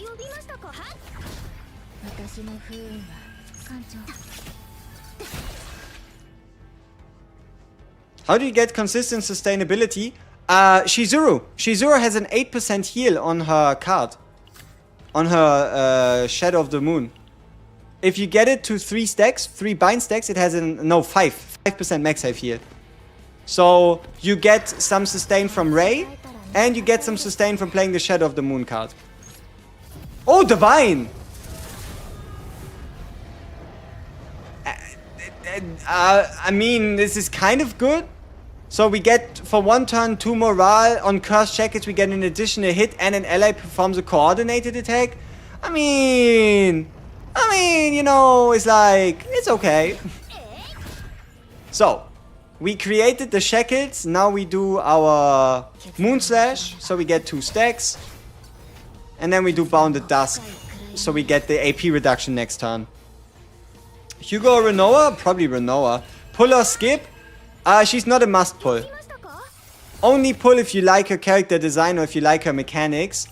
How do you get consistent sustainability? CHIZURU. CHIZURU has an 8% heal on her card. On her Shadow of the Moon. If you get it to 3 stacks, 3 bind stacks, it has an... No, 5% max health heal. So, you get some sustain from Ray, and you get some sustain from playing the Shadow of the Moon card. Oh, Divine! I mean, this is kind of good. So we get, for 1 turn, 2 morale. On cursed jackets, we get an additional hit, and an ally performs a coordinated attack. I mean, you know, it's like, it's okay. So, we created the shackles. Now we do our Moon Slash, so we get 2 stacks. And then we do Bounded Dusk, so we get the AP reduction next turn. Hugo or Renoa? Probably Renoa. Pull or skip? She's not a must pull. Only pull if you like her character design or if you like her mechanics.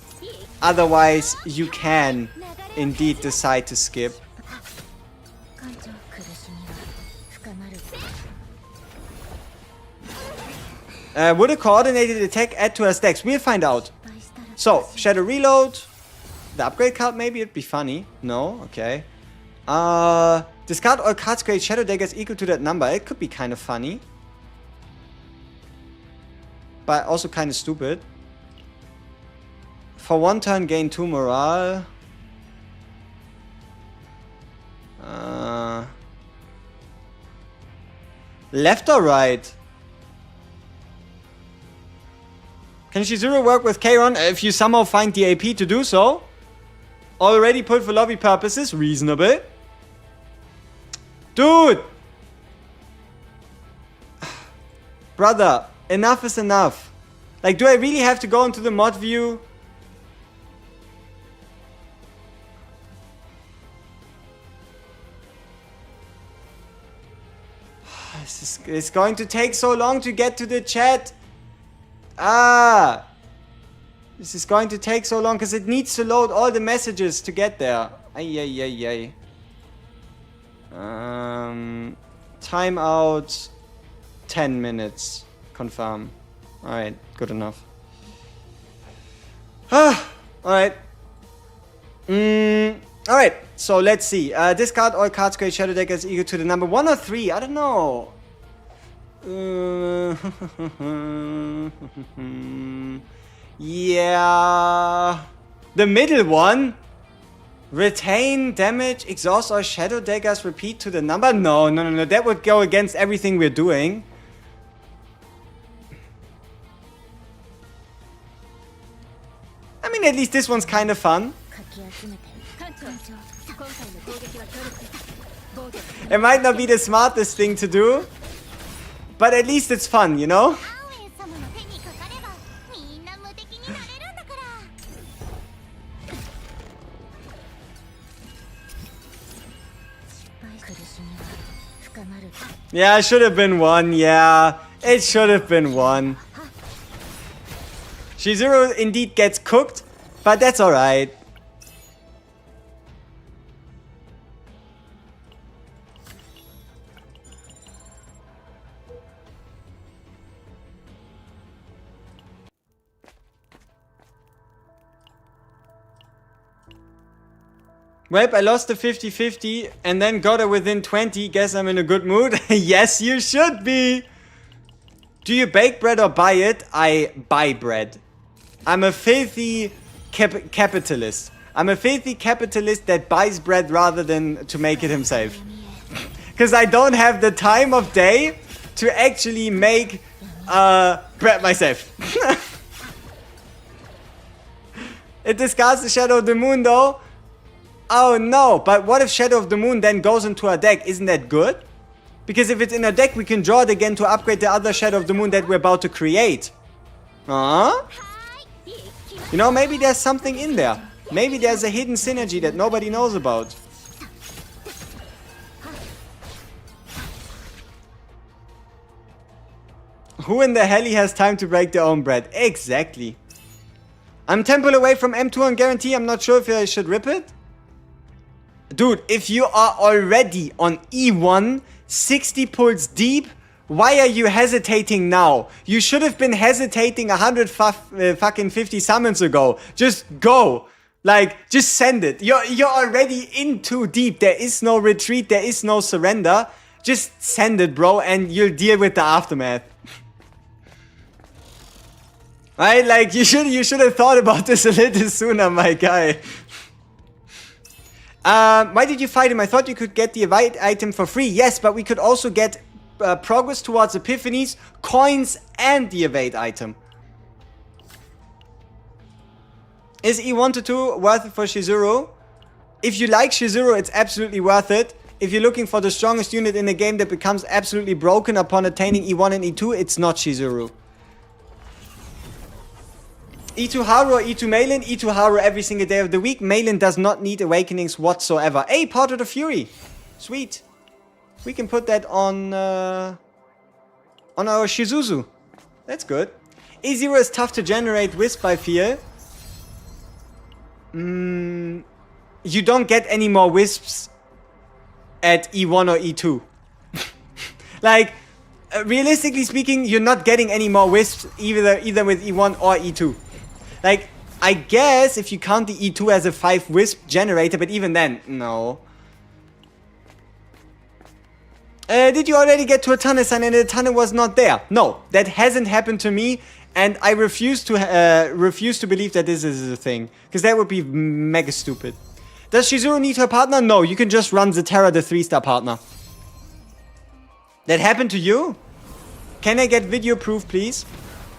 Otherwise, you can indeed decide to skip. Would a coordinated attack add to her stacks? We'll find out. So, Shadow Reload. The upgrade card, maybe it'd be funny. No? Okay. Discard all cards, create Shadow Daggers equal to that number. It could be kind of funny. But also kind of stupid. For 1 turn, gain 2 morale. Left or right? Can CHIZURU work with Kairon if you somehow find the AP to do so? Already pulled for lobby purposes? Reasonable. Dude! Brother, enough is enough. Like, do I really have to go into the mod view? It's going to take so long to get to the chat. This is going to take so long because it needs to load all the messages to get there. Ay. Timeout 10 minutes. Confirm. Alright, good enough. Alright. Alright, so let's see. Discard all cards, create Shadow Daggers equal to the number 1 or 3. I don't know. Yeah. The middle one. Retain damage, exhaust all Shadow Daggers, repeat to the number. No. That would go against everything we're doing. I mean, at least this one's kind of fun. It might not be the smartest thing to do, but at least it's fun, you know? Yeah, it should have been 1, yeah. It should have been 1. CHIZURU indeed gets cooked, but that's alright. Well, I lost the 50-50 and then got her within 20. Guess I'm in a good mood. Yes, you should be. Do you bake bread or buy it? I buy bread. I'm a filthy capitalist. I'm a filthy capitalist that buys bread rather than to make it himself. Because I don't have the time of day to actually make bread myself. It discards the Shadow of the Moon though. Oh no, but what if Shadow of the Moon then goes into our deck? Isn't that good? Because if it's in our deck, we can draw it again to upgrade the other Shadow of the Moon that we're about to create. Huh? You know, maybe there's something in there. Maybe there's a hidden synergy that nobody knows about. Who in the hell has time to break their own bread? Exactly. I'm temple away from M2 on guarantee. I'm not sure if I should rip it. Dude, if you are already on E1, 60 pulls deep, why are you hesitating now? You should have been hesitating 150 summons ago. Just go. Like, just send it. You're already in too deep. There is no retreat. There is no surrender. Just send it, bro, and you'll deal with the aftermath. Right? Like, you should have thought about this a little sooner, my guy. Why did you fight him? I thought you could get the evade item for free. Yes, but we could also get progress towards epiphanies, coins, and the evade item. Is E1 to 2 worth it for CHIZURU? If you like CHIZURU, it's absolutely worth it. If you're looking for the strongest unit in the game that becomes absolutely broken upon attaining E1 and E2, it's not CHIZURU. E2 Haru or E2 Malin? E2 Haru every single day of the week. Malin does not need awakenings whatsoever. Hey, Portrait of Fury. Sweet. We can put that on our Shizuzu. That's good. E0 is tough to generate Wisp, I feel. You don't get any more Wisps at E1 or E2. Like, realistically speaking, you're not getting any more Wisps either with E1 or E2. Like, I guess if you count the E2 as a 5 Wisp generator, but even then, no. Did you already get to a tunnel sign and the tunnel was not there? No, that hasn't happened to me, and I refuse to believe that this is a thing, because that would be mega stupid. Does CHIZURU need her partner? No, you can just run Zetera, the 3-star partner. That happened to you? Can I get video proof, please?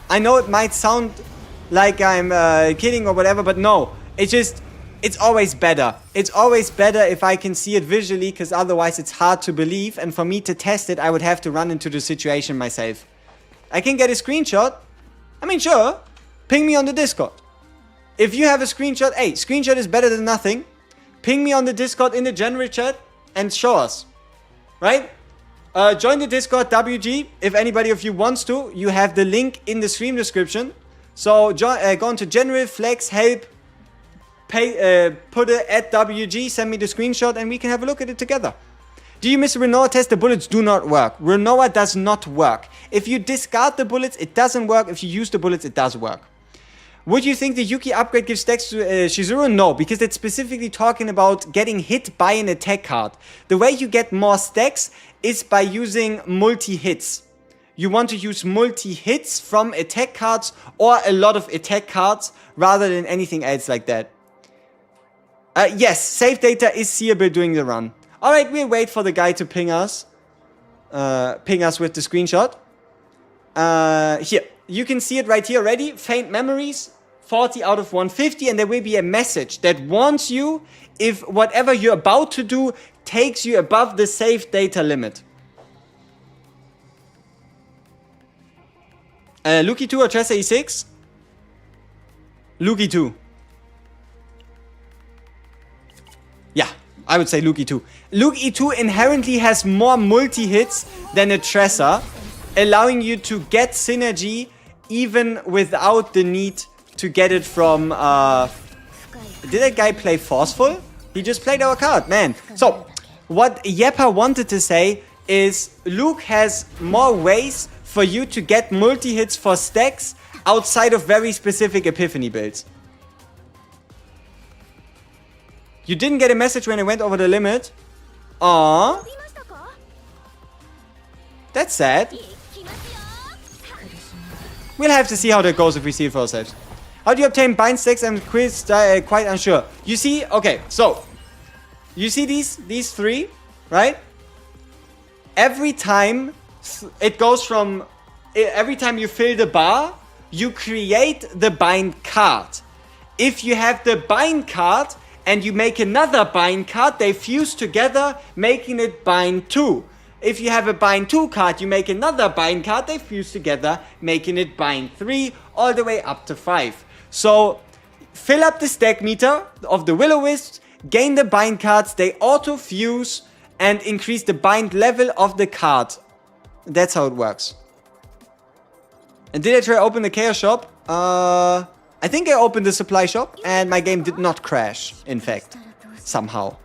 I know it might sound like I'm kidding or whatever, but no. It's always better. It's always better if I can see it visually, because otherwise it's hard to believe, and for me to test it, I would have to run into the situation myself. I can get a screenshot. I mean, sure. Ping me on the Discord. If you have a screenshot, hey, screenshot is better than nothing. Ping me on the Discord in the general chat and show us. Right? Join the Discord, WG, if anybody of you wants to. You have the link in the stream description. So go into general, flex, help, put it at WG, send me the screenshot, and we can have a look at it together. Do you miss Renoa test? The bullets do not work. Renoa does not work. If you discard the bullets, it doesn't work. If you use the bullets, it does work. Would you think the Yuki upgrade gives stacks to CHIZURU? No, because it's specifically talking about getting hit by an attack card. The way you get more stacks is by using multi-hits. You want to use multi-hits from attack cards or a lot of attack cards rather than anything else like that. Yes, save data is seeable during the run. Alright, we'll wait for the guy to ping us. Ping us with the screenshot. Here, you can see it right here already. Faint memories, 40 out of 150, and there will be a message that warns you if whatever you're about to do takes you above the save data limit. Luki 2 or Tressa E6? Luki 2. Yeah, I would say Luke E2. Luke E2 inherently has more multi-hits than a Tressa, allowing you to get synergy even without the need to get it from... Did that guy play forceful? He just played our card, man. So, what Yeppa wanted to say is Luke has more ways for you to get multi-hits for stacks outside of very specific Epiphany builds. You didn't get a message when I went over the limit. Aww. That's sad. We'll have to see how that goes if we see it for ourselves. How do you obtain bind stacks? I'm quite unsure. You see, okay, so you see these three, right? Every time it goes from, every time you fill the bar, you create the bind card. If you have the bind card and you make another bind card, they fuse together, making it bind 2. If you have a bind 2 card, you make another bind card, they fuse together, making it bind 3, all the way up to 5. So, fill up the stack meter of the Will-O-Wisps, gain the bind cards, they auto-fuse, and increase the bind level of the card. That's how it works. And did I try to open the Chaos shop? I think I opened the supply shop, and my game did not crash, in fact. Somehow.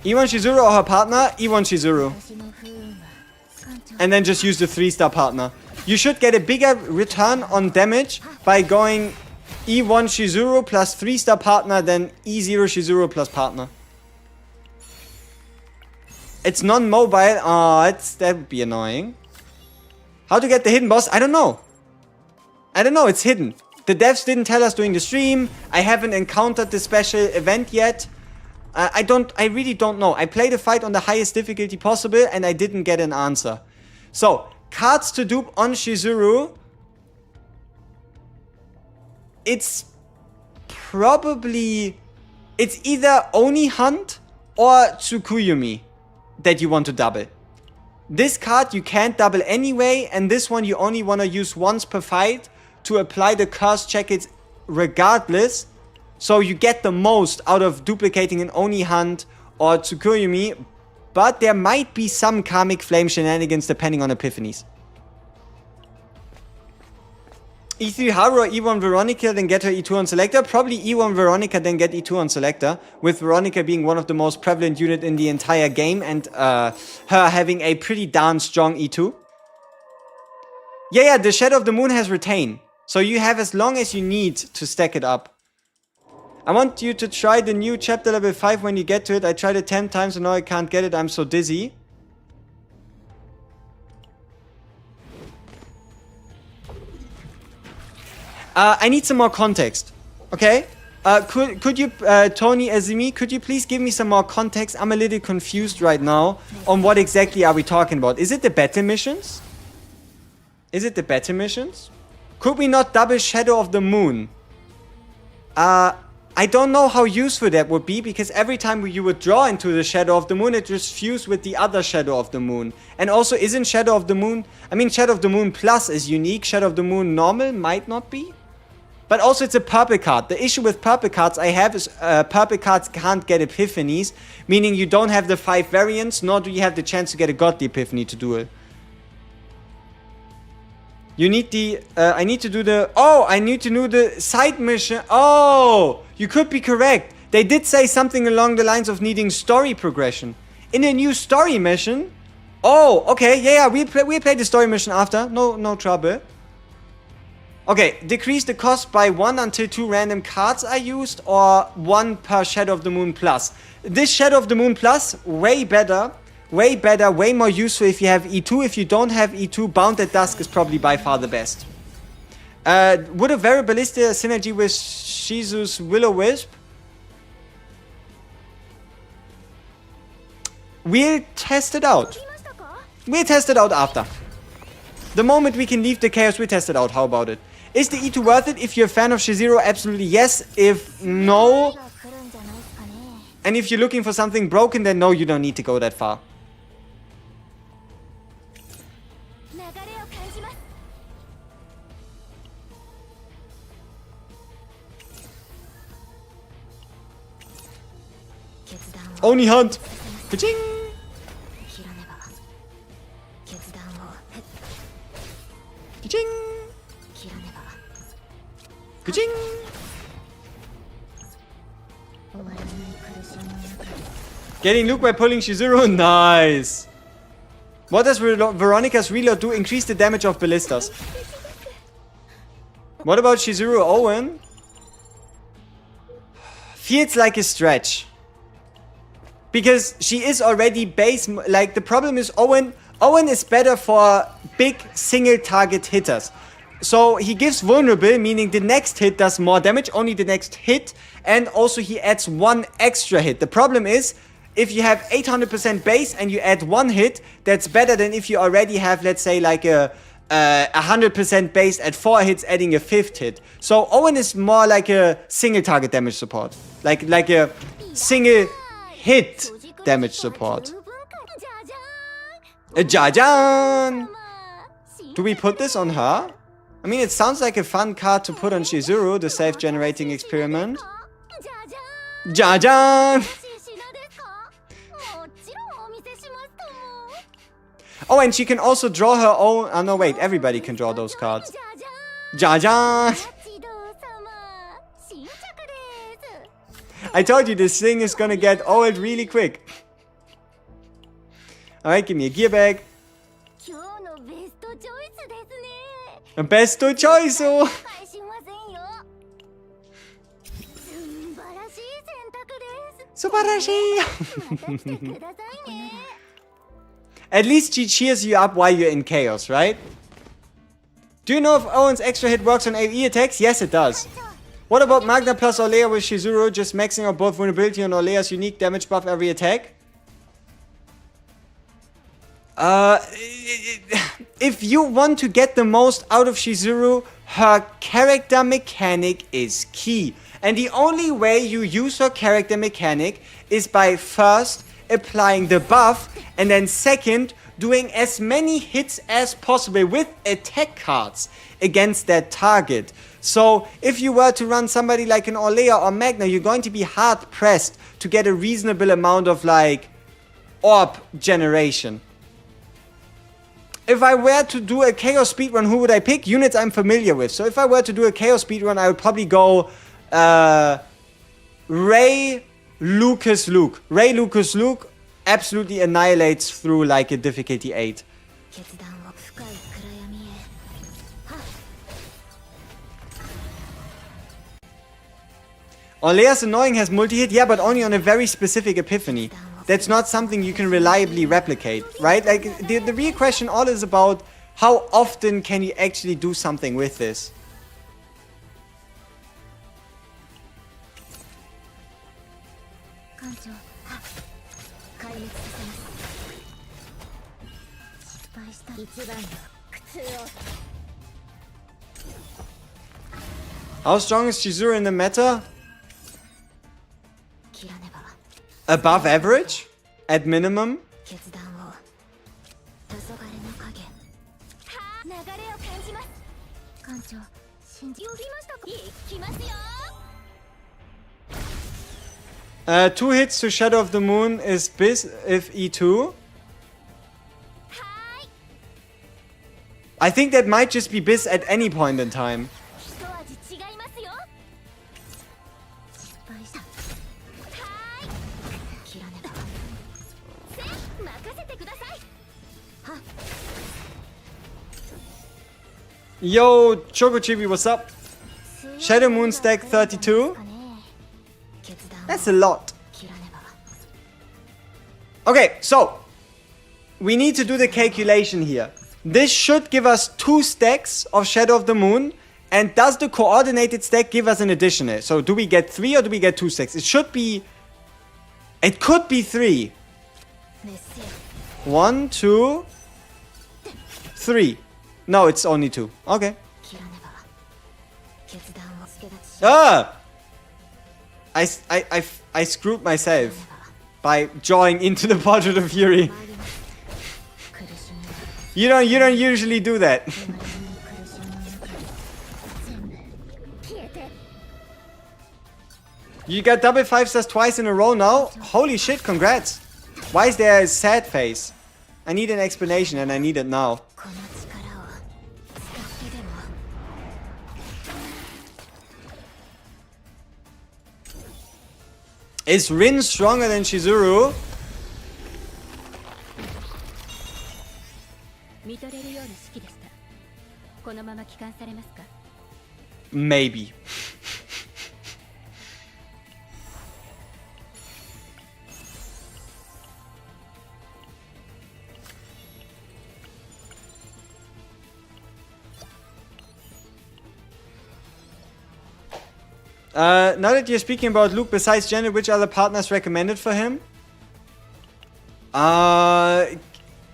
E1 Chizuru or her partner? E1 Chizuru. And then just use the 3-star partner. You should get a bigger return on damage by going E1 Chizuru plus 3-star partner than E0 Chizuru plus partner. It's non-mobile. Oh, that would be annoying. How to get the hidden boss? I don't know. It's hidden. The devs didn't tell us during the stream. I haven't encountered the special event yet. I really don't know. I played a fight on the highest difficulty possible and I didn't get an answer. So, cards to dupe on Chizuru. It's probably... It's either Oni Hunt or Tsukuyumi that you want to double. This card you can't double anyway, and this one you only want to use once per fight to apply the curse check-its regardless. So you get the most out of duplicating an Oni Hunt or Tsukuyumi, but there might be some Karmic Flame shenanigans depending on epiphanies. E3 Haru or E1 Veronica, then get her E2 on Selector? Probably E1 Veronica, then get E2 on Selector, with Veronica being one of the most prevalent unit in the entire game and her having a pretty darn strong E2. Yeah, the Shadow of the Moon has Retain, so you have as long as you need to stack it up. I want you to try the new chapter level 5 when you get to it. I tried it 10 times and now I can't get it. I'm so dizzy. I need some more context. Okay? Could you, Tony Azimi, could you please give me some more context? I'm a little confused right now on what exactly are we talking about. Is it the battle missions? Could we not double Shadow of the Moon? I don't know how useful that would be, because every time you would draw into the Shadow of the Moon, it just fused with the other Shadow of the Moon. And also, isn't Shadow of the Moon... I mean, Shadow of the Moon Plus is unique. Shadow of the Moon Normal might not be. But also, it's a purple card. The issue with purple cards I have is purple cards can't get epiphanies, meaning you don't have the 5 variants, nor do you have the chance to get a Godly Epiphany to duel. You need the... I need to do the... Oh, I need to do the side mission. Oh, you could be correct. They did say something along the lines of needing story progression. In a new story mission... Oh, okay. Yeah, we play the story mission after. No trouble. Okay, decrease the cost by 1 until 2 random cards are used, or 1 per Shadow of the Moon Plus. This Shadow of the Moon Plus, way better, way more useful if you have E2. If you don't have E2, Bound at Dusk is probably by far the best. Would a Variabilistia synergy with Shizu's Will-O-Wisp? We'll test it out. We'll test it out after. The moment we can leave the chaos, we'll test it out. How about it? Is the E2 worth it? If you're a fan of CHIZURU, absolutely yes. If no, and if you're looking for something broken, then no, you don't need to go that far. Oni Hunt! Ka-ching! Ka-ching! Ka-ching! Getting Luke by pulling Chizuru? Nice! What does Veronica's reload do? Increase the damage of ballistas. What about Chizuru Owen? Feels like a stretch. Because she is already base... Like, the problem is Owen is better for big single target hitters. So he gives vulnerable, meaning the next hit does more damage, only the next hit, and also he adds one extra hit. The problem is, if you have 800% base and you add one hit, that's better than if you already have, let's say, like a 100% base at 4 hits, adding a 5th hit. So Owen is more like a single target damage support. Like a single hit damage support. A Jajan! Do we put this on her? I mean, it sounds like a fun card to put on Chizuru, the self-generating experiment. Jajan! Oh, and she can also draw her own... Oh, no, wait. Everybody can draw those cards. Jajan! I told you this thing is gonna get old really quick. Alright, give me a gear bag. A besto choice! Subarashi! At least she cheers you up while you're in chaos, right? Do you know if Owen's extra hit works on AoE attacks? Yes, it does. What about Magna plus Orlea with Chizuru, just maxing out both vulnerability and Orlea's unique damage buff every attack? If you want to get the most out of Chizuru, her character mechanic is key. And the only way you use her character mechanic is by first applying the buff, and then second, doing as many hits as possible with attack cards against that target. So if you were to run somebody like an Orlea or Magna, you're going to be hard pressed to get a reasonable amount of like orb generation. If I were to do a Chaos speedrun, who would I pick? Units I'm familiar with. So if I were to do a Chaos speedrun, I would probably go Ray, Lucas, Luke. Ray, Lucas, Luke absolutely annihilates through like a difficulty 8. Orlea's annoying has multi-hit, yeah, but only on a very specific epiphany. That's not something you can reliably replicate, right? Like, the real question all is about how often can you actually do something with this? How strong is Chizuru in the meta? Above average? At minimum? Two hits to Shadow of the Moon is Biz if E2. I think that might just be Biz at any point in time. Yo, Chocochibi, what's up? Shadow Moon stack 32. That's a lot. Okay, so we need to do the calculation here. This should give us 2 stacks of Shadow of the Moon. And does the coordinated stack give us an additional? So do we get 3 or do we get 2 stacks? It should be... It could be 3. 1, 2, 3. No, it's only 2. Okay. Ah! I screwed myself by drawing into the Portrait of Fury. You don't usually do that. You got double 5-stars twice in a row now? Holy shit, congrats. Why is there a sad face? I need an explanation and I need it now. Is Rin stronger than Chizuru? Maybe. Now that you're speaking about Luke, besides Janet, which other partners recommended for him?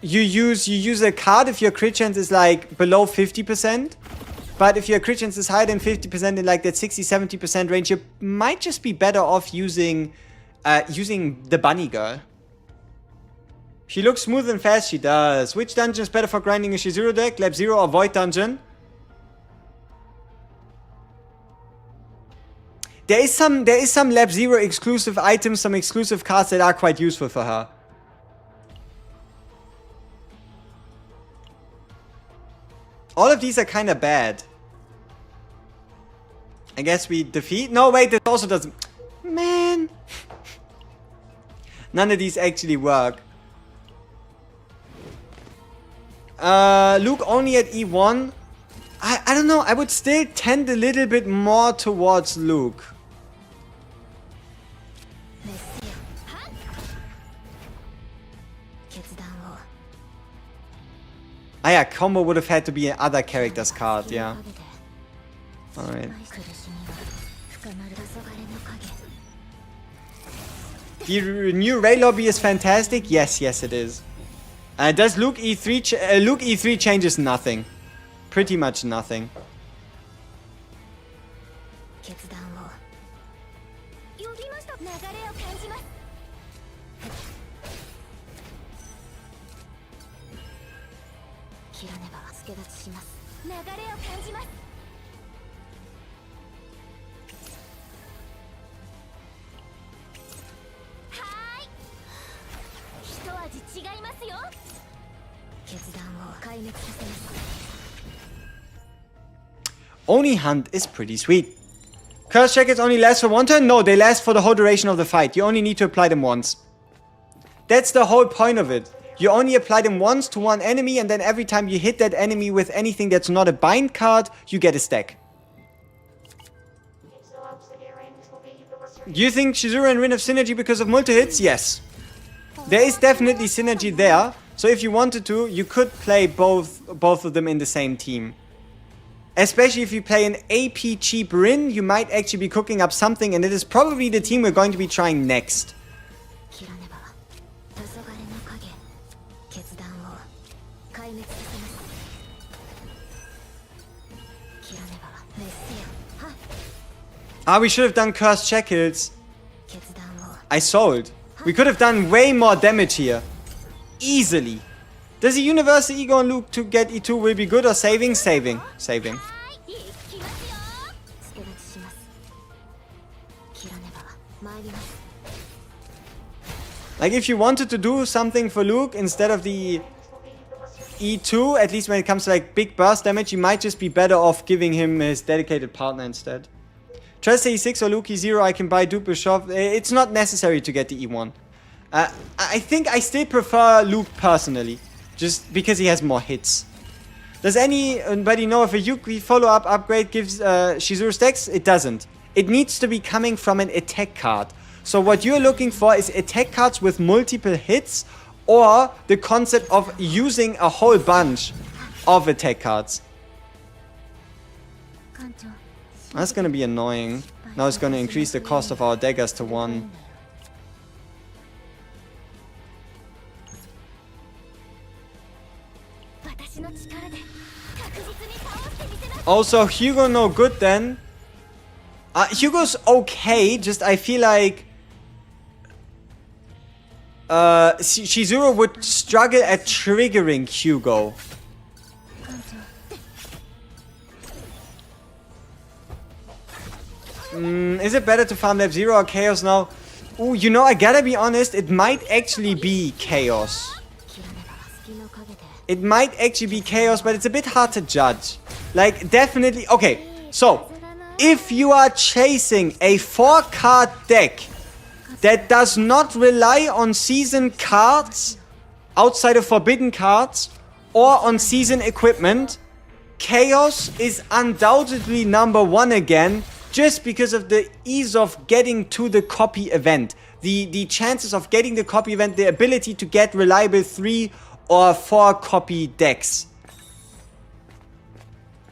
You use a card if your crit chance is like below 50%. But if your crit chance is higher than 50% in like that 60-70% range, you might just be better off using the bunny girl. She looks smooth and fast, she does. Which dungeon is better for grinding a Chizuru deck? Lab 0 or Void Dungeon? There is some Lab 0 exclusive items, some exclusive cards that are quite useful for her. All of these are kind of bad. I guess we defeat... No, wait, that also doesn't... Man. None of these actually work. Luke only at E1. I don't know. I would still tend a little bit more towards Luke. Ah yeah, combo would have had to be another character's card, yeah. Alright. The new Ray lobby is fantastic? Yes, yes it is. Does Luke E3 Luke E3 changes nothing. Pretty much nothing. Oni Hunt is pretty sweet. Curse jackets only last for one turn? No, they last for the whole duration of the fight. You only need to apply them once. That's the whole point of it. You only apply them once to one enemy, and then every time you hit that enemy with anything that's not a bind card, you get a stack. Do you think Chizuru and Rin have synergy because of multi-hits? Yes. There is definitely synergy there. So if you wanted to, you could play both of them in the same team. Especially if you play an AP cheap Rin, you might actually be cooking up something, and it is probably the team we're going to be trying next. Ah, we should have done Cursed Shackles. I sold. We could have done way more damage here. Easily. Does a Universal Ego on Luke to get E2 will be good or saving? Saving. Saving. Like if you wanted to do something for Luke instead of the E2, at least when it comes to like big burst damage, you might just be better off giving him his dedicated partner instead. Trust E6 or Luke E0, I can buy Duke Bishop. It's not necessary to get the E1. I think I still prefer Luke personally, just because he has more hits. Does anybody know if a Yuki follow-up upgrade gives Chizuru stacks? It doesn't. It needs to be coming from an attack card. So what you're looking for is attack cards with multiple hits, or the concept of using a whole bunch of attack cards. That's gonna be annoying. Now it's gonna increase the cost of our daggers to 1. Also, Hugo no good then. Hugo's okay, just I feel like Chizuru would struggle at triggering Hugo. Is it better to farm Lab 0 or Chaos now? Ooh, you know, I gotta be honest, it might actually be Chaos. It might actually be Chaos, but it's a bit hard to judge. Like, definitely... Okay, so, if you are chasing a 4-card deck that does not rely on season cards outside of forbidden cards or on season equipment, Chaos is undoubtedly number one again, just because of the ease of getting to the copy event. The chances of getting the copy event, the ability to get reliable 3 or 4 copy decks.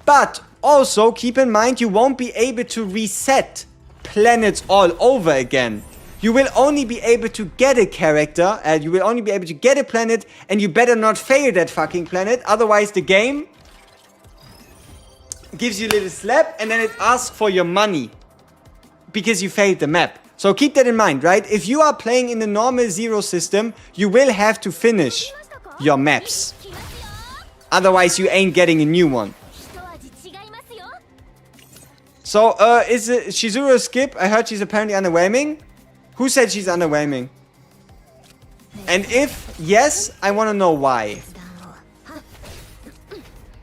But also keep in mind, you won't be able to reset planets all over again. You will only be able to get a character, and you will only be able to get a planet, and you better not fail that fucking planet, otherwise the game gives you a little slap, and then it asks for your money because you failed the map. So keep that in mind, right? If you are playing in the normal zero system, you will have to finish your maps. Otherwise, you ain't getting a new one. So, is it Chizuru a skip? I heard she's apparently underwhelming. Who said she's underwhelming? And if yes, I want to know why.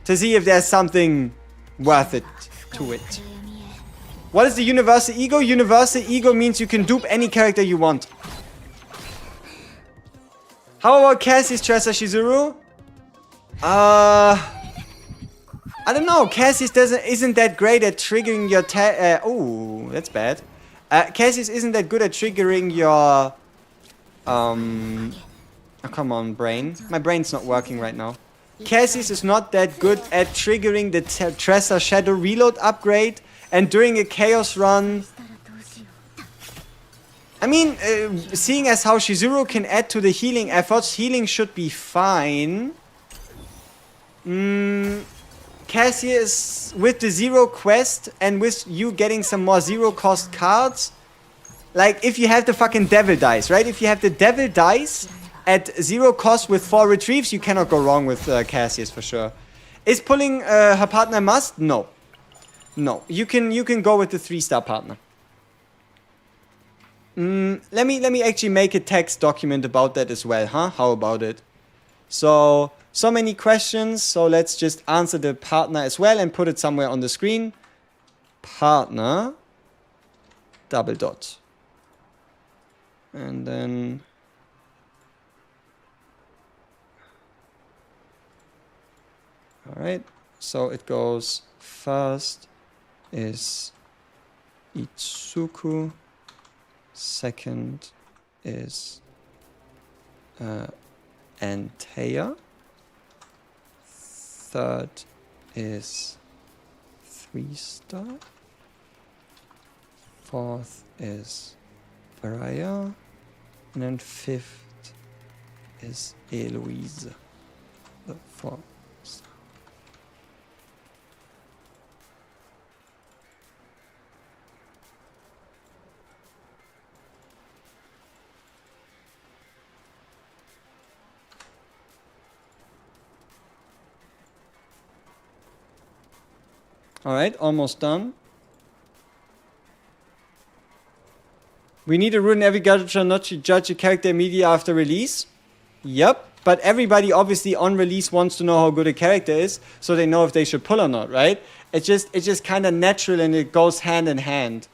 To see if there's something worth it to it. What is the universal ego? Universal ego means you can dupe any character you want. How about Cassie's Tressa Chizuru? I don't know. Cassie's isn't that great at triggering your oh, that's bad. Cassie's isn't that good at triggering your oh, come on, brain. My brain's not working right now. Cassie's is not that good at triggering the Tressa Shadow Reload upgrade, and during a Chaos run... I mean, seeing as how Chizuru can add to the healing efforts, healing should be fine. Cassie is with the zero quest and with you getting some more zero cost cards. Like, if you have the fucking devil dice, right? If you have the devil dice at zero cost with 4 retrieves, you cannot go wrong with Cassius for sure. Is pulling her partner a must? No. No. You can go with the 3-star partner. Let me actually make a text document about that as well, huh? How about it? So many questions, so let's just answer the partner as well and put it somewhere on the screen. Partner, double dot. And then... Alright, so it goes, first is Itsuku, second is Antea, third is 3-star, fourth is Varaya, and then fifth is Eloise, the 4-star. Alright, almost done. We need to ruin every gadget not to judge a character immediately after release. Yep, but everybody obviously on release wants to know how good a character is, so they know if they should pull or not, right? It's just kind of natural and it goes hand in hand.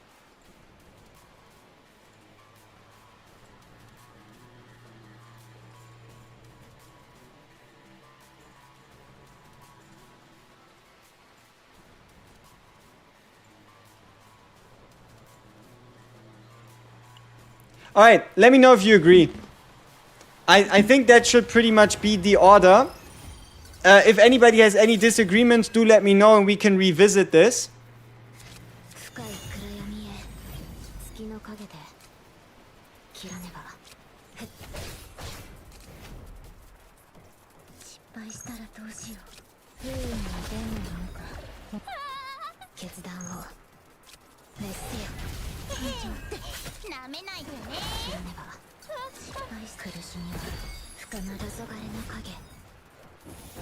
Alright, let me know if you agree. I think that should pretty much be the order. If anybody has any disagreements, do let me know and we can revisit this.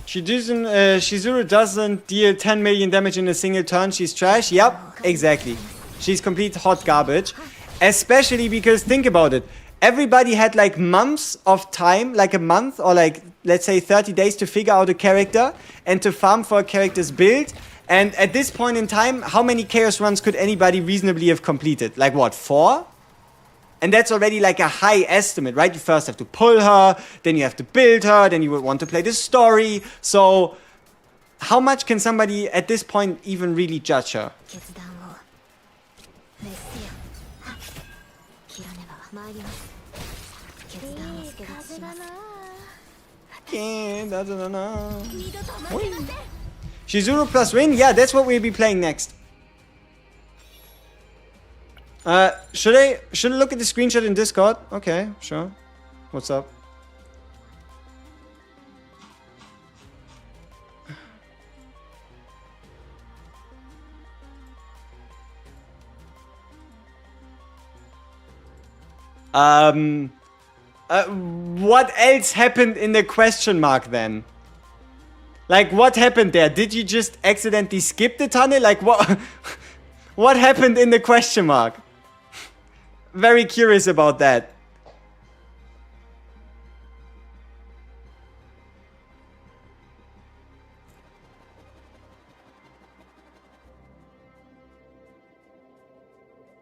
Chizuru doesn't deal 10 million damage in a single turn. She's trash. Yep, exactly. She's complete hot garbage. Especially because, think about it. Everybody had like months of time, like a month or like, let's say 30 days to figure out a character and to farm for a character's build. And at this point in time, how many chaos runs could anybody reasonably have completed? Like what, 4? And that's already like a high estimate, right? You first have to pull her, then you have to build her, then you would want to play the story. So how much can somebody at this point even really judge her? Chizuru plus Rin? Yeah, that's what we'll be playing next. Should I look at the screenshot in Discord? Okay, sure. What's up? What else happened in the question mark then? Like, what happened there? Did you just accidentally skip the tunnel? Like, what? What happened in the question mark? Very curious about that.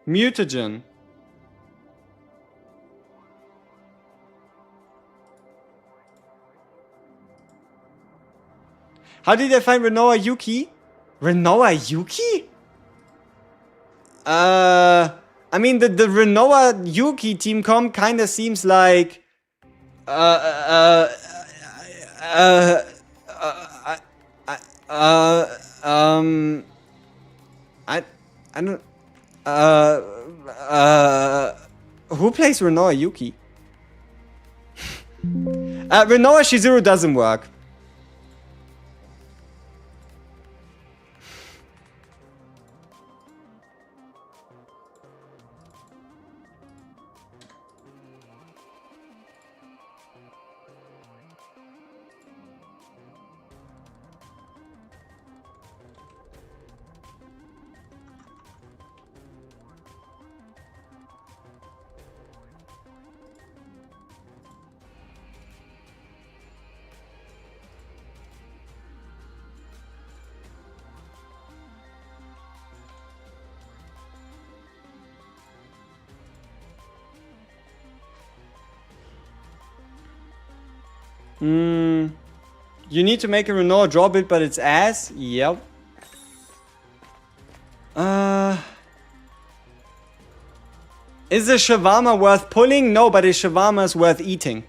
Mutagen. How did I find Renoa Yuki? Renoa Yuki? I mean, the Renoa Yuki team comp kind of seems like... I don't... who plays Renoa Yuki? Renoa Chizuru doesn't work. You need to make a Renault draw build, but it's ass. Yep. Is a shawarma worth pulling? No, but a shawarma is worth eating.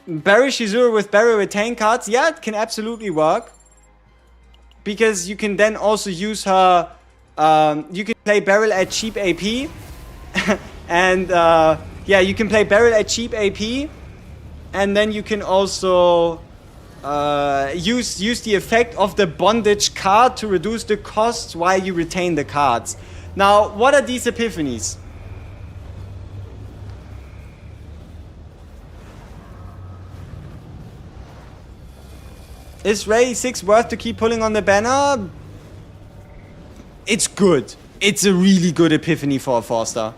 Barry Chizuru with Barry retain cards? Yeah, it can absolutely work. Because you can then also use her... you can play Beryl at cheap AP. And yeah, you can play Beryl at cheap AP. And then you can also use the effect of the bondage card to reduce the costs while you retain the cards. Now, what are these epiphanies? Is Ray 6 worth to keep pulling on the banner? It's good. It's a really good epiphany for a 4-star.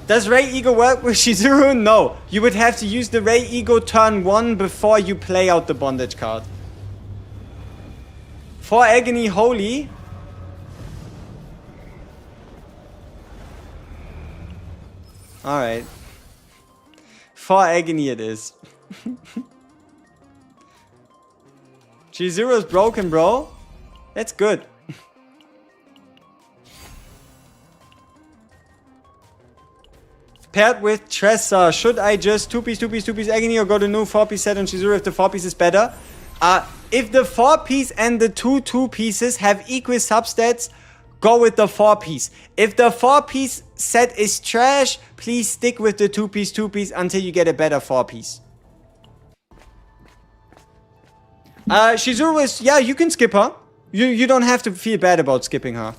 Does Ray Ego work with Chizuru? No. You would have to use the Ray Ego turn 1 before you play out the bondage card. For Agony Holy. Alright. For Agony it is. Chizuru's broken, bro. That's good. Paired with Tressa, should I just 2-piece Agony or go to new 4-piece set on Chizuru if the 4-piece is better? If the 4-piece and the 2-pieces have equal substats, go with the 4-piece. If the 4-piece set is trash, please stick with the 2-piece until you get a better 4-piece. Chizuru is... yeah, you can skip her. You don't have to feel bad about skipping her.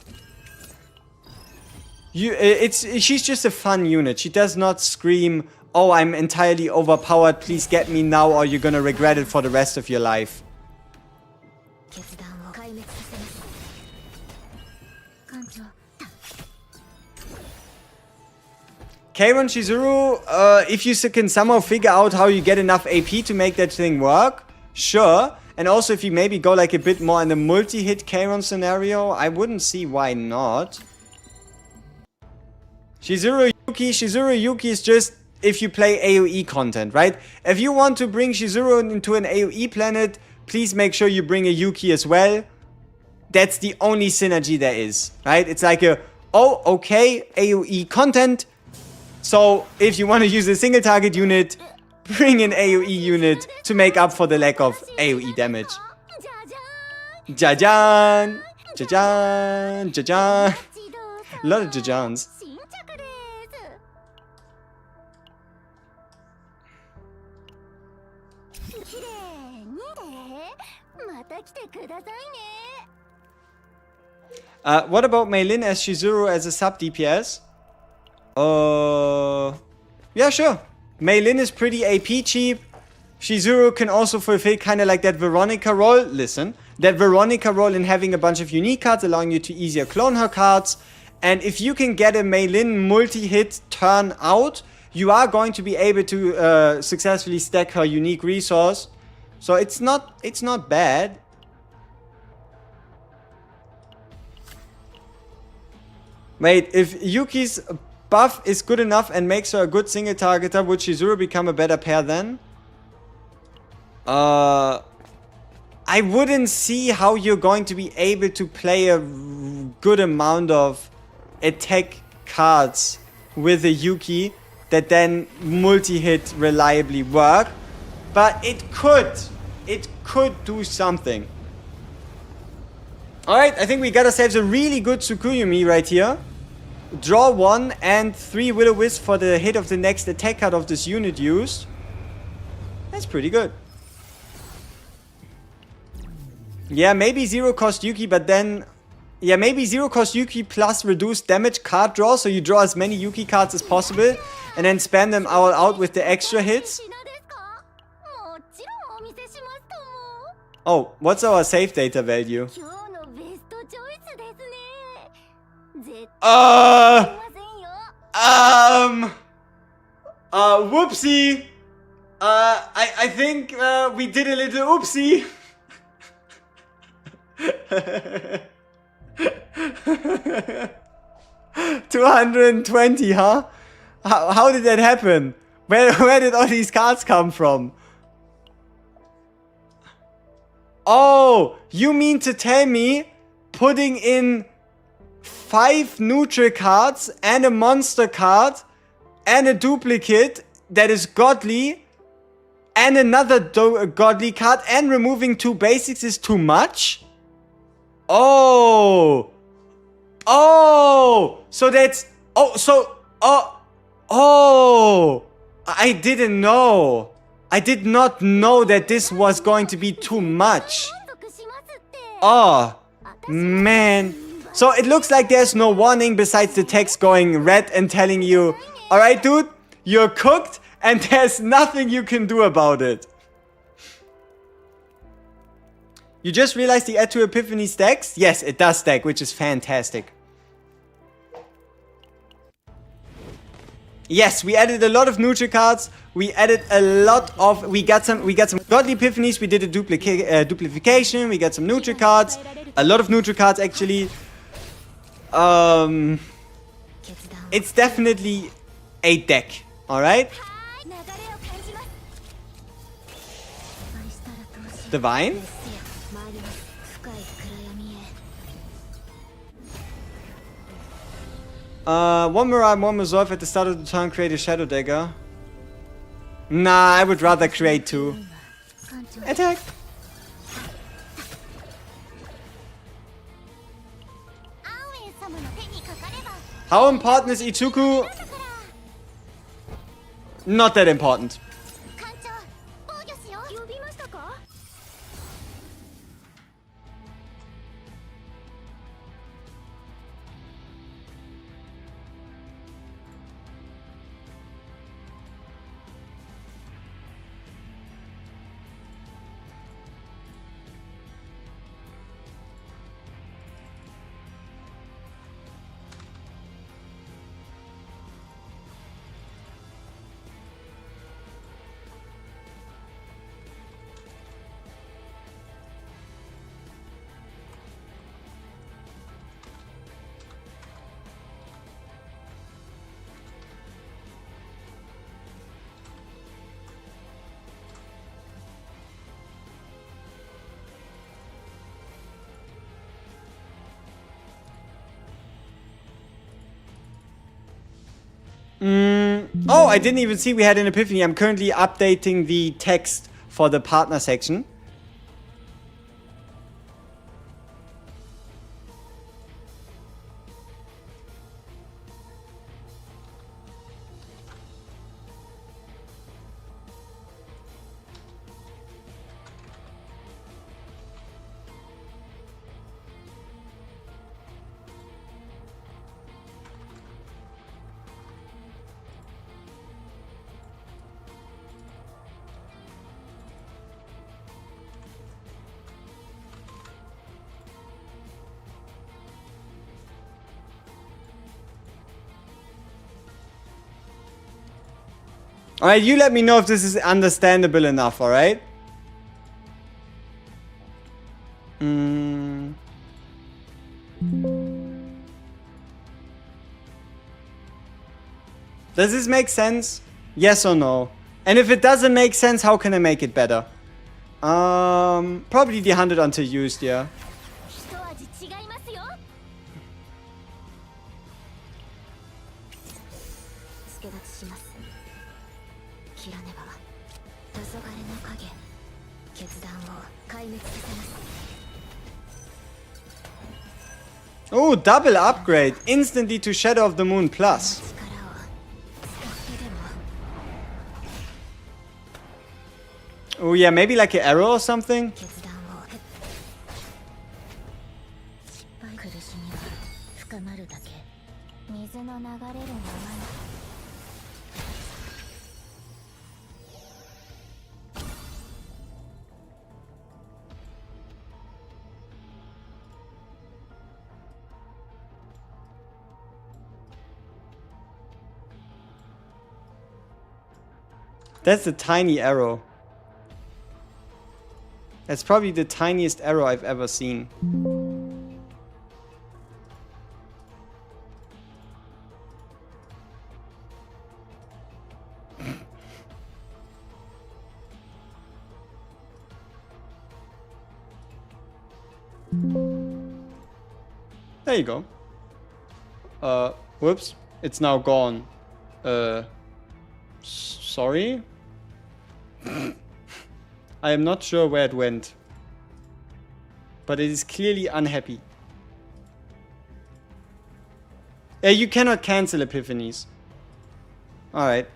She's just a fun unit. She does not scream, oh, I'm entirely overpowered, please get me now or you're gonna regret it for the rest of your life. Keiron Chizuru, if you can somehow figure out how you get enough AP to make that thing work, sure. And also if you maybe go like a bit more in the multi-hit Keiron scenario, I wouldn't see why not. Shizuru Yuki is just if you play AoE content, right? If you want to bring Shizuru into an AoE planet, please make sure you bring a Yuki as well. That's the only synergy there is, right? It's like a, oh, okay, AoE content. So if you want to use a single target unit, bring an AoE unit to make up for the lack of AoE damage. Jajan! Jajan! Jajan! A lot of Jajans. What about Mei Lin as Shizuru as a sub DPS? Yeah, sure. Mei Lin is pretty AP cheap. Shizuru can also fulfill kind of like that Veronica role. Listen, that Veronica role in having a bunch of unique cards, allowing you to easier clone her cards. And if you can get a Mei Lin multi-hit turn out, you are going to be able to successfully stack her unique resource. So it's not bad. Wait, if Yuki's buff is good enough and makes her a good single targeter, would Shizuru become a better pair then? I wouldn't see how you're going to be able to play a good amount of attack cards with a Yuki that then multi-hit reliably work. But it could do something. Alright, I think we got ourselves a really good Tsukuyomi right here. Draw 1 and 3 Will-O-Wisp for the hit of the next attack card of this unit used. That's pretty good. Yeah, maybe 0 cost Yuki, but then... Yeah, maybe 0 cost Yuki plus reduced damage card draw, so you draw as many Yuki cards as possible, and then spam them all out with the extra hits. Oh, what's our save data value? Whoopsie. I think we did a little oopsie. 220, huh? How did that happen? Where did all these cards come from? Oh, you mean to tell me putting in 5 neutral cards and a monster card and a duplicate that is godly and another godly card and removing 2 basics is too much? Oh. Oh. So that's... Oh, so... Oh. Oh. I didn't know. I did not know that this was going to be too much. Oh. Man. So it looks like there's no warning besides the text going red and telling you, alright dude, you're cooked and there's nothing you can do about it. You just realized the Add to Epiphany stacks? Yes, it does stack, which is fantastic. Yes, we added a lot of neutral cards. We added a lot of... We got some godly epiphanies. We did a duplication. We got some neutral cards. A lot of neutral cards, actually. It's definitely a deck. Alright? Divine? One Mirage, one Resolve at the start of the turn, create a Shadow Dagger. Nah, I would rather create 2. Attack! How important is Ichuku? Not that important. Oh, I didn't even see we had an epiphany. I'm currently updating the text for the partner section. Alright, you let me know if this is understandable enough, alright? Does this make sense? Yes or no? And if it doesn't make sense, how can I make it better? Probably the 100 until used, yeah. Oh, double upgrade. Instantly to Shadow of the Moon Plus. Oh yeah, maybe like an arrow or something? That's a tiny arrow. That's probably the tiniest arrow I've ever seen. There you go. Whoops. It's now gone. Sorry? I am not sure where it went. But it is clearly unhappy. Yeah, you cannot cancel epiphanies. Alright.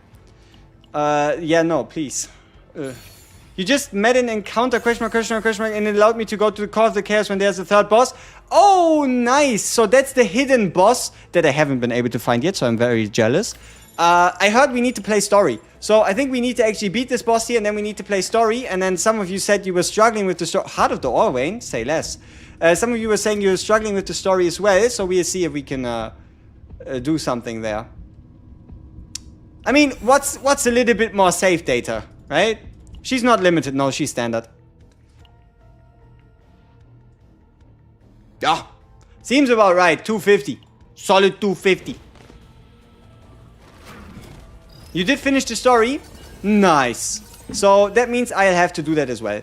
Yeah, no, please. You just met an encounter, question mark, and it allowed me to go to the core of the chaos when there's a third boss. Oh, nice! So that's the hidden boss that I haven't been able to find yet, so I'm very jealous. I heard we need to play story. So I think we need to actually beat this boss here, and then we need to play story. And then some of you said you were struggling with the story. Heart of the Orwayne, say less. Some of you were saying you were struggling with the story as well, so we'll see if we can do something there. I mean, what's a little bit more safe data, right? She's not limited, no, she's standard. Yeah, seems about right, 250. Solid 250. You did finish the story? Nice. So that means I'll have to do that as well.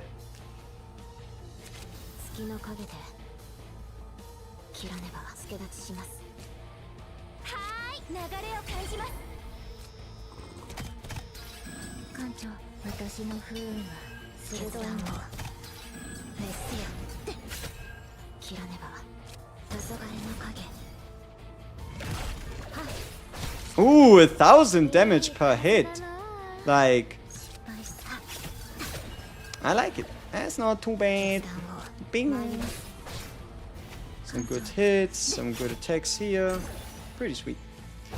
Ooh, 1,000 damage per hit. Like, I like it. That's not too bad. Bing. Some good hits, some good attacks here. Pretty sweet.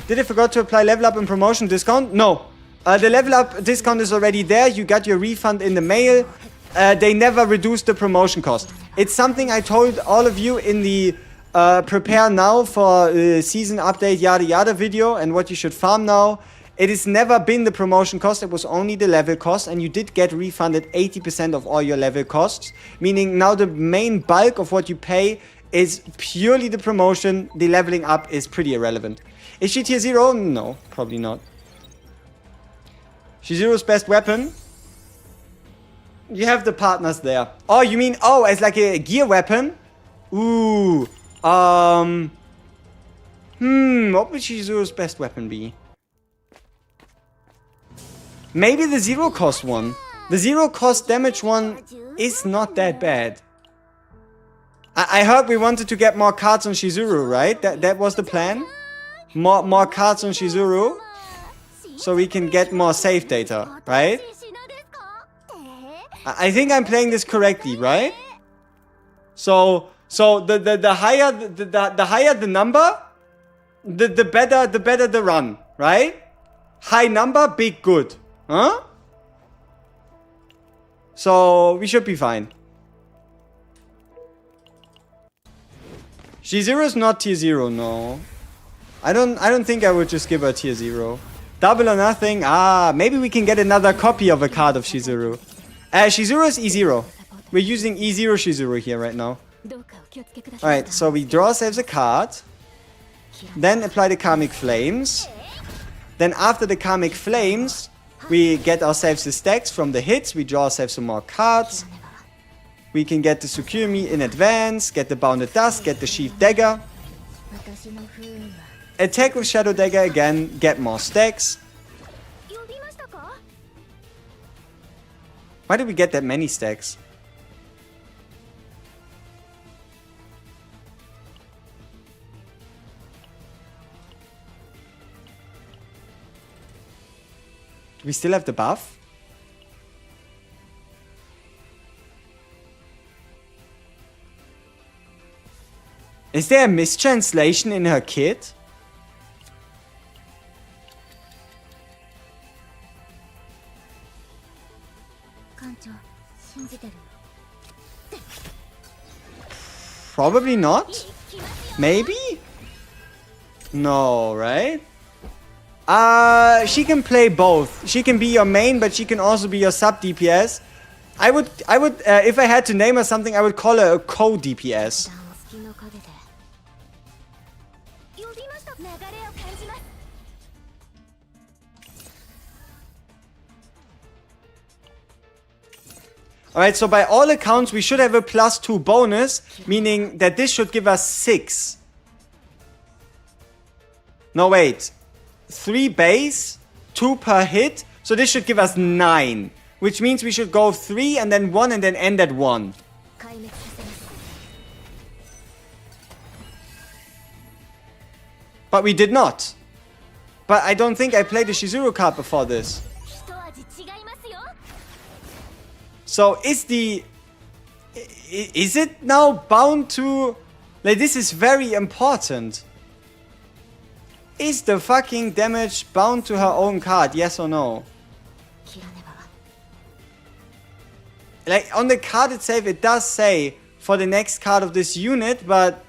Did I forgot to apply level up and promotion discount? No. The level up discount is already there. You got your refund in the mail. They never reduced the promotion cost. It's something I told all of you in the prepare now for season update yada yada video and what you should farm now. It has never been the promotion cost, it was only the level cost, and you did get refunded 80% of all your level costs, meaning now the main bulk of what you pay is purely the promotion. The leveling up is pretty irrelevant. Is she tier 0? No, probably not. CHIZURU's best weapon? You have the partners there. Oh, you mean, oh, as like a gear weapon? Ooh. What would CHIZURU's best weapon be? Maybe the 0 cost one. The 0 cost damage one is not that bad. I heard we wanted to get more cards on CHIZURU, right? That was the plan? More cards on CHIZURU. So we can get more save data, right? I think I'm playing this correctly, right? So the higher the higher the number, the better the run, right? High number, big good. Huh? So we should be fine. CHIZURU is not tier 0, no. I don't think I would just give her tier 0. Double or nothing. Ah, maybe we can get another copy of a card of CHIZURU. CHIZURU is E0. We're using E0 CHIZURU here right now. Alright, so we draw ourselves a card. Then apply the Karmic Flames. Then after the Karmic Flames, we get ourselves the stacks from the hits. We draw ourselves some more cards. We can get the Tsukyomi in advance, get the Bounded Dust, get the Sheath Dagger. Attack with Shadow Dagger again, get more stacks. Why did we get that many stacks? Do we still have the buff? Is there a mistranslation in her kit? Probably not. Maybe? No, right? She can play both. She can be your main, but she can also be your sub DPS. I would, if I had to name her something, I would call her a co-DPS. Alright, so by all accounts, we should have a +2 bonus, meaning that this should give us 6. No, wait. 3 base, 2 per hit, so this should give us 9. Which means we should go 3 and then 1 and then end at 1. But we did not. But I don't think I played the CHIZURU card before this. So is it now bound to... Like, this is very important. Is the fucking damage bound to her own card, yes or no? Like, on the card itself, it does say for the next card of this unit, but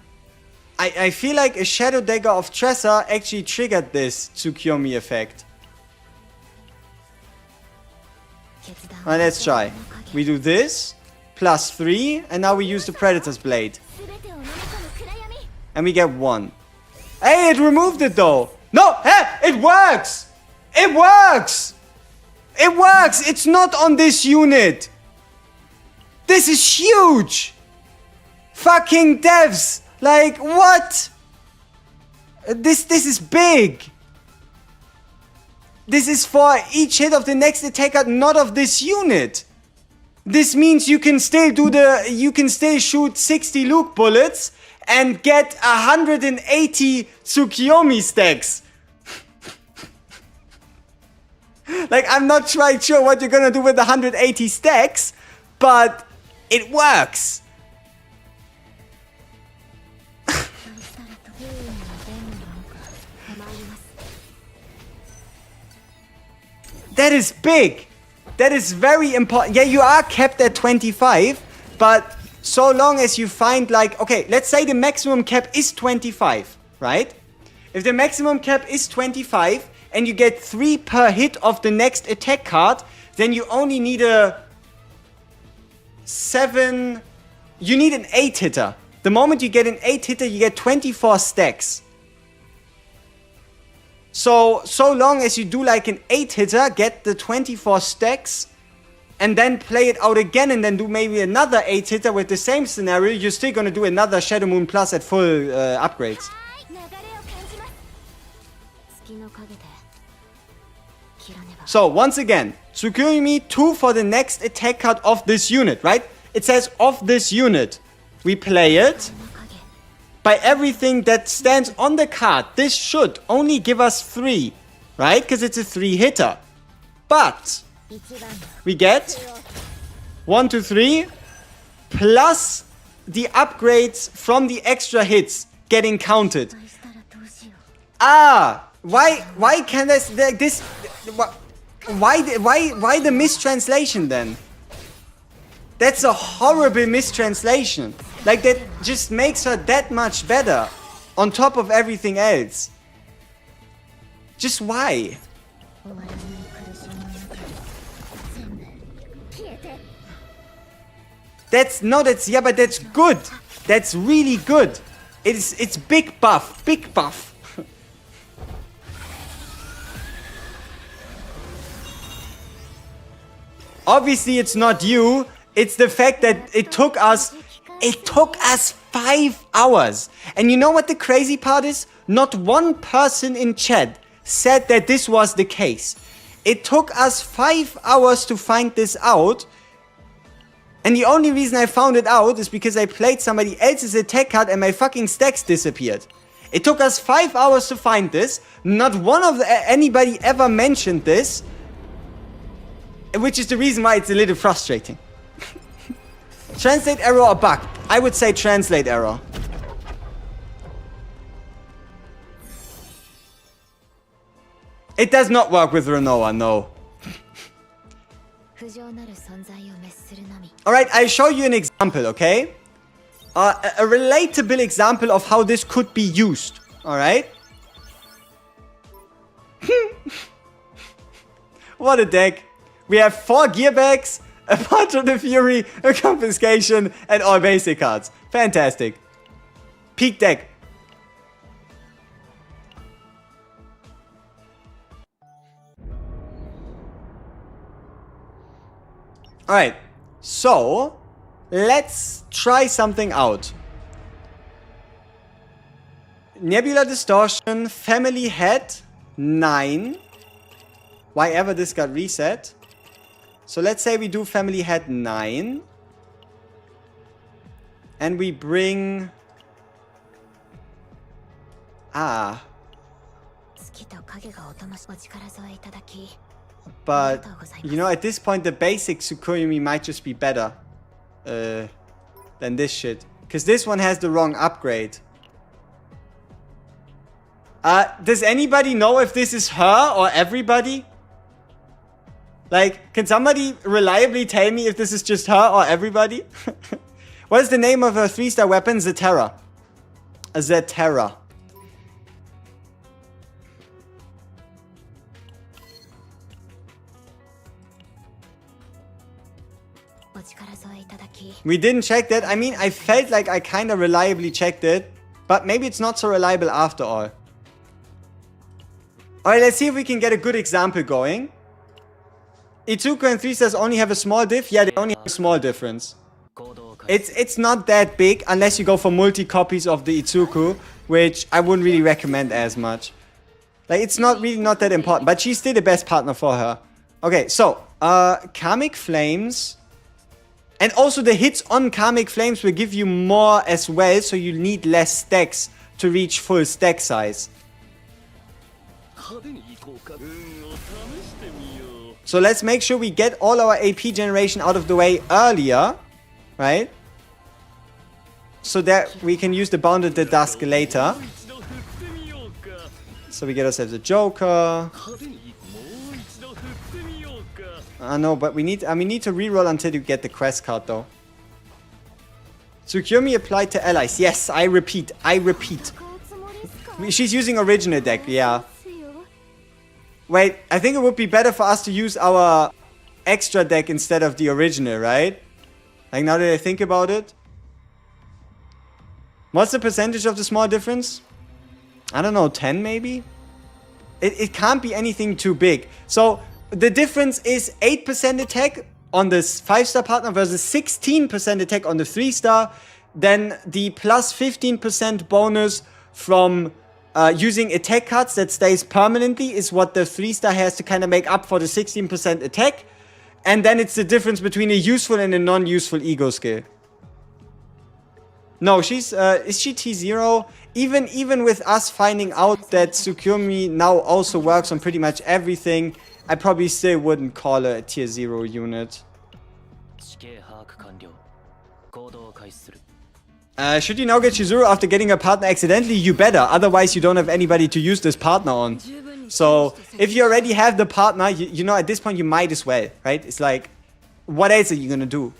I feel like a Shadow Dagger of Tressa actually triggered this Tsukiyomi effect. Alright, let's try. We do this, +3, and now we use the Predator's Blade. And we get 1. Hey, it removed it though! No! Hey, it works! It works! It works! It's not on this unit! This is huge! Fucking devs! Like, what? This is big! This is for each hit of the next attacker, not of this unit. This means you can still shoot 60 Luke bullets and get 180 Tsukiyomi stacks. Like, I'm not quite sure what you're gonna do with 180 stacks, but it works. That is big. That is very important. Yeah, you are capped at 25, but so long as you find, like, okay, let's say the maximum cap is 25, right? If the maximum cap is 25 and you get 3 per hit of the next attack card, then you only need a 7... You need an 8 hitter. The moment you get an 8 hitter, you get 24 stacks. So long as you do like an 8 hitter, get the 24 stacks, and then play it out again, and then do maybe another 8 hitter with the same scenario, you're still gonna do another Shadow Moon Plus at full upgrades. So, once again, Tsukuyomi 2 for the next attack card of this unit, right? It says of this unit. We play it. By everything that stands on the card, this should only give us 3, right? Because it's a 3-hitter. But we get 1, 2, 3 plus the upgrades from the extra hits getting counted. Ah, why can this why the mistranslation then? That's a horrible mistranslation. Like, that just makes her that much better on top of everything else. Just why? Yeah, but that's good. That's really good. It's big buff, big buff. Obviously, it's not you. It's the fact that it took us 5 hours. And you know what the crazy part is? Not one person in chat said that this was the case. It took us 5 hours to find this out. And the only reason I found it out is because I played somebody else's attack card and my fucking stacks disappeared. It took us 5 hours to find this. Not one of anybody ever mentioned this. Which is the reason why it's a little frustrating. Translate error or bug? I would say translate error. It does not work with Renoa, no. Alright, I'll show you an example, okay? A relatable example of how this could be used. Alright? What a deck. We have 4 gear bags, a Punch of the Fury, a Confiscation, and all basic cards. Fantastic. Peak deck. Alright, so let's try something out. Nebula Distortion, Family Head, 9. Why ever this got reset. So let's say we do Family Head 9. And we bring... But, you know, at this point the basic Tsukuyomi might just be better than this shit. Because this one has the wrong upgrade. Does anybody know if this is her or everybody? Like, can somebody reliably tell me if this is just her or everybody? What is the name of her 3-star weapon? Zetera. Zetera. We didn't check that. I mean, I felt like I kind of reliably checked it. But maybe it's not so reliable after all. Alright, let's see if we can get a good example going. Itsuku and 3-stars only have a small diff? Yeah, they only have a small difference. It's not that big unless you go for multi-copies of the Itsuku, which I wouldn't really recommend as much. Like, it's not that important, but she's still the best partner for her. Okay, so, Karmic Flames. And also the hits on Karmic Flames will give you more as well, so you need less stacks to reach full stack size. So let's make sure we get all our AP generation out of the way earlier, right? So that we can use the Bounded the Dusk later. So we get ourselves a Joker. No, but we need to reroll until you get the quest card though. Tsukuyomi applied to allies. Yes, I repeat. She's using original deck, yeah. Wait, I think it would be better for us to use our extra deck instead of the original, right? Like, now that I think about it. What's the percentage of the small difference? I don't know, 10 maybe? It can't be anything too big. So, the difference is 8% attack on this 5-star partner versus 16% attack on the 3-star. Then the plus 15% bonus from using attack cards that stays permanently is what the 3-star has to kind of make up for the 16% attack. And then it's the difference between a useful and a non-useful ego skill. No, she's, is she T0? Even with us finding out that Tsukuyomi now also works on pretty much everything, I probably still wouldn't call her a tier 0 unit. Should you now get CHIZURU after getting a partner accidentally? You better, otherwise you don't have anybody to use this partner on. So, if you already have the partner, you know, at this point you might as well, right? It's like, what else are you gonna do?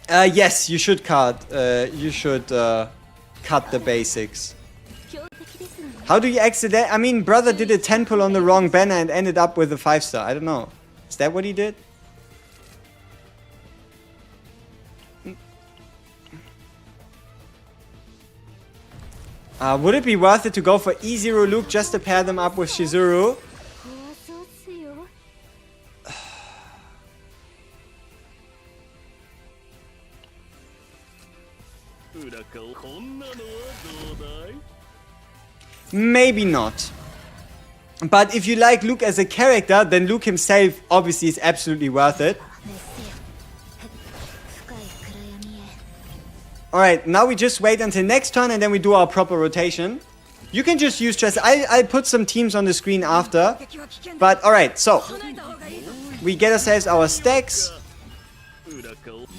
Yes, you should cut the basics. How do you accident? I mean, brother did a 10 pull on the wrong banner and ended up with a 5-star. I don't know. Is that what he did? Would it be worth it to go for E0 Luke just to pair them up with CHIZURU? Maybe not. But if you like Luke as a character, then Luke himself obviously is absolutely worth it. Alright, now we just wait until next turn and then we do our proper rotation. You can just use chess. I'll put some teams on the screen after. But alright, so we get ourselves our stacks.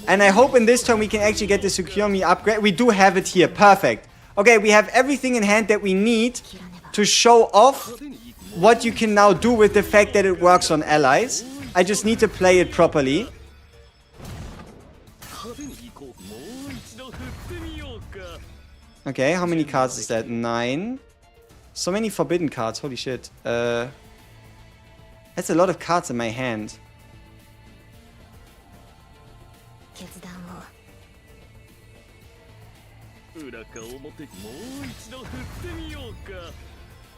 And I hope in this turn we can actually get the Tsukuyomi upgrade. We do have it here. Perfect. Okay, we have everything in hand that we need to show off what you can now do with the fact that it works on allies. I just need to play it properly. Okay, how many cards is that? 9. So many forbidden cards. Holy shit. That's a lot of cards in my hand.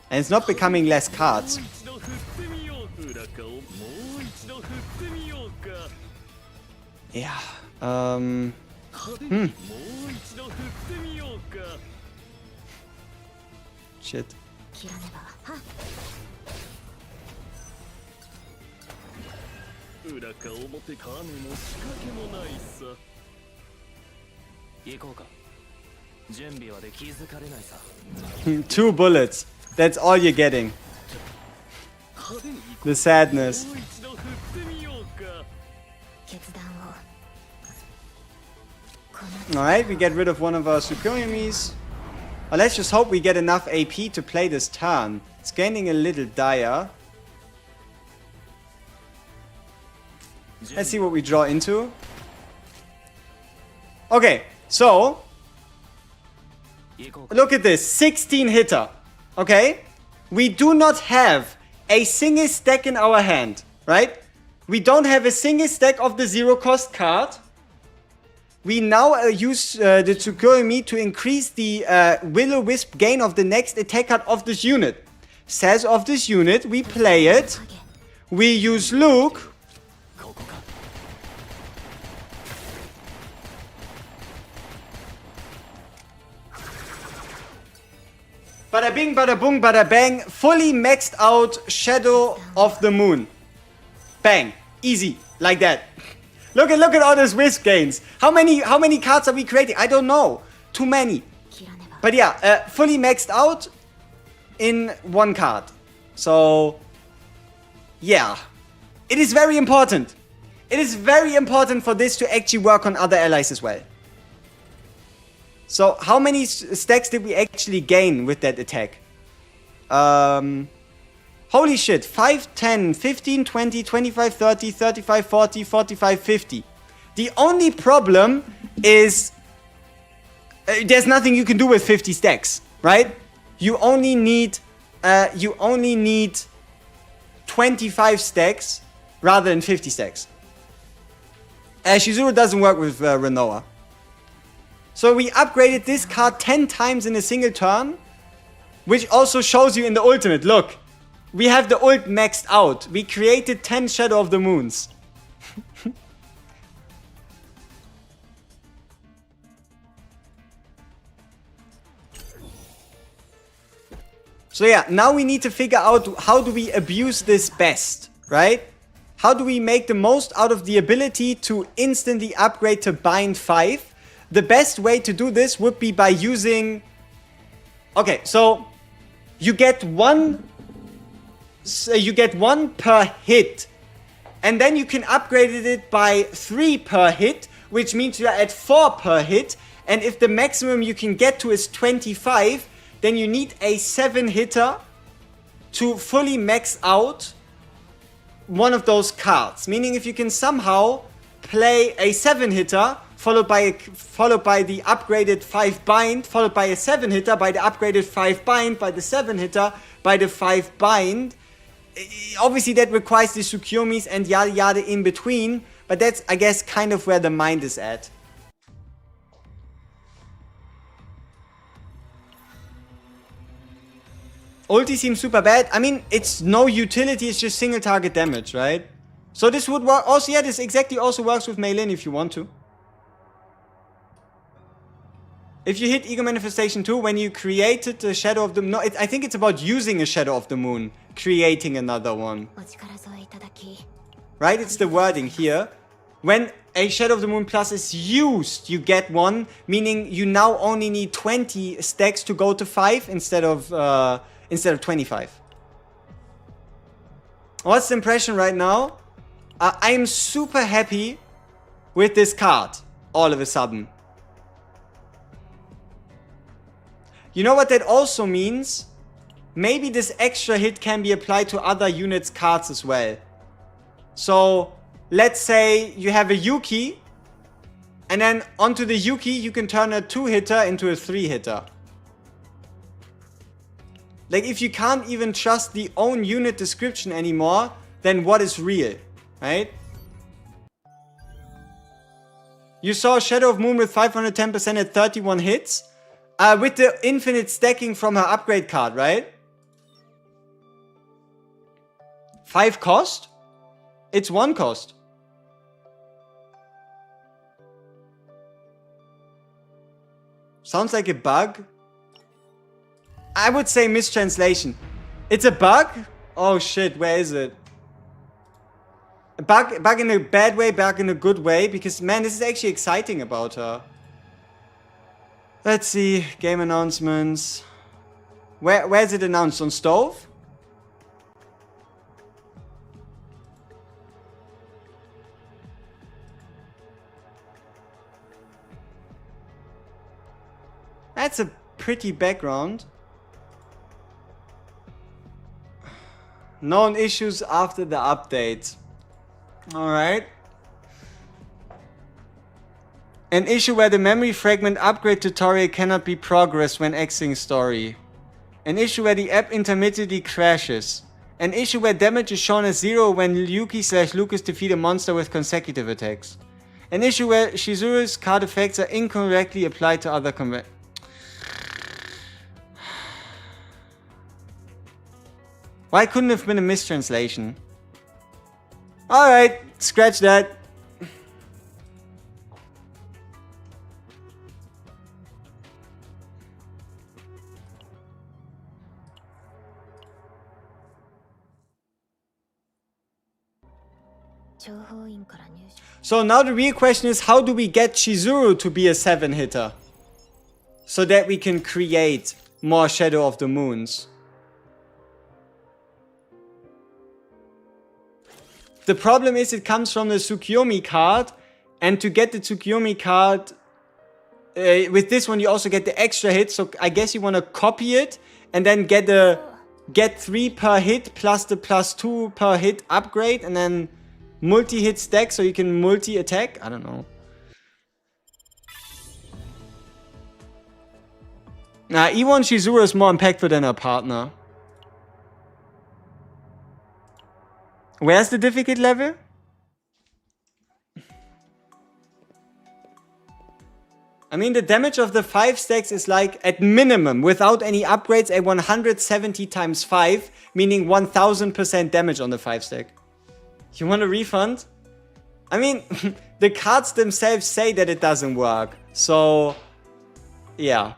And it's not becoming less cards. Yeah. Shit. Two bullets. That's all you're getting. The sadness. Alright, we get rid of one of our Tsukuyomis. Well, let's just hope we get enough AP to play this turn. It's getting a little dire. Let's see what we draw into. Okay, so look at this, 16 hitter. Okay, we do not have a single stack in our hand, right? We don't have a single stack of the 0 cost card. We now use the Tsukuyomi to increase the Will-O-Wisp gain of the next attack card of this unit. Says of this unit, we play it. We use Luke. Bada bing, bada boom, bada bang. Fully maxed out Shadow of the Moon. Bang. Easy. Like that. Look at all those wisp gains. How many cards are we creating? I don't know. Too many. But yeah, fully maxed out in one card. So yeah. It is very important. It is very important for this to actually work on other allies as well. So how many stacks did we actually gain with that attack? Holy shit, 5, 10, 15, 20, 25, 30, 35, 40, 45, 50. The only problem is there's nothing you can do with 50 stacks, right? You only need 25 stacks rather than 50 stacks. CHIZURU doesn't work with Renoa. So we upgraded this card 10 times in a single turn. Which also shows you in the ultimate. Look, we have the ult maxed out. We created 10 Shadow of the Moons. So yeah, now we need to figure out how do we abuse this best, right? How do we make the most out of the ability to instantly upgrade to bind 5? The best way to do this would be by using... Okay, so you get one per hit. And then you can upgrade it by 3 per hit, which means you're at 4 per hit. And if the maximum you can get to is 25, then you need a 7-hitter to fully max out one of those cards. Meaning if you can somehow play a 7-hitter followed by the upgraded 5 bind, followed by a 7-hitter, by the upgraded 5 bind, by the 7-hitter, by the 5 bind. Obviously that requires the Tsukuyomis and yada yada in between, but that's, I guess, kind of where the mind is at. Ulti seems super bad. I mean, it's no utility, it's just single target damage, right? So this would work. Also, yeah, this exactly also works with Mei Lin if you want to. If you hit Ego Manifestation 2, when you created the Shadow of the Moon... No, I think it's about using a Shadow of the Moon. Creating another one. Right? It's the wording here. When a Shadow of the Moon Plus is used, you get one. Meaning you now only need 20 stacks to go to 5 instead of 25. What's the impression right now? I'm super happy with this card. All of a sudden. You know what that also means? Maybe this extra hit can be applied to other units' cards as well. So, let's say you have a Yuki, and then onto the Yuki you can turn a 2-hitter into a 3-hitter. Like, if you can't even trust the own unit description anymore, then what is real, right? You saw Shadow of Moon with 510% at 31 hits. With the infinite stacking from her upgrade card, right? 5 cost? It's 1 cost. Sounds like a bug. I would say mistranslation. It's a bug? Oh shit, where is it? A bug in a bad way, bug in a good way. Because man, this is actually exciting about her. Let's see, game announcements. Where is it announced? On Stove? That's a pretty background. Known issues after the update. Alright. An issue where the memory fragment upgrade tutorial cannot be progressed when exiting story. An issue where the app intermittently crashes. An issue where damage is shown as 0 when Yuki/Lucas defeat a monster with consecutive attacks. An issue where Chizuru's card effects are incorrectly applied to other combat. Why couldn't it have been a mistranslation? Alright, scratch that. So now the real question is, how do we get Chizuru to be a 7-hitter? So that we can create more Shadow of the Moons. The problem is it comes from the Tsukuyomi card. And to get the Tsukuyomi card, with this one you also get the extra hit. So I guess you want to copy it and then get 3 per hit plus the +2 per hit upgrade. And then multi-hit stack so you can multi-attack? I don't know. Nah, Ewon Chizuru is more impactful than her partner. Where's the difficult level? I mean, the damage of the 5 stacks is like, at minimum, without any upgrades, a 170 times 5, meaning 1000% damage on the 5 stack. You want a refund? I mean, the cards themselves say that it doesn't work. So, yeah.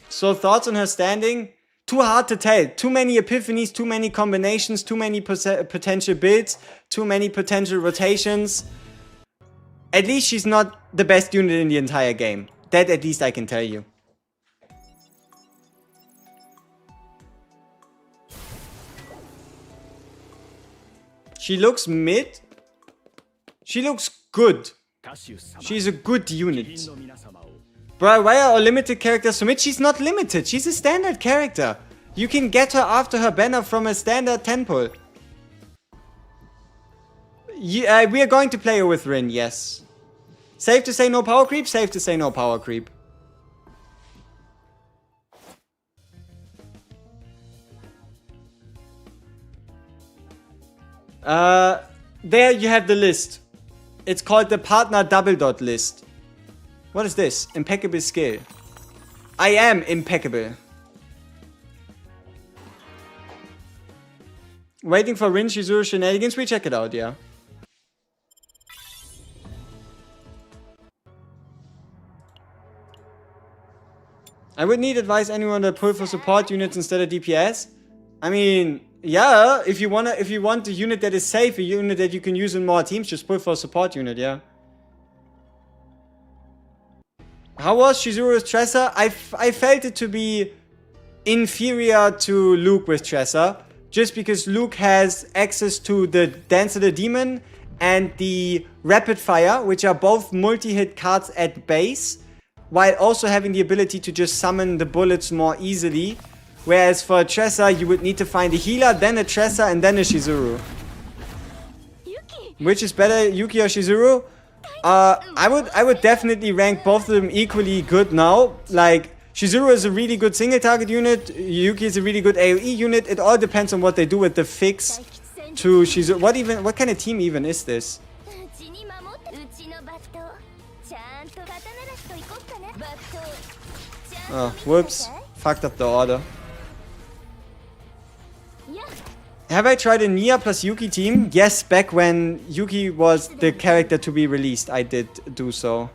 So, thoughts on her standing? Too hard to tell. Too many epiphanies, too many combinations, too many potential builds, too many potential rotations. At least she's not the best unit in the entire game. That at least I can tell you. She looks mid. She looks good. She's a good unit. Bro, why are all limited characters so mid? She's not limited. She's a standard character. You can get her after her banner from a standard temple. We are going to play her with Rin, yes. Safe to say no power creep? Safe to say no power creep. There you have the list. It's called the partner double dot list. What is this? Impeccable skill. I am impeccable. Waiting for Rin CHIZURU shenanigans. We check it out, yeah. I would need advice anyone to pull for support units instead of DPS. I mean, yeah, if you want a unit that is safe, a unit that you can use in more teams, just pull for a support unit, yeah. How was CHIZURU's Tresor? I felt it to be inferior to Luke with Tresor, just because Luke has access to the Dance of the Demon and the Rapid Fire, which are both multi-hit cards at base, while also having the ability to just summon the bullets more easily. Whereas for a Tresor, you would need to find a healer, then a Tresor, and then a CHIZURU. Which is better, Yuki or CHIZURU? I would definitely rank both of them equally good now. Like, CHIZURU is a really good single target unit, Yuki is a really good AoE unit. It all depends on what they do with the fix to CHIZURU. What kind of team even is this? Oh, whoops. Fucked up the order. Have I tried a Nia plus Yuki team? Yes, back when Yuki was the character to be released, I did do so.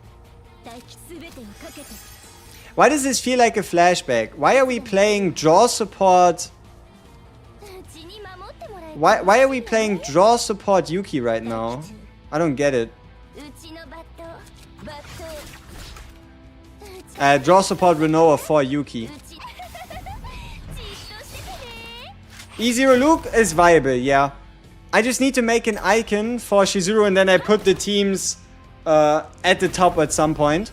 Why does this feel like a flashback? Why are we playing draw support? Why are we playing draw support Yuki right now? I don't get it. Draw support Renoa for Yuki. E0 Luke is viable, yeah. I just need to make an icon for CHIZURU and then I put the teams at the top at some point.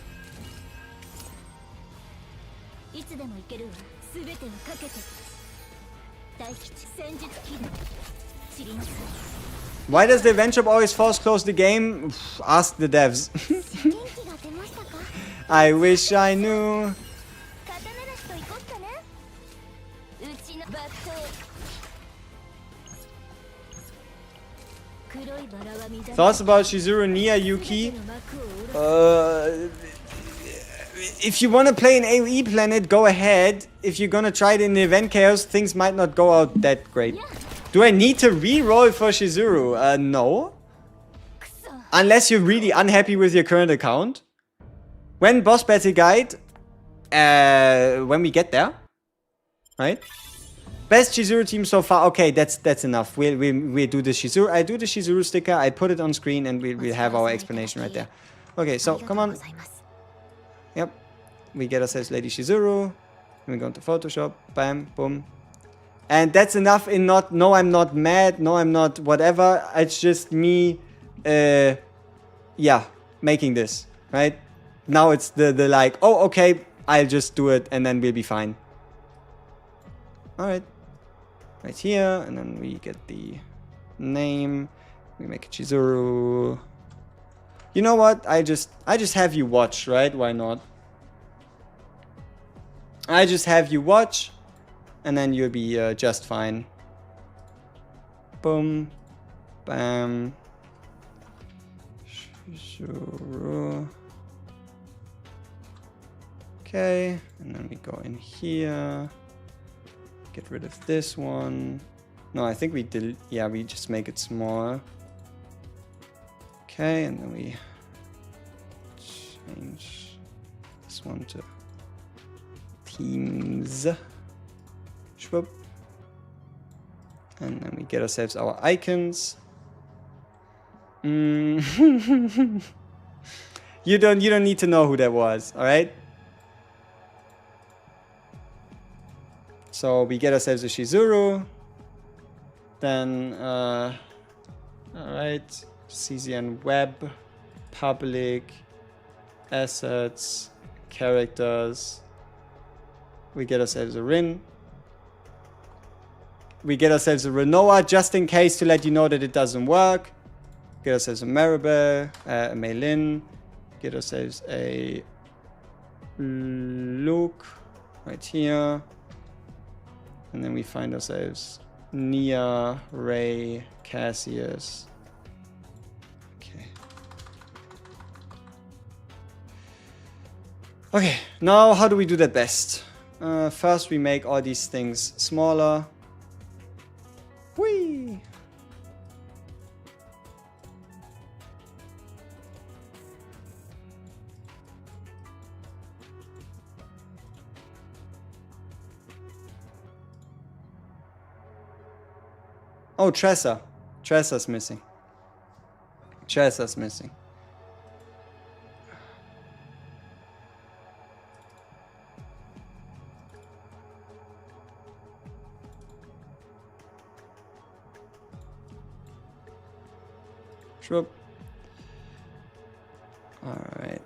Why does the event shop always force close the game? Ask the devs. I wish I knew. Thoughts about CHIZURU, Nia, Yuki? If you want to play an AoE planet, go ahead. If you're gonna try it in the event chaos, things might not go out that great. Do I need to re-roll for CHIZURU? No. Unless you're really unhappy with your current account. When boss battle guide, when we get there, right? Best CHIZURU team so far. Okay, that's enough. We'll do the CHIZURU. I do the CHIZURU sticker. I put it on screen, and we'll have our explanation right there. Okay, so come on. Yep, we get ourselves Lady CHIZURU. We go into Photoshop. Bam, boom. And that's enough in not, no, I'm not mad. No, I'm not whatever. It's just me, yeah, making this, right? Now it's the like, oh, okay, I'll just do it and then we'll be fine. Alright. Right here, and then we get the name. We make it CHIZURU. You know what? I just have you watch, right? Why not? I just have you watch, and then you'll be just fine. Boom. Bam. CHIZURU. Okay, and then we go in here. Get rid of this one. No, I think we did. Yeah, we just make it small. Okay, and then we change this one to Teams. Schwupp. And then we get ourselves our icons. You don't need to know who that was, all right? So we get ourselves a CHIZURU. Then, all right, CZN web, public, assets, characters. We get ourselves a Rin. We get ourselves a Renoa just in case to let you know that it doesn't work. Get ourselves a Maribel, a Meilin. Get ourselves a Luke right here. And then we find ourselves Nia, Ray, Cassius. Okay. Okay, now how do we do that best? First we make all these things smaller. Whee! Oh, Tressa. Tressa's missing. Tressa's missing. Shrub. All right.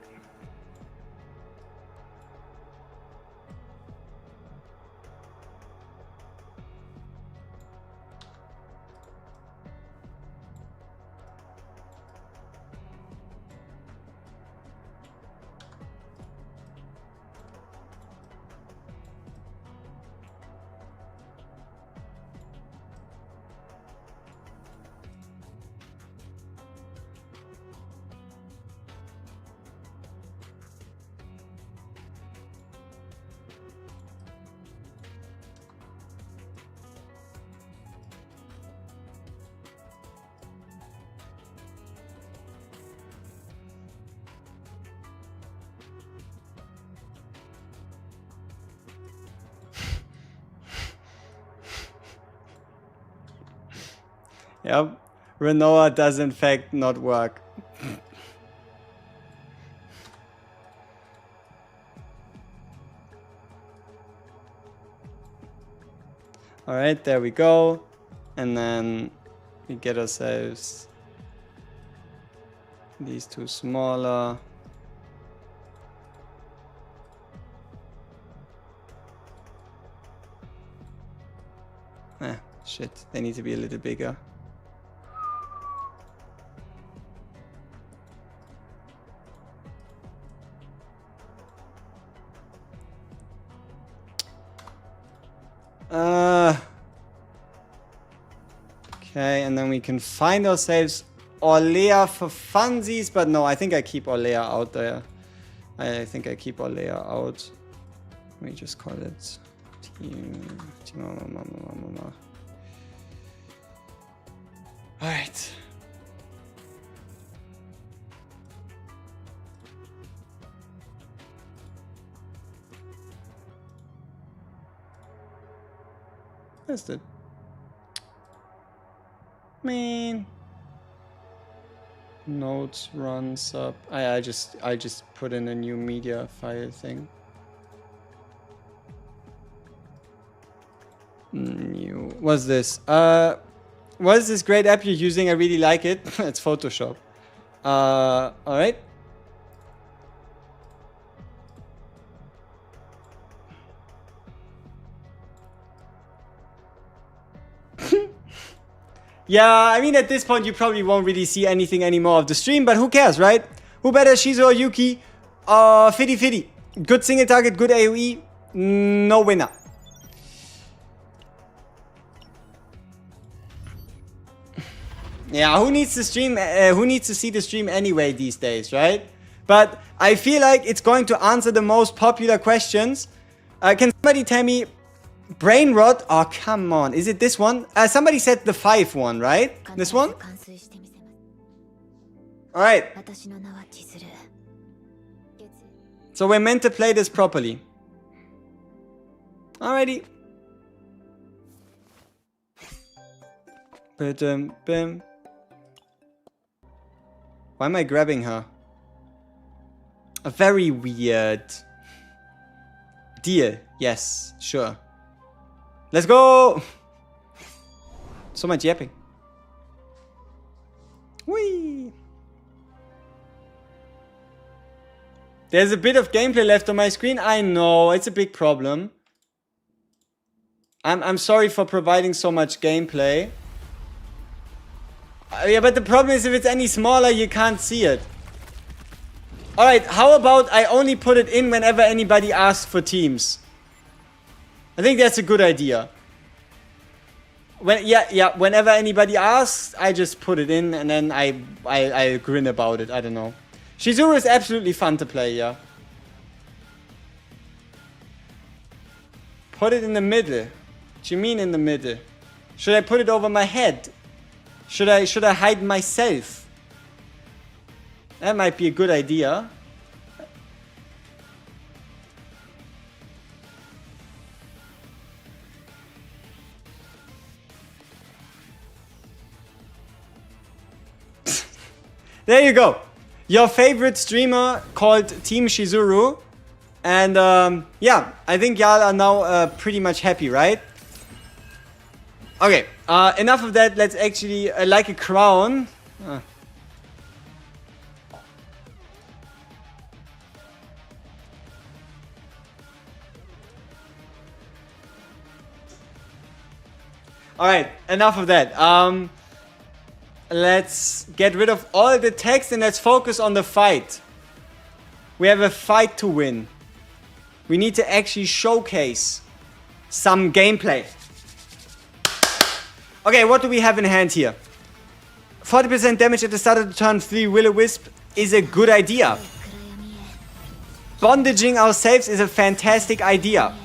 Yep, Renoa does in fact not work. All right, there we go. And then we get ourselves these two smaller. Shit, they need to be a little bigger. Okay, and then we can find ourselves Orlea for funsies, but no, I think I keep Orlea out there. I think I keep Orlea out. Let me just call it Team Mama. All right. That's it. Man. Notes runs up. I just put in a new media file thing. New. What's this? What is this great app you're using? I really like it. It's Photoshop. All right. Yeah, I mean, at this point, you probably won't really see anything anymore of the stream, but who cares, right? Who better, Shizu or Yuki? Fitty. Good single target, good AoE, no winner. Yeah, who needs to stream? Who needs to see the stream anyway these days, right? But I feel like it's going to answer the most popular questions. Can somebody tell me, brain rot? Oh, come on. Is it this one? Somebody said the 5 one, right? This one? Alright. So we're meant to play this properly. Alrighty. Bim. Why am I grabbing her? Very weird. Deal. Yes, sure. Let's go! So much yapping. Whee! There's a bit of gameplay left on my screen. I know, it's a big problem. I'm sorry for providing so much gameplay. Yeah, but the problem is if it's any smaller, you can't see it. Alright, how about I only put it in whenever anybody asks for teams? I think that's a good idea. Whenever anybody asks, I just put it in and then I grin about it. I don't know. CHIZURU is absolutely fun to play, yeah. Put it in the middle. What do you mean in the middle? Should I put it over my head? Should I hide myself? That might be a good idea. There you go. Your favorite streamer called Team CHIZURU. And yeah, I think y'all are now pretty much happy, right? Okay, enough of that. Let's actually, like a crown. Alright, enough of that. Let's get rid of all the text and let's focus on the fight. We have a fight to win. We need to actually showcase some gameplay. Okay, what do we have in hand here? 40% damage at the start of the turn 3 Will-O-Wisp is a good idea. Bondaging ourselves is a fantastic idea.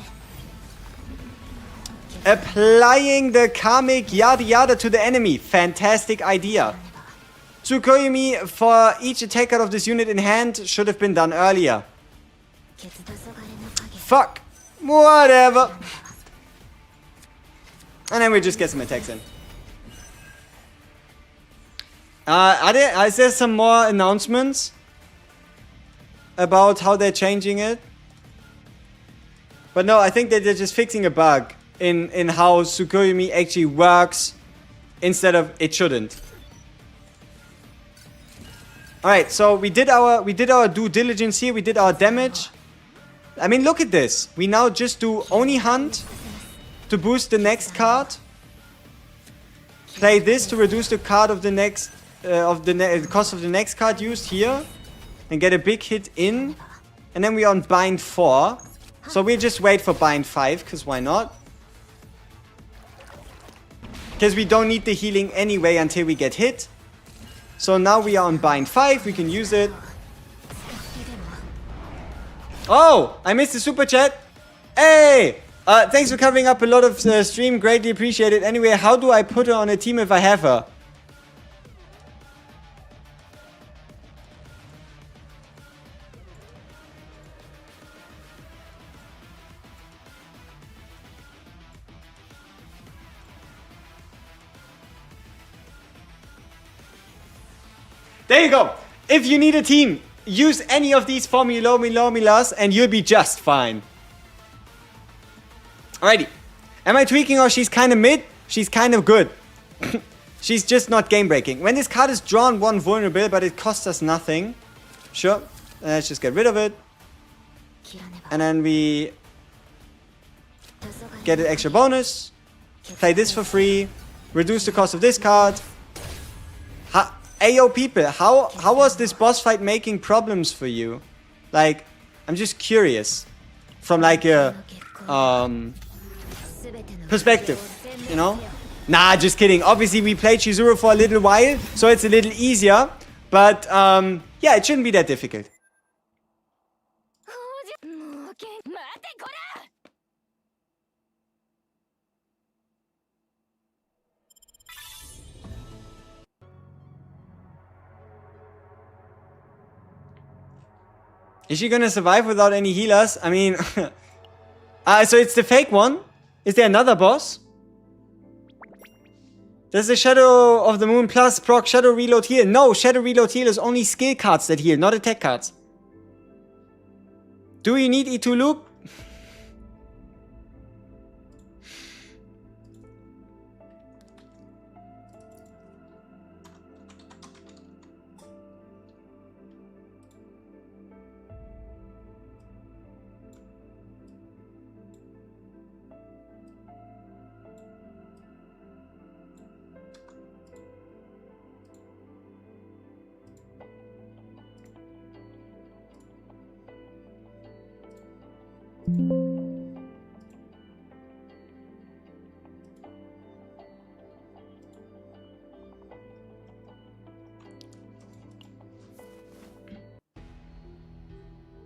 Applying the karmic yada yada to the enemy. Fantastic idea. Tsukuyomi for each attack card of this unit in hand should have been done earlier. Fuck. Whatever. And then we just get some attacks in. Is there some more announcements about how they're changing it? But no, I think that they're just fixing a bug in how Tsukuyomi actually works instead of it shouldn't. Alright, so we did our due diligence here, we did our damage. I mean, look at this. We now just do Oni Hunt to boost the next card. Play this to reduce the card of the next cost of the next card used here. And get a big hit in. And then we're on bind 4. So we'll just wait for bind 5, because why not? Because we don't need the healing anyway until we get hit. So now we are on bind 5, we can use it. Oh, I missed the super chat. Hey! Thanks for covering up a lot of the stream, greatly appreciated. Anyway, how do I put her on a team if I have her? There you go. If you need a team, use any of these formulas and you'll be just fine. Alrighty. Am I tweaking or she's kind of mid? She's kind of good. She's just not game breaking. When this card is drawn, 1 vulnerable, but it costs us nothing. Sure. Let's just get rid of it. And then we get an extra bonus. Play this for free. Reduce the cost of this card. Ayo people, how was this boss fight making problems for you? Like, I'm just curious. From like a perspective, you know? Nah, just kidding. Obviously, we played Chizuru for a little while, so it's a little easier. But, yeah, it shouldn't be that difficult. Is she gonna survive without any healers? I mean... so it's the fake one? Is there another boss? Does the Shadow of the Moon Plus proc Shadow Reload heal? No, Shadow Reload heal is only skill cards that heal, not attack cards. Do you need E2 Luke?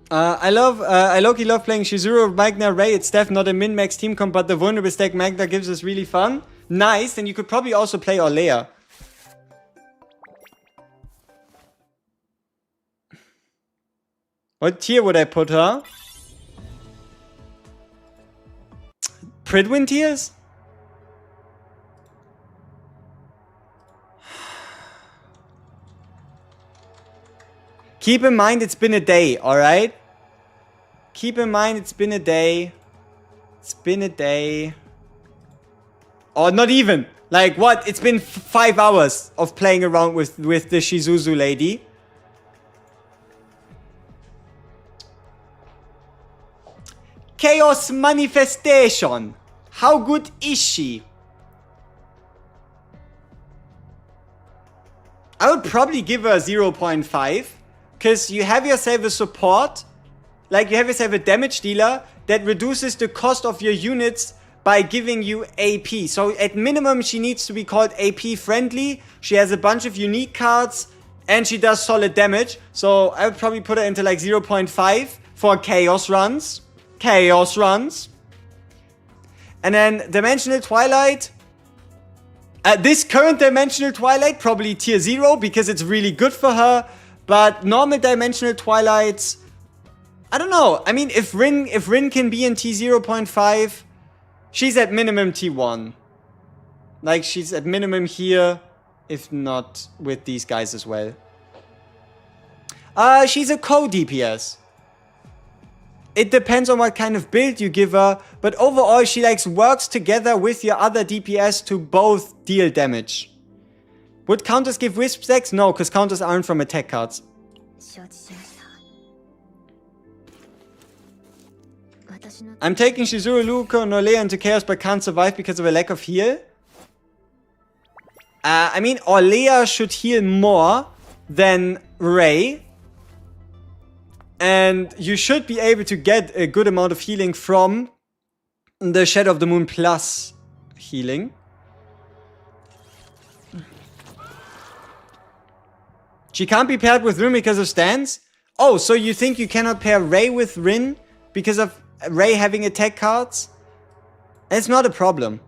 I low-key love playing Chizuru, Magna, Ray. It's def not a min-max team comp, but the vulnerable stack Magna gives us really fun. Nice, then you could probably also play Orlea. What tier would I put her? Pridwin tiers? Keep in mind it's been a day, alright? Keep in mind it's been a day. It's been a day. Or not even. Like what? It's been 5 hours of playing around with the Shizuzu lady. Chaos Manifestation. How good is she? I would probably give her a 0.5. Because you have yourself a support. Like you have yourself a damage dealer that reduces the cost of your units by giving you AP. So at minimum she needs to be called AP friendly. She has a bunch of unique cards. And she does solid damage. So I would probably put her into like 0.5 for chaos runs. Chaos runs. And then Dimensional Twilight. This current Dimensional Twilight, probably tier 0 because it's really good for her. But normal Dimensional Twilights, I don't know. I mean, if Rin can be in T0.5, she's at minimum T1. Like, she's at minimum here, if not with these guys as well. She's a co-DPS. It depends on what kind of build you give her, but overall she works together with your other DPS to both deal damage. Would counters give wisp stacks? No, because counters aren't from attack cards. I'm taking Chizuru, Luko, and Orlea into Chaos but can't survive because of a lack of heal. I mean, Orlea should heal more than Ray. And you should be able to get a good amount of healing from the Shadow of the Moon Plus healing. She can't be paired with Rin because of stance? Oh, so you think you cannot pair Ray with Rin because of Ray having attack cards? It's not a problem.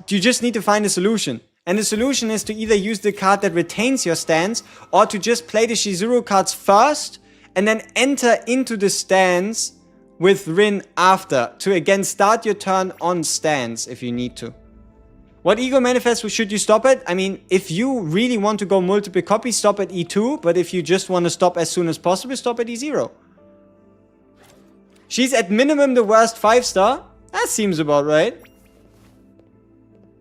You just need to find a solution. And the solution is to either use the card that retains your stance or to just play the Chizuru cards first and then enter into the stance with Rin after to again start your turn on stance if you need to. What ego manifest should you stop at? I mean, if you really want to go multiple copies, stop at E2. But if you just want to stop as soon as possible, stop at E0. She's at minimum the worst 5-star. That seems about right.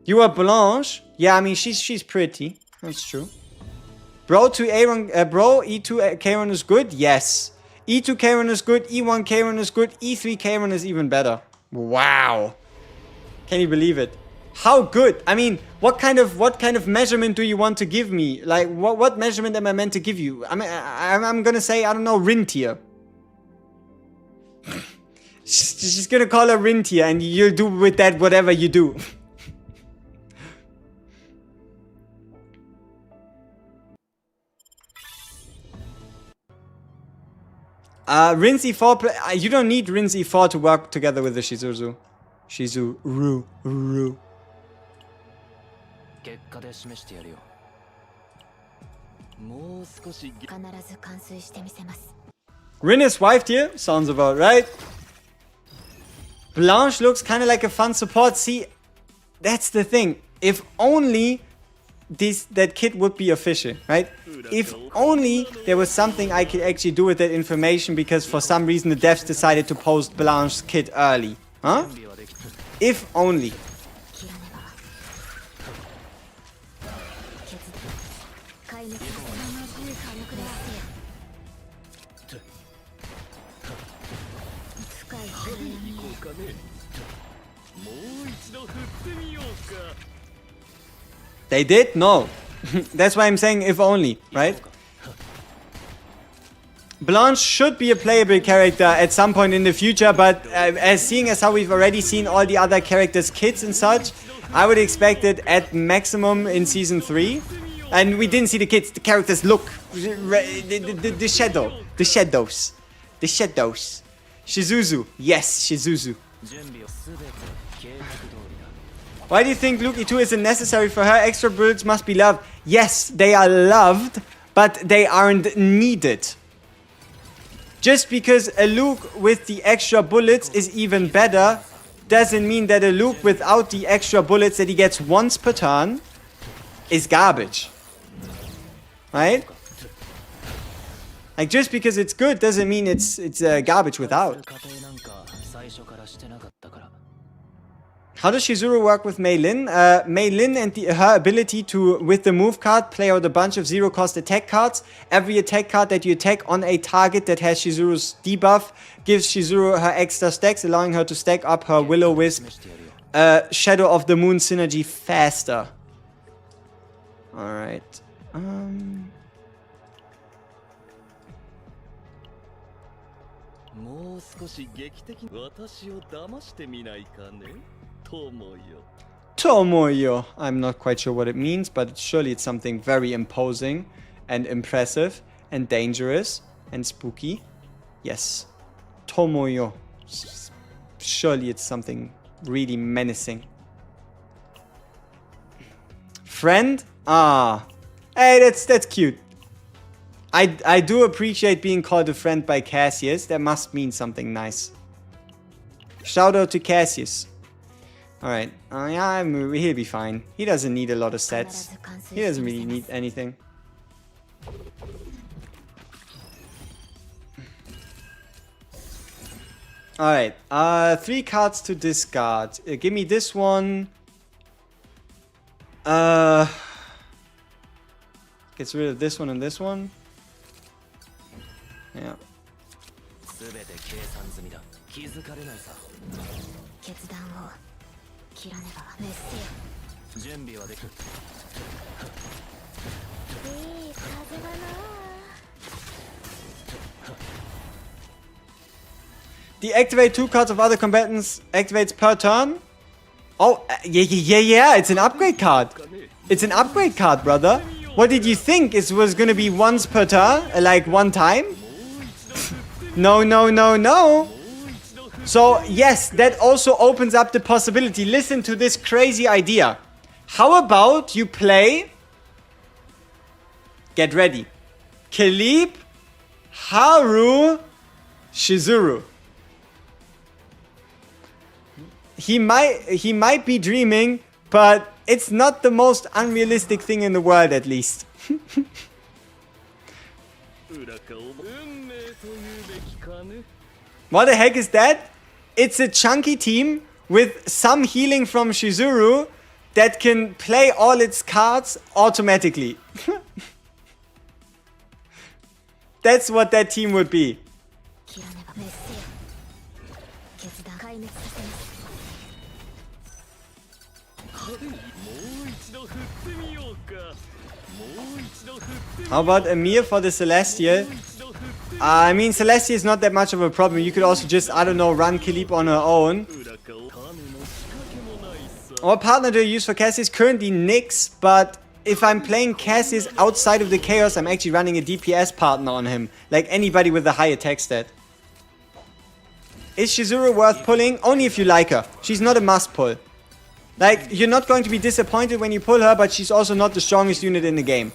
You are Blanche. Yeah, I mean, she's pretty. That's true. Bro to Aaron, bro, E2 Karen is good? Yes. E2 Karen is good. E1 Karen is good. E3 Karen is even better. Wow. Can you believe it? How good? I mean, what kind of measurement do you want to give me? Like, what measurement am I meant to give you? I'm gonna say, I don't know, Rin tier. She's gonna call her Rin tier, and you'll do with that whatever you do. Rinse e4, you don't need Rinse e4 to work together with the Shizuru. Shizuru. Rin is wifed here? Sounds about right. Blanche looks kind of like a fun support. See, that's the thing. If only that kid would be official, right? If only there was something I could actually do with that information, because for some reason the devs decided to post Blanche's kid early. Huh? If only. They did? No. That's why I'm saying if only, right? Blanche should be a playable character at some point in the future, but seeing as how we've already seen all the other characters' kids and such, I would expect it at maximum in Season 3. And we didn't see the kids, the characters look. The shadows. Shizuzu. Yes, Shizuzu. Why do you think Luke E2 isn't necessary for her? Extra bullets must be loved. Yes, they are loved, but they aren't needed. Just because a Luke with the extra bullets is even better doesn't mean that a Luke without the extra bullets that he gets once per turn is garbage. Right? Like, just because it's good doesn't mean it's garbage without. How does Chizuru work with Mei Lin? Mei Lin and her ability to, with the move card, play out a bunch of zero-cost attack cards. Every attack card that you attack on a target that has Chizuru's debuff gives Chizuru her extra stacks, allowing her to stack up her Will-O-Wisp Shadow of the Moon synergy faster. Alright. Tomoyo. I'm not quite sure what it means, but surely it's something very imposing and impressive and dangerous and spooky. Yes. Tomoyo. Surely it's something really menacing. Friend? Ah. Hey, that's cute. I do appreciate being called a friend by Cassius. That must mean something nice. Shout out to Cassius. Alright, yeah, he'll be fine. He doesn't need a lot of sets. He doesn't really need anything. Alright, 3 cards to discard. Give me this one. Gets rid of this one and this one. Yeah. Deactivate 2 cards of other combatants. Activates per turn. Oh, yeah. It's an upgrade card. It's an upgrade card, brother. What did you think? It was gonna be once per turn? Like one time? No. So, yes, that also opens up the possibility. Listen to this crazy idea. How about you play... Get ready. Kalib, Haru, Chizuru. He might be dreaming, but it's not the most unrealistic thing in the world, at least. What the heck is that? It's a chunky team with some healing from Chizuru that can play all its cards automatically. That's what that team would be. How about Amir for the Celestial? I mean, Celestia is not that much of a problem. You could also just, I don't know, run Kalib on her own. What partner do you use for Cassius? Currently Nyx, but if I'm playing Cassius outside of the Chaos, I'm actually running a DPS partner on him. Like anybody with a high attack stat. Is Chizuru worth pulling? Only if you like her. She's not a must pull. Like, you're not going to be disappointed when you pull her, but she's also not the strongest unit in the game.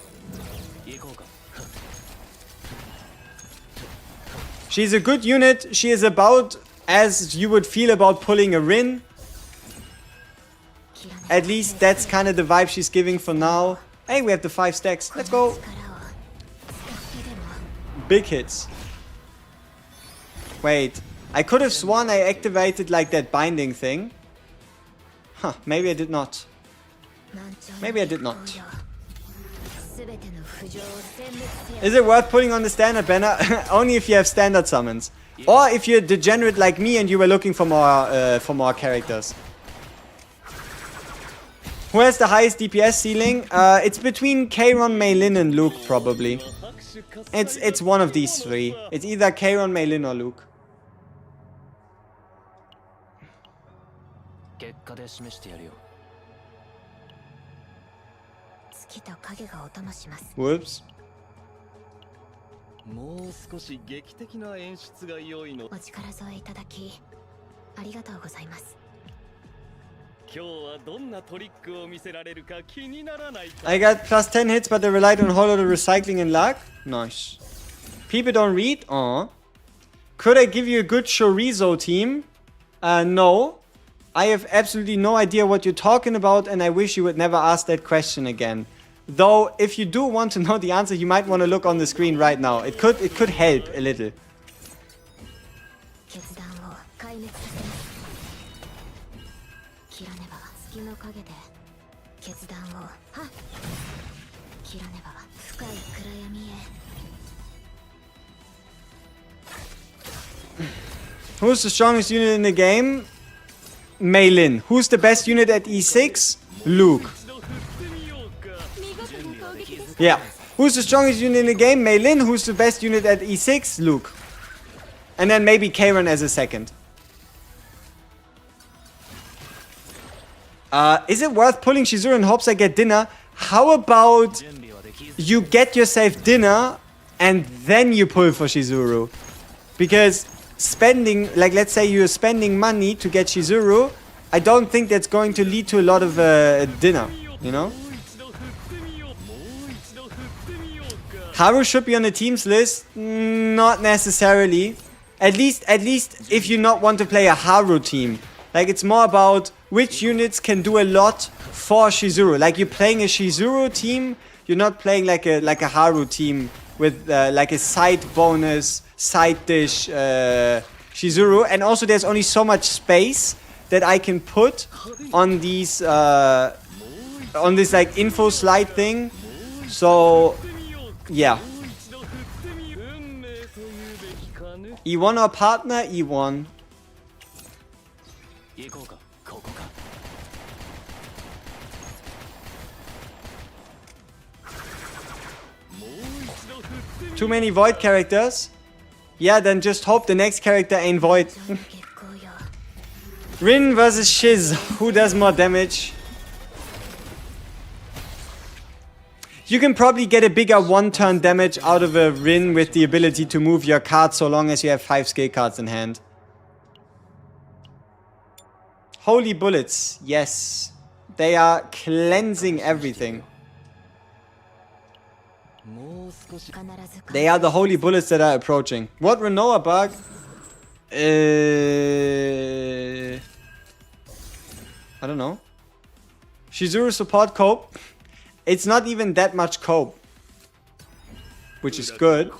She's a good unit. She is about as you would feel about pulling a Rin. At least that's kind of the vibe she's giving for now. Hey, we have the 5 stacks. Let's go. Big hits. Wait. I could have sworn I activated like that binding thing. Huh, maybe I did not. Maybe I did not. Is it worth putting on the standard banner? Only if you have standard summons. Or if you're degenerate like me and you were looking for more characters. Who has the highest DPS ceiling? It's between Kayron, Meilin and Luke probably. It's one of these 3. It's either Kayron, Meilin or Luke. Whoops. もう少し劇的な演出が良いの。お力添えいただきありがとうございます。今日はどんなトリックを見せられるか気にならないか。I got plus 10 hits, but they relied on hollow recycling and luck. Nice. People don't read? Aw. Could I give you a good chorizo team? No. I have absolutely no idea what you're talking about, and I wish you would never ask that question again. Though, if you do want to know the answer, you might want to look on the screen right now. It could help a little. Who's the strongest unit in the game? Meilin. Who's the best unit at E6? Luke. Yeah. Who's the strongest unit in the game? Meilin. Who's the best unit at E6? Luke. And then maybe Kayron as a second. Is it worth pulling Chizuru in hopes I get dinner? How about you get yourself dinner and then you pull for Chizuru? Because spending, like let's say you're spending money to get Chizuru, I don't think that's going to lead to a lot of dinner, you know? Haru should be on the team's list? Not necessarily. At least if you not want to play a Haru team. Like it's more about which units can do a lot for Chizuru. Like you're playing a Chizuru team, you're not playing like a Haru team with like a side bonus, side dish Chizuru. And also there's only so much space that I can put on these on this like info slide thing. So yeah. E1 or partner? E1. Too many Void characters? Yeah, then just hope the next character ain't Void. Rin versus Shiz. Who does more damage? You can probably get a bigger one-turn damage out of a Rin with the ability to move your card so long as you have 5 skill cards in hand. Holy bullets. Yes. They are cleansing everything. They are the holy bullets that are approaching. What Renoa bug? I don't know. Chizuru support cope. It's not even that much cope. Which is good.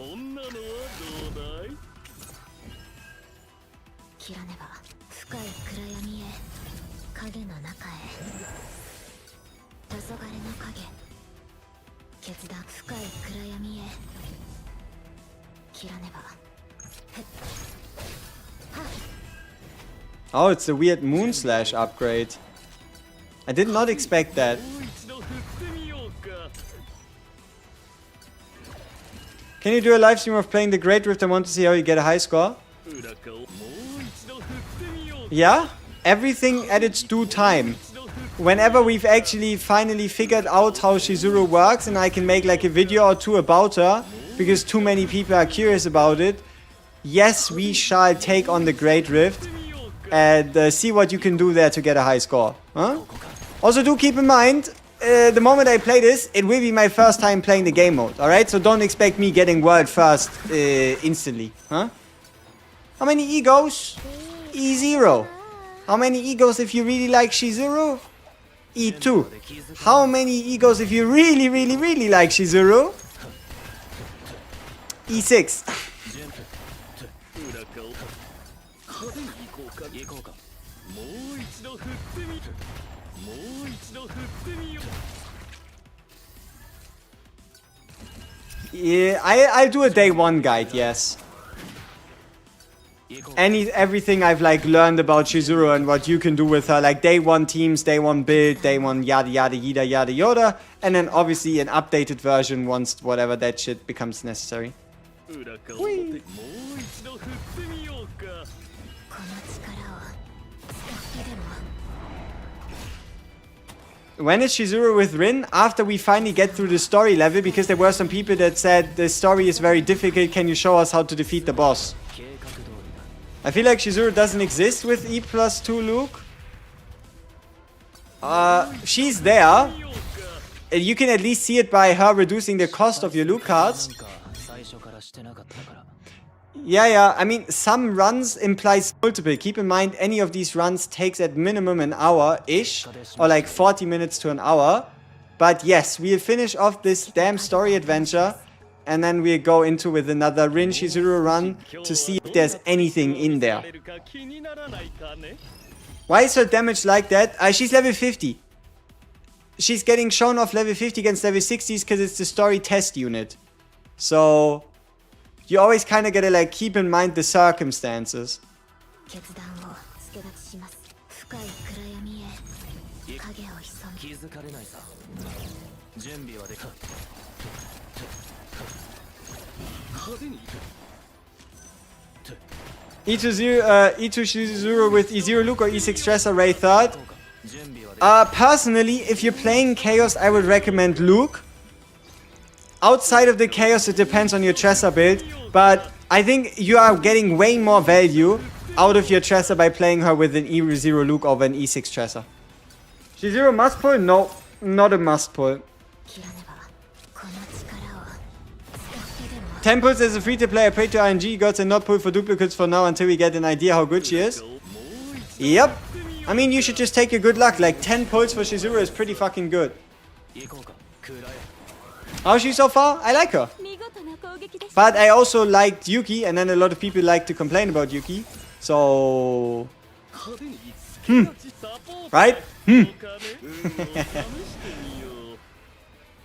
Oh, it's a weird Moon Slash upgrade. I did not expect that. Can you do a live stream of playing the Great Rift? I want to see how you get a high score. Yeah, everything at its due time. Whenever we've actually finally figured out how Chizuru works and I can make like a video or two about her, because too many people are curious about it, yes, we shall take on the Great Rift and see what you can do there to get a high score. Huh? Also, do keep in mind, the moment I play this, it will be my first time playing the game mode, alright? So don't expect me getting world first instantly, huh? How many egos? E0. How many egos if you really like CHIZURU? E2. How many egos if you really, really, really like CHIZURU? E6. Yeah, I'll do a day one guide, yes. Everything I've like learned about CHIZURU and what you can do with her, like day one teams, day one build, day one yada yada yada yada yada, and then obviously an updated version once whatever that shit becomes necessary. Whee. When is CHIZURU with Rin? After we finally get through the story level, because there were some people that said the story is very difficult, can you show us how to defeat the boss? I feel like CHIZURU doesn't exist with E+2 Luke. She's there. You can at least see it by her reducing the cost of your Luke cards. Yeah, I mean, some runs implies multiple. Keep in mind, any of these runs takes at minimum an hour-ish, or like 40 minutes to an hour. But yes, we'll finish off this damn story adventure, and then we'll go into with another Rin CHIZURU run to see if there's anything in there. Why is her damage like that? She's level 50. She's getting shown off level 50 against level 60s because it's the story test unit. So you always kind of gotta like keep in mind the circumstances. E2 CHIZURU with E0 Luke or E6 Dresser Ray 3rd. Personally, if you're playing Chaos, I would recommend Luke. Outside of the Chaos, it depends on your Tresser build, but I think you are getting way more value out of your Tresser by playing her with an E0 Luke over an E6 Tresser. CHIZURU must pull? No, not a must pull. Temples as a free-to-play, I pay to RNG gods and not pull for duplicates for now until we get an idea how good she is. Yep. I mean, you should just take your good luck. Like 10 pulls for CHIZURU is pretty fucking good. How's she so far? I like her. But I also liked Yuki, and then a lot of people like to complain about Yuki. So... Right?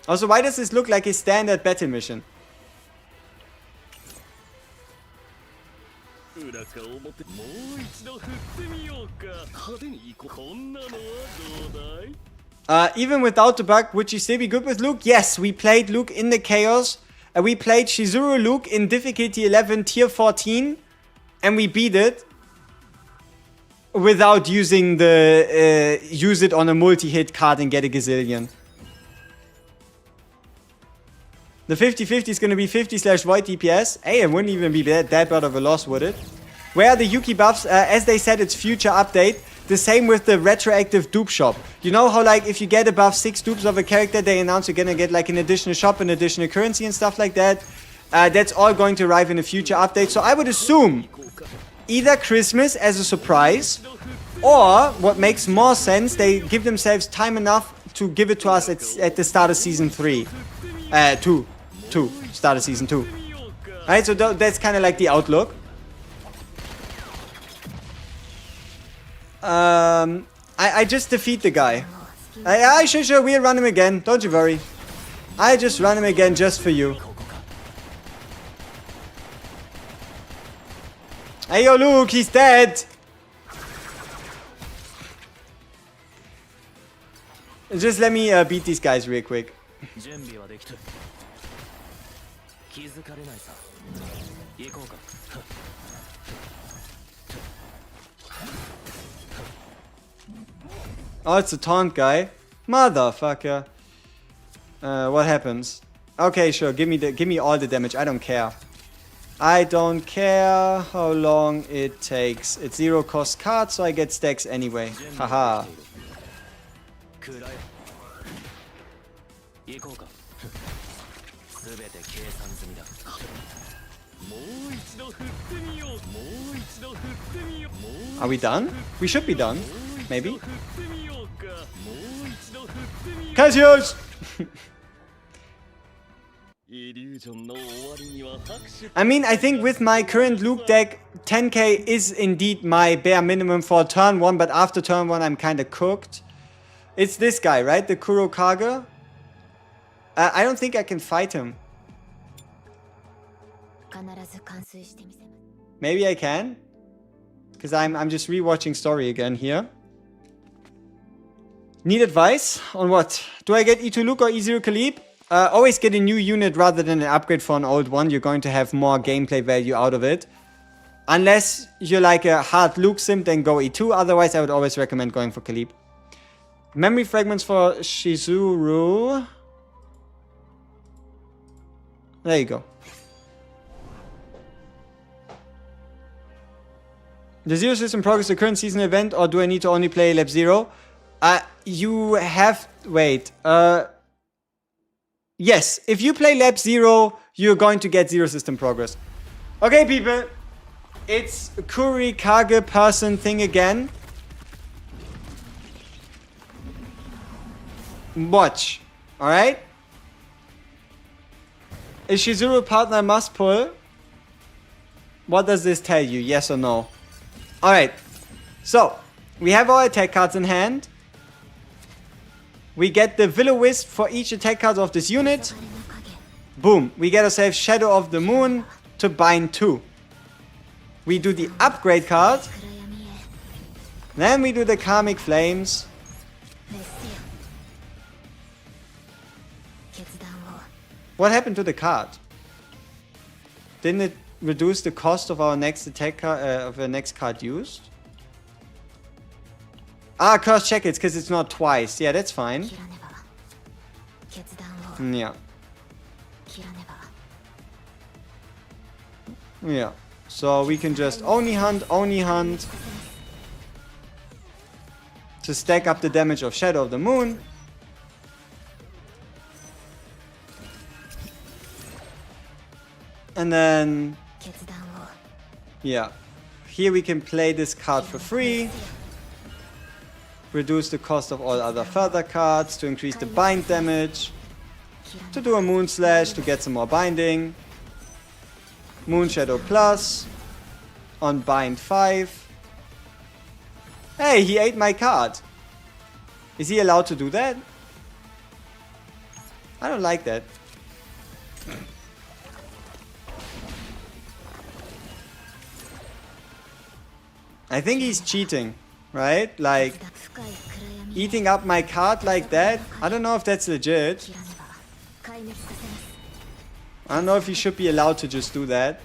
Also, why does this look like a standard battle mission? Even without the bug, would you still be good with Luke? Yes, we played Luke in the Chaos. We played CHIZURU Luke in difficulty 11, tier 14. And we beat it. Without using the... use it on a multi-hit card and get a gazillion. The 50-50 is going to be 50/void DPS. Hey, it wouldn't even be that bad of a loss, would it? Where are the Yuki buffs? As they said, it's future update. The same with the retroactive dupe shop. You know how like if you get above 6 dupes of a character, they announce you're gonna get like an additional shop, an additional currency and stuff like that. That's all going to arrive in a future update. So I would assume either Christmas as a surprise, or what makes more sense, they give themselves time enough to give it to us at the start of season 3. Start of season 2. Alright, so that's kind of like the outlook. I just defeat the guy. Sure, we'll run him again. Don't you worry. I just run him again just for you. Hey, yo, Luke, he's dead. Just let me beat these guys real quick. Oh, it's a taunt guy. Motherfucker. What happens? Okay, sure. Give me all the damage. I don't care. I don't care how long it takes. It's 0 cost card, so I get stacks anyway. Haha. 食らえ行こうかすべて計算済みだもう一度振ってみようもう一度振ってみよう Are we done? We should be done. Maybe. 振ってみようかもう一度振ってみよう Cassius! イリュージョンの終わりには拍手 I mean, I think with my current Luke deck, 10k is indeed my bare minimum for turn 1, but after turn 1 I'm kinda cooked. It's this guy, right? The Kurokage? I don't think I can fight him. Maybe I can? Because I'm just rewatching story again here. Need advice? On what? Do I get E2 Luke or E0 Khalib? Always get a new unit rather than an upgrade for an old one. You're going to have more gameplay value out of it. Unless you're like a hard Luke sim, then go E2. Otherwise, I would always recommend going for Khalib. Memory fragments for CHIZURU. There you go. The Zero System progress the current season event, or do I need to only play Lab 0? You have... Wait. Yes, if you play Lab 0, you're going to get Zero System progress. Okay, people. It's Kurikage person thing again. Watch. Alright? Is CHIZURU a partner I must pull? What does this tell you? Yes or no? Alright. So, we have our attack cards in hand. We get the Will-O-Wisp for each attack card of this unit. Boom. We get ourselves Shadow of the Moon to bind 2. We do the upgrade card. Then we do the Karmic Flames. What happened to the card? Didn't it reduce the cost of our next attack card, of the next card used? Ah, curse check it, because it's not twice. Yeah, that's fine. Yeah. Yeah. So we can just Oni Hunt to stack up the damage of Shadow of the Moon. And then, yeah, here we can play this card for free. Reduce the cost of all other further cards to increase the bind damage. To do a Moon Slash to get some more binding. Moon Shadow Plus on bind 5. Hey, he ate my card. Is he allowed to do that? I don't like that. I think he's cheating, right? Like, eating up my card like that. I don't know if that's legit. I don't know if he should be allowed to just do that.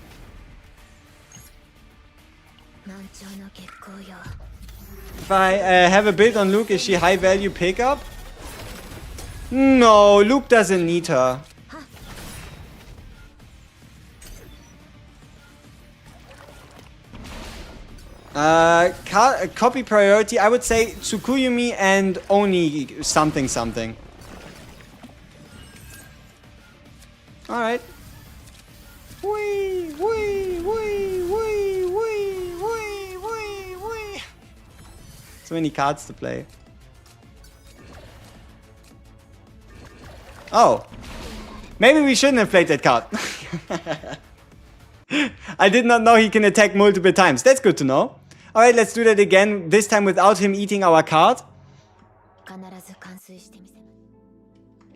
If I have a build on Luke, is she high value pickup? No, Luke doesn't need her. Copy priority, I would say Tsukuyumi and Oni something something. Alright. Wee, wee, wee, wee, wee, wee, wee, wee. So many cards to play. Oh. Maybe we shouldn't have played that card. I did not know he can attack multiple times. That's good to know. Alright, let's do that again. This time without him eating our card.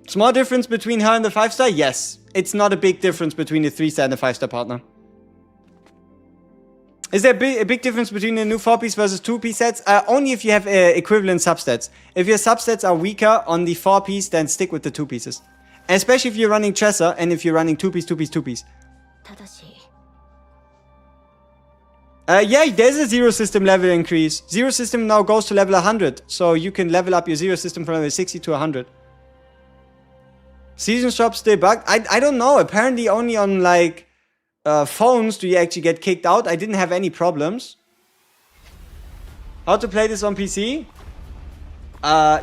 Small difference between her and the 5-star? Yes. It's not a big difference between the 3-star and the 5-star partner. Is there a big difference between the new 4-piece versus 2-piece sets? Only if you have equivalent substats. If your substats are weaker on the 4-piece, then stick with the 2 pieces. Especially if you're running Tresor and if you're running 2-piece, 2-piece, 2-piece. Yeah, there's a Zero System level increase. Zero System now goes to level 100. So you can level up your Zero System from level 60 to 100. Season shop still bugged? I don't know. Apparently only on like phones do you actually get kicked out. I didn't have any problems. How to play this on PC?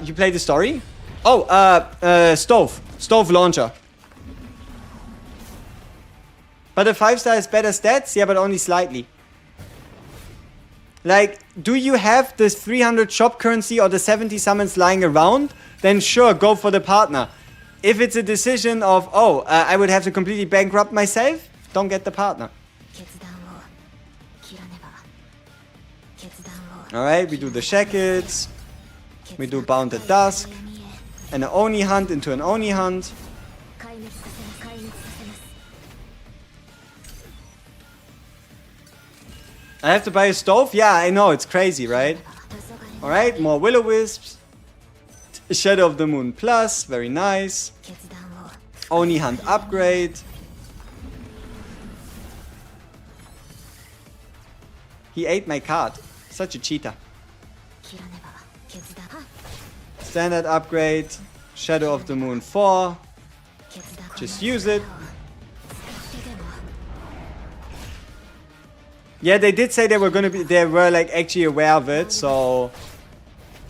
You play the story? Oh, Stove launcher. But the 5-star has better stats? Yeah, but only slightly. Like, do you have this 300 shop currency or the 70 summons lying around? Then sure, go for the partner. If it's a decision of, I would have to completely bankrupt myself, don't get the partner. Alright, we do the shackles. We do Bound at Dusk. And an Oni hunt into an Oni hunt. I have to buy a stove? Yeah, I know, it's crazy, right? Alright, more Will-O-Wisps. Shadow of the Moon Plus, very nice. Oni hunt upgrade. He ate my card. Such a cheater. Standard upgrade. Shadow of the Moon 4. Just use it. Yeah, they did say they were like actually aware of it, so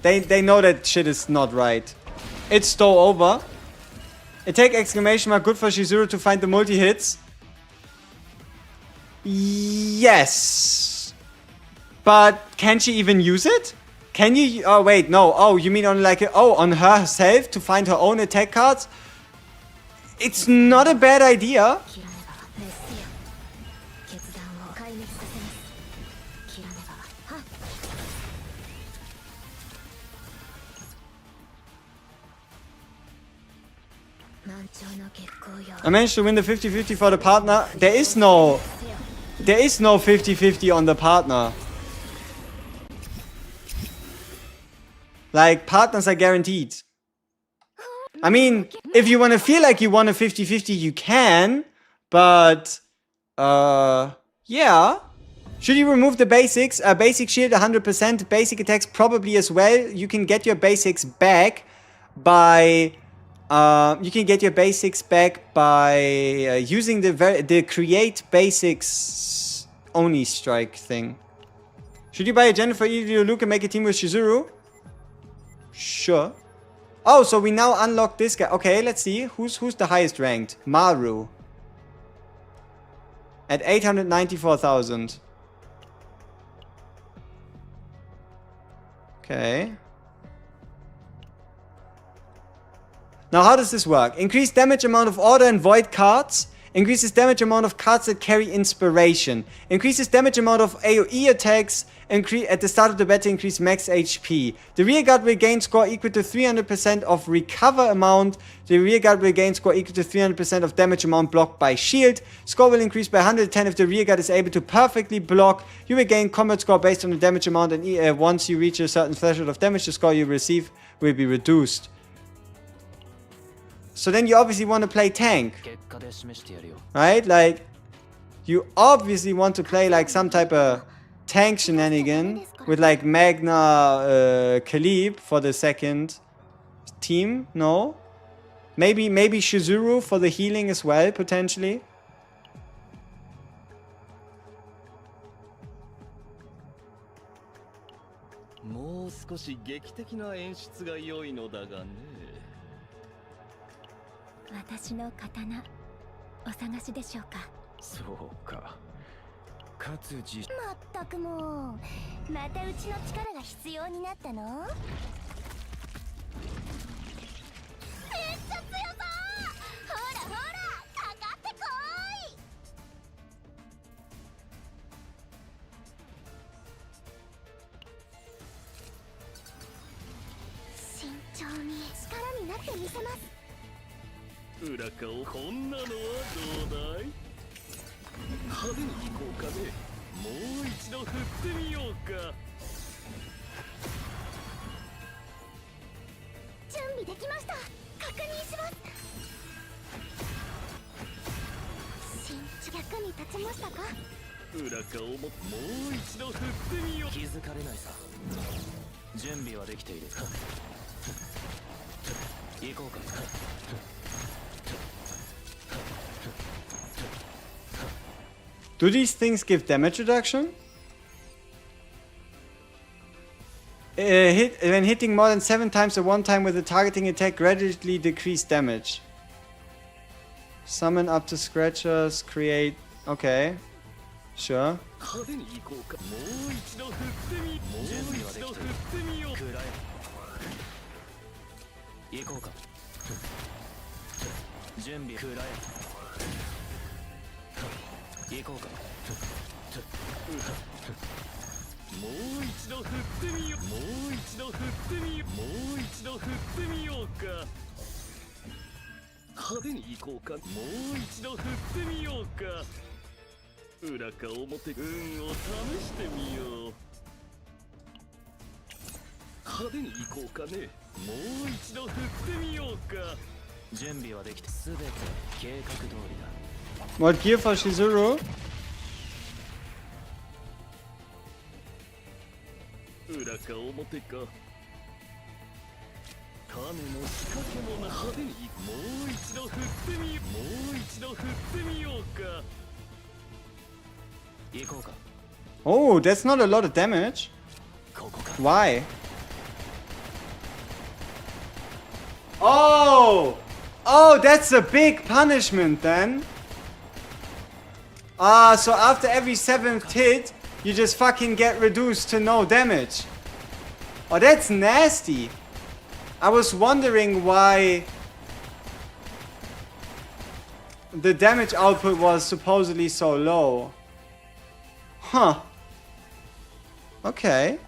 they know that shit is not right. It's Stow over. Attack exclamation mark, good for CHIZURU to find the multi-hits. Yes. But can she even use it? Can you? Oh wait, no. Oh, you mean on like on herself to find her own attack cards? It's not a bad idea. I managed to win the 50-50 for the partner. There is no 50-50 on the partner. Like, partners are guaranteed. I mean, if you want to feel like you won a 50-50, you can. But, yeah. Should you remove the basics? Basic shield 100%. Basic attacks probably as well. You can get your basics back by... using the create basics Oni strike thing. Should you buy a Jennifer, Ilio, Luke and make a team with CHIZURU? Sure. Oh, so we now unlock this guy. Okay, let's see. Who's the highest ranked? Maru. At 894,000. Okay. Now, how does this work? Increase damage amount of Order and Void cards. Increases damage amount of cards that carry Inspiration. Increases damage amount of AoE attacks. At the start of the battle, increase max HP. The rearguard will gain score equal to 300% of recover amount. The rearguard will gain score equal to 300% of damage amount blocked by shield. Score will increase by 110 if the rearguard is able to perfectly block. You will gain combat score based on the damage amount, and once you reach a certain threshold of damage, the score you receive will be reduced. So then you obviously want to play tank, right? Like, you obviously want to play like some type of tank shenanigan with like Magna Khalib for the second team. No? Maybe CHIZURU for the healing as well, potentially. Do these things give damage reduction? When hitting more than 7 times at one time with a targeting attack, gradually decrease damage. Summon up to scratchers, create... Okay. Sure. 派手に行こうか。もう一度振ってみ。もう一度振ってみよう。くらえ。行こうか。準備くらえ。行こうか。もう一度振ってみよう。もう一度振ってみよう。もう一度振ってみようか。派手に行こうか。もう一度振ってみようか。裏か表運を試してみよう。派手に行こうかね。もう一度振ってみようか。準備はできて全て計画通りだ。What gear for CHIZURU? 裏か表か。種も仕掛けもな。派手にもう一度振ってみよう。もう一度振ってみようか。行こうか。Oh, that's not a lot of damage. ここか。Why? Oh! Oh, that's a big punishment then. Ah, so after every 7th hit, you just fucking get reduced to no damage. Oh, that's nasty. I was wondering why the damage output was supposedly so low. Huh. Okay.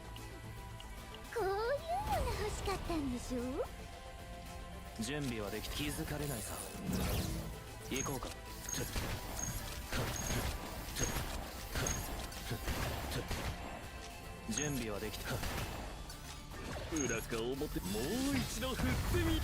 こういうのが欲しかったんでしょ。準備はできて気づかれないさ。行こうか。準備はできた。裏か表、もう一度振ってみ。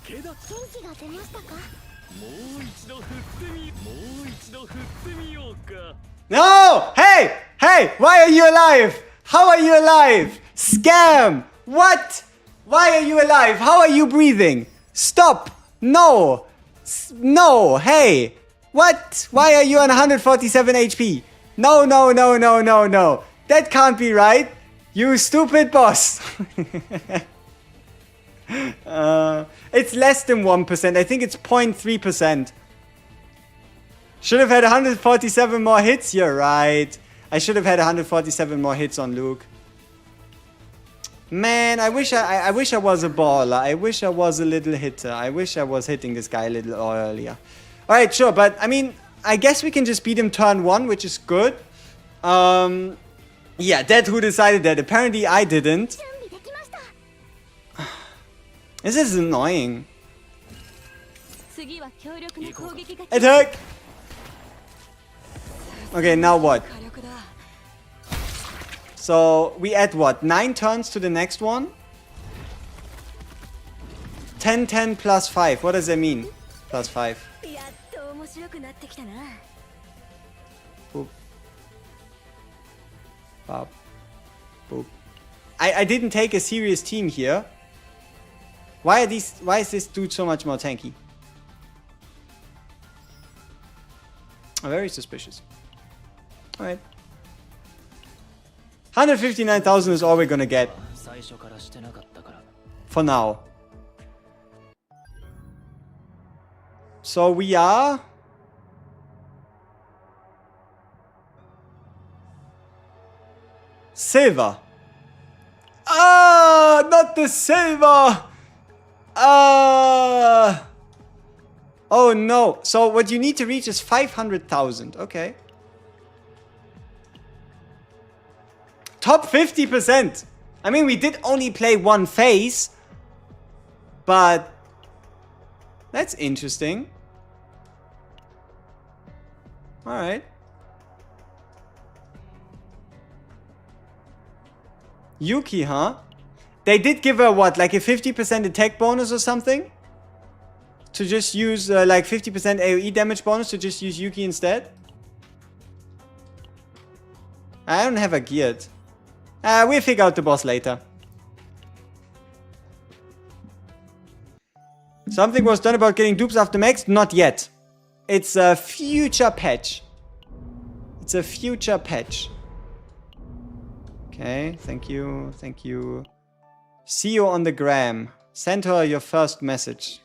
助だ。元気が出ましたか。もう一度振ってみ。もう一度振ってみようか。No! Hey! Hey! Why are you alive? How are you alive? Scam! What? Why are you alive? How are you breathing? Stop! No! No! Hey! What? Why are you on 147 HP? No, no, no, no, no, no. That can't be right. You stupid boss. It's less than 1%. I think it's 0.3%. Should have had 147 more hits. You're right. I should have had 147 more hits on Luke. Man, I wish I was a baller. I wish I was a little hitter. I wish I was hitting this guy a little earlier. Alright, sure, but I mean, I guess we can just beat him turn 1, which is good. Yeah, that who decided that. Apparently I didn't. This is annoying. Attack! Okay, now what? So, we add what? 9 turns to the next one? 10, 10 plus 5. What does that mean? Plus 5. Boop. Bop. Boop. I didn't take a serious team here. Why is this dude so much more tanky? Very suspicious. Alright. 159,000 is all we're gonna get. For now. So we are... Silver. Ah, not the silver. Oh no. So what you need to reach is 500,000. Okay. Top 50%. I mean, we did only play one phase. But that's interesting. Alright. Yuki, huh? They did give her what, like a 50% attack bonus or something? To just use like 50% AoE damage bonus to just use Yuki instead? I don't have her geared. We'll figure out the boss later. Something was done about getting dupes after max? Not yet. It's a future patch. It's a future patch. Okay, thank you, thank you. See you on the gram. Send her your first message.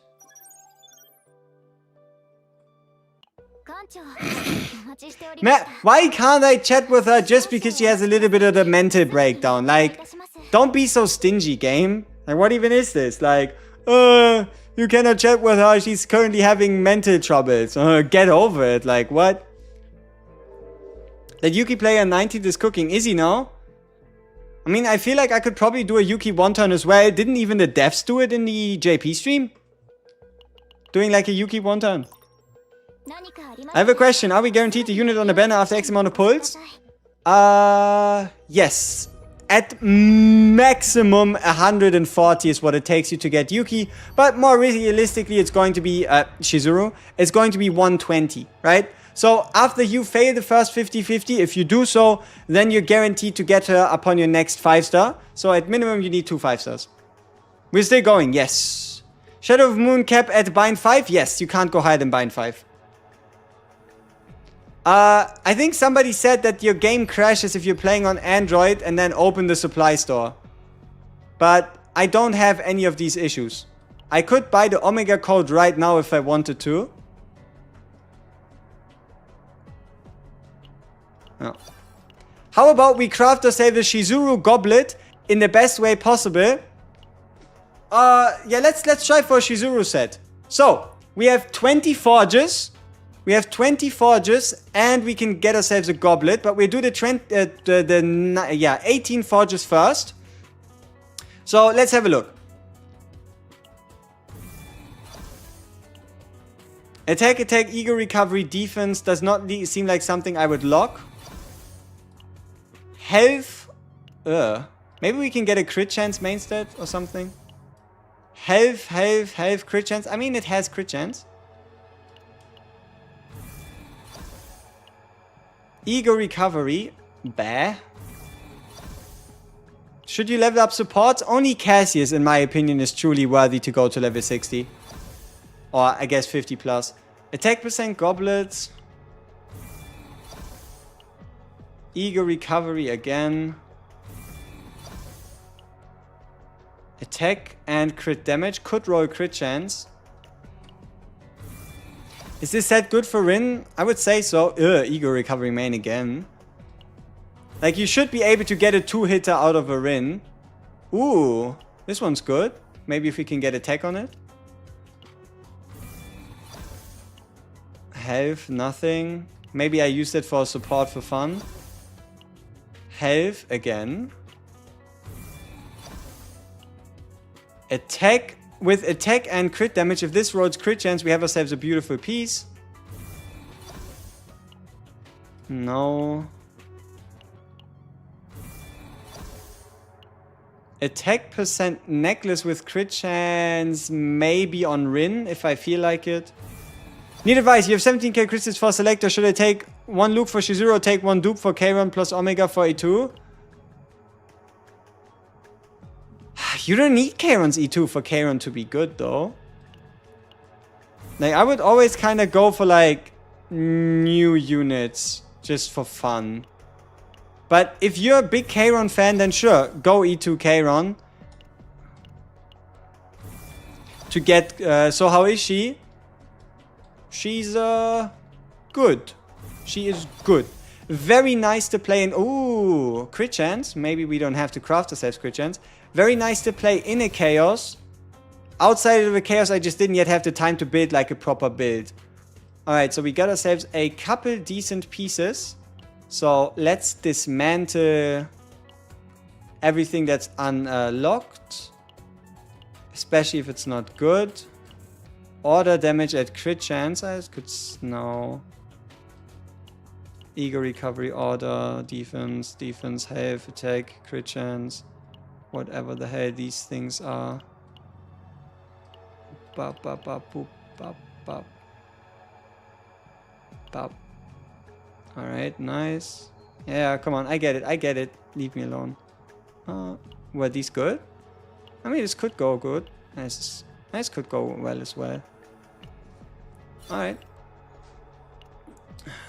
Man, why can't I chat with her just because she has a little bit of the mental breakdown? Like, don't be so stingy, game. Like, what even is this? Like, you cannot chat with her. She's currently having mental troubles. Get over it. Like, what? That Yuki player 19th is cooking. Is he now? I mean, I feel like I could probably do a Yuki one turn as well. Didn't even the devs do it in the JP stream? Doing like a Yuki one turn. I have a question. Are we guaranteed the unit on the banner after X amount of pulls? Yes. At maximum 140 is what it takes you to get Yuki. But more realistically, it's going to be CHIZURU. It's going to be 120, right? So after you fail the first 50-50, if you do so, then you're guaranteed to get her upon your next 5-star. So at minimum, you need 2 5-stars. We're still going, yes. Shadow of Moon cap at bind 5? Yes, you can't go higher than bind 5. I think somebody said that your game crashes if you're playing on Android and then open the supply store. But I don't have any of these issues. I could buy the Omega code right now if I wanted to. Oh. How about we craft ourselves a CHIZURU goblet in the best way possible? Yeah, let's try for a CHIZURU set. So, we have 20 forges. We have 20 forges and we can get ourselves a goblet, but we'll do the 18 forges first. So let's have a look. Attack, ego recovery, defense does not seem like something I would lock. Health, maybe we can get a crit chance main stat or something. Health, crit chance. I mean, it has crit chance. Ego recovery. Bah. Should you level up supports? Only Cassius, in my opinion, is truly worthy to go to level 60. Or, I guess, 50 plus. Attack percent goblets. Ego recovery again. Attack and crit damage. Could roll crit chance. Is this set good for Rin? I would say so. Ego recovery main again. Like, you should be able to get a 2-hitter out of a Rin. Ooh, this one's good. Maybe if we can get attack on it. Health, nothing. Maybe I use it for support for fun. Health again. Attack. With attack and crit damage, if this rolls crit chance, we have ourselves a beautiful piece. No. Attack percent necklace with crit chance, maybe on Rin, if I feel like it. Need advice, you have 17k crystals for selector. Should I take 1 Luke for CHIZURU or take 1 dupe for Kayron plus Omega for E2? You don't need Kayron's E2 for Kayron to be good, though. Like, I would always kind of go for, like, new units just for fun. But if you're a big Kayron fan, then sure, go E2 Kayron. To get, so how is she? She's, good. She is good. Very nice to play in, ooh, crit chance. Maybe we don't have to craft ourselves crit chance. Very nice to play in a chaos. Outside of a chaos, I just didn't yet have the time to build like a proper build. Alright, so we got ourselves a couple decent pieces. So let's dismantle everything that's unlocked. Especially if it's not good. Order damage at crit chance. I could snow. Ego recovery, order, defense, health, attack, crit chance. Whatever the hell these things are. Bop, bop, bop, boop, bop, bop. Bop. Alright, nice. Yeah, come on, I get it. Leave me alone. Were these good? I mean, this could go good. This could go well as well. Alright.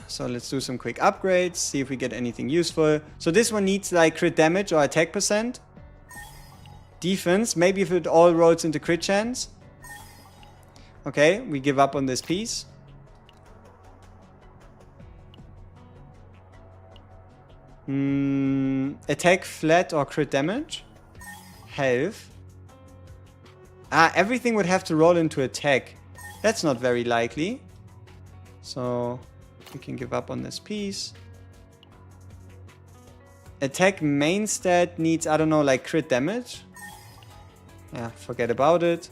So let's do some quick upgrades, see if we get anything useful. So this one needs like crit damage or attack percent. Defense, maybe if it all rolls into crit chance. Okay, we give up on this piece. Attack flat or crit damage. Health. Everything would have to roll into attack. That's not very likely. So we can give up on this piece. Attack main stat needs, I don't know, like crit damage. Yeah, forget about it.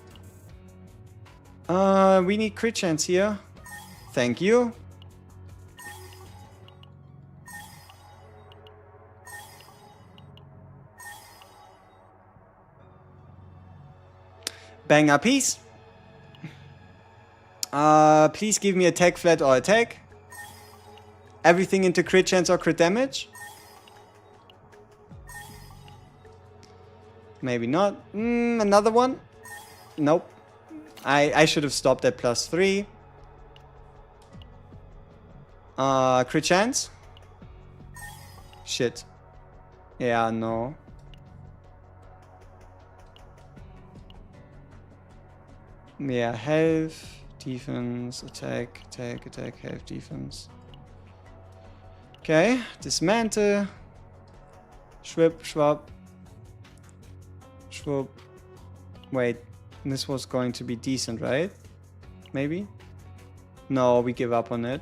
We need crit chance here. Thank you. Banger piece. Please give me attack flat or attack. Everything into crit chance or crit damage. Maybe not. Another one? Nope. I should have stopped at +3. Crit chance? Shit. Yeah, no. Yeah, health, defense, attack, health, defense. Okay, dismantle. Schwip, schwab. Schwab. Wait, this was going to be decent, right? Maybe? No, we give up on it.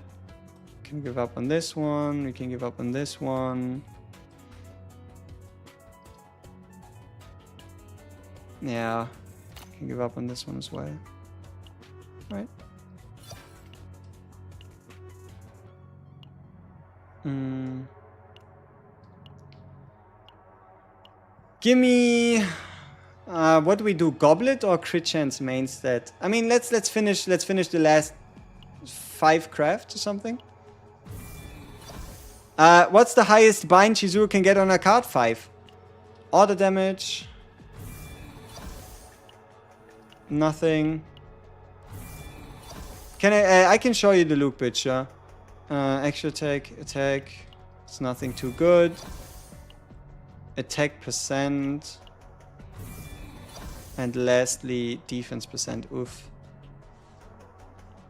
We can give up on this one. We can give up on this one. Yeah. We can give up on this one as well. Right? Give me... what do we do? Goblet or crit chance main stat? I mean, let's finish the last 5 crafts or something. What's the highest bind Chizuru can get on a card? 5. Order damage. Nothing. Can I can show you the loot picture. Extra attack. It's nothing too good. Attack percent. And lastly, defense percent. Oof.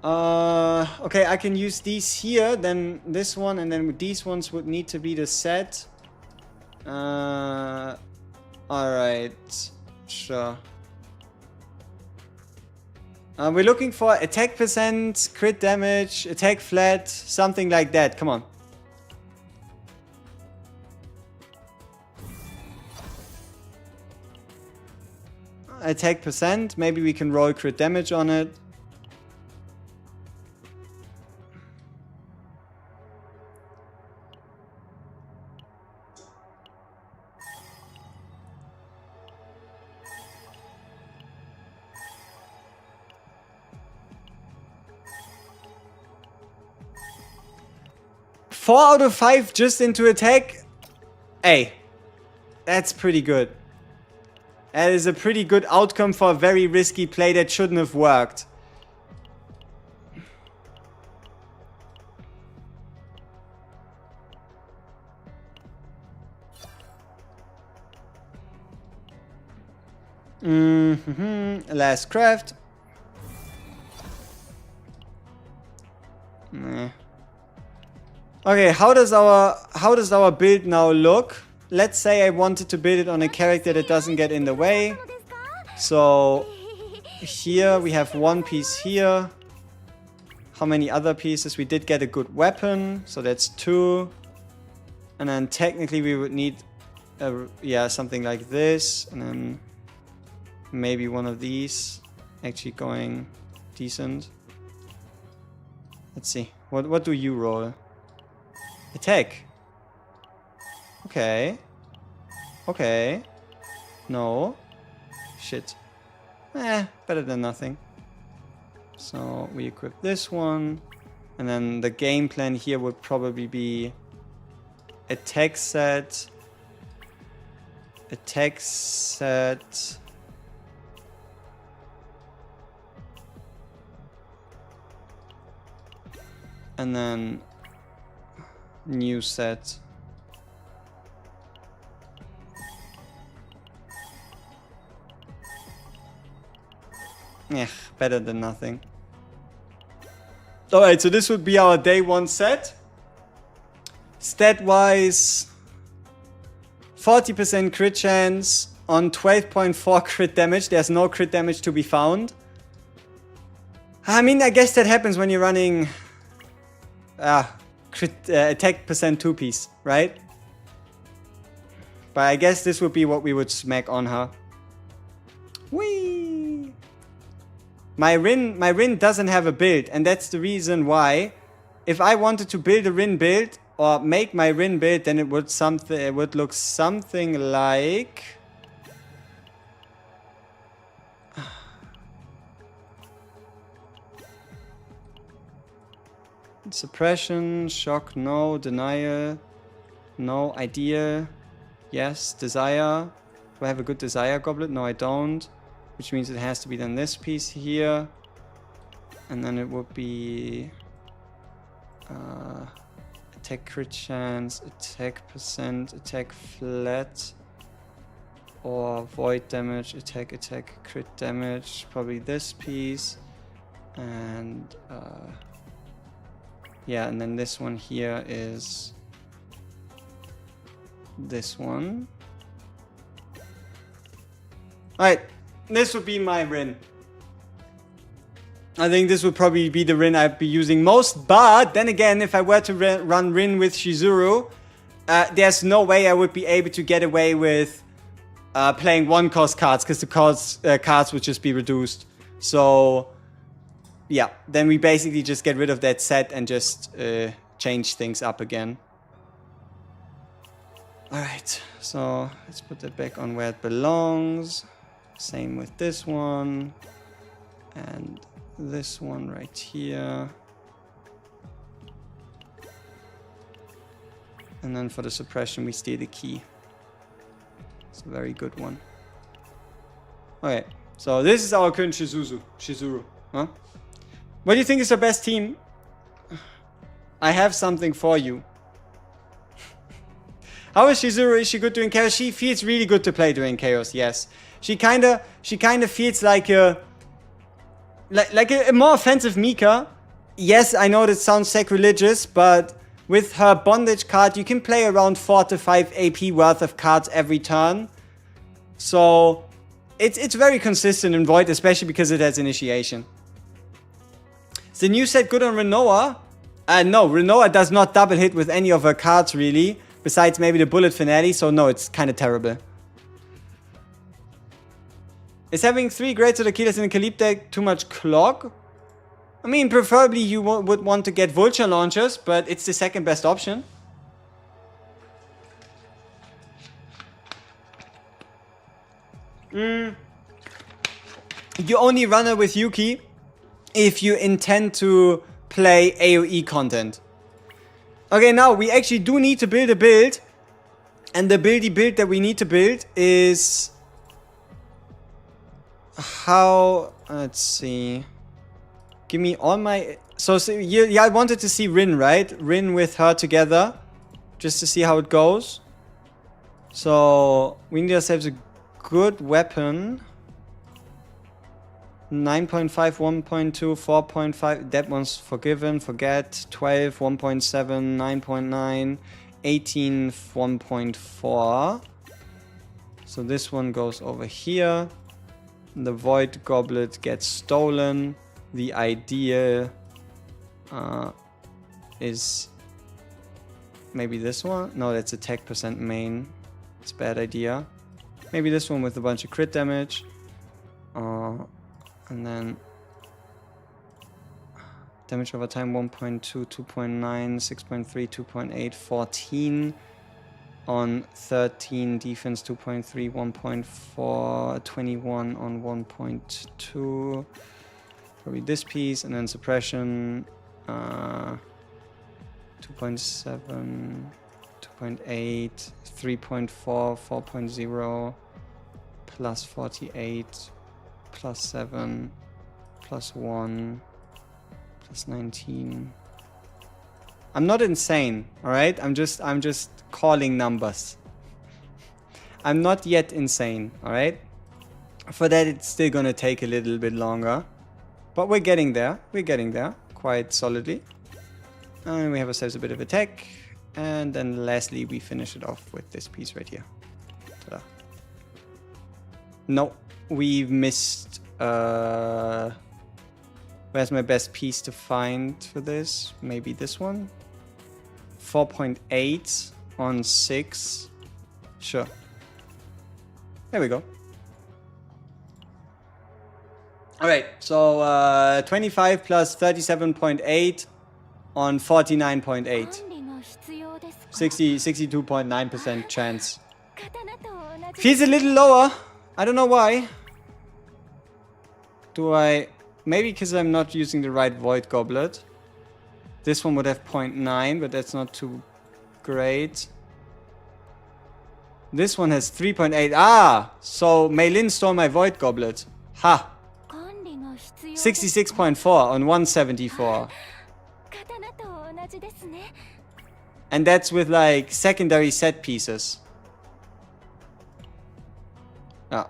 Okay, I can use these here, then this one, and then these ones would need to be the set. Alright. Sure. We're looking for attack percent, crit damage, attack flat, something like that. Come on. Attack percent. Maybe we can roll crit damage on it. Four out of 5 just into attack. Hey, that's pretty good. That is a pretty good outcome for a very risky play that shouldn't have worked. Last craft. Nah. Okay, how does our build now look? Let's say I wanted to build it on a character that doesn't get in the way. So here we have one piece here. How many other pieces? We did get a good weapon, so that's 2. And then technically we would need something like this, and then maybe one of these actually going decent. Let's see. What do you roll? Attack. Okay. Okay. No. Shit. Better than nothing. So we equip this one. And then the game plan here would probably be attack set. Attack set. And then new set. Yeah, better than nothing. Alright, so this would be our day 1 set. Stat-wise, 40% crit chance on 12.4 crit damage. There's no crit damage to be found. I mean, I guess that happens when you're running crit attack percent 2-piece, right? But I guess this would be what we would smack on her. Whee! My Rin doesn't have a build, and that's the reason why. If I wanted to build a Rin build or make my Rin build, then it would look something like suppression, shock, no, denial, no, ideal, yes, desire. Do I have a good desire goblet? No, I don't. Which means it has to be then this piece here. And then it would be attack crit chance, attack percent, attack flat, or void damage, attack, crit damage. Probably this piece. And yeah, and then this one here is this one. Alright. This would be my Rin. I think this would probably be the Rin I'd be using most. But then again, if I were to run Rin with CHIZURU, there's no way I would be able to get away with playing 1-cost cards, because the cards would just be reduced. So yeah, then we basically just get rid of that set and just change things up again. Alright, so let's put that back on where it belongs. Same with this one. And this one right here. And then for the suppression, we steal the key. It's a very good one. Okay, so this is our current CHIZURU. Huh? What do you think is the best team? I have something for you. How is CHIZURU? Is she good during chaos? She feels really good to play during chaos, yes. She kinda feels like a more offensive Mika. Yes, I know that sounds sacrilegious, but with her bondage card, you can play around 4 to 5 AP worth of cards every turn. So it's very consistent in Void, especially because it has initiation. Is the new set good on Renoa? No, Renoa does not double hit with any of her cards really, besides maybe the Bullet Finale, so no, it's kind of terrible. Is having 3 Great Sword Achilles in the Kalib deck too much clog? I mean, preferably you would want to get Vulture launchers, but it's the second best option. You only run her with Yuki if you intend to play AoE content. Okay, now we actually do need to build a build. And the build that we need to build is... how... let's see... give me all my... So yeah, I wanted to see Rin, right? Rin with her together. Just to see how it goes. So... we need ourselves a good weapon. 9.5, 1.2, 4.5. That one's forgiven. Forget. 12, 1.7, 9.9. 18, 1.4. So this one goes over here. The Void Goblet gets stolen. The idea is maybe this one. No, that's attack percent main. It's a bad idea. Maybe this one with a bunch of crit damage. And then damage over time 1.2, 2.9, 6.3, 2.8, 14. On 13, defense 2.3, 1.4, 21 on 1.2. Probably this piece, and then suppression 2.7, 2.8, 3.4, 4.0, plus 48, plus 7, plus 1, plus 19, I'm not insane, alright? I'm just calling numbers. I'm not yet insane, alright? For that, it's still gonna take a little bit longer. But we're getting there. We're getting there quite solidly. And we have ourselves a bit of attack. And then lastly, we finish it off with this piece right here. Ta-da. No, we've missed... where's my best piece to find for this? Maybe this one? 4.8 on 6. Sure. There we go. Alright, so 25 plus 37.8 on 49.8. 62.9% chance. Feels a little lower. I don't know why. Do I... Maybe because I'm not using the right Void Goblet. This one would have 0.9, but that's not too great. This one has 3.8. Ah! So Meilin stole my Void Goblet. Ha! 66.4 on 174. And that's with like secondary set pieces. Ah.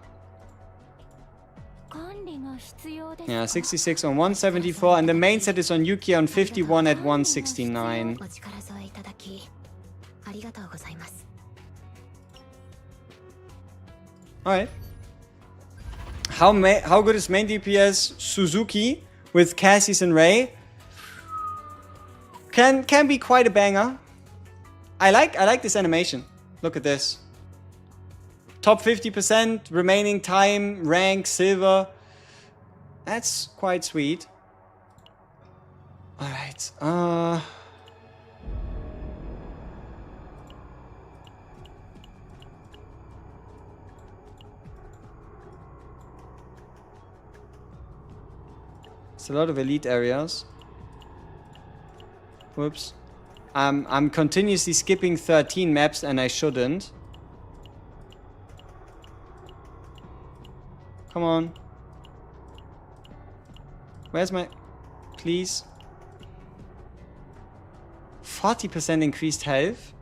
Yeah, 66 on 174, and the main set is on Yuki on 51 at 169. Alright. How good is main DPS Suzuki with Cassius and Ray? Can be quite a banger. I like this animation. Look at this. Top 50%, remaining time, rank, silver. That's quite sweet. Alright, it's a lot of elite areas. Whoops. I'm continuously skipping 13 maps and I shouldn't. Come on. Where's my... Please. 40% increased health.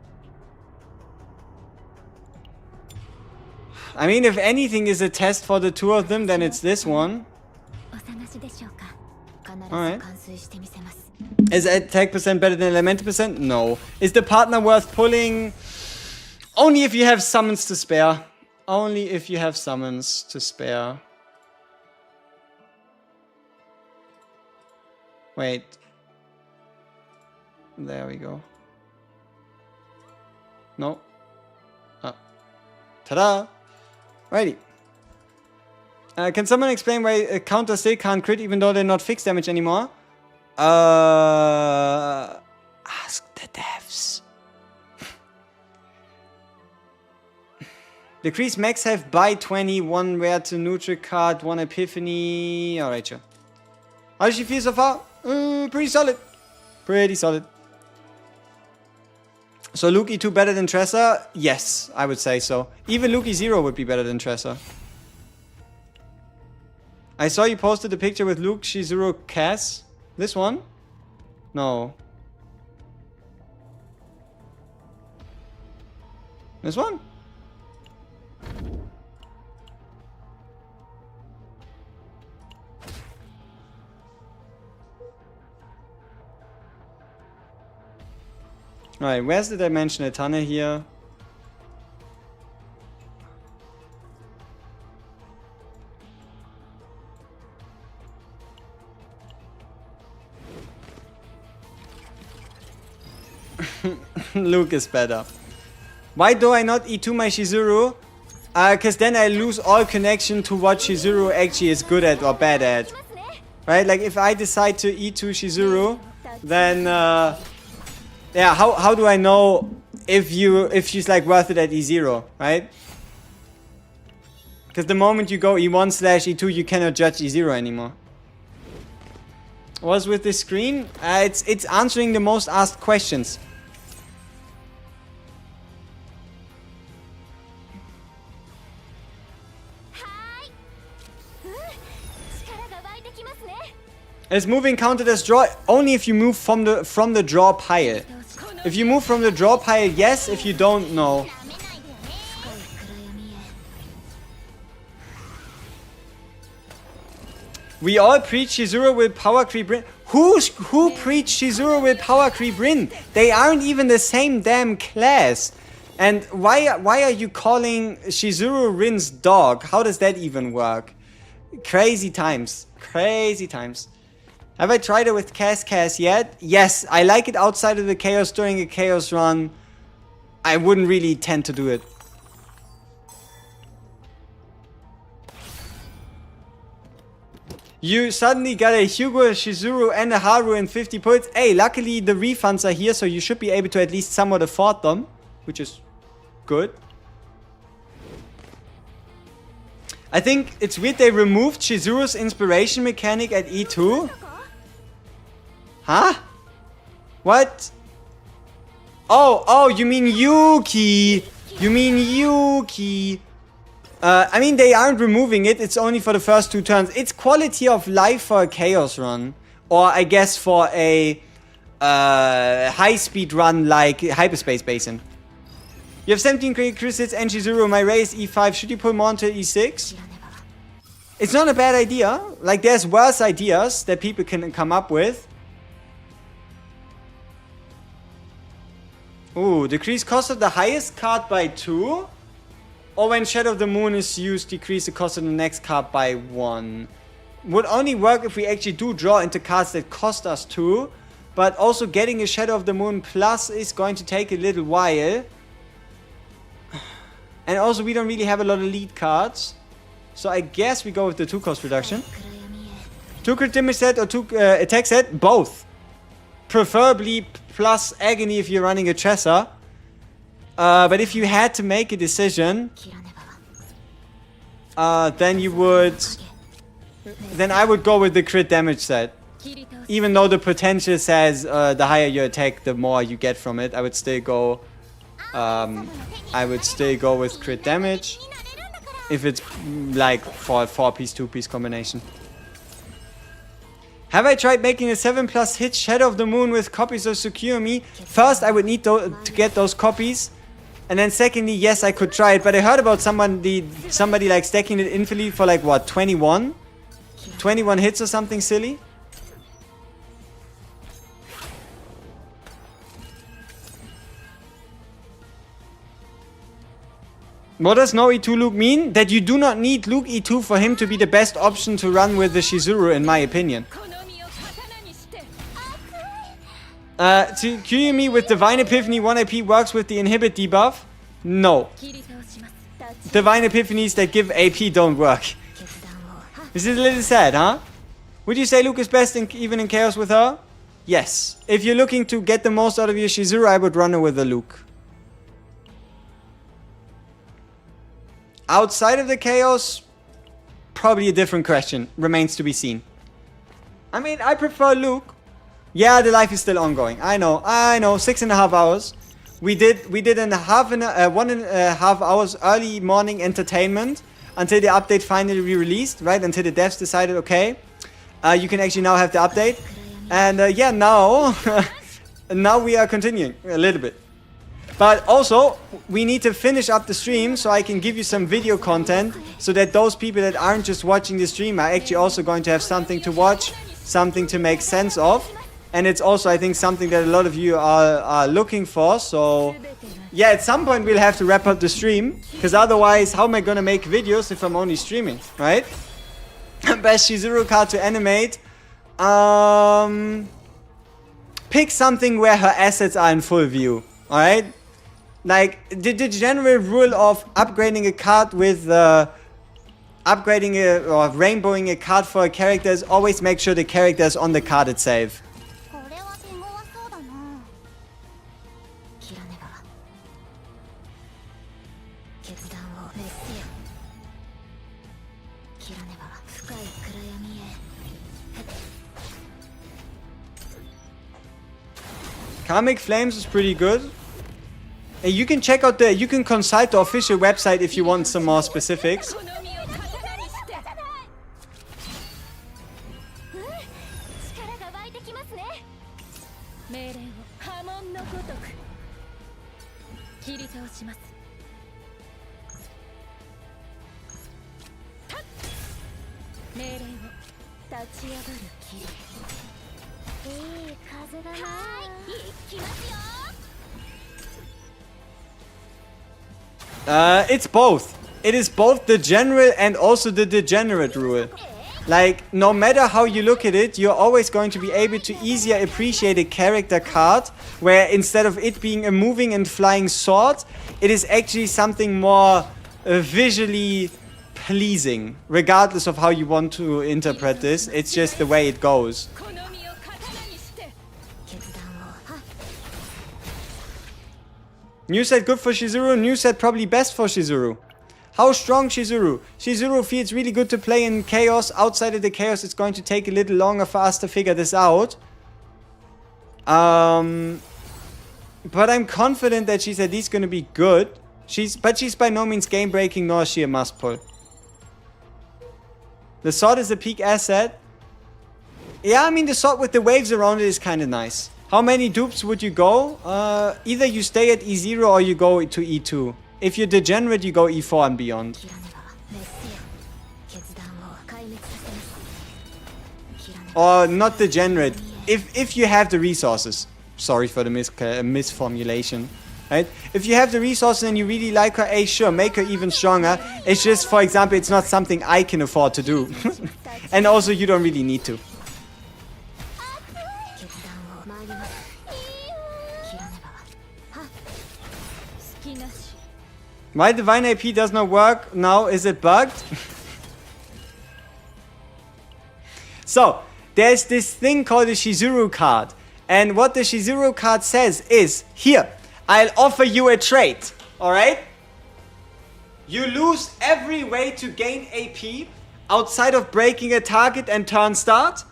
I mean, if anything is a test for the two of them, then it's this one. Alright. Is attack percent better than elemental percent? No. Is the partner worth pulling? Only if you have summons to spare. Only if you have summons to spare. Wait. There we go. No. Ah. Ta-da! Righty. Can someone explain why a counter still can't crit even though they're not fixed damage anymore? Ask the devs. Decrease max health by 20, 1 rare to neutral card, 1 epiphany. Alright, sure. How does she feel so far? Pretty solid. Pretty solid. So Luke E2 better than Tressa? Yes, I would say so. Even Luke E0 would be better than Tressa. I saw you posted a picture with Luke, Chizuru, Cass. This one? No. This one? Alright, where's the dimensional tunnel here? Luke is better. Why do I not E2 my Chizuru? Cause then I lose all connection to what Chizuru actually is good at or bad at. Right? Like if I decide to E2 Chizuru, then yeah, how do I know if she's like worth it at E0, right? Because the moment you go E1/E2, you cannot judge E0 anymore. What's with this screen? It's answering the most asked questions. Is moving counted as draw? Only if you move from the draw pile. If you move from the draw pile, yes. If you don't, no. We all preach Chizuru will power creep Rin. Who preached Chizuru will power creep Rin? They aren't even the same damn class. And why are you calling Chizuru Rin's dog? How does that even work? Crazy times. Crazy times. Have I tried it with Cas yet? Yes, I like it outside of the chaos during a chaos run. I wouldn't really tend to do it. You suddenly got a Hugo, a Chizuru, and a Haru in 50 points. Hey, luckily the refunds are here, so you should be able to at least somewhat afford them, which is good. I think it's weird they removed Chizuru's inspiration mechanic at E2. Huh? What? Oh, you mean Yuki. You mean Yuki. I mean, they aren't removing it. It's only for the first 2 turns. It's quality of life for a chaos run. Or I guess for a high-speed run like Hyperspace Basin. You have 17 crucids and Chizuru. My race E5. Should you pull more into E6? It's not a bad idea. Like, there's worse ideas that people can come up with. Ooh, decrease cost of the highest card by 2. Or when Shadow of the Moon is used, decrease the cost of the next card by 1. Would only work if we actually do draw into cards that cost us 2. But also getting a Shadow of the Moon plus is going to take a little while. And also we don't really have a lot of lead cards. So I guess we go with the 2 cost reduction. 2 crit damage set or 2 attack set? Both. Preferably plus Agony if you're running a Tressa. But if you had to make a decision, then you would... Then I would go with the crit damage set. Even though the potential says the higher your attack, the more you get from it, I would still go... with crit damage. If it's like for a 4-piece, 2-piece combination. Have I tried making a 7+ hit Shadow of the Moon with copies of Secure Me? First, I would need to get those copies. And then secondly, yes, I could try it. But I heard about somebody like stacking it infinitely for like, what, 21? 21 hits or something silly? What does no E2 Luke mean? That you do not need Luke E2 for him to be the best option to run with the Chizuru, in my opinion. To cure me with Divine Epiphany 1 AP works with the inhibit debuff? No. Divine Epiphanies that give AP don't work. This is a little sad, huh? Would you say Luke is best even in Chaos with her? Yes. If you're looking to get the most out of your Chizuru, I would run her with a Luke. Outside of the Chaos, probably a different question. Remains to be seen. I mean, I prefer Luke. Yeah, the life is still ongoing. I know. 6.5 hours. We did 1.5 hours early morning entertainment until the update finally released, right? Until the devs decided, okay, you can actually now have the update. And yeah, now, now we are continuing a little bit. But also, we need to finish up the stream so I can give you some video content so that those people that aren't just watching the stream are actually also going to have something to watch, something to make sense of. And it's also, I think, something that a lot of you are looking for. So, yeah, at some point we'll have to wrap up the stream. Because otherwise, how am I going to make videos if I'm only streaming, right? Best Chizuru card to animate. Pick something where her assets are in full view, alright? Like, the general rule of upgrading a card with... upgrading or rainbowing a card for a character is always make sure the character is on the card itself. Karmic Flames is pretty good. And you can check out you can consult the official website if you want some more specifics. It's both. It is both the general and also the degenerate rule. Like, no matter how you look at it, you're always going to be able to easier appreciate a character card, where instead of it being a moving and flying sword, it is actually something more visually pleasing. Regardless of how you want to interpret this, it's just the way it goes. New set good for Chizuru, new set probably best for Chizuru. How strong Chizuru? Chizuru feels really good to play in Chaos. Outside of the Chaos, it's going to take a little longer for us to figure this out. But I'm confident that she's at least going to be good. But she's by no means game-breaking, nor is she a must-pull. The sword is a peak asset. Yeah, I mean, the sword with the waves around it is kind of nice. How many dupes would you go? Either you stay at E0 or you go to E2. If you're degenerate, you go E4 and beyond. Or not degenerate. If you have the resources. Sorry for the misformulation. Right? If you have the resources and you really like her, hey, sure, make her even stronger. It's just, for example, it's not something I can afford to do. And also, you don't really need to. My Divine AP does not work now. Is it bugged? So, there's this thing called the Chizuru card. And what the Chizuru card says is, here, I'll offer you a trade. Alright? You lose every way to gain AP outside of breaking a target and turn start.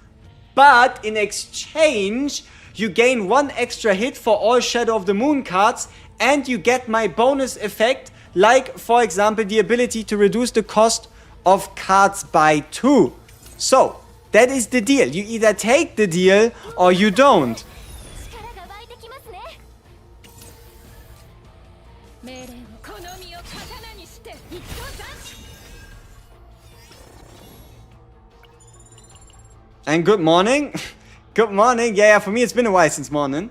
But in exchange, you gain 1 extra hit for all Shadow of the Moon cards. And you get my bonus effect. Like, for example, the ability to reduce the cost of cards by 2. So, that is the deal. You either take the deal or you don't. And good morning. Good morning. Yeah, for me it's been a while since morning.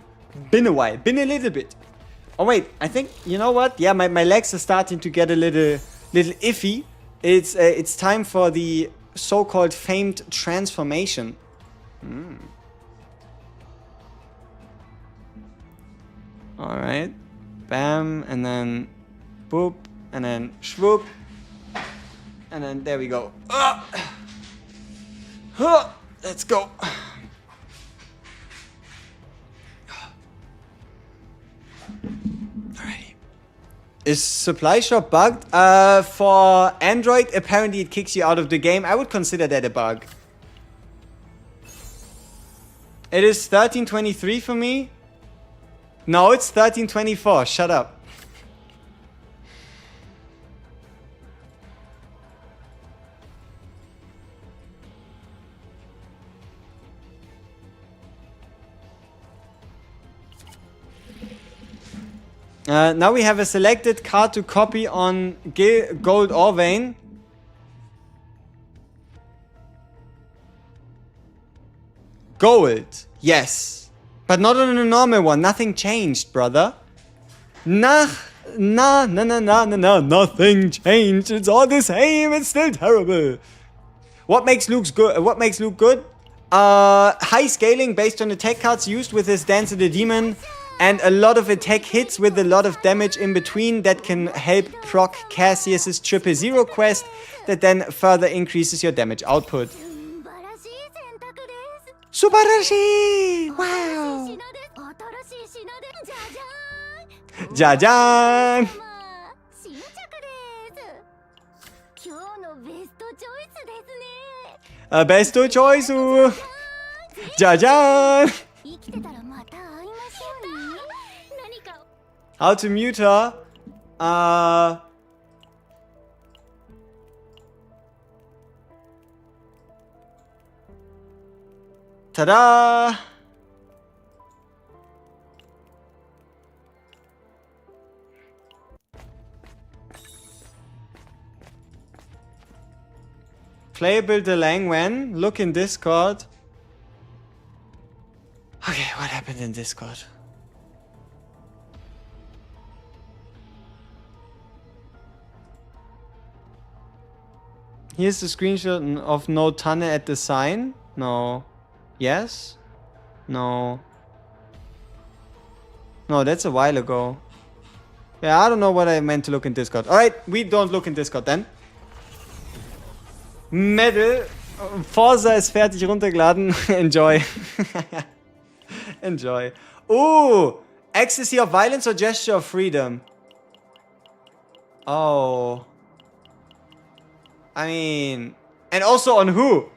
Been a while. Been a little bit. Oh wait, I think, you know what? Yeah, my legs are starting to get a little iffy. It's time for the so-called famed transformation. Alright. Bam, and then boop, and then swoop. And then there we go. Let's go. Is supply shop bugged? For Android, apparently it kicks you out of the game. I would consider that a bug. It is 13:23 for me. No, it's 13:24. Shut up. Now we have a selected card to copy on Gold Orvane. Gold, yes. But not on a normal one. Nothing changed, brother. Nothing changed. It's all the same. It's still terrible. What makes Luke good? High scaling based on attack cards used with his Dance of the Demon. And a lot of attack hits with a lot of damage in between that can help proc Cassius's 000 quest that then further increases your damage output. Subarashi! Wow! Jajan! Besto choice! Jajan! How to mute her? Ta-da! Playable Delang when? Look in Discord. Okay, what happened in Discord? Here's the screenshot of no Tanne at the sign. No. Yes? No. No, that's a while ago. Yeah, I don't know what I meant to look in Discord. Alright, we don't look in Discord then. Medal. Forza ist fertig runtergeladen. Enjoy. Enjoy. Ooh! Ecstasy of violence or gesture of freedom? Oh. I mean... And also on who?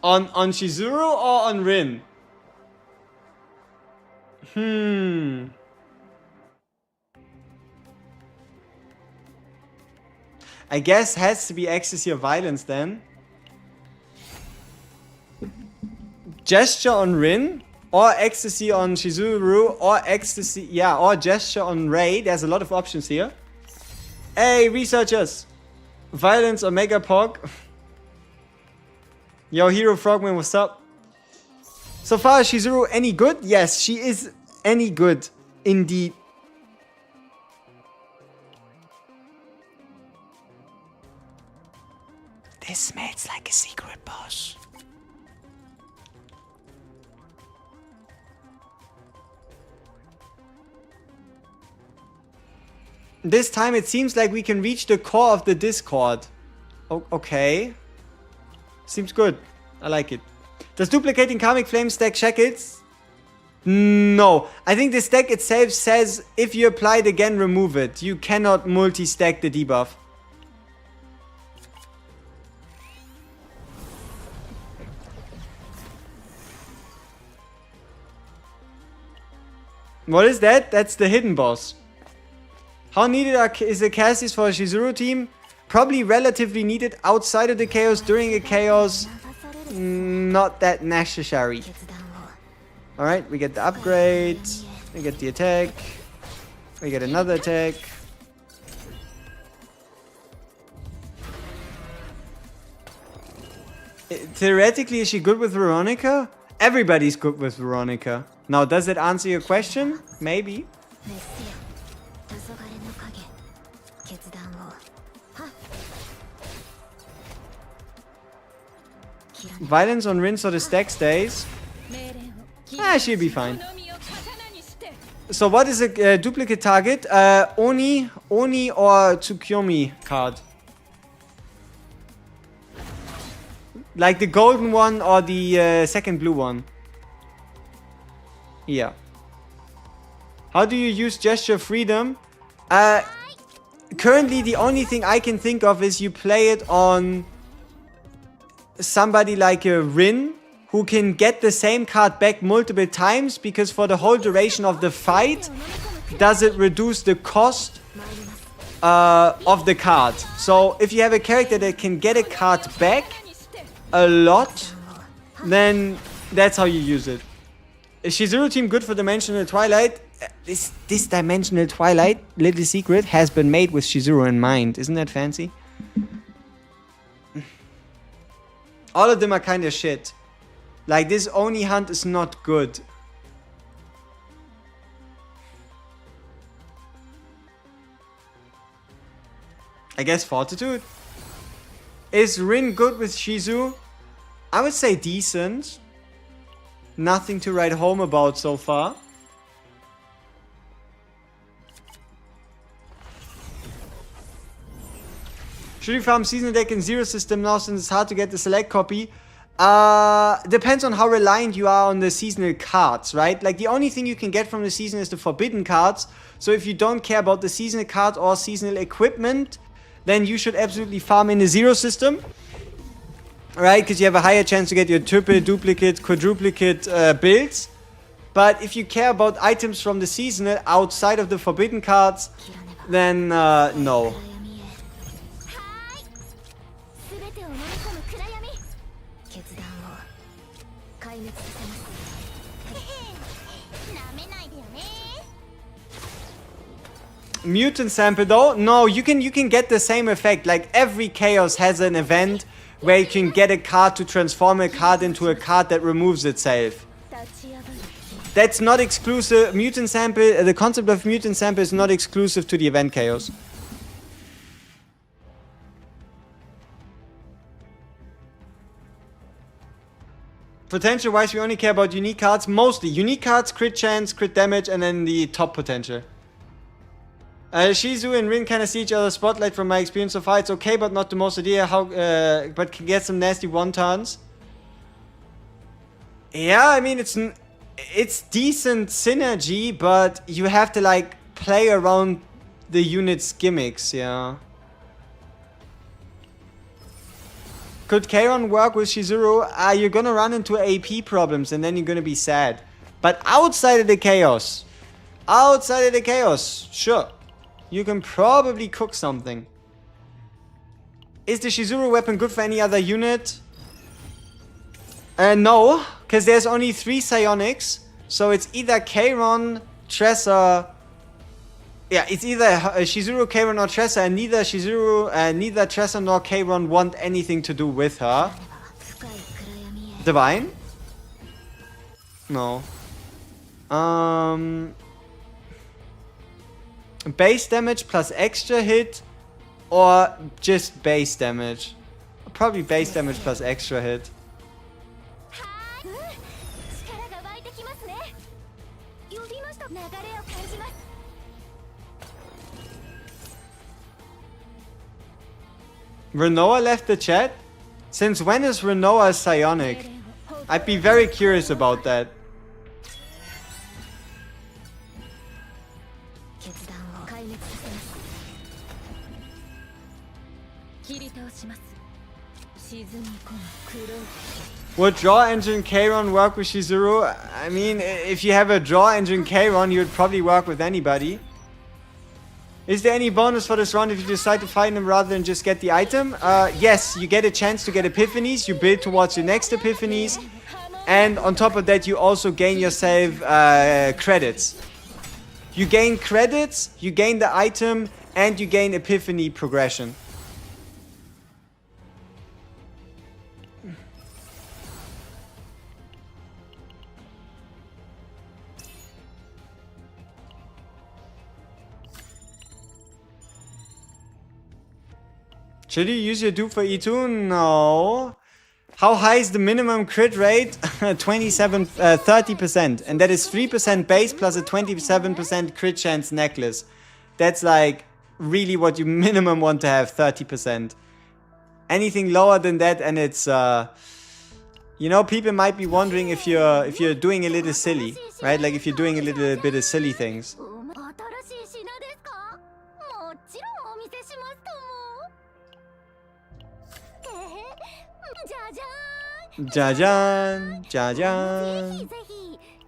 On Chizuru or on Rin? I guess has to be ecstasy of violence then. Gesture on Rin, or ecstasy on Chizuru, or ecstasy, yeah, or gesture on Ray. There's a lot of options here. Hey, researchers! Violence or Megapog? Yo, Hero Frogman, what's up? So far, Chizuru any good? Yes, she is any good, indeed. This smells like a secret boss. This time it seems like we can reach the core of the Discord. Okay. Seems good. I like it. Does duplicating Karmic Flame stack shackles? No. I think the stack itself says if you apply it again, remove it. You cannot multi-stack the debuff. What is that? That's the hidden boss. How needed is the Cassis for a Chizuru team? Probably relatively needed outside of the chaos. During a chaos, not that necessary. Alright, we get the upgrade. We get the attack. We get another attack. Theoretically, is she good with Veronica? Everybody's good with Veronica. Now, does it answer your question? Maybe. Violence on Rin so the stack stays. She'll be fine. So what is a duplicate target? Oni or Tsukuyomi card. Like the golden one or the second blue one. Yeah. How do you use gesture freedom? Currently the only thing I can think of is you play it on somebody like a Rin, who can get the same card back multiple times, because for the whole duration of the fight, does it reduce the cost of the card. So if you have a character that can get a card back a lot, then that's how you use it. Is Chizuru team good for Dimensional Twilight? This Dimensional Twilight, little secret, has been made with Chizuru in mind. Isn't that fancy? All of them are kind of shit. Like, this Oni hunt is not good. I guess Fortitude. Is Rin good with Shizu? I would say decent. Nothing to write home about so far. Should you farm seasonal deck in zero system now since it's hard to get the select copy? Depends on how reliant you are on the seasonal cards, right? Like, the only thing you can get from the season is the forbidden cards. So if you don't care about the seasonal cards or seasonal equipment, then you should absolutely farm in the zero system. Right? Because you have a higher chance to get your triple, duplicate, quadruplicate builds. But if you care about items from the seasonal outside of the forbidden cards, then no. Mutant sample though? No, you can get the same effect. Like every chaos has an event where you can get a card to transform a card into a card that removes itself. That's not exclusive. Mutant sample, the concept of mutant sample is not exclusive to the event chaos. Potential wise, we only care about unique cards. Mostly unique cards, crit chance, crit damage, and then the top potential. Shizu and Rin kind of see each other spotlight from my experience so far. It's okay, but not the most idea how, but can get some nasty one-turns. Yeah, I mean, it's decent synergy, but you have to, like, play around the unit's gimmicks, yeah. Could Kairon work with Chizuru? You're gonna run into AP problems, and then you're gonna be sad. But outside of the chaos, sure. You can probably cook something. Is the Chizuru weapon good for any other unit? No, because there's only 3 psionics. So it's either Kairon, Tressa. Yeah, it's either Chizuru, Kairon, or Tressa, and neither Tressa nor Kairon want anything to do with her. Divine? No. Base damage plus extra hit, or just base damage? Probably base damage plus extra hit. Renoa left the chat? Since when is Renoa psionic? I'd be very curious about that. Would Draw Engine Kairon work with Chizuru? I mean, if you have a Draw Engine Kairon, you would probably work with anybody. Is there any bonus for this round if you decide to fight him rather than just get the item? Yes, you get a chance to get epiphanies, you build towards your next epiphanies, and on top of that you also gain yourself credits. You gain credits, you gain the item, and you gain epiphany progression. Should you use your dupe for E2? No. How high is the minimum crit rate? 30%. And that is 3% base plus a 27% crit chance necklace. That's like really what you minimum want to have, 30%. Anything lower than that and it's you know, people might be wondering if you're doing a little silly, right? Like if you're doing a little bit of silly things. Jajan, jajan.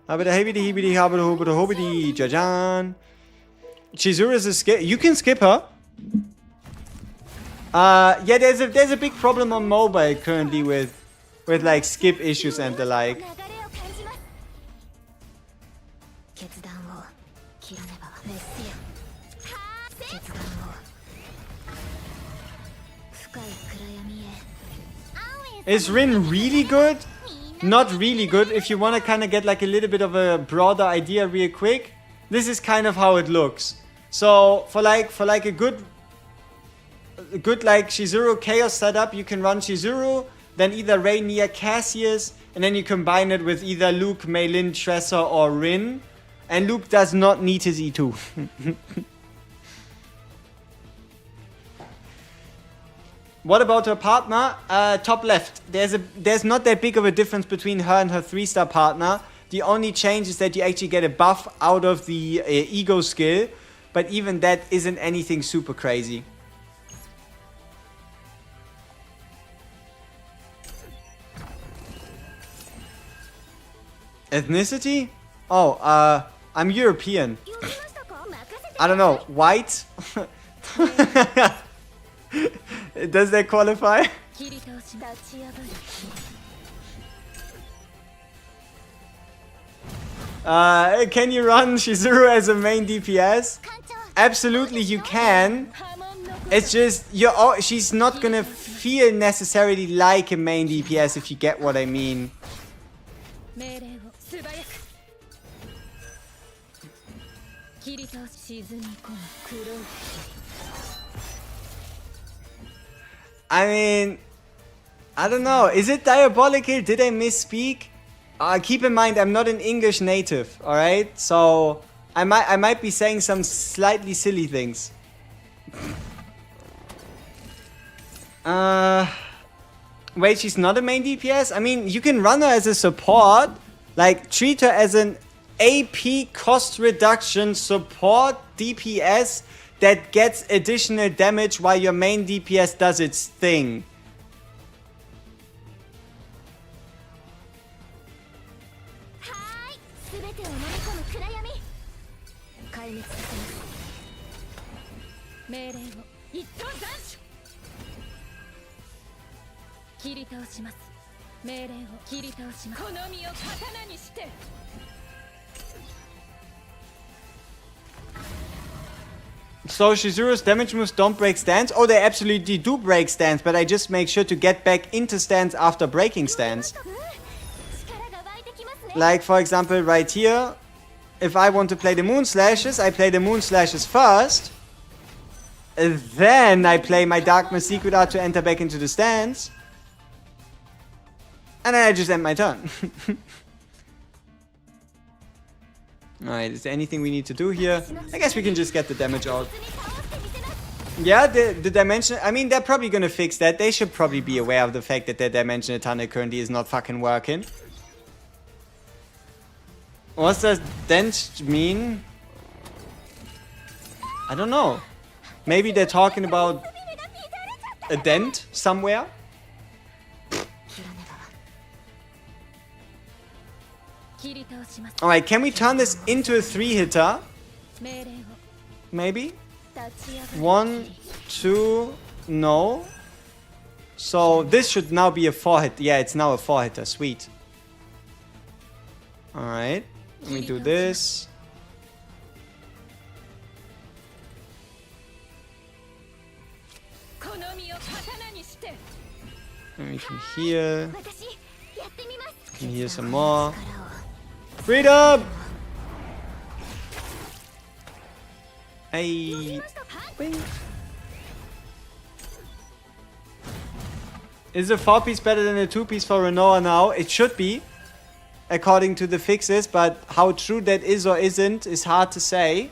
Habida hibidi hibidi habida hubida hobidi, jajan. Chizuru is a skip. You can skip her. Yeah, there's a big problem on mobile currently with like skip issues and the like. Is Rin really good? Not really good. If you want to kind of get like a little bit of a broader idea real quick, this is kind of how it looks. So for like a good like Chizuru Chaos setup, you can run Chizuru, then either Rainier, Cassius, and then you combine it with either Luke, Mei Lin, Tressa, or Rin. And Luke does not need his E2. What about her partner? Top left. There's not that big of a difference between her and her 3-star partner. The only change is that you actually get a buff out of the ego skill. But even that isn't anything super crazy. Ethnicity? Oh, I'm European. I don't know. White? Does that qualify? Can you run Chizuru as a main DPS? Absolutely you can. It's just she's not gonna feel necessarily like a main DPS, if you get what I mean. I mean, I don't know. Is it diabolical? Did I misspeak? Keep in mind, I'm not an English native, alright? So, I might be saying some slightly silly things. Wait, she's not a main DPS? I mean, you can run her as a support. Like, treat her as an AP cost reduction support DPS that gets additional damage while your main DPS does its thing. So Chizuru's damage moves don't break stance? Oh, they absolutely do break stance, but I just make sure to get back into stance after breaking stance. Like, for example, right here, if I want to play the Moon Slashes, I play the Moon Slashes first. Then I play my Darkness Secret Art to enter back into the stance. And then I just end my turn. Alright, is there anything we need to do here? I guess we can just get the damage out. Yeah, the dimension... I mean, they're probably gonna fix that. They should probably be aware of the fact that their dimensional tunnel currently is not fucking working. What does dent mean? I don't know. Maybe they're talking about a dent somewhere? Alright, can we turn this into a 3-hitter? Maybe? 1, 2, no. So this should now be a 4-hit. Yeah, it's now a 4-hitter. Sweet. Alright, let me do this. And we can heal. Can heal some more. Freedom! Hey. Is a 4-piece better than a 2-piece for Renoa now? It should be, according to the fixes, but how true that is or isn't is hard to say.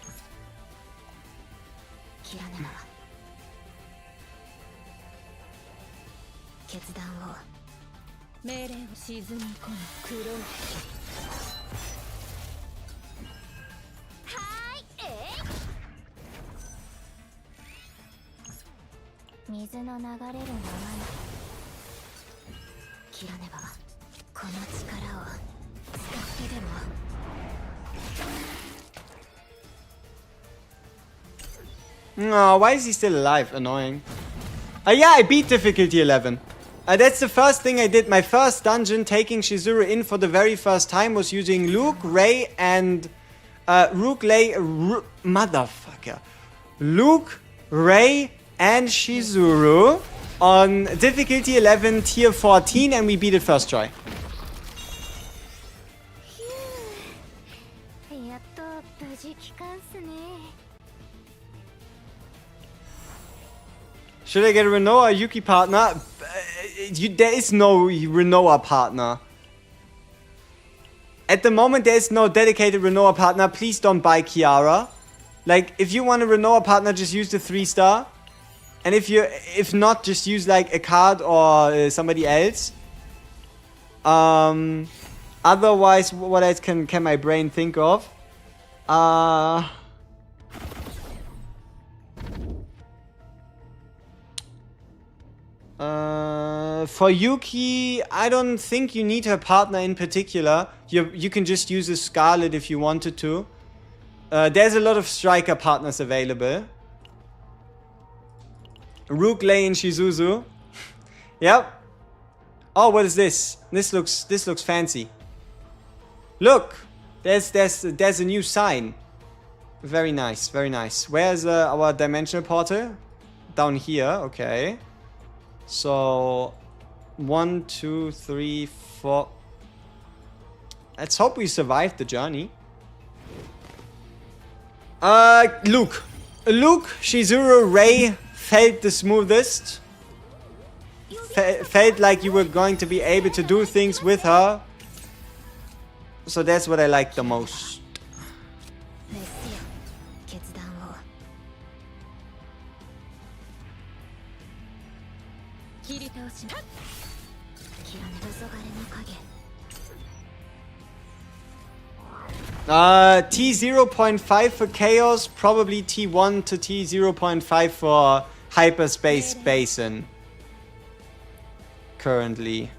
No, why is he still alive? Annoying. Yeah, I beat difficulty 11. That's the first thing I did. My first dungeon, taking Chizuru in for the very first time, was using Luke, Ray, and... motherfucker. Luke, Ray, and Chizuru on difficulty 11, tier 14, and we beat it first try. Should I get a Renoa or Yuki partner? There is no Renoa partner. At the moment, there is no dedicated Renoa partner. Please don't buy Kiara. Like, if you want a Renoa partner, just use the 3-star. And if not, just use like a card or somebody else. Otherwise, what else can my brain think of? For Yuki, I don't think you need her partner in particular. You can just use a Scarlet if you wanted to. There's a lot of striker partners available. Rook, Lei, and Shizuzu. Yep. Oh, what is this? This looks fancy. Look! There's a new sign. Very nice, very nice. Where's our dimensional portal? Down here, okay. So 1, 2, 3, 4. Let's hope we survive the journey. Luke, Chizuru, Ray felt the smoothest. Felt like you were going to be able to do things with her. So that's what I like the most. T0.5 for Chaos, probably T1 to T0.5 for Hyperspace Basin. Currently.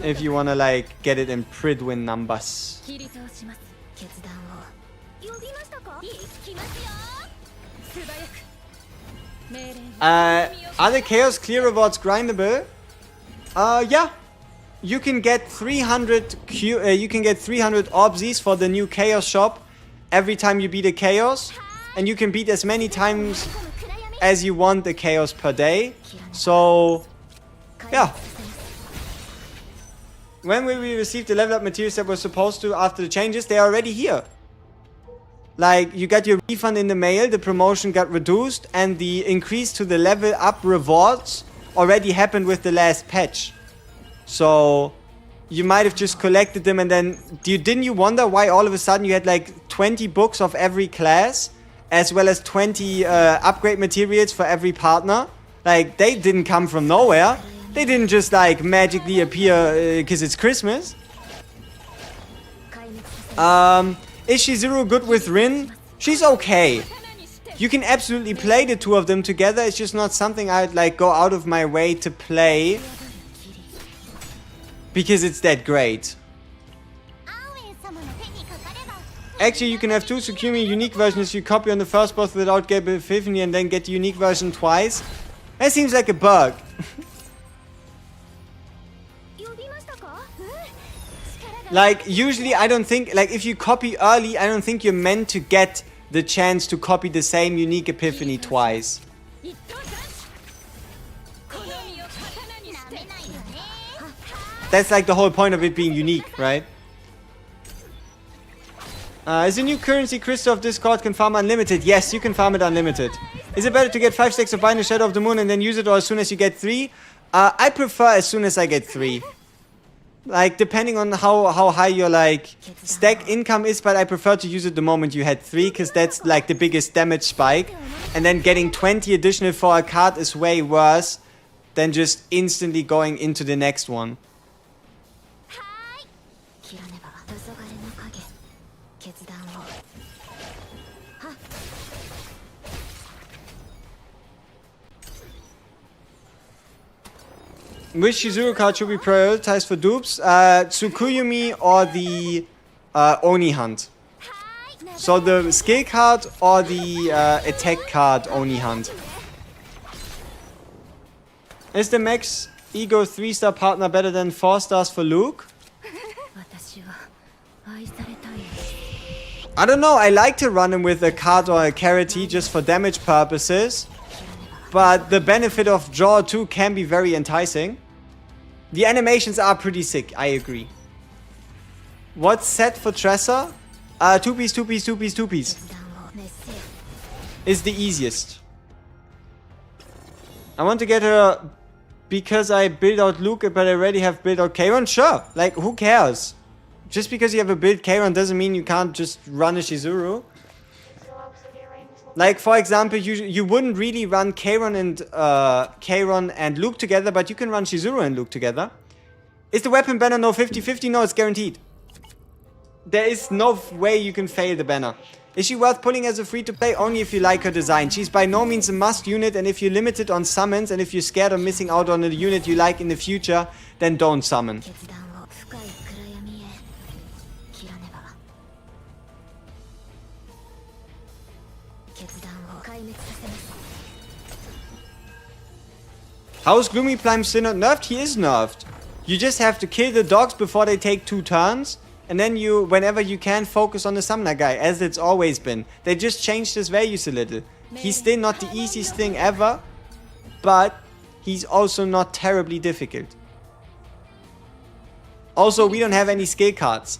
If you wanna like get it in Pridwin numbers. Are the Chaos Clear rewards grindable? Yeah. You can get 300 you can get 300 Obsies for the new Chaos shop every time you beat a Chaos, and you can beat as many times as you want the Chaos per day. So yeah. When will we receive the level up materials that were supposed to after the changes? They are already here. Like, you got your refund in the mail, the promotion got reduced, and the increase to the level up rewards already happened with the last patch. So you might have just collected them, and then didn't you wonder why all of a sudden you had like 20 books of every class, as well as 20 upgrade materials for every partner? Like, they didn't come from nowhere. They didn't just like magically appear because it's Christmas. Is Chizuru good with Rin? She's okay. You can absolutely play the two of them together. It's just not something I'd like go out of my way to play because it's that great. Actually, you can have two Tsukumi unique versions you copy on the first boss without getting Epiphany and then get the unique version twice. That seems like a bug. Like, usually I don't think, like, if you copy early, I don't think you're meant to get the chance to copy the same unique Epiphany twice. That's like the whole point of it being unique, right? Is the new currency crystal of Discord can farm unlimited? Yes, you can farm it unlimited. Is it better to get 5 stacks of Bind the Shadow of the Moon and then use it, or as soon as you get 3? I prefer as soon as I get 3. Like, depending on how high your, like, stack income is, but I prefer to use it the moment you had 3, because that's, like, the biggest damage spike. And then getting 20 additional for a card is way worse than just instantly going into the next one. Which Chizuru card should be prioritized for dupes? Tsukuyumi or the Oni Hunt. So the skill card or the attack card Oni Hunt. Is the max ego 3-star partner better than 4 stars for Luke? I don't know, I like to run him with a card or a Karate just for damage purposes. But the benefit of draw 2 can be very enticing. The animations are pretty sick, I agree. What's set for Tressa? 2-piece, 2-piece, 2-piece, 2-piece. Is the easiest. I want to get her because I built out Luke, but I already have built out Kairon? Sure, like, who cares? Just because you have a build Kairon doesn't mean you can't just run a Chizuru. Like, for example, you wouldn't really run Kairon and Luke together, but you can run Chizuru and Luke together. Is the weapon banner no 50-50? No, it's guaranteed. There is no way you can fail the banner. Is she worth pulling as a free-to-play? Only if you like her design. She's by no means a must unit, and if you're limited on summons, and if you're scared of missing out on a unit you like in the future, then don't summon. How is Gloomy Plime still not nerfed? He is nerfed. You just have to kill the dogs before they take 2 turns. And then you, whenever you can, focus on the summoner guy, as it's always been. They just changed his values a little. He's still not the easiest thing ever, but he's also not terribly difficult. Also, we don't have any skill cards.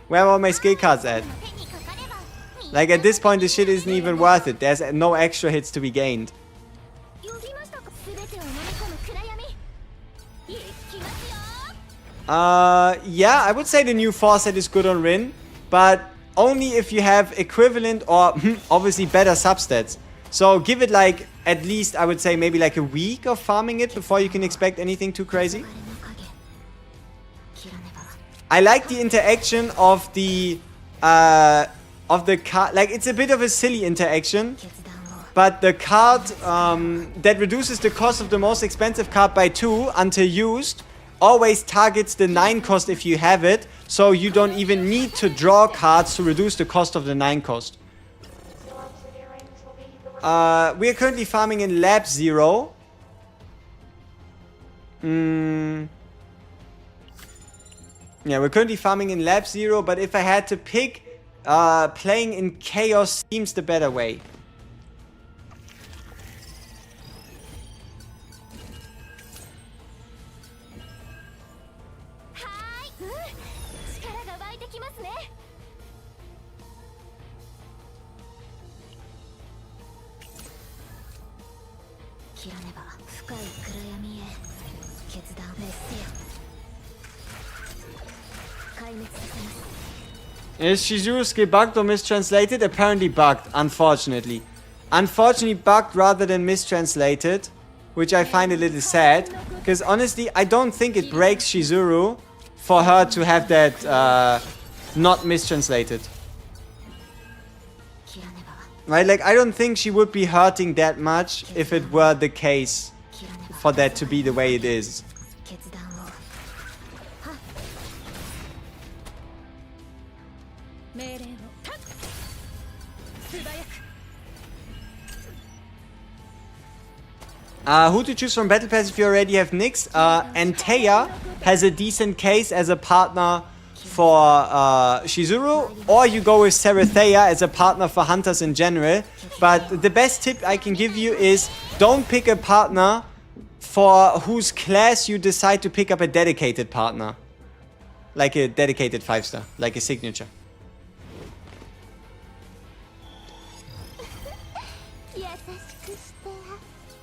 Where are all my skill cards at? Like, at this point, this shit isn't even worth it. There's no extra hits to be gained. Yeah, I would say the new 4 set is good on Rin, but only if you have equivalent or obviously better substats. So give it like, at least I would say maybe like a week of farming it before you can expect anything too crazy. I like the interaction of the card. Like, it's a bit of a silly interaction, but the card that reduces the cost of the most expensive card by 2 until used always targets the 9 cost if you have it, so you don't even need to draw cards to reduce the cost of the 9 cost. We are currently farming in Lab 0. Yeah, we're currently farming in Lab 0, but if I had to pick, playing in Chaos seems the better way. Is Chizuru skill bugged or mistranslated? Apparently bugged, unfortunately. Unfortunately bugged rather than mistranslated, which I find a little sad. Because honestly, I don't think it breaks Chizuru for her to have that not mistranslated. Right, like, I don't think she would be hurting that much if it were the case for that to be the way it is. Who to choose from Battle Pass if you already have Nyx? Antea has a decent case as a partner for Chizuru, or you go with Serathea as a partner for hunters in general. But the best tip I can give you is don't pick a partner for whose class you decide to pick up a dedicated partner. Like a dedicated 5-star, like a signature.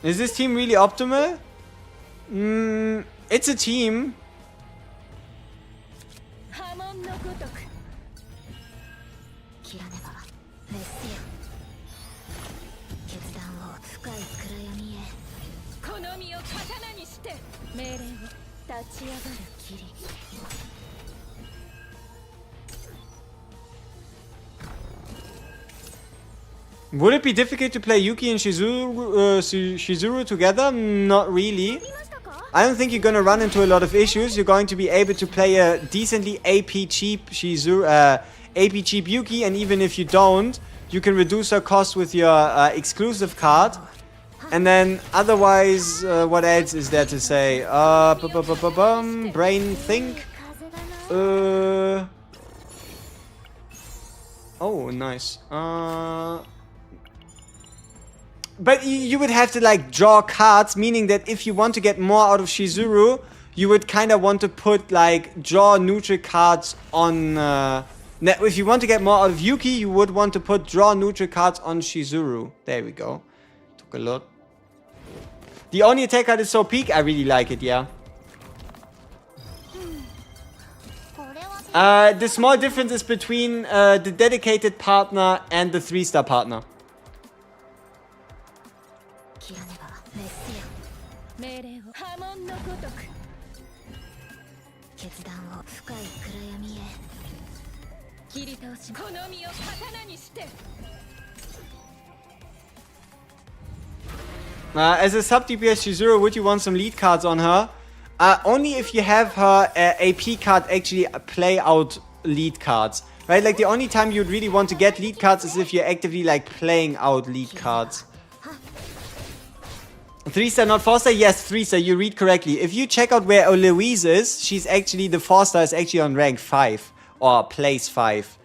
Is this team really optimal? It's a team. Would it be difficult to play Yuki and Chizuru together? Not really. I don't think you're going to run into a lot of issues. You're going to be able to play a decently AP cheap Chizuru, AP cheap Yuki, and even if you don't, you can reduce her cost with your exclusive card. And then otherwise, what else is there to say? Brain think. Oh, nice. But you would have to like draw cards, meaning that if you want to get more out of Chizuru, you would kind of want to put like draw neutral cards on. If you want to get more out of Yuki, you would want to put draw neutral cards on Chizuru. There we go. Took a lot. The Oni attack card is so peak. I really like it. Yeah. The small difference is between the dedicated partner and the 3-star partner. As a sub DPS Chizuru, would you want some lead cards on her? Only if you have her AP card actually play out lead cards. Right? Like the only time you'd really want to get lead cards is if you're actively like playing out lead cards. 3-star, not 4-star? Yes, 3-star, you read correctly. If you check out where Louise is, she's actually, the 4-star is actually on rank 5. Or place 5.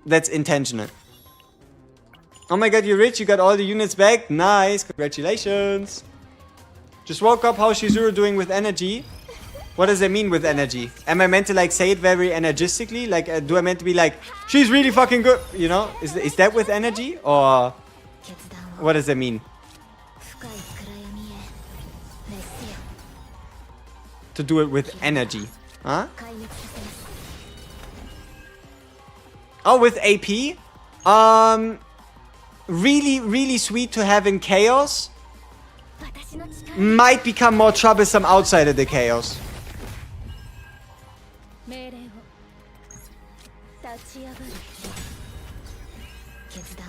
That's intentional. Oh my god, you're rich, you got all the units back. Nice, congratulations. Just woke up, how's Chizuru doing with energy? What does that mean with energy? Am I meant to like say it very energistically? Like, do I meant to be like, she's really fucking good? You know, is that with energy? Or what does that mean? To do it with energy. Huh? Oh, with AP? Really, really sweet to have in Chaos. Might become more troublesome outside of the Chaos.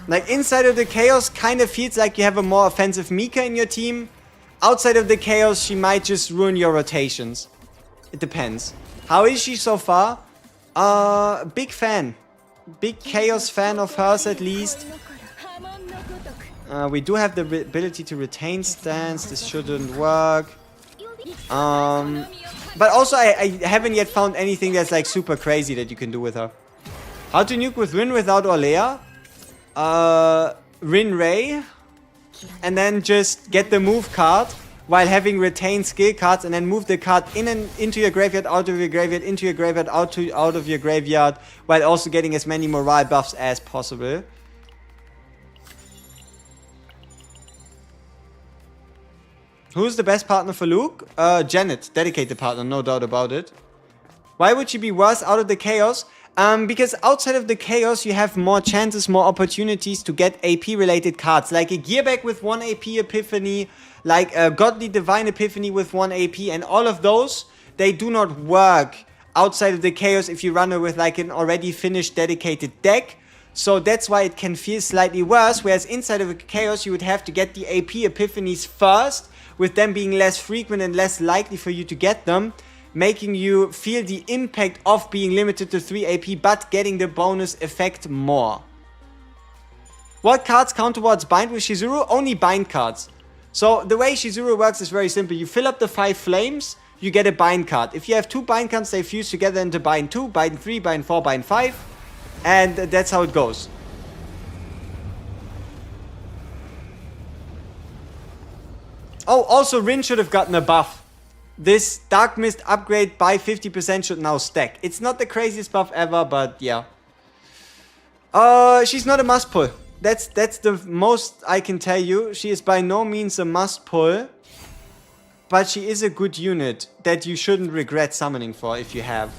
Like, inside of the Chaos kind of feels like you have a more offensive Mika in your team. Outside of the Chaos, she might just ruin your rotations. It depends. How is she so far? Big fan. Big Chaos fan of hers at least. We do have the ability to retain stance. This shouldn't work. But also I haven't yet found anything that's like super crazy that you can do with her. How to nuke with Rin without Orlea? Rin Ray. And then just get the move card while having retained skill cards, and then move the card in and into your graveyard, out of your graveyard, into your graveyard, out of your graveyard, while also getting as many morale buffs as possible. Who's the best partner for Luke? Janet, dedicated partner, no doubt about it. Why would she be worse out of the Chaos? Because outside of the Chaos, you have more chances, more opportunities to get AP-related cards. Like a Gearback with 1 AP Epiphany, like a Godly Divine Epiphany with 1 AP, and all of those, they do not work outside of the Chaos if you run it with like an already finished dedicated deck. So that's why it can feel slightly worse, whereas inside of the Chaos, you would have to get the AP Epiphanies first, with them being less frequent and less likely for you to get them, making you feel the impact of being limited to 3 AP, but getting the bonus effect more. What cards count towards bind with Chizuru? Only bind cards. So the way Chizuru works is very simple. You fill up the 5 flames, you get a bind card. If you have 2 bind cards, they fuse together into bind 2, bind 3, bind 4, bind 5. And that's how it goes. Oh, also Rin should have gotten a buff. This Dark Mist upgrade by 50% should now stack. It's not the craziest buff ever, but yeah. She's not a must pull. That's the most I can tell you. She is by no means a must pull. But she is a good unit that you shouldn't regret summoning for if you have.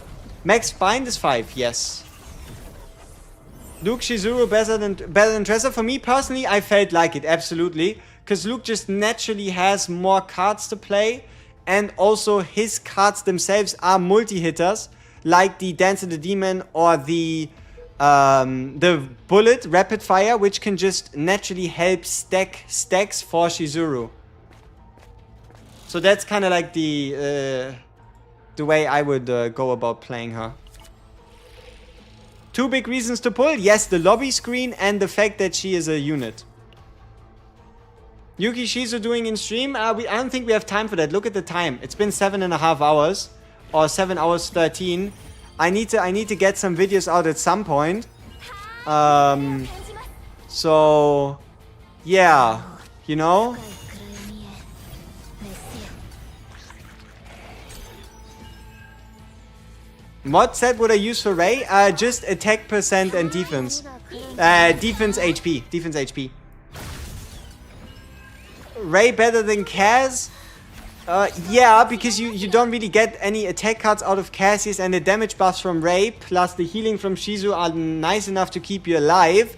Max bind is 5, yes. Luke Chizuru better than Trezor? For me personally, I felt like it, absolutely. Because Luke just naturally has more cards to play. And also his cards themselves are multi-hitters. Like the Dance of the Demon or the Bullet Rapid Fire. Which can just naturally help stack stacks for Chizuru. So that's kind of like the way I would go about playing her. 2 big reasons to pull. Yes, the lobby screen and the fact that she is a unit. Yuki Shizu doing in stream? I don't think we have time for that. Look at the time. It's been 7.5 hours. Or 7 hours 13. I need to get some videos out at some point. So yeah. You know? What set would I use for Ray? Just attack percent and defense. Defense HP. Defense HP. Ray better than Kaz? Yeah, because you don't really get any attack cards out of Cassius, and the damage buffs from Ray plus the healing from Shizu are nice enough to keep you alive.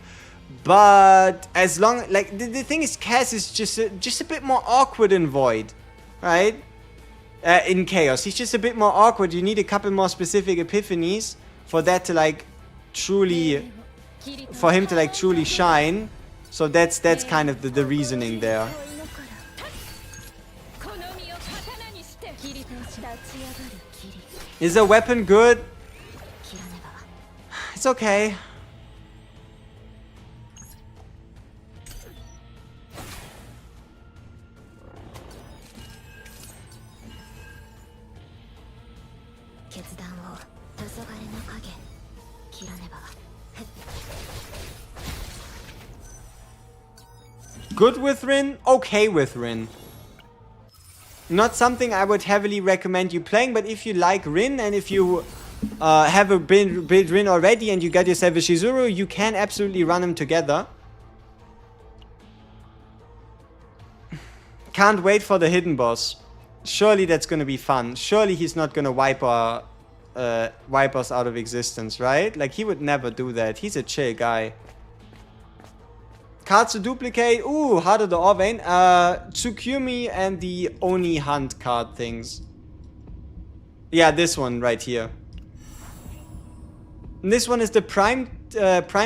But as long like the thing is, Kaz is just a bit more awkward in Void, right? In Chaos, he's just a bit more awkward. You need a couple more specific epiphanies for that to like truly, for him to like truly shine. So that's kind of the reasoning there. Is a weapon good? It's okay. Good with Rin, okay with Rin. Not something I would heavily recommend you playing, but if you like Rin and if you have a build Rin already and you got yourself a CHIZURU, you can absolutely run them together. Can't wait for the hidden boss. Surely that's gonna be fun. Surely he's not gonna wipe us out of existence, right? Like, he would never do that. He's a chill guy. Cards to duplicate. Ooh, Heart of the Orvane. Tsukumi and the Oni Hunt card things. Yeah, this one right here. And this one is the prime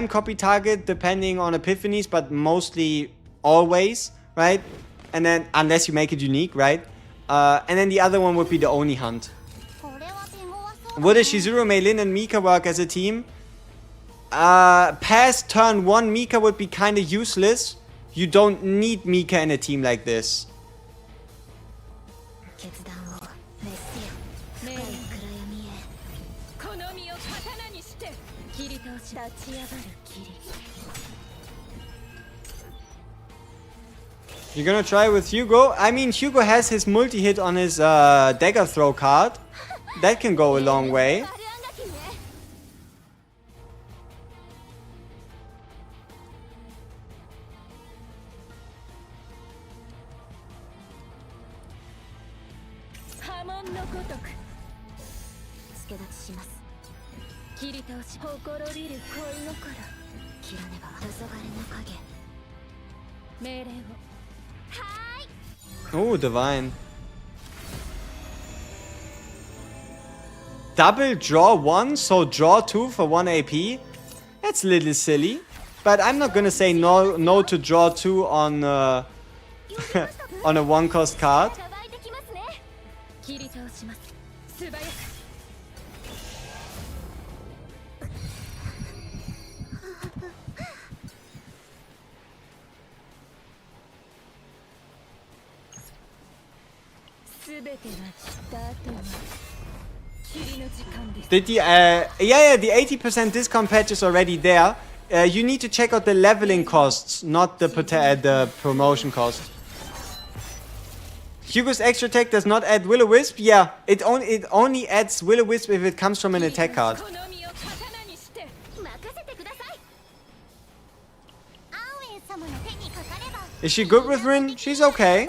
copy target depending on epiphanies, but mostly always, right? And then, unless you make it unique, right? And then the other one would be the Oni Hunt. Would a CHIZURU, Meilin, and Mika work as a team? Past turn 1, Mika would be kind of useless. You don't need Mika in a team like this. You're gonna try with Hugo? I mean, Hugo has his multi-hit on his dagger throw card. That can go a long way. Oh, divine. Double draw 1, so draw 2 for 1 AP. That's a little silly. But I'm not gonna say no to draw 2 on on a 1-cost card. Did the yeah, the 80% discount patch is already there. You need to check out the leveling costs, not the promotion cost. Hugo's extra attack does not add Will-O-Wisp. Yeah, it only adds Will-O-Wisp if it comes from an attack card. Is she good with Rin? She's okay.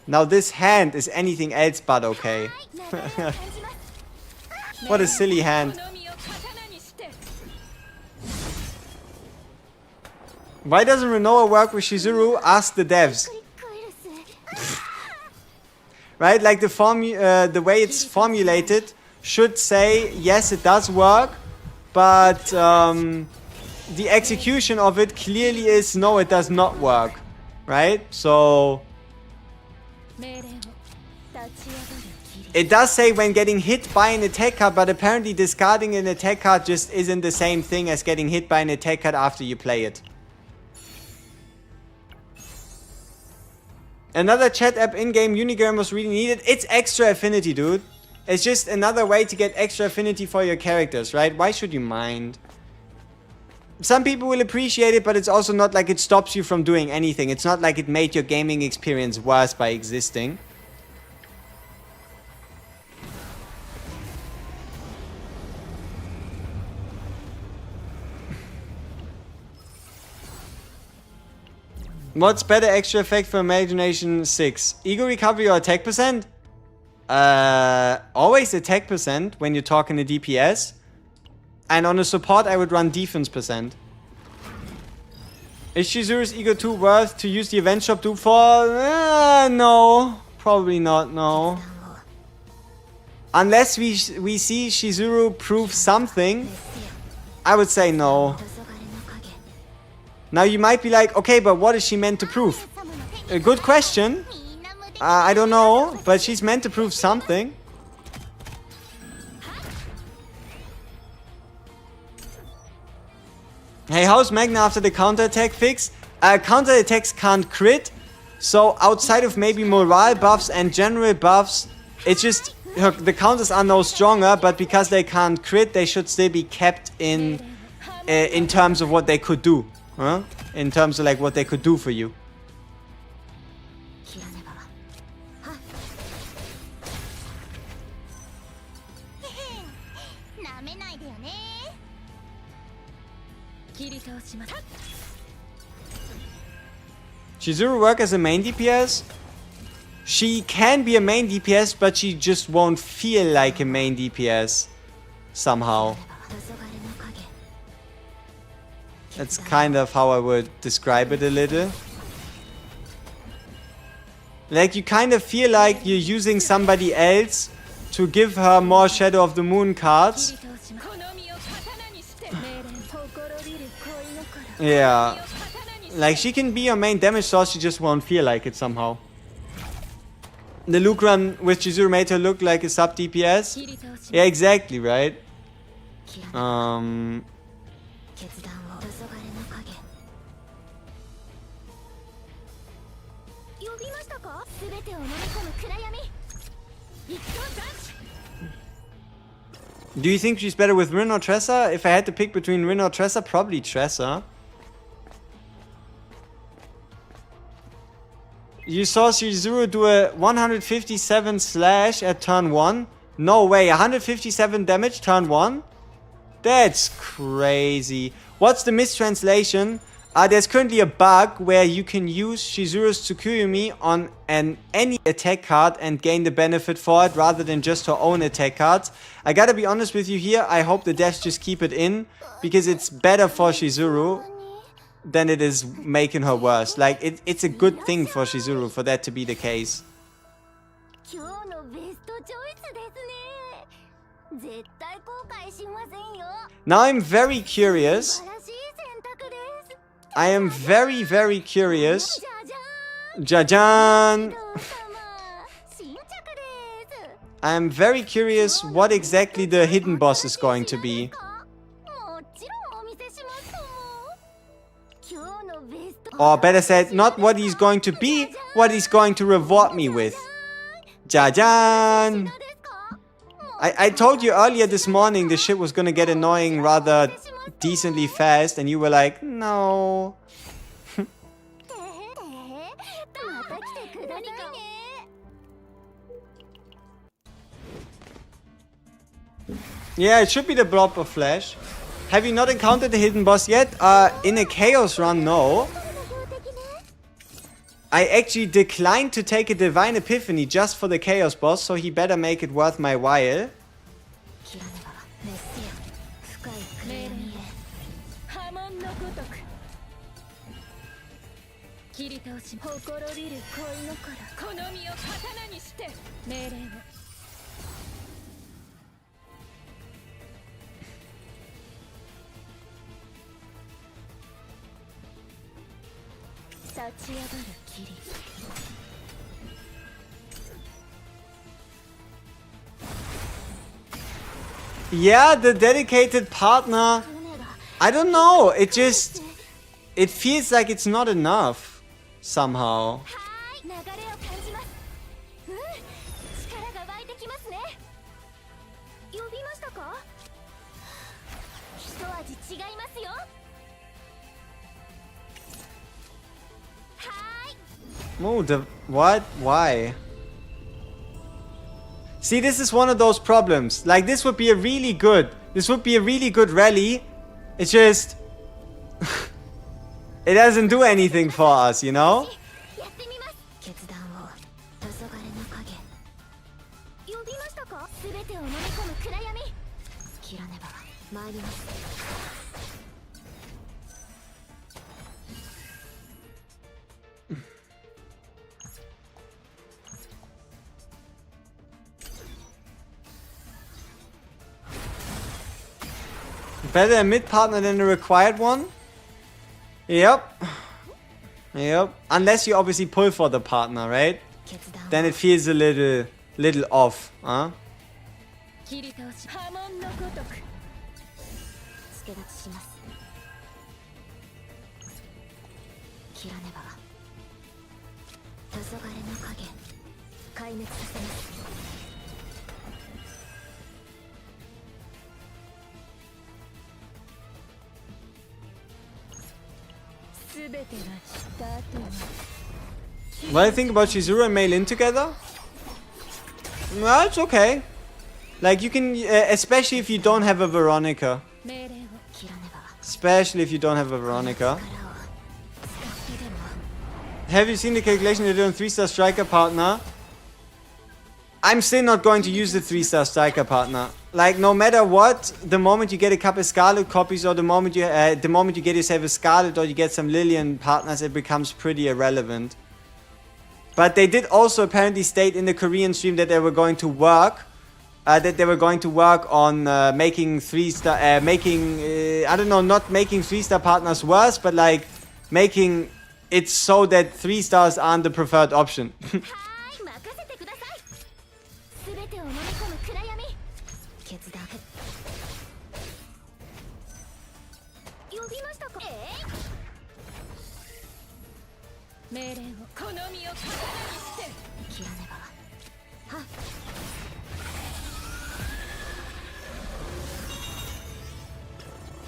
Now this hand is anything else but okay. What a silly hand. Why doesn't Renoa work with CHIZURU? Ask the devs. Right, like the way it's formulated should say yes, it does work, but the execution of it clearly is no, it does not work. Right, so it does say when getting hit by an attack card, but apparently discarding an attack card just isn't the same thing as getting hit by an attack card after you play it. Another chat app in-game Unigame was really needed. It's extra affinity, dude. It's just another way to get extra affinity for your characters, right? Why should you mind? Some people will appreciate it, but it's also not like it stops you from doing anything. It's not like it made your gaming experience worse by existing. What's better extra effect for Imagination 6? Ego recovery or attack percent? Always attack percent when you're talking to DPS. And on a support, I would run defense percent. Is CHIZURU's Ego 2 worth to use the event shop dupe for? No. Probably not, no. Unless we see CHIZURU prove something, I would say no. Now you might be like, okay, but what is she meant to prove? A good question. I don't know, but she's meant to prove something. Hey, how's Magna after the counterattack fix? Counterattacks can't crit, So outside of maybe morale buffs and general buffs, it's just the counters are no stronger, but because they can't crit, they should still be kept in terms of what they could do, huh? In terms of like what they could do for you. Chizuru work as a main DPS? She can be a main DPS, but she just won't feel like a main DPS somehow. That's kind of how I would describe it a little. Like, you kind of feel like you're using somebody else to give her more Shadow of the Moon cards. Yeah. Like, she can be your main damage source, she just won't feel like it somehow. The Luke run with Chizuru made her look like a sub DPS. Yeah, exactly, right? Do you think she's better with Rin or Tressa? If I had to pick between Rin or Tressa, probably Tressa. You saw Chizuru do a 157 slash at turn 1? No way, 157 damage turn 1? That's crazy. What's the mistranslation? There's currently a bug where you can use Chizuru's Tsukuyomi on any attack card and gain the benefit for it rather than just her own attack cards. I gotta be honest with you here, I hope the devs just keep it in, because it's better for Chizuru than it is making her worse. Like, it's a good thing for Chizuru for that to be the case. Now I'm very curious. I am very, very curious. Jajan! I am very curious what exactly the hidden boss is going to be. Or better said, not what he's going to be, what he's going to reward me with. Jajan! I told you earlier this morning the shit was gonna get annoying rather decently fast, and you were like, no. Yeah, it should be the blob of flesh. Have you not encountered the hidden boss yet? In a chaos run, no. I actually declined to take a Divine Epiphany just for the Chaos Boss, so he better make it worth my while. Yeah, the dedicated partner. I don't know. It feels like it's not enough somehow. Oh, what? Why? See, this is one of those problems. Like, this would be a really good rally. It's just it doesn't do anything for us, you know? Better a mid partner than a required one? Yep. Yep. Unless you obviously pull for the partner, right? Then it feels a little off, huh? What do you think about Chizuru and Mei Lin together? Well, it's okay. Like, you can, especially if you don't have a Veronica. Especially if you don't have a Veronica. Have you seen the calculation they did on 3-star striker partner? I'm still not going to use the 3-star striker partner. Like, no matter what, the moment you get a couple Scarlet copies, or the moment you get yourself a Scarlet, or you get some Lillian partners, it becomes pretty irrelevant. But they did also apparently state in the Korean stream that they were going to work, on making 3-star, I don't know, not making 3-star partners worse, but like making it so that 3 stars aren't the preferred option.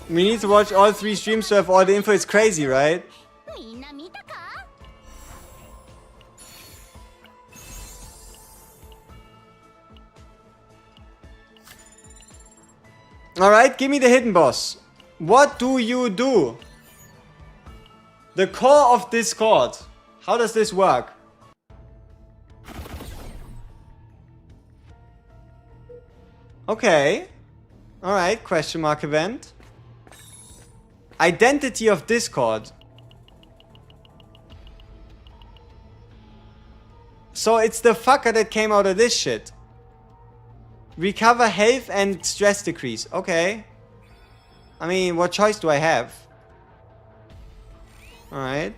We need to watch all 3 streams to have all the info. It's crazy, right? Alright, give me the hidden boss. What do you do? The core of Discord. How does this work? Okay. Alright, question mark event. Identity of Discord. So it's the fucker that came out of this shit. Recover health and stress decrease. Okay. I mean, what choice do I have? Alright.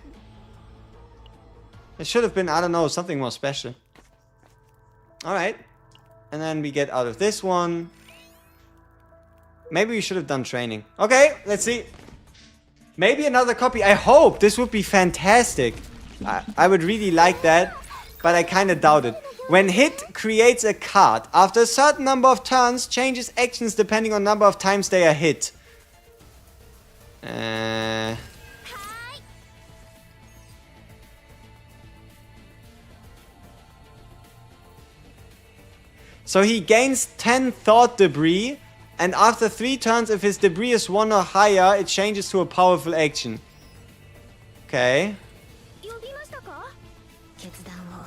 It should have been, I don't know, something more special. Alright. And then we get out of this one. Maybe we should have done training. Okay, let's see. Maybe another copy. I hope. This would be fantastic. I would really like that. But I kind of doubt it. When hit, creates a card. After a certain number of turns, changes actions depending on number of times they are hit. So he gains 10 thought debris. And after 3 turns, if his debris is 1 or higher, it changes to a powerful action. Okay.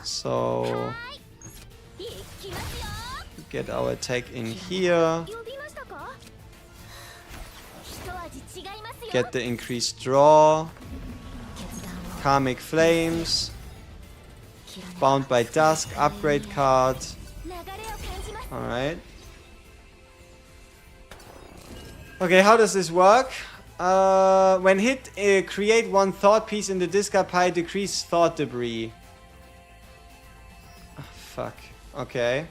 So get our attack in here. Get the increased draw. Karmic Flames. Bound by Dusk. Upgrade card. Alright. Okay, how does this work? When hit, create 1 thought piece in the discard pile, decrease thought debris. Oh, fuck. Okay.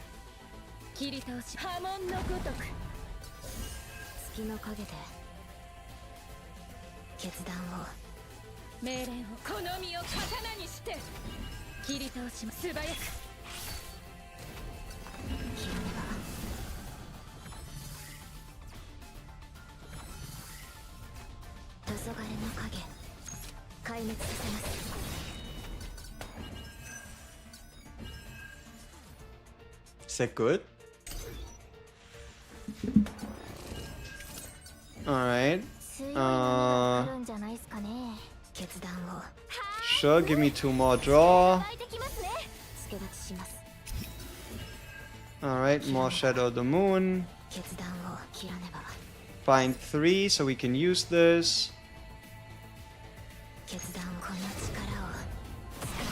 Is that good? Alright. Sure, give me 2 more draw. Alright, more Shadow of the Moon. Bind 3, so we can use this.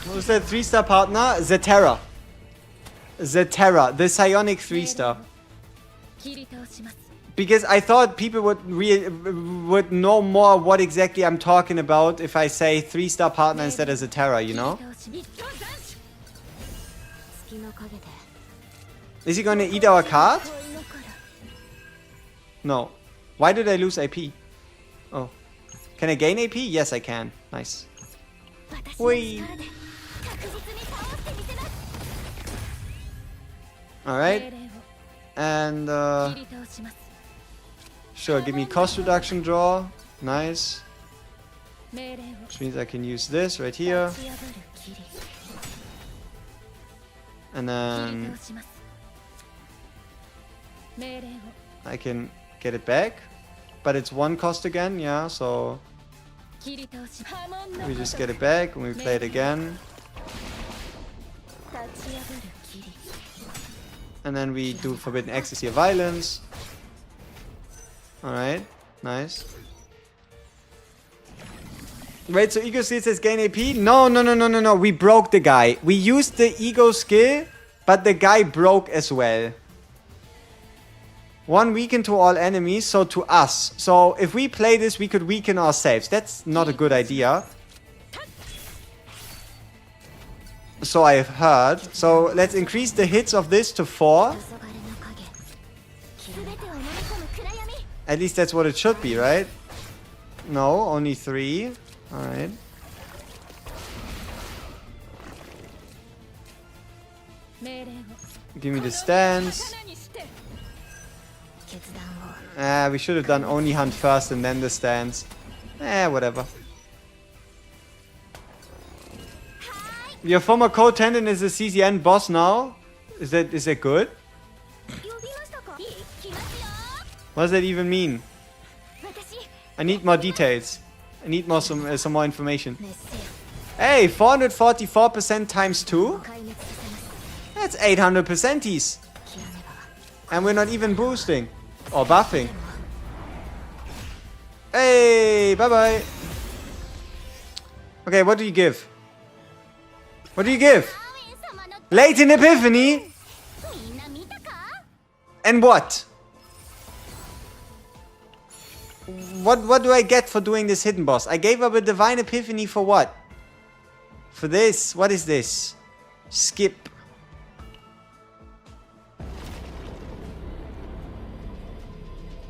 What was that 3-star partner? Zetera. Zetera, the psionic 3-star. Because I thought people would know more what exactly I'm talking about if I say 3-star partner instead of Zetera, you know? Is he gonna eat our card? No. Why did I lose AP? Oh. Can I gain AP? Yes, I can. Nice. Whee! Alright. And sure, give me cost reduction draw. Nice. Which means I can use this right here. And then I can get it back. But it's 1 cost again, yeah, so we just get it back and we play it again. And then we do Forbidden Ecstasy of Violence. Alright, nice. Wait, so Ego Skill says gain AP? No. We broke the guy. We used the Ego Skill, but the guy broke as well. 1 weaken to all enemies, so to us. So if we play this, we could weaken ourselves. That's not a good idea. So I've heard. So let's increase the hits of this to 4. At least that's what it should be, right? No, only 3. Alright. Give me the stance. We should have done only hunt first and then the stance. Whatever. Your former co-tendon is a CCN boss now? Is that good? What does that even mean? I need more details. I need some more information. Hey, 444% times 2? That's 800%ies. And we're not even boosting. Or buffing. Hey, bye-bye. Okay, what do you give? What do you give? Latent Epiphany? And what? What do I get for doing this hidden boss? I gave up a Divine Epiphany for what? For this? What is this? Skip.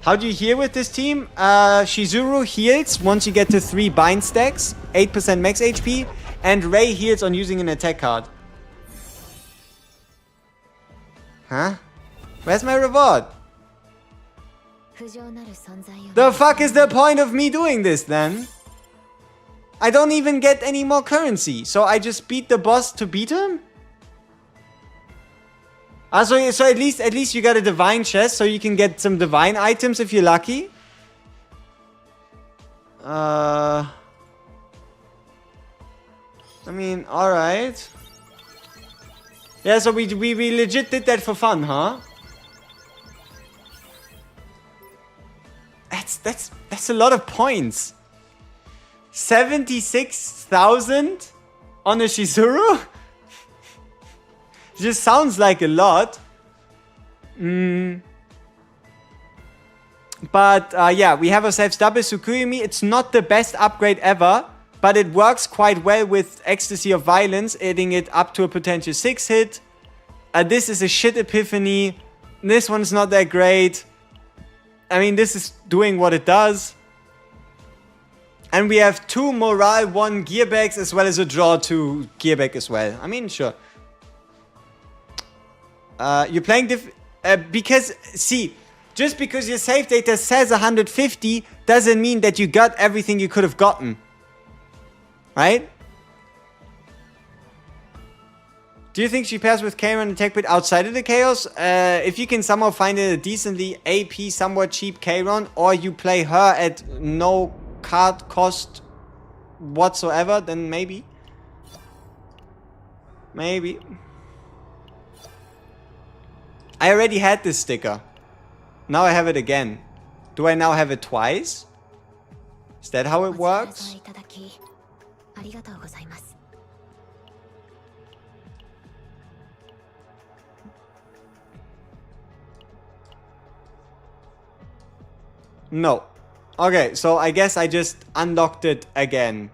How do you heal with this team? CHIZURU heals once you get to 3 bind stacks, 8% max HP, and Ray heals on using an attack card. Huh? Where's my reward? The fuck is the point of me doing this then? I don't even get any more currency, so I just beat the boss to beat him? So at least you got a divine chest, so you can get some divine items if you're lucky. I mean, alright. Yeah, so we legit did that for fun, huh? That's a lot of points. 76,000 on a CHIZURU? Just sounds like a lot. But yeah, we have ourselves double Tsukuyomi. It's not the best upgrade ever, but it works quite well with Ecstasy of Violence, adding it up to a potential 6 hit. This is a shit Epiphany. This one's not that great. I mean, this is doing what it does. And we have 2 morale, 1 gearbags, as well as a draw 2 gearback as well. I mean, sure. You're playing because, see, just because your save data says 150 doesn't mean that you got everything you could have gotten. Right? Do you think she pairs with Kairon and attack bit outside of the Chaos? If you can somehow find a decently AP, somewhat cheap Kairon, or you play her at no card cost whatsoever, then maybe. Maybe. I already had this sticker. Now I have it again. Do I now have it twice? Is that how it works? No. Okay, so I guess I just unlocked it again.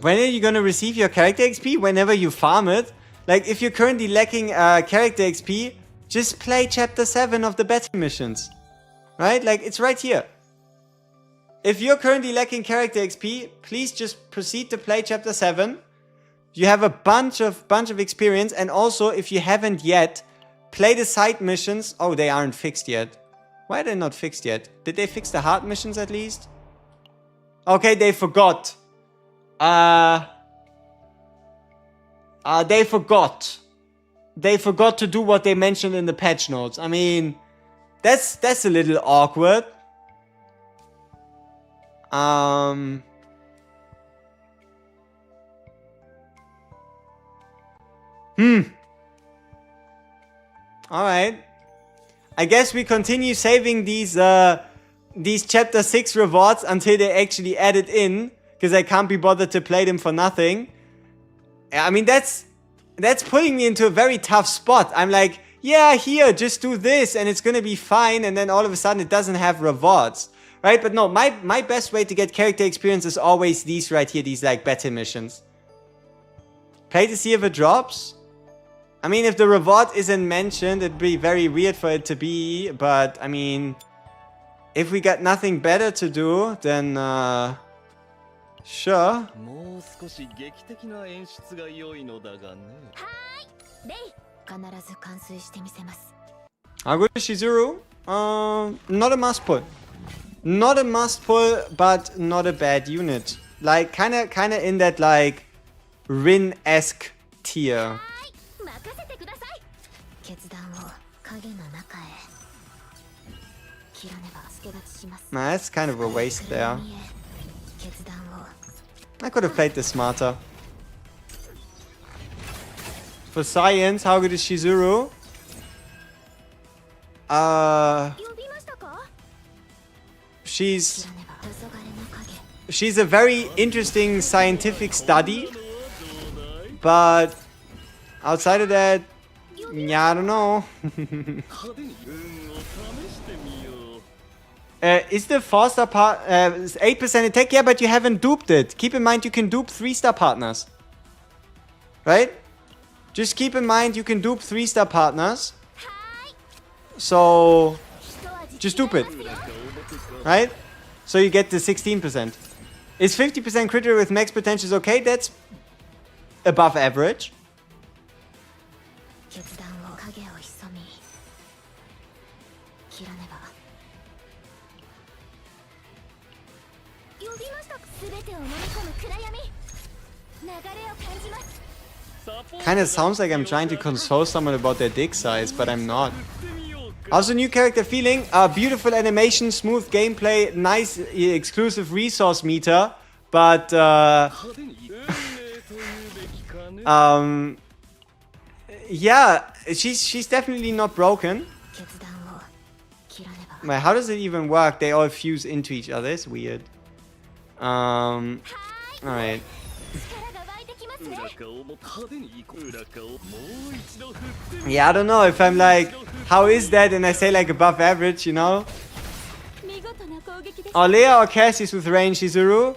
When are you gonna receive your character XP? Whenever you farm it. Like, if you're currently lacking character XP, just play Chapter 7 of the battle missions. Right? Like, it's right here. If you're currently lacking character XP, please just proceed to play Chapter 7. You have a bunch of experience, and also, if you haven't yet, play the side missions. Oh, they aren't fixed yet. Why are they not fixed yet? Did they fix the hard missions at least? Okay, they forgot. They forgot. They forgot to do what they mentioned in the patch notes. I mean, that's a little awkward. Alright. I guess we continue saving these chapter 6 rewards until they actually add it in, because I can't be bothered to play them for nothing. I mean, that's putting me into a very tough spot. I'm like, yeah, here, just do this and it's gonna be fine, and then all of a sudden it doesn't have rewards. Right? But no, my best way to get character experience is always these right here, these like battle missions. Play to see if it drops. I mean, if the reward isn't mentioned, it'd be very weird for it to be, but I mean, if we got nothing better to do, then sure. How good is Chizuru? Not a must pull. Not a must pull, but not a bad unit. Like, kinda in that, like, Rin-esque tier. Nah, that's kind of a waste there. I could have played this smarter. For science, how good is Chizuru? She's a very interesting scientific study, but outside of that, yeah, I don't know. Is the 4-star part 8% attack? Yeah, but you haven't duped it. Keep in mind you can dupe 3-star partners. Right? Just keep in mind you can dupe 3-star partners. So just dupe it. Right? So you get the 16%. Is 50% crit rate with max potential okay? That's above average. Kinda sounds like I'm trying to console someone about their dick size, but I'm not. Also, new character feeling, beautiful animation, smooth gameplay, nice exclusive resource meter, but yeah, she's definitely not broken. Wait, how does it even work? They all fuse into each other. It's weird. Alright. Yeah, I don't know if I'm like, how is that? And I say like above average, you know? Leia or Cassius with range, Chizuru?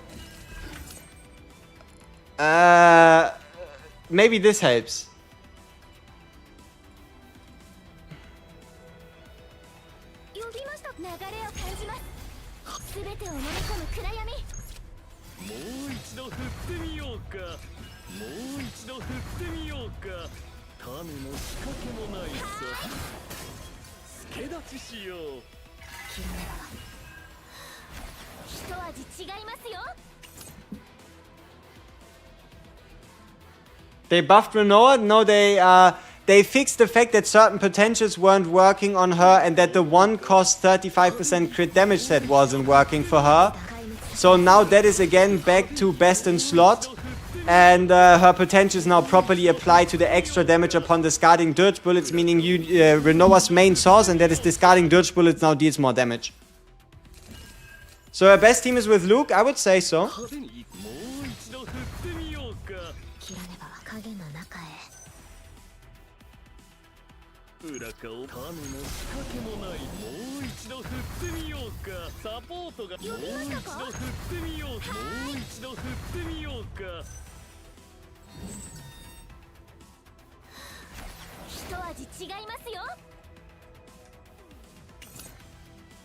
Maybe this helps. They buffed Renoa? No, they fixed the fact that certain potentials weren't working on her and that the one cost 35% crit damage that wasn't working for her. So now that is again back to best in slot. And her potential is now properly applied to the extra damage upon discarding Dirge Bullets, meaning Renoa's main source, and that is discarding Dirge Bullets, now deals more damage. So her best team is with Luke? I would say so. 裏かを種の仕掛けもない。もう一度振ってみようか。サポートがもう一度振ってみよう。もう一度振ってみようか。一味違いますよ。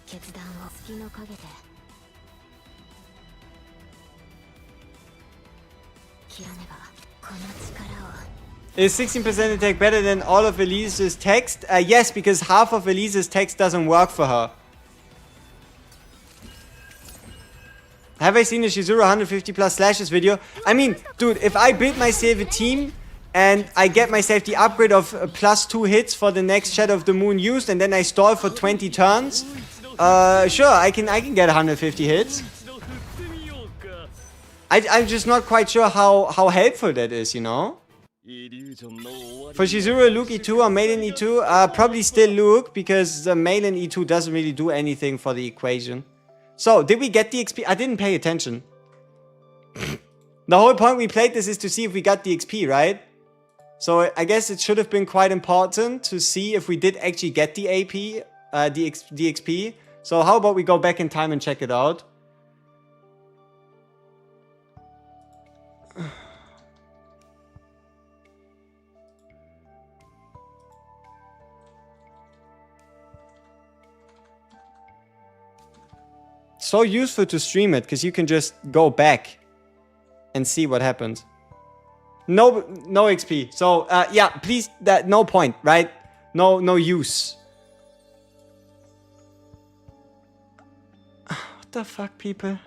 決断を月の陰で切らねばこの力を。Is 16% attack better than all of Elise's text? Yes, because half of Elise's text doesn't work for her. Have I seen a CHIZURU 150 plus slashes video? I mean, dude, if I build myself a team and I get myself the upgrade of +2 hits for the next Shadow of the Moon used and then I stall for 20 turns, sure, I can get 150 hits. I'm just not quite sure how helpful that is, you know? For CHIZURU, Luke E2 or Malin E2? Probably still Luke, because the Malin E2 doesn't really do anything for the equation. So, did we get the XP? I didn't pay attention. The whole point we played this is to see if we got the XP, right? So, I guess it should have been quite important to see if we did actually get the AP, the XP. So, how about we go back in time and check it out? So useful to stream it, because you can just go back and see what happened. No XP. So, yeah, please, no point, right? No use. What the fuck, people?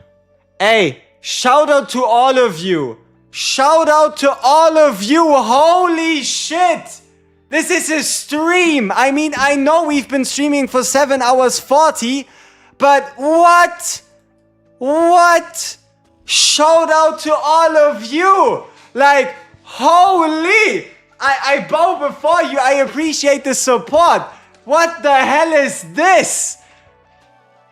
Hey, shout out to all of you. Shout out to all of you. Holy shit. This is a stream. I mean, I know we've been streaming for 7 hours 40. But what? What? Shout out to all of you! Like, holy! I bow before you. I appreciate the support. What the hell is this?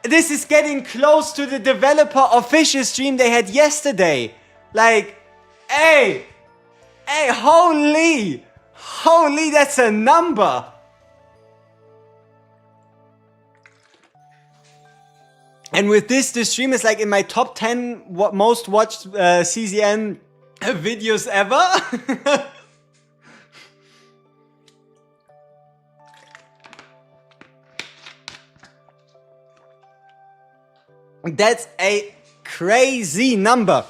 This is getting close to the developer official stream they had yesterday. Like, hey, holy, that's a number. And with this, the stream is like in my top 10 most watched CZN videos ever. That's a crazy number.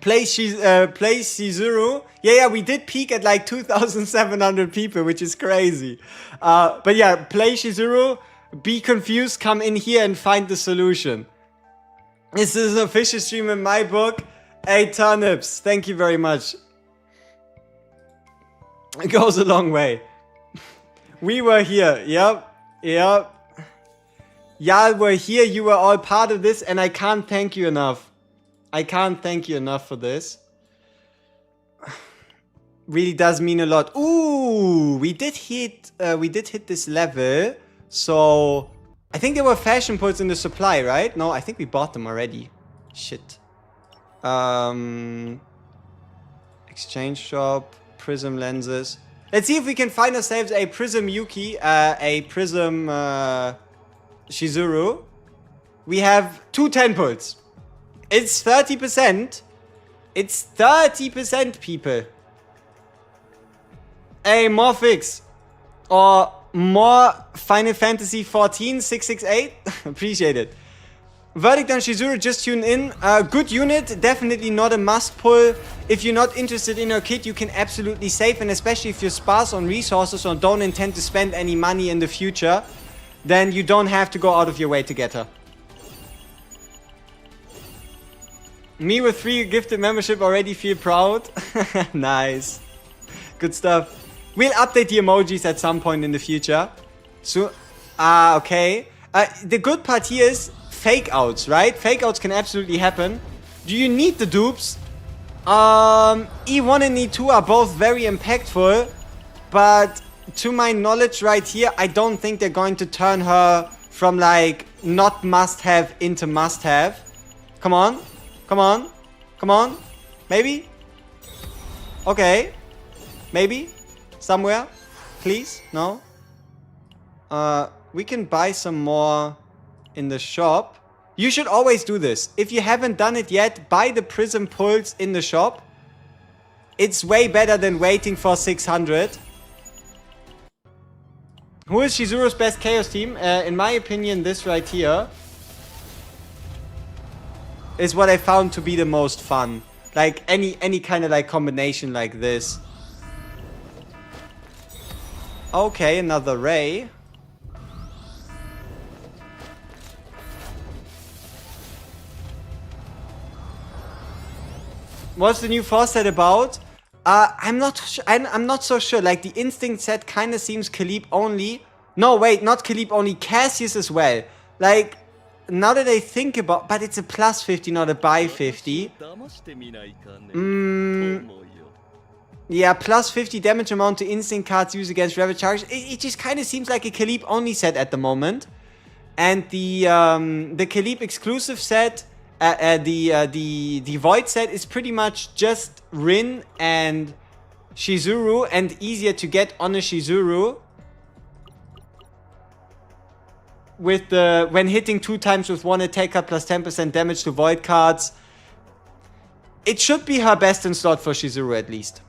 Play CHIZURU. Yeah, we did peak at like 2,700 people, which is crazy. But yeah, play CHIZURU. Be confused, come in here and find the solution. This is an official stream in my book. 8 turnips. Thank you very much. It goes a long way. We were here. Yep. Y'all were here. You were all part of this, and I can't thank you enough. I can't thank you enough for this. Really does mean a lot. Ooh, we did hit this level. So, I think there were fashion points in the supply, right? No, I think we bought them already. Shit. Exchange shop, prism lenses. Let's see if we can find ourselves a prism Yuki, a prism CHIZURU. We have 2 temples. It's 30%. It's 30%, people. A Morphix. Or more Final Fantasy 14 668. Appreciate it. Verdict on CHIZURU, just tune in. Good unit, definitely not a must pull. If you're not interested in her kit, you can absolutely save, and especially if you're sparse on resources or don't intend to spend any money in the future, then you don't have to go out of your way to get her. Me with 3 gifted membership already feel proud. Nice. Good stuff. We'll update the emojis at some point in the future. So, okay. The good part here is fake outs, right? Fake outs can absolutely happen. Do you need the dupes? E1 and E2 are both very impactful, but to my knowledge right here, I don't think they're going to turn her from like not must have into must have. Come on. Come on. Come on. Maybe? Okay. Maybe? Somewhere? Please? No? We can buy some more in the shop. You should always do this. If you haven't done it yet, buy the Prism Pulse in the shop. It's way better than waiting for 600. Who is Chizuru's best Chaos team? In my opinion, this right here is what I found to be the most fun. Like any kind of like combination like this. Okay, another Ray. What's the new 4 set about? I'm not so sure. Like the Instinct set kind of seems Khalib only. No, wait, not Khalib only. Cassius as well. Like now that I think about, but it's a plus 50, not a buy 50. Yeah, plus 50 damage amount to instinct cards used against Ravage Charge. It just kind of seems like a Khalib only set at the moment. And the Khalib exclusive set, the Void set is pretty much just Rin and Chizuru and easier to get on a Chizuru. With the when hitting 2 times with 1 attack card plus 10% damage to Void cards. It should be her best in slot for Chizuru at least.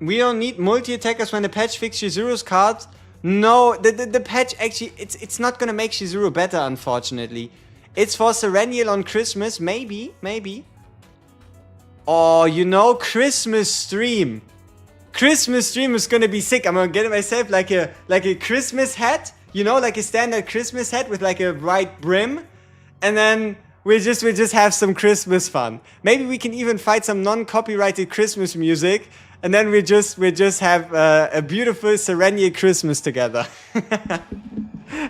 We don't need multi-attackers when the patch fixes Chizuru's cards. No, the patch actually, it's not gonna make Chizuru better, unfortunately. It's for Serenial on Christmas, maybe. Oh, you know, Christmas stream. Christmas stream is gonna be sick. I'm gonna get myself like a Christmas hat, you know, like a standard Christmas hat with like a bright brim, and then we just have some Christmas fun. Maybe we can even find some non-copyrighted Christmas music. And then we just have a beautiful Serenia Christmas together.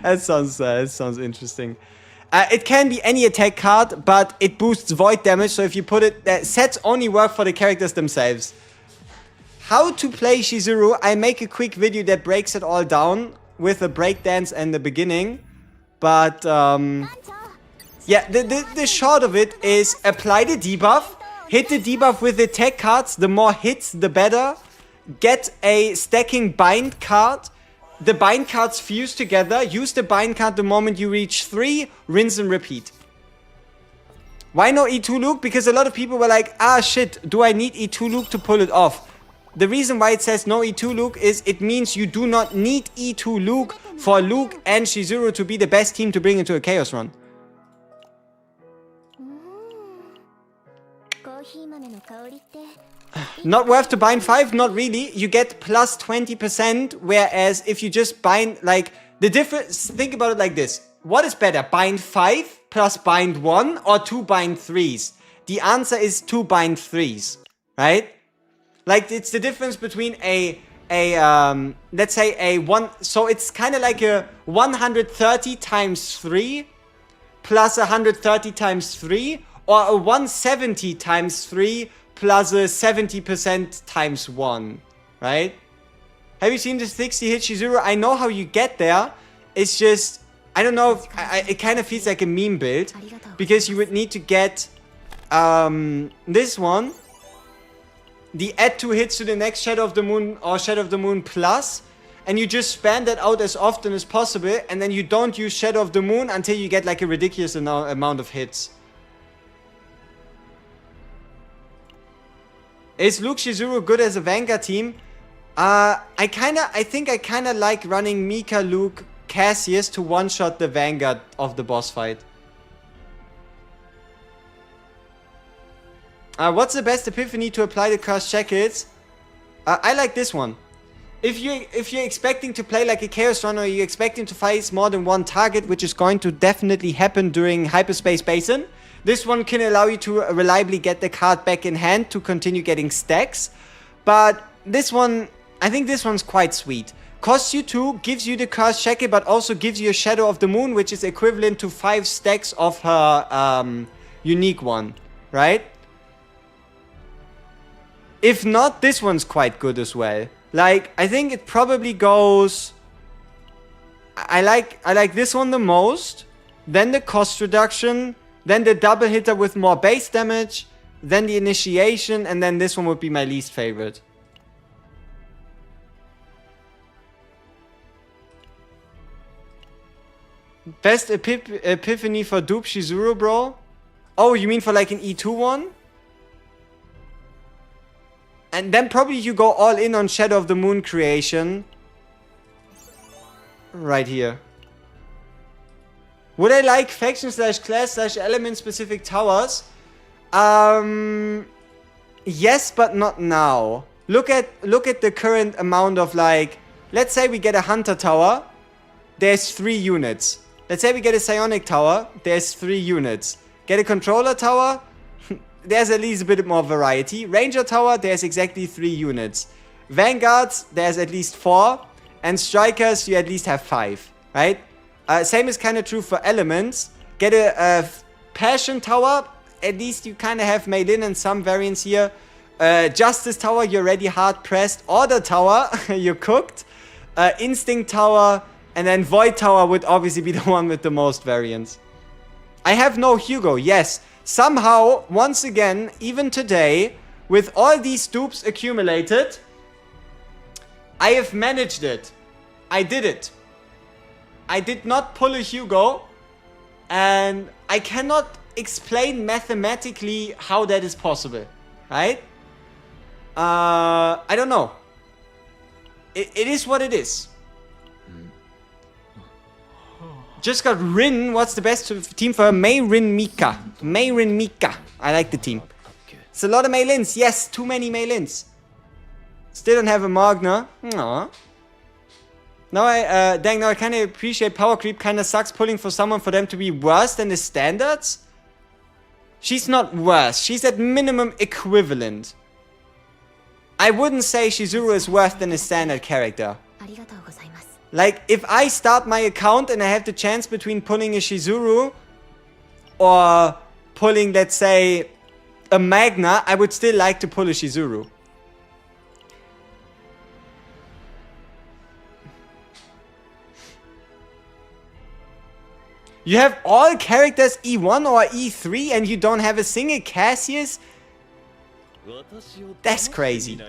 That sounds interesting. It can be any attack card, but it boosts void damage. So if you put it, sets only work for the characters themselves. How to play Chizuru? I make a quick video that breaks it all down with a breakdance and the beginning. But yeah, the short of it is apply the debuff. Hit the debuff with the tech cards. The more hits, the better. Get a stacking bind card. The bind cards fuse together. Use the bind card the moment you reach 3. Rinse and repeat. Why no E2 Luke? Because a lot of people were like, ah shit, do I need E2 Luke to pull it off? The reason why it says no E2 Luke is it means you do not need E2 Luke for Luke and Chizuru to be the best team to bring into a Chaos run. Not worth to bind 5? Not really. You get plus 20%, whereas if you just bind, like, the difference, think about it like this. What is better, bind 5 plus bind 1 or 2 bind 3s? The answer is 2 bind 3s, right? Like, it's the difference between let's say a 1, so it's kind of like a 130 times 3 plus 130 times 3, or a 170 times 3 plus a 70% times 1, right? Have you seen the 60 hit Chizuru? I know how you get there. It's just, I don't know, it kind of feels like a meme build. Because you would need to get this one. The add 2 hits to the next Shadow of the Moon or Shadow of the Moon plus. And you just span that out as often as possible. And then you don't use Shadow of the Moon until you get like a ridiculous amount of hits. Is Luke Chizuru good as a Vanguard team? I think I kinda like running Mika, Luke, Cassius to one-shot the Vanguard of the boss fight. What's the best epiphany to apply the cursed shackles? I like this one. If you're expecting to play like a Chaos Run, or you're expecting to face more than one target, which is going to definitely happen during Hyperspace Basin, this one can allow you to reliably get the card back in hand to continue getting stacks. But this one, I think this one's quite sweet. Costs you 2, gives you the Cursed Shackle, but also gives you a Shadow of the Moon, which is equivalent to 5 stacks of her unique one, right? If not, this one's quite good as well. Like, I think it probably goes... I like this one the most. Then the cost reduction. Then the double hitter with more base damage. then the initiation, and then this one would be my least favorite. Best epiphany for dupe Chizuru, bro? Oh, you mean for like an E2 one? And then probably you go all in on Shadow of the Moon creation. Right here. Would I like faction slash class slash element specific towers? Yes, but not now. Look at the current amount of, like, let's say we get a Hunter tower. There's 3 units. Let's say we get a Psionic tower. There's 3 units. Get a Controller tower. There's at least a bit more variety. Ranger tower, there's exactly 3 units. Vanguards, there's at least 4. And Strikers, you at least have 5. Right? Same is kind of true for elements. Get a Passion tower. At least you kind of have Meilin and some variants here. Justice tower, you're already hard pressed. Order tower, you're cooked. Instinct tower. And then Void tower would obviously be the one with the most variants. I have no Hugo, yes. Somehow, once again, even today, with all these dupes accumulated, I have managed it. I did it. I did not pull a Hugo, and I cannot explain mathematically how that is possible, right? I don't know. It is what it is. Just got Rin. What's the best team for her? Mei, Rin, Mika. Mei, Rin, Mika. I like the team. It's a lot of Meilins. Yes, too many Meilins. Still don't have a Magna. Aww. Now I kind of appreciate power creep. Kind of sucks pulling for someone for them to be worse than the standards. She's not worse. She's at minimum equivalent. I wouldn't say Chizuru is worse than a standard character. Like, if I start my account and I have the chance between pulling a Chizuru or pulling, let's say, a Magna, I would still like to pull a Chizuru. You have all characters E1 or E3 and you don't have a single Cassius? That's crazy.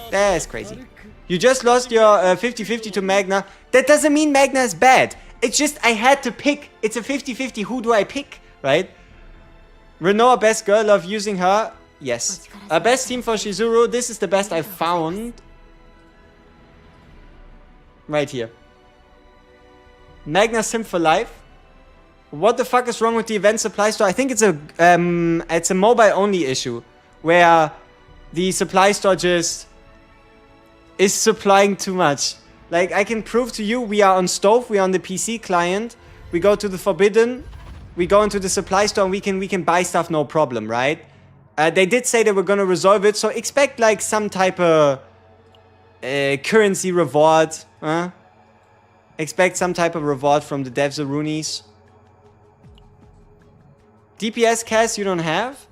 That's crazy. You just lost your 50-50 to Magna. That doesn't mean Magna is bad. It's just I had to pick. It's a 50-50. Who do I pick? Right? Renault, best girl. Love using her. Yes. Best team for Chizuru. This is the best I've found. Right here. Magna Sim for life. What the fuck is wrong with the event supply store? I think it's a mobile only issue. Where the supply store just is supplying too much. Like, I can prove to you, we are on Stove, we are on the PC client, we go to the Forbidden, we go into the supply store, and we can buy stuff no problem, right? They did say they were gonna resolve it, so expect like some type of currency reward, Expect some type of reward from the Devzarunis. DPS Cass you don't have?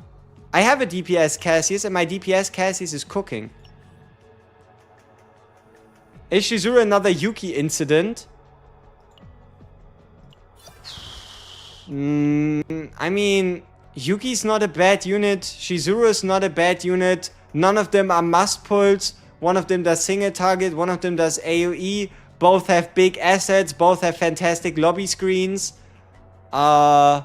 I have a DPS Cassius, and my DPS Cassius is cooking. Is Chizuru another Yuki incident? I mean, Yuki's not a bad unit. Chizuru is not a bad unit. None of them are must pulls. One of them does single target. One of them does AoE. Both have big assets. Both have fantastic lobby screens. No.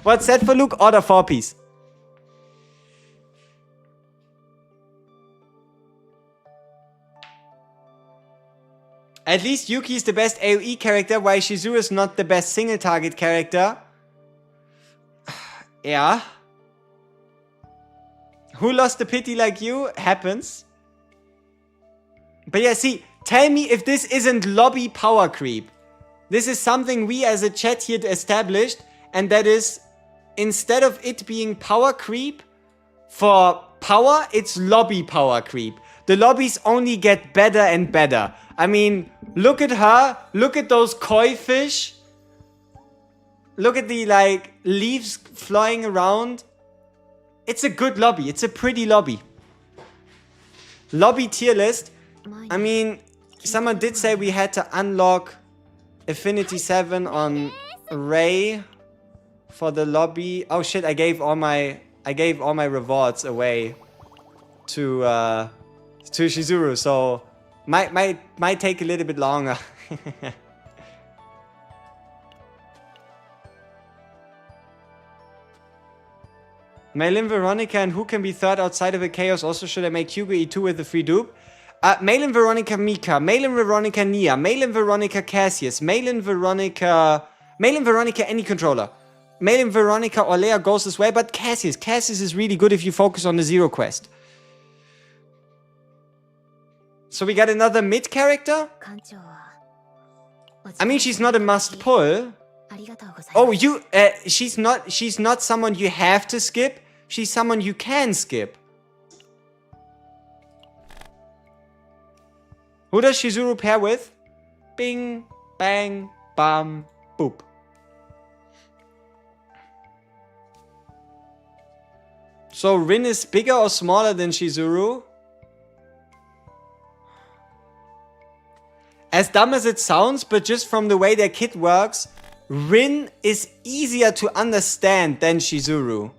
What's that for Luke? Order 4-piece. At least Yuki is the best AoE character, while Chizuru is not the best single target character. Yeah. Who lost the pity like you? Happens. But yeah, see, tell me if this isn't lobby power creep. This is something we as a chat here established, and that is, instead of it being power creep for power, it's lobby power creep. The lobbies only get better and better. I mean, look at her. Look at those koi fish. Look at the, like, leaves flying around. It's a good lobby. It's a pretty lobby. Lobby tier list. I mean, someone did say we had to unlock Affinity 7 on Ray for the lobby. Oh shit, I gave all my rewards away to Chizuru, so might take a little bit longer. Malin, Veronica, and who can be third outside of a chaos? Also, should I make Hugo E2 with the free dupe? Malin, Veronica, Mika. Malin, Veronica, Nia. Malin, Veronica, Cassius. Malin, Veronica, any controller. Malin, Veronica, Orlea goes this way, but Cassius. Cassius is really good if you focus on the Zero quest. So we got another mid character? I mean, she's not a must pull. Oh, she's not someone you have to skip. She's someone you can skip. Who does Chizuru pair with? Bing, bang, bam, boop. So Rin is bigger or smaller than Chizuru? As dumb as it sounds, but just from the way their kit works, Rin is easier to understand than Chizuru.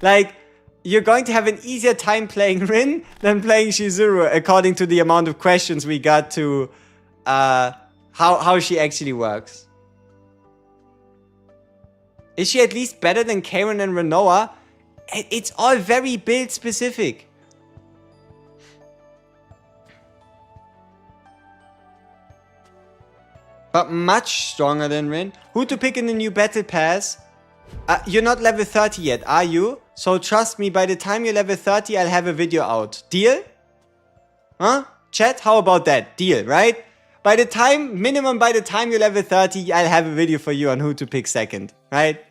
Like, you're going to have an easier time playing Rin than playing Chizuru, according to the amount of questions we got to how she actually works. Is she at least better than Karen and Renoa? It's all very build specific. But much stronger than Rin. Who to pick in the new battle pass? You're not level 30 yet, are you? So trust me, by the time you're level 30, I'll have a video out. Deal? Huh? Chat, how about that? Deal, right? Minimum by the time you're level 30, I'll have a video for you on who to pick second, right?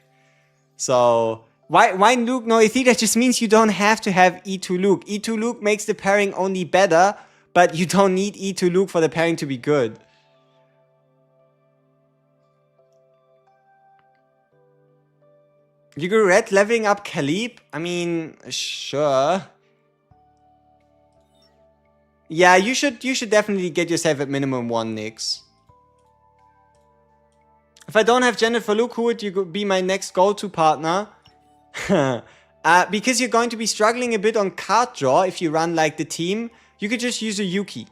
So, why Luke no Ether? That just means you don't have to have E2 Luke. E2 Luke makes the pairing only better, but you don't need E2 Luke for the pairing to be good. You regret leveling up Khalib? I mean, sure. Yeah, you should definitely get yourself at minimum 1 Nyx. If I don't have Jennifer Luke, who would you be my next go-to partner? Because you're going to be struggling a bit on card draw if you run like the team, you could just use a Yuki.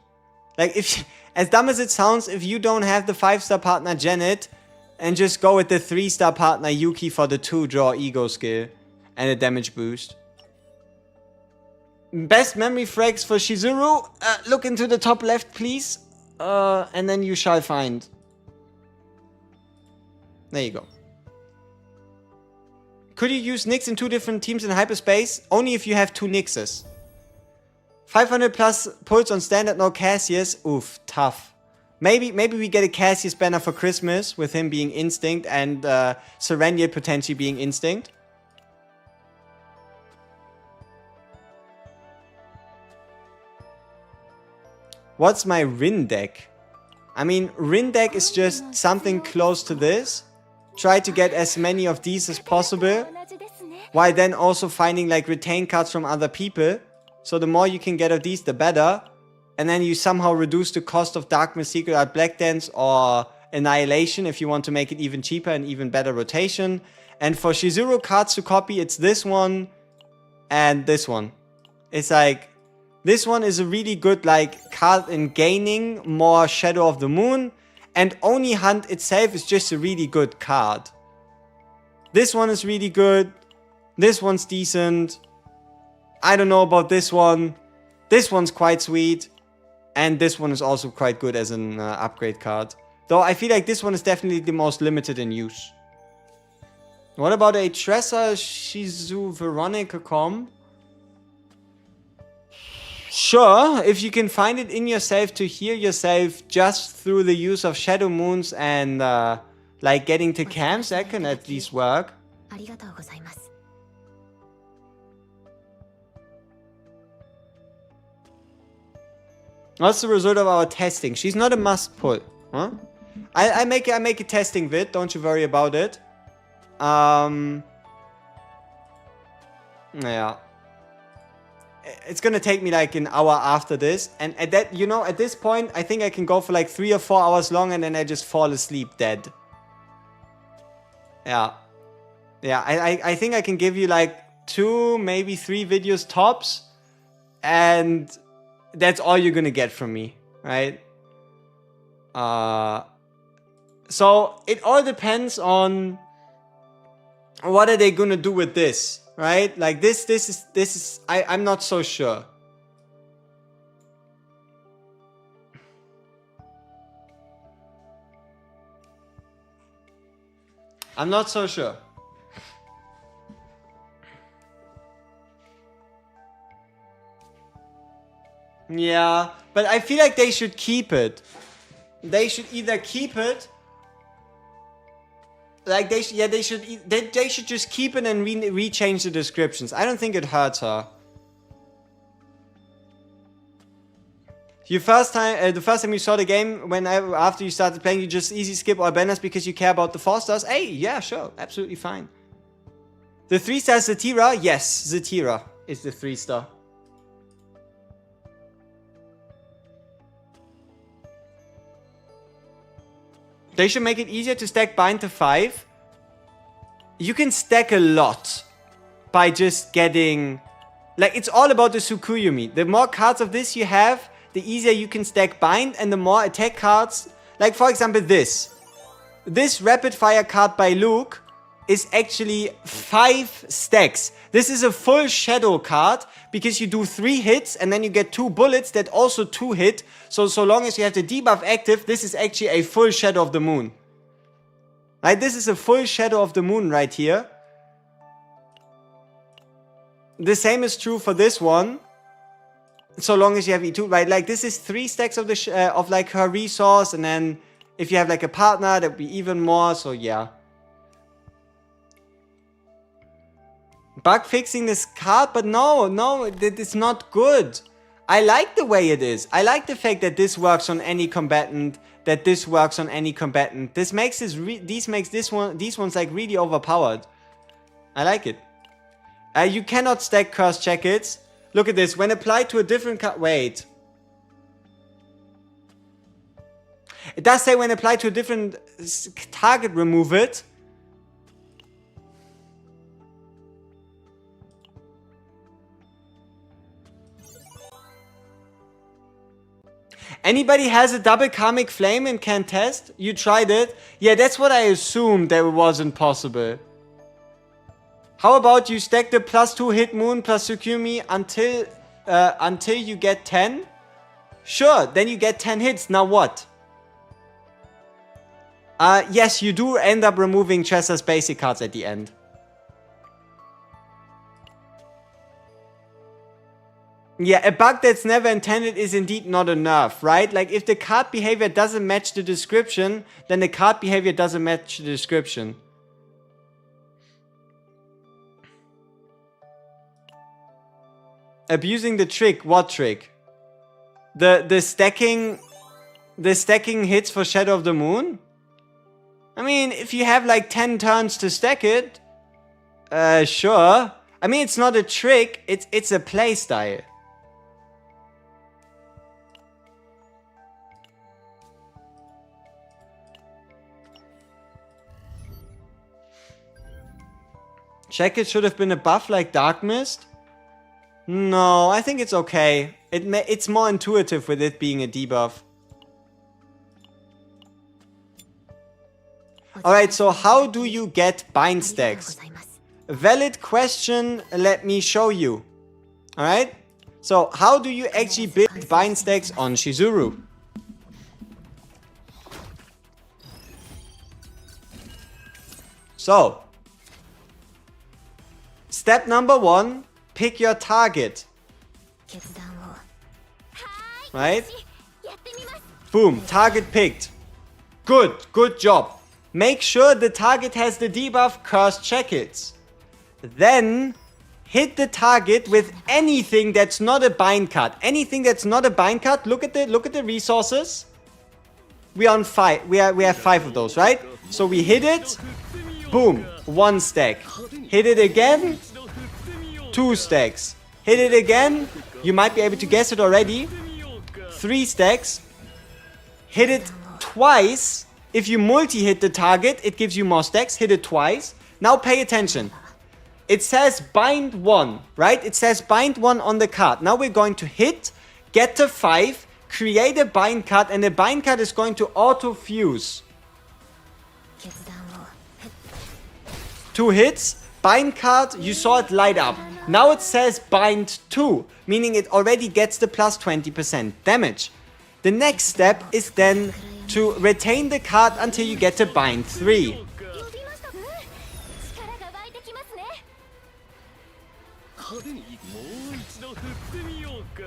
Like, as dumb as it sounds, if you don't have the 5-star partner Janet, and just go with the 3-star partner Yuki for the 2-draw ego skill and a damage boost. Best memory frags for Chizuru. Look into the top left, please. And then you shall find. There you go. Could you use Nyx in 2 different teams in hyperspace? Only if you have 2 Nyxes. 500 plus pulls on standard, no Cassius. Oof, tough. Maybe we get a Cassius banner for Christmas with him being Instinct and Serenial potentially being Instinct. What's my Rin deck? I mean, Rin deck is just something close to this. Try to get as many of these as possible, while then also finding like retain cards from other people. So the more you can get of these, the better. And then you somehow reduce the cost of Darkness, Secret Art, Black Dance, or Annihilation if you want to make it even cheaper and even better rotation. And for Chizuru cards to copy, it's this one and this one. It's like, this one is a really good like card in gaining more Shadow of the Moon. And Oni Hunt itself is just a really good card. This one is really good. This one's decent. I don't know about this one. This one's quite sweet. And this one is also quite good as an upgrade card. Though I feel like this one is definitely the most limited in use. What about a Tressa Shizu Veronica com? Sure, if you can find it in yourself to heal yourself just through the use of Shadow Moons and like getting to camps, that can at least work. What's the result of our testing? She's not a must pull, huh? I make a testing vid. Don't you worry about it. Yeah. it's gonna take me like an hour after this. And at that, you know, at this point, I think I can go for like 3 or 4 hours long and then I just fall asleep dead. Yeah. Yeah, I think I can give you like 2, maybe 3 videos tops. And that's all you're gonna get from me, right? So it all depends on what are they gonna do with this, right? Like this is I'm not so sure. I'm not so sure. Yeah, but I feel like they should keep it. They should either keep it, like they should just keep it and rechange the descriptions. I don't think it hurts her. The first time you saw the game, after you started playing, you just easy skip all banners because you care about the 4 stars. Hey, yeah, sure, absolutely fine. The 3-star Zatira, yes, Zatira is the 3-star. They should make it easier to stack bind to 5. You can stack a lot by just getting... Like, it's all about the Tsukuyumi. The more cards of this you have, the easier you can stack bind, and the more attack cards... Like, for example, this. This rapid fire card by Luke is actually 5 stacks. This is a full shadow card, because you do 3 hits, and then you get 2 bullets that also 2 hit. So long as you have the debuff active, this is actually a full Shadow of the Moon. Right, this is a full Shadow of the Moon right here. The same is true for this one. So long as you have E2, right? Like, this is 3 stacks of the of like her resource, and then if you have like a partner, that would be even more, so yeah. Bug fixing this card, but no, that is not good. I like the way it is. I like the fact that this works on any combatant, that this works on any combatant. This makes these ones like really overpowered. I like it. You cannot stack curse jackets. Look at this. When applied to a different card, wait. It does say when applied to a different target, remove it. Anybody has a double karmic flame and can test? You tried it? Yeah, that's what I assumed, that it wasn't possible. How about you stack the +2 hit moon plus Tsukumi until you get 10? Sure, then you get 10 hits. Now what? Yes, you do end up removing Chester's basic cards at the end. Yeah, a bug that's never intended is indeed not a nerf, right? Like, if the card behavior doesn't match the description, then the card behavior doesn't match the description. Abusing the trick. What trick? The stacking hits for Shadow of the Moon? I mean, if you have like 10 turns to stack it, sure. I mean, it's not a trick, it's a playstyle. Check it should have been a buff like Dark Mist? No, I think it's okay. It's more intuitive with it being a debuff. Alright, so how do you get bind stacks? Valid question, let me show you. Alright? So, how do you actually build bind stacks on CHIZURU? So, step number 1, pick your target. Right? Boom, target picked. Good job. Make sure the target has the debuff Cursed Jackets. Then, hit the target with anything that's not a bind card. Anything that's not a bind card, look at the resources. We are on 5. We have 5 of those, right? So we hit it. Boom, 1 stack. Hit it again. 2 stacks. Hit it again. You might be able to guess it already. 3 stacks. Hit it twice. If you multi-hit the target, it gives you more stacks. Hit it twice. Now pay attention. It says bind 1, right? It says bind 1 on the card. Now we're going to hit, get to 5, create a bind card, and the bind card is going to auto-fuse. 2 hits, bind card, you saw it light up. Now it says bind 2, meaning it already gets the plus 20% damage. The next step is then to retain the card until you get to bind 3. 呼びました力が湧いてきますね 派手にもう一度振ってみようか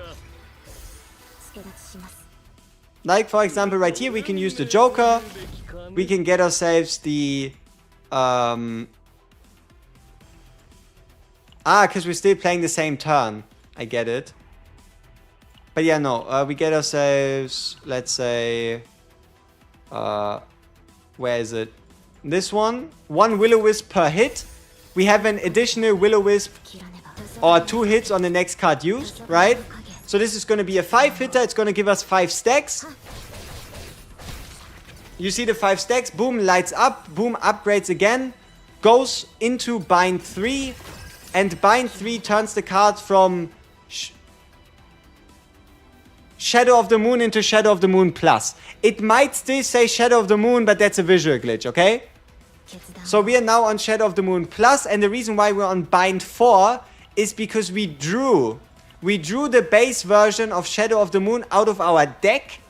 助立ちします Like for example right here we can use the Joker. We can get ourselves the because we're still playing the same turn. I get it. But yeah, no, we get ourselves, let's say, where is it? This one. 1 Will-O-Wisp per hit. We have an additional Will-O-Wisp 切らねば or 2 hits on the next card used, right? So this is going to be a 5 hitter. It's going to give us 5 stacks. You see the 5 stacks. Boom, lights up. Boom, upgrades again. Goes into bind 3. And bind 3 turns the card from Shadow of the Moon into Shadow of the Moon Plus. It might still say Shadow of the Moon, but that's a visual glitch, okay? 決断 So we are now on Shadow of the Moon Plus, and the reason why we're on bind 4 is because we drew the base version of Shadow of the Moon out of our deck,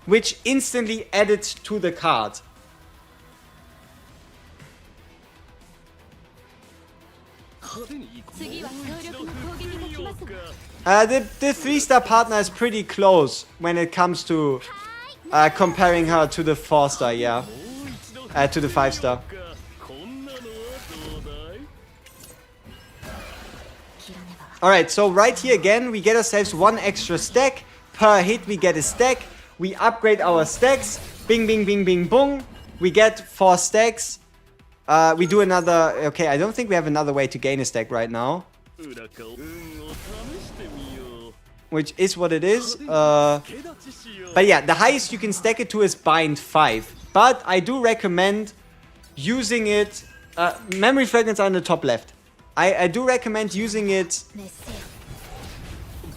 which instantly added to the card. 派手に次は強力な攻撃が来ますわ The 3-star partner is pretty close when it comes to comparing her to the 4-star, yeah. To the 5-star. こんなのはどうだい 切らねば Alright, so right here again, we get ourselves 1 extra stack. Per hit, we get a stack. We upgrade our stacks. Bing, bing, bing, bing, boom. We get 4 stacks. We do another... Okay, I don't think we have another way to gain a stack right now. 裏か運を試してみよう Which is what it is. 手立ちしよう But yeah, the highest you can stack it to is bind 5. But I do recommend using it... memory fragments are in the top left. I do recommend using it 滅せよ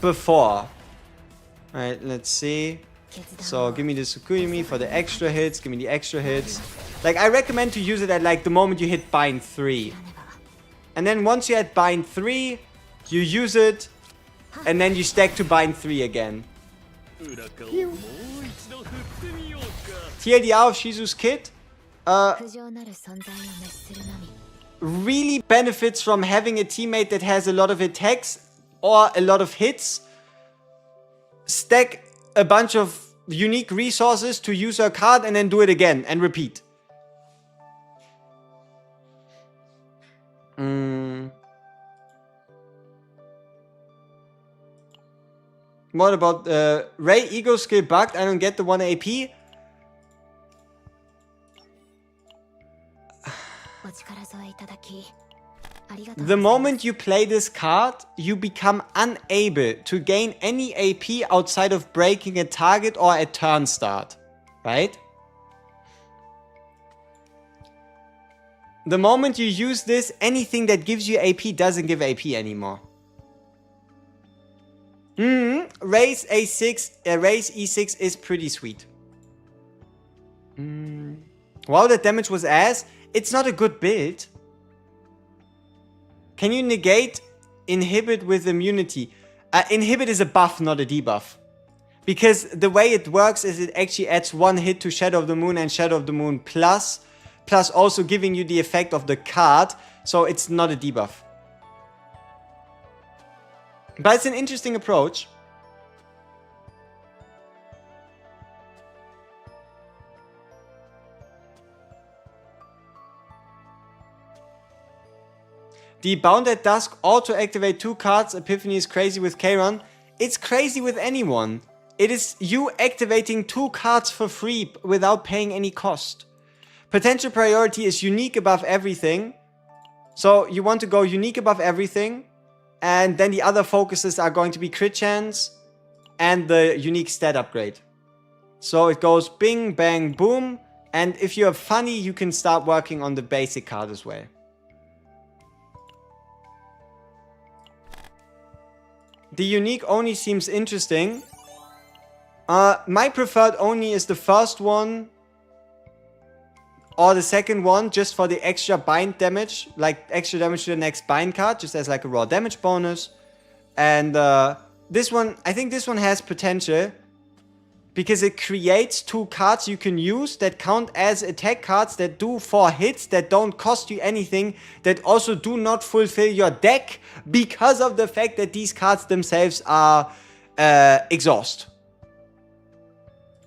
before. Alright, let's see. 決断 So give me the Tsukuyumi for the extra hits. Give me the extra hits. Like, I recommend to use it at like the moment you hit bind 3. 切らねば And then once you're at bind 3, you use it. And then you stack to bind 3 again. 裏かをもう一度振ってみようか TLDR of Shizu's kit 苦情なる存在を滅するのみ really benefits from having a teammate that has a lot of attacks or a lot of hits. Stack a bunch of unique resources to use her card and then do it again and repeat. What about Ray Ego skill bugged? I don't get the 1 AP. お力添えいただきありがとう The moment you play this card, you become unable to gain any AP outside of breaking a target or a turn start. Right? The moment you use this, anything that gives you AP doesn't give AP anymore. Raise A6, raise E6 is pretty sweet. Wow, that damage was ass. It's not a good build. Can you negate inhibit with immunity? Inhibit is a buff, not a debuff. Because the way it works is it actually adds 1 hit to Shadow of the Moon and Shadow of the Moon plus also giving you the effect of the card. So it's not a debuff. But it's an interesting approach. The Bound at Dusk auto-activate 2 cards. Epiphany is crazy with Kairon. It's crazy with anyone. It is you activating 2 cards for free without paying any cost. Potential priority is unique above everything. So you want to go unique above everything. And then the other focuses are going to be crit chance and the unique stat upgrade. So it goes bing, bang, boom. And if you're funny, you can start working on the basic card as well. The unique Oni seems interesting. My preferred Oni is the first one or the second one, just for the extra bind damage, like extra damage to the next bind card, just as like a raw damage bonus. And this one, I think this one has potential because it creates 2 cards you can use that count as attack cards that do 4 hits, that don't cost you anything, that also do not fulfill your deck because of the fact that these cards themselves are exhaust.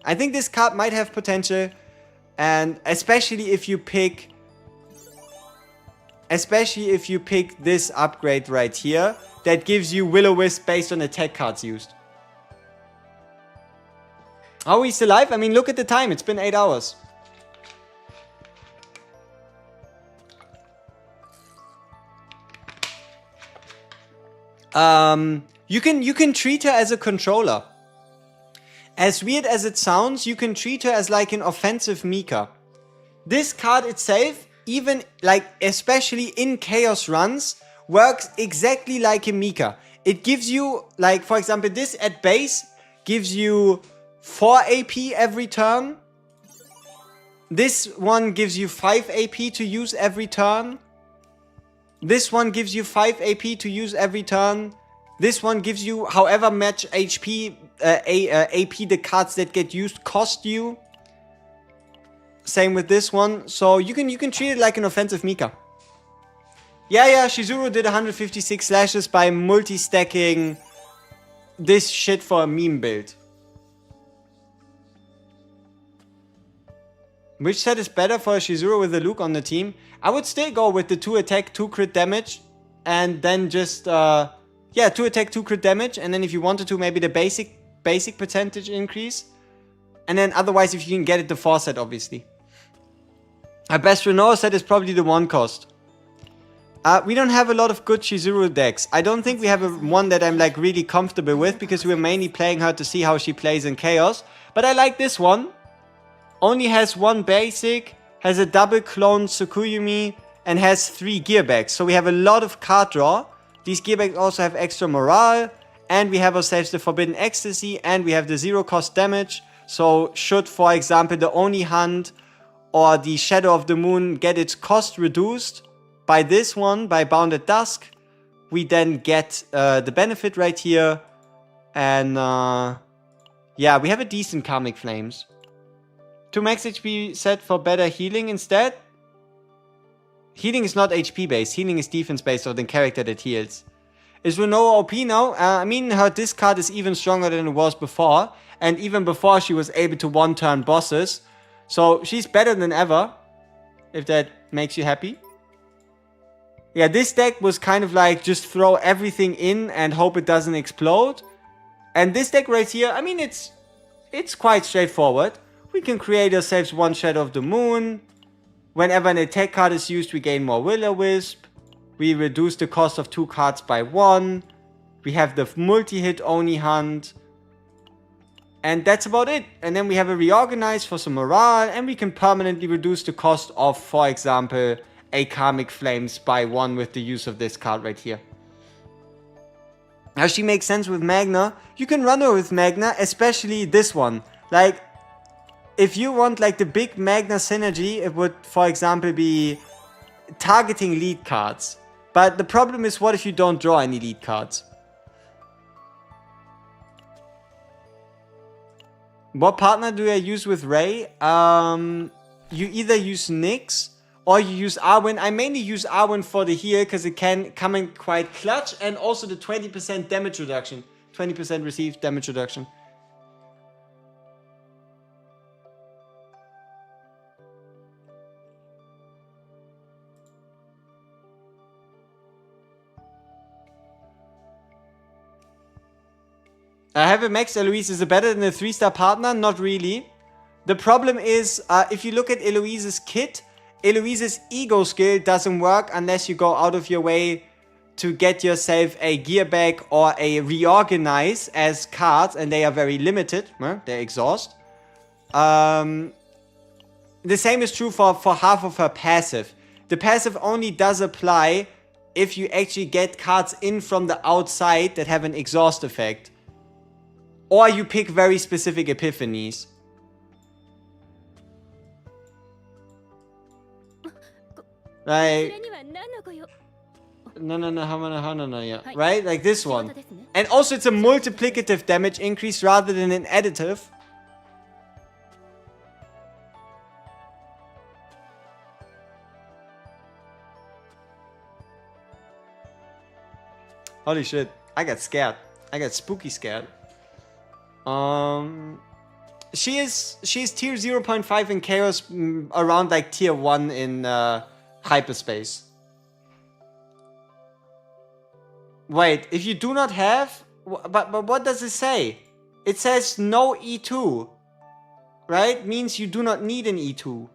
I think this card might have potential, and especially if you pick this upgrade right here that gives you Will-O-Wisp based on attack cards used. How are we still alive? I mean, look at the time. It's been 8 hours. You can treat her as a controller. As weird as it sounds, you can treat her as like an offensive Mika. This card itself, even like especially in chaos runs, works exactly like a Mika. It gives you, like for example, this at base gives you 4 AP every turn. This one gives you 5 AP to use every turn. This one gives you 5 AP to use every turn. This one gives you however much HP, AP the cards that get used cost you. Same with this one. So you can treat it like an offensive Mika. Yeah, Chizuru did 156 slashes by multi-stacking this shit for a meme build. Which set is better for a Chizuru with a Luke on the team? I would still go with the 2 attack, 2 crit damage. And then just, 2 attack, 2 crit damage. And then if you wanted to, maybe the basic percentage increase. And then otherwise, if you can get it, the 4 set, obviously. Our best Renault set is probably the 1 cost. We don't have a lot of good Chizuru decks. I don't think we have one that I'm like really comfortable with, because we're mainly playing her to see how she plays in Chaos. But I like this one. Only has 1 basic, has a double clone Tsukuyumi, and has 3 gearbacks. So we have a lot of card draw. These gearbacks also have extra morale, and we have ourselves the Forbidden Ecstasy, and we have the 0 cost damage. So should, for example, the Oni Hunt or the Shadow of the Moon get its cost reduced by this one, by Bounded Dusk, we then get the benefit right here. And yeah, we have a decent Karmic Flames. 2 max HP set for better healing instead. Healing is not HP based, healing is defense based, or the character that heals. Is Renault OP now? I mean, her discard is even stronger than it was before. And even before, she was able to 1-turn bosses. So she's better than ever, if that makes you happy. Yeah, this deck was kind of like just throw everything in and hope it doesn't explode. And this deck right here, I mean, it's quite straightforward. We can create ourselves 1 Shadow of the Moon. Whenever an attack card is used, we gain more Will-O-Wisp. We reduce the cost of 2 cards by 1. We have the multi-hit Oni Hunt. And that's about it. And then we have a Reorganize for some morale. And we can permanently reduce the cost of, for example, a Karmic Flames by 1 with the use of this card right here. Now she makes sense with Magna. You can run her with Magna, especially this one. Like, if you want like the big Magna synergy, it would, for example, be targeting lead cards. But the problem is, what if you don't draw any lead cards? What partner do I use with Ray? You either use Nyx or you use Arwen. I mainly use Arwen for the heal because it can come in quite clutch, and also the 20% damage reduction. 20% received damage reduction. I have a max Eloise. Is it better than a 3-star partner? Not really. The problem is, if you look at Eloise's kit, Eloise's ego skill doesn't work unless you go out of your way to get yourself a gear bag or a reorganize as cards, and they are very limited. They're exhaust. The same is true for half of her passive. The passive only does apply if you actually get cards in from the outside that have an exhaust effect. Or you pick very specific epiphanies. Like, no, yeah. Right? Like this one. And also it's a multiplicative damage increase rather than an additive. Holy shit. I got scared. I got spooky scared. She is tier 0.5 in Chaos, around like tier 1 in hyperspace. Wait, if you do not have... But what does it say? It says no E2. Right? Means you do not need an E2.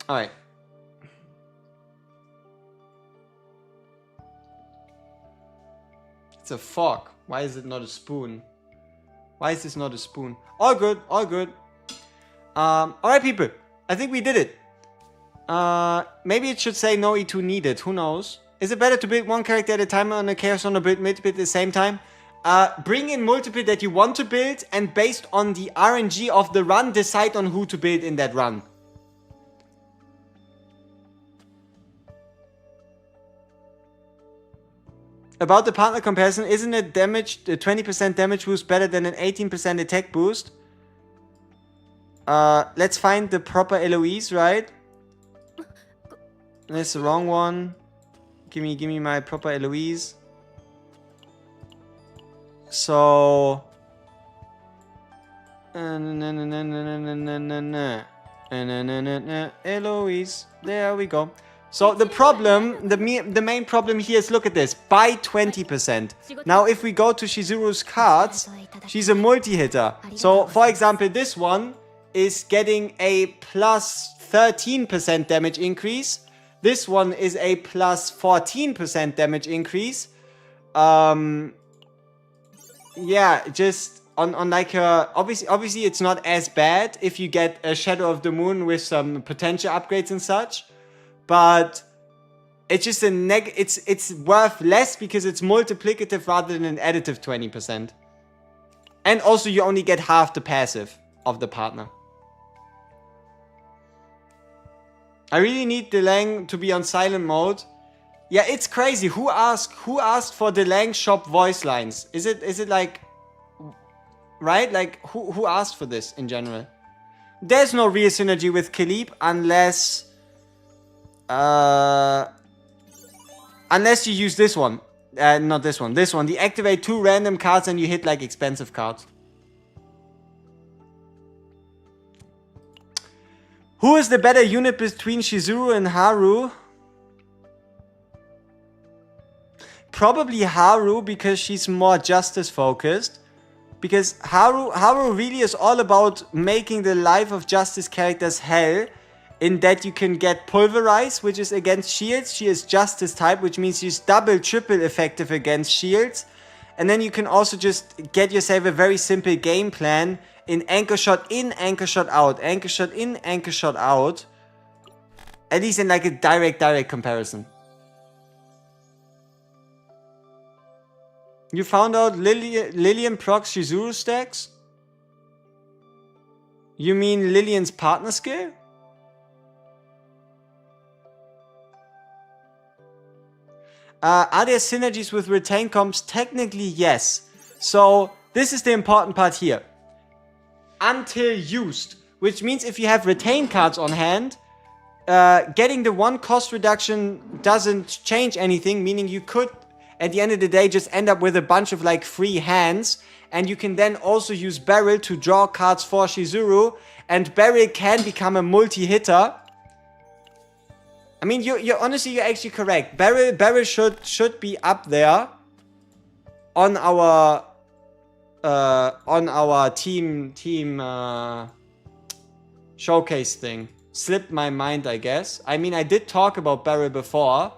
Alright. It's a fork. Why is it not a spoon? Why is this not a spoon? All good, all good. Alright people, I think we did it. Maybe it should say no E2 needed, who knows? Is it better to build one character at a time on a Chaos on a build multiple at the same time? Bring in multiple that you want to build, and based on the RNG of the run, decide on who to build in that run. About the partner comparison, isn't it damage, the 20% damage boost better than an 18% attack boost? Let's find the proper LOEs, right? That's the wrong one. Give me my proper LOEs. So... LOEs. There we go. So the problem, the main problem here is, look at this, by 20%. Now if we go to Chizuru's cards, she's a multi-hitter. So for example, this one is getting a plus 13% damage increase. This one is a plus 14% damage increase. Yeah, just on like her, obviously it's not as bad if you get a Shadow of the Moon with some potential upgrades and such. But it's just a it's worth less because it's multiplicative rather than an additive 20%. And also you only get half the passive of the partner. I really need Delang to be on silent mode. Yeah, it's crazy. Who asked for Delang shop voice lines? Is it like, right? Like who asked for this in general? There's no real synergy with Khalib unless you use this one. Not this one. This one. The activate 2 random cards and you hit like expensive cards. Who is the better unit between Chizuru and Haru? Probably Haru, because she's more justice focused. Because Haru really is all about making the life of justice characters hell. In that you can get Pulverize, which is against shields. She is Justice type, which means she's double, triple effective against shields. And then you can also just get yourself a very simple game plan in Anchor Shot in, Anchor Shot out. Anchor Shot in, Anchor Shot out. At least in like a direct comparison. You found out Lillian procs Chizuru stacks? You mean Lillian's partner skill? Are there synergies with retain comps? Technically, yes. So, this is the important part here. Until used. Which means if you have retain cards on hand, getting the 1 cost reduction doesn't change anything. Meaning you could, at the end of the day, just end up with a bunch of like free hands. And you can then also use Beryl to draw cards for Chizuru. And Beryl can become a multi-hitter. I mean, you're honestly, you're actually correct. Beryl should be up there on our team showcase thing. slipped my mind, I guess. I mean, I did talk about Beryl before.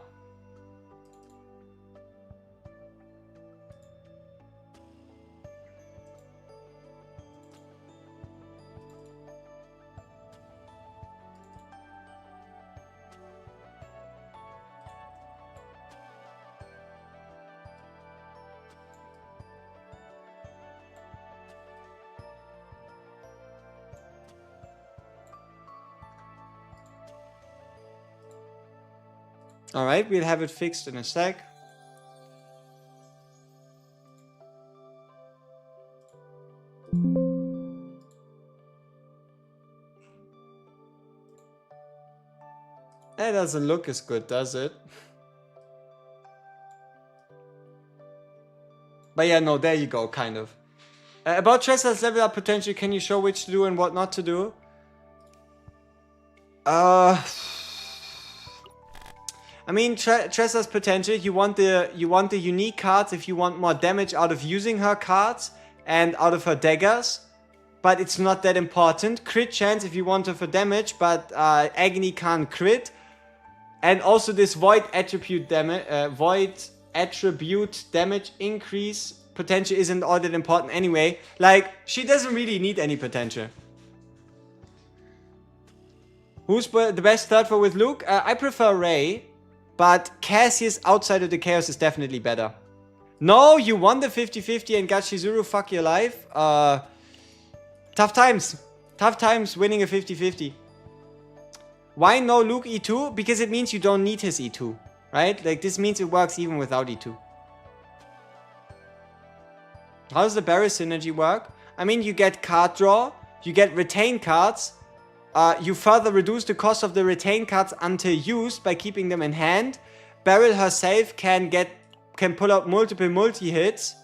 Alright, we'll have it fixed in a sec. That doesn't look as good, does it? But yeah, no, there you go, kind of. About Tressa's level up potential, can you show which to do and what not to do? I mean, Tressa's potential, you want the unique cards if you want more damage out of using her cards and out of her daggers. But it's not that important. Crit chance if you want her for damage, but Agony can't crit. And also this void attribute damage increase potential isn't all that important anyway. Like, she doesn't really need any potential. Who's the best third for with Luke? I prefer Ray. But Cassius outside of the chaos is definitely better. No, you won the 50-50 and got Chizuru, fuck your life. Tough times. Tough times winning a 50-50. Why no Luke E2? Because it means you don't need his E2. Right? Like, this means it works even without E2. How does the Barry synergy work? I mean, you get card draw. You get retain cards. You further reduce the cost of the retained cards until used by keeping them in hand. Beryl herself can pull out multiple multi-hits.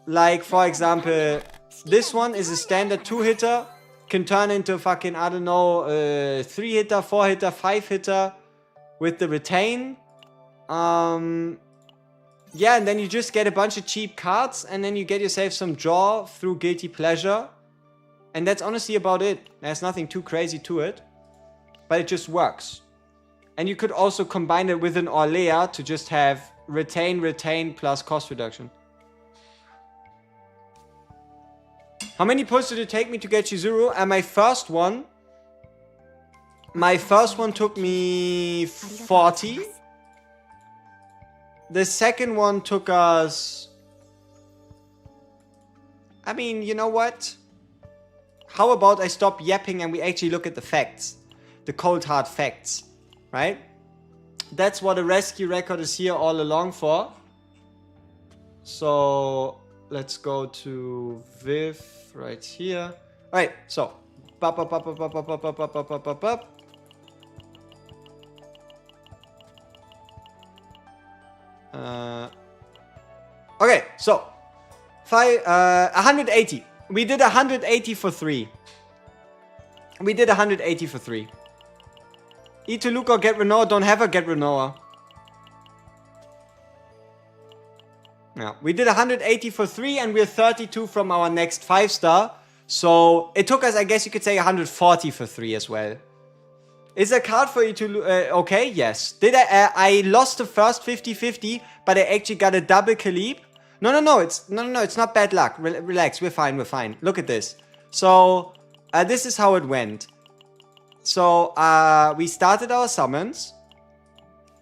Like, for example, this one is a standard 2-hitter. Can turn into fucking, I don't know, 3-hitter, 4-hitter, 5-hitter with the retain. Yeah, and then you just get a bunch of cheap cards and then you get yourself some draw through Guilty Pleasure. And that's honestly about it. There's nothing too crazy to it. But it just works. And you could also combine it with an Orlea to just have retain plus cost reduction. How many pulls did it take me to get Chizuru? And my first one took me 40. The second one took us... I mean, you know what? How about I stop yapping and we actually look at the facts? The cold hard facts, right? That's what a rescue record is here all along for. So let's go to Viv right here. Alright, so okay, so 180. We did 180 for 3. We did 180 for 3. Eat to Luke or get Renoa. Don't have her get Renoa. Yeah, we did 180 for 3 and we're 32 from our next 5-star. So it took us, I guess you could say, 140 for 3 as well. Is a card for you to... okay, yes. Did I lost the first 50-50, but I actually got a double Khalib. No, it's not bad luck. Relax, we're fine. Look at this. So, this is how it went. So, we started our summons.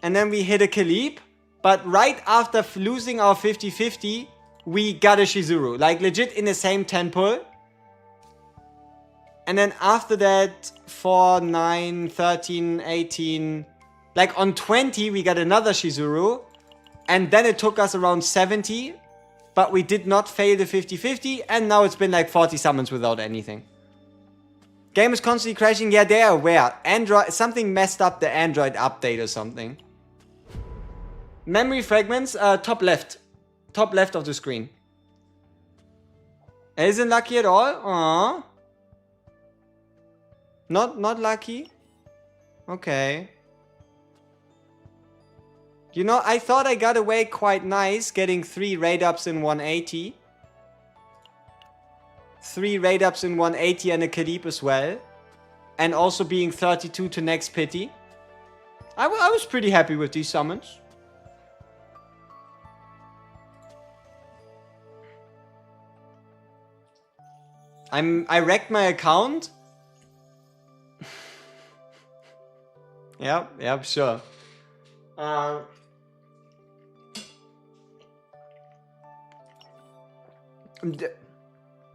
And then we hit a Khalib. But right after losing our 50-50, we got a Chizuru. Like, legit in the same 10 pull. And then after that, 4, 9, 13, 18... Like, on 20, we got another Chizuru. And then it took us around 70... But we did not fail the 50-50, and now it's been like 40 summons without anything. Game is constantly crashing. Yeah, they are aware. Android, something messed up the Android update or something. Memory fragments, top left. Top left of the screen. Isn't lucky at all? Aww. Not lucky? Okay. You know, I thought I got away quite nice getting 3 raid ups in 180. 3 raid ups in 180 and a Khalib as well. and also being 32 to next pity. I was pretty happy with these summons. I wrecked my account. Yep, sure.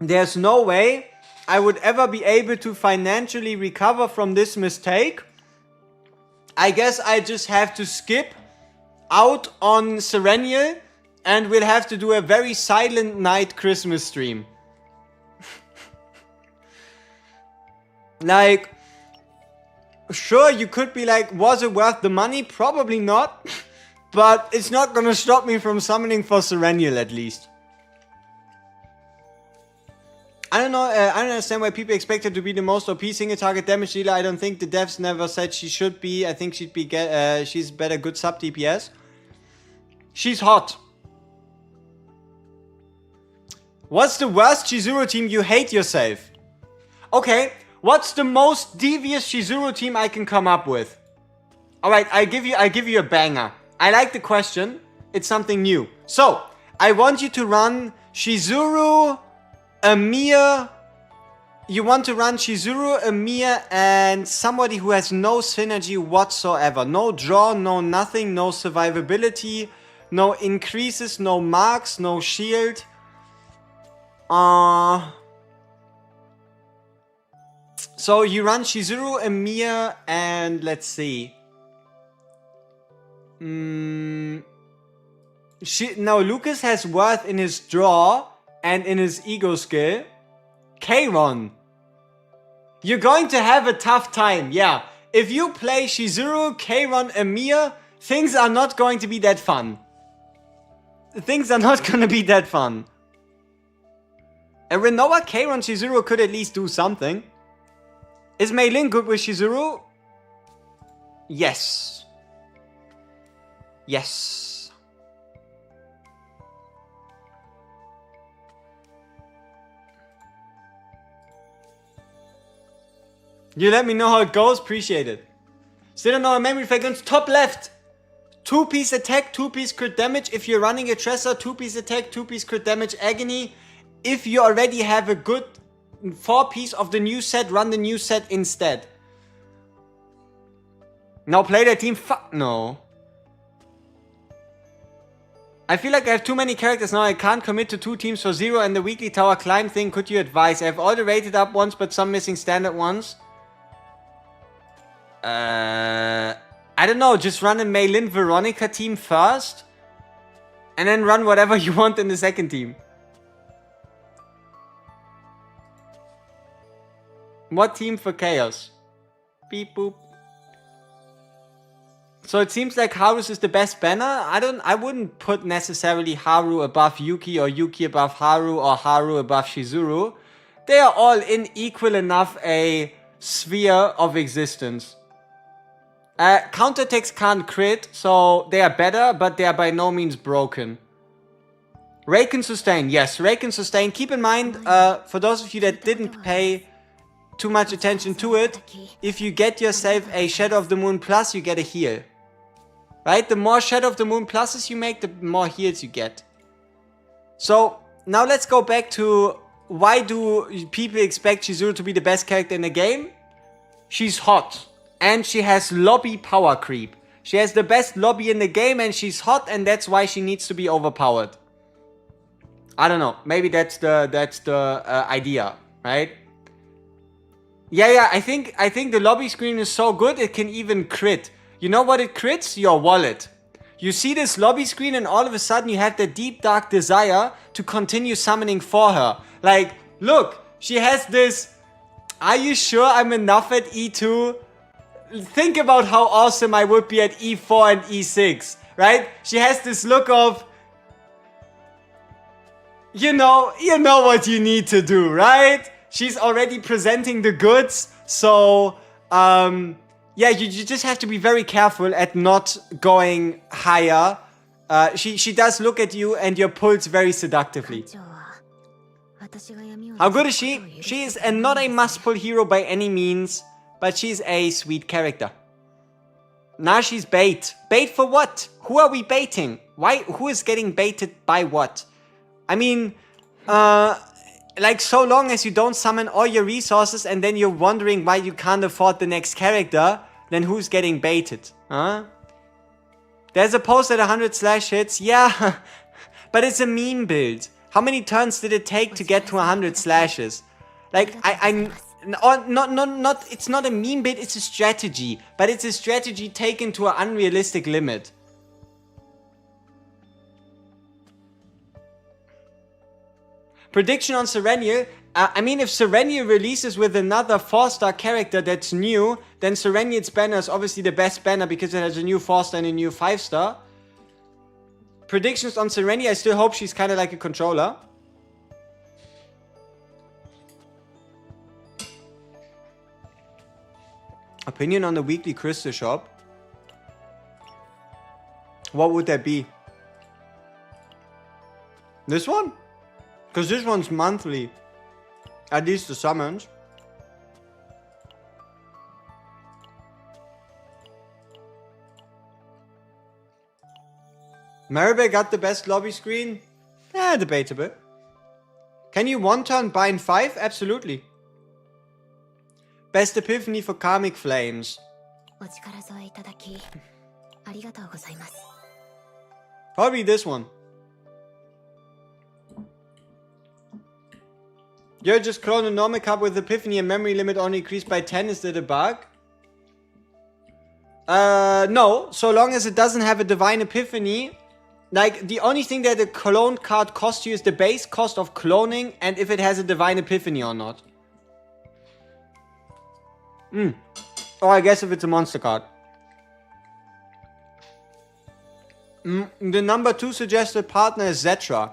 There's no way I would ever be able to financially recover from this mistake. I guess I just have to skip out on Serenial and we'll have to do a very silent night Christmas stream. Like, sure, you could be like, was it worth the money? Probably not. But it's not gonna stop me from summoning for Serenial at least. I don't know, I don't understand why people expect her to be the most OP single target damage dealer. I don't think the devs never said she should be. I think she's better good sub DPS. She's hot. What's the worst CHIZURU team you hate yourself? Okay, what's the most devious CHIZURU team I can come up with? Alright, I'll give you a banger. I like the question. It's something new. So, I want you to run CHIZURU, Amir. You want to run CHIZURU, Amir, and somebody who has no synergy whatsoever. No draw, no nothing, no survivability, no increases, no marks, no shield. So you run CHIZURU, Amir, and let's see. Now Lucas has worth in his draw and in his ego skill. Kayron. You're going to have a tough time, yeah. If you play CHIZURU, Kayron, Amir, things are not going to be that fun. Things are not going to be that fun. And Renoa, Kayron, CHIZURU could at least do something. Is Mei Lin good with CHIZURU? Yes. Yes. You let me know how it goes, appreciate it. Still don't know a memory fragrance. Top left. 2-piece attack, 2-piece crit damage. If you're running a Tresor, 2-piece attack, 2-piece crit damage, agony. If you already have a good 4-piece of the new set, run the new set instead. Now play that team. Fuck no. I feel like I have too many characters now. I can't commit to 2 teams for 0 and the weekly tower climb thing. Could you advise? I have all the rated up ones, but some missing standard ones. I don't know. Just run a Mei Lin Veronica team first. And then run whatever you want in the second team. What team for chaos? Beep boop. So it seems like Haru's is the best banner. I wouldn't put necessarily Haru above Yuki or Yuki above Haru or Haru above CHIZURU. They are all in equal enough a sphere of existence. Counterattacks can't crit, so they are better, but they are by no means broken. Ray can sustain. Yes, Ray can sustain. Keep in mind, for those of you that didn't pay too much attention to it, if you get yourself a Shadow of the Moon plus, you get a heal. Right? The more Shadow of the Moon pluses you make, the more heals you get. So, now let's go back to why do people expect CHIZURU to be the best character in the game? She's hot. And she has lobby power creep. She has the best lobby in the game and she's hot and that's why she needs to be overpowered. I don't know. Maybe that's the idea, right? Yeah, I think the lobby screen is so good it can even crit. You know what it crits? Your wallet. You see this lobby screen and all of a sudden you have the deep dark desire to continue summoning for her. Like, look, she has this, are you sure I'm enough at E2? Think about how awesome I would be at E4 and E6, right? She has this look of, you know what you need to do, right? She's already presenting the goods, so, yeah, you just have to be very careful at not going higher. She does look at you and your pulse very seductively. How good is she? She is not a must-pull hero by any means, but she's a sweet character. Now she's bait. Bait for what? Who are we baiting? Why? Who is getting baited by what? I mean, like, so long as you don't summon all your resources and then you're wondering why you can't afford the next character, then who's getting baited? Huh? There's a post at 100 slash hits. Yeah, but it's a meme build. How many turns did it take to get to 100 slashes? Like, it's not a meme build, it's a strategy. But it's a strategy taken to an unrealistic limit. Prediction on Serenial. I mean, if Serenial releases with another 4-star character that's new, then Serenial's banner is obviously the best banner because it has a new 4-star and a new 5-star. Predictions on Serenial, I still hope she's kind of like a controller. Opinion on the weekly crystal shop. What would that be? This one? Because this one's monthly. At least the summons. Maribel got the best lobby screen? Debatable. Can you one-turn bind 5? Absolutely. Best epiphany for Karmic Flames. Probably this one. Yo, just clone a normal cup with epiphany and memory limit only increased by 10. Is that a bug? No. So long as it doesn't have a divine epiphany. Like, the only thing that a clone card costs you is the base cost of cloning and if it has a divine epiphany or not. Or I guess if it's a monster card. The number 2 suggested partner is Zetra.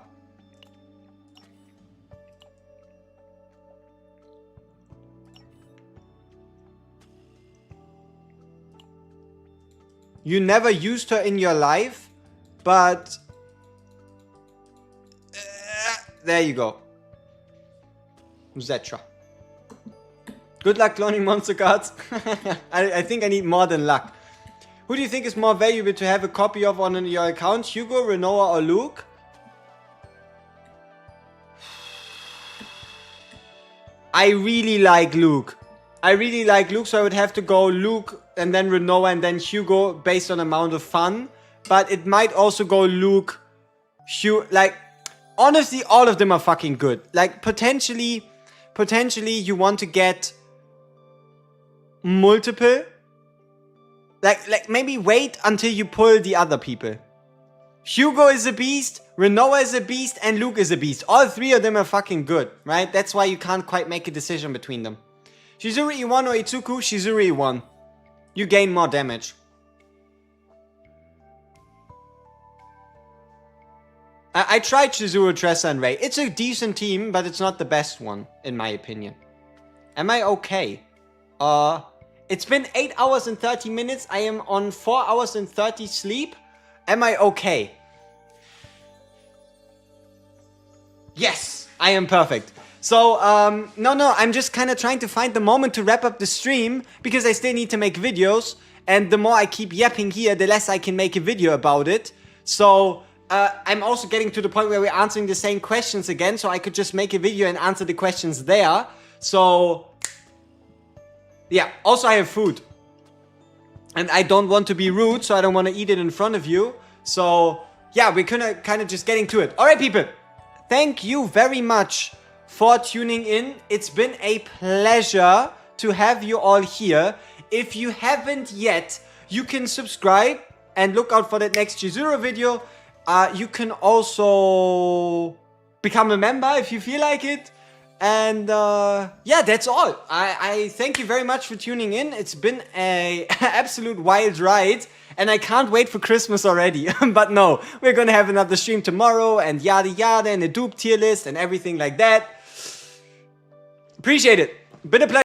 You never used her in your life, but there you go. Zetra. Good luck cloning monster cards. I think I need more than luck. Who do you think is more valuable to have a copy of on your account? Hugo, Renoa, or Luke? I really like Luke. So I would have to go Luke and then Renoa and then Hugo based on amount of fun. But it might also go Luke, like, honestly, all of them are fucking good. Like, potentially you want to get multiple. Like maybe wait until you pull the other people. Hugo is a beast, Renoa is a beast, and Luke is a beast. All 3 of them are fucking good, right? That's why you can't quite make a decision between them. Chizuru E1 or Itsuku? Chizuru E1. You gain more damage. I tried Chizuru, Tressa, and Ray. It's a decent team, but it's not the best one, in my opinion. Am I okay? It's been 8 hours and 30 minutes. I am on 4 hours and 30 sleep. Am I okay? Yes, I am perfect. So, no, I'm just kind of trying to find the moment to wrap up the stream because I still need to make videos. And the more I keep yapping here, the less I can make a video about it. So, I'm also getting to the point where we're answering the same questions again. So I could just make a video and answer the questions there. So, yeah, also I have food. And I don't want to be rude, so I don't want to eat it in front of you. So, yeah, we're gonna kind of just getting to it. Alright, people. Thank you very much for tuning in. It's been a pleasure to have you all here. If you haven't yet, you can subscribe and look out for that next CHIZURU video. You can also become a member if you feel like it. And yeah, that's all. I thank you very much for tuning in. It's been an absolute wild ride. And I can't wait for Christmas already. But no, we're gonna have another stream tomorrow and yada yada and a dupe tier list and everything like that. Appreciate it. Been a pleasure.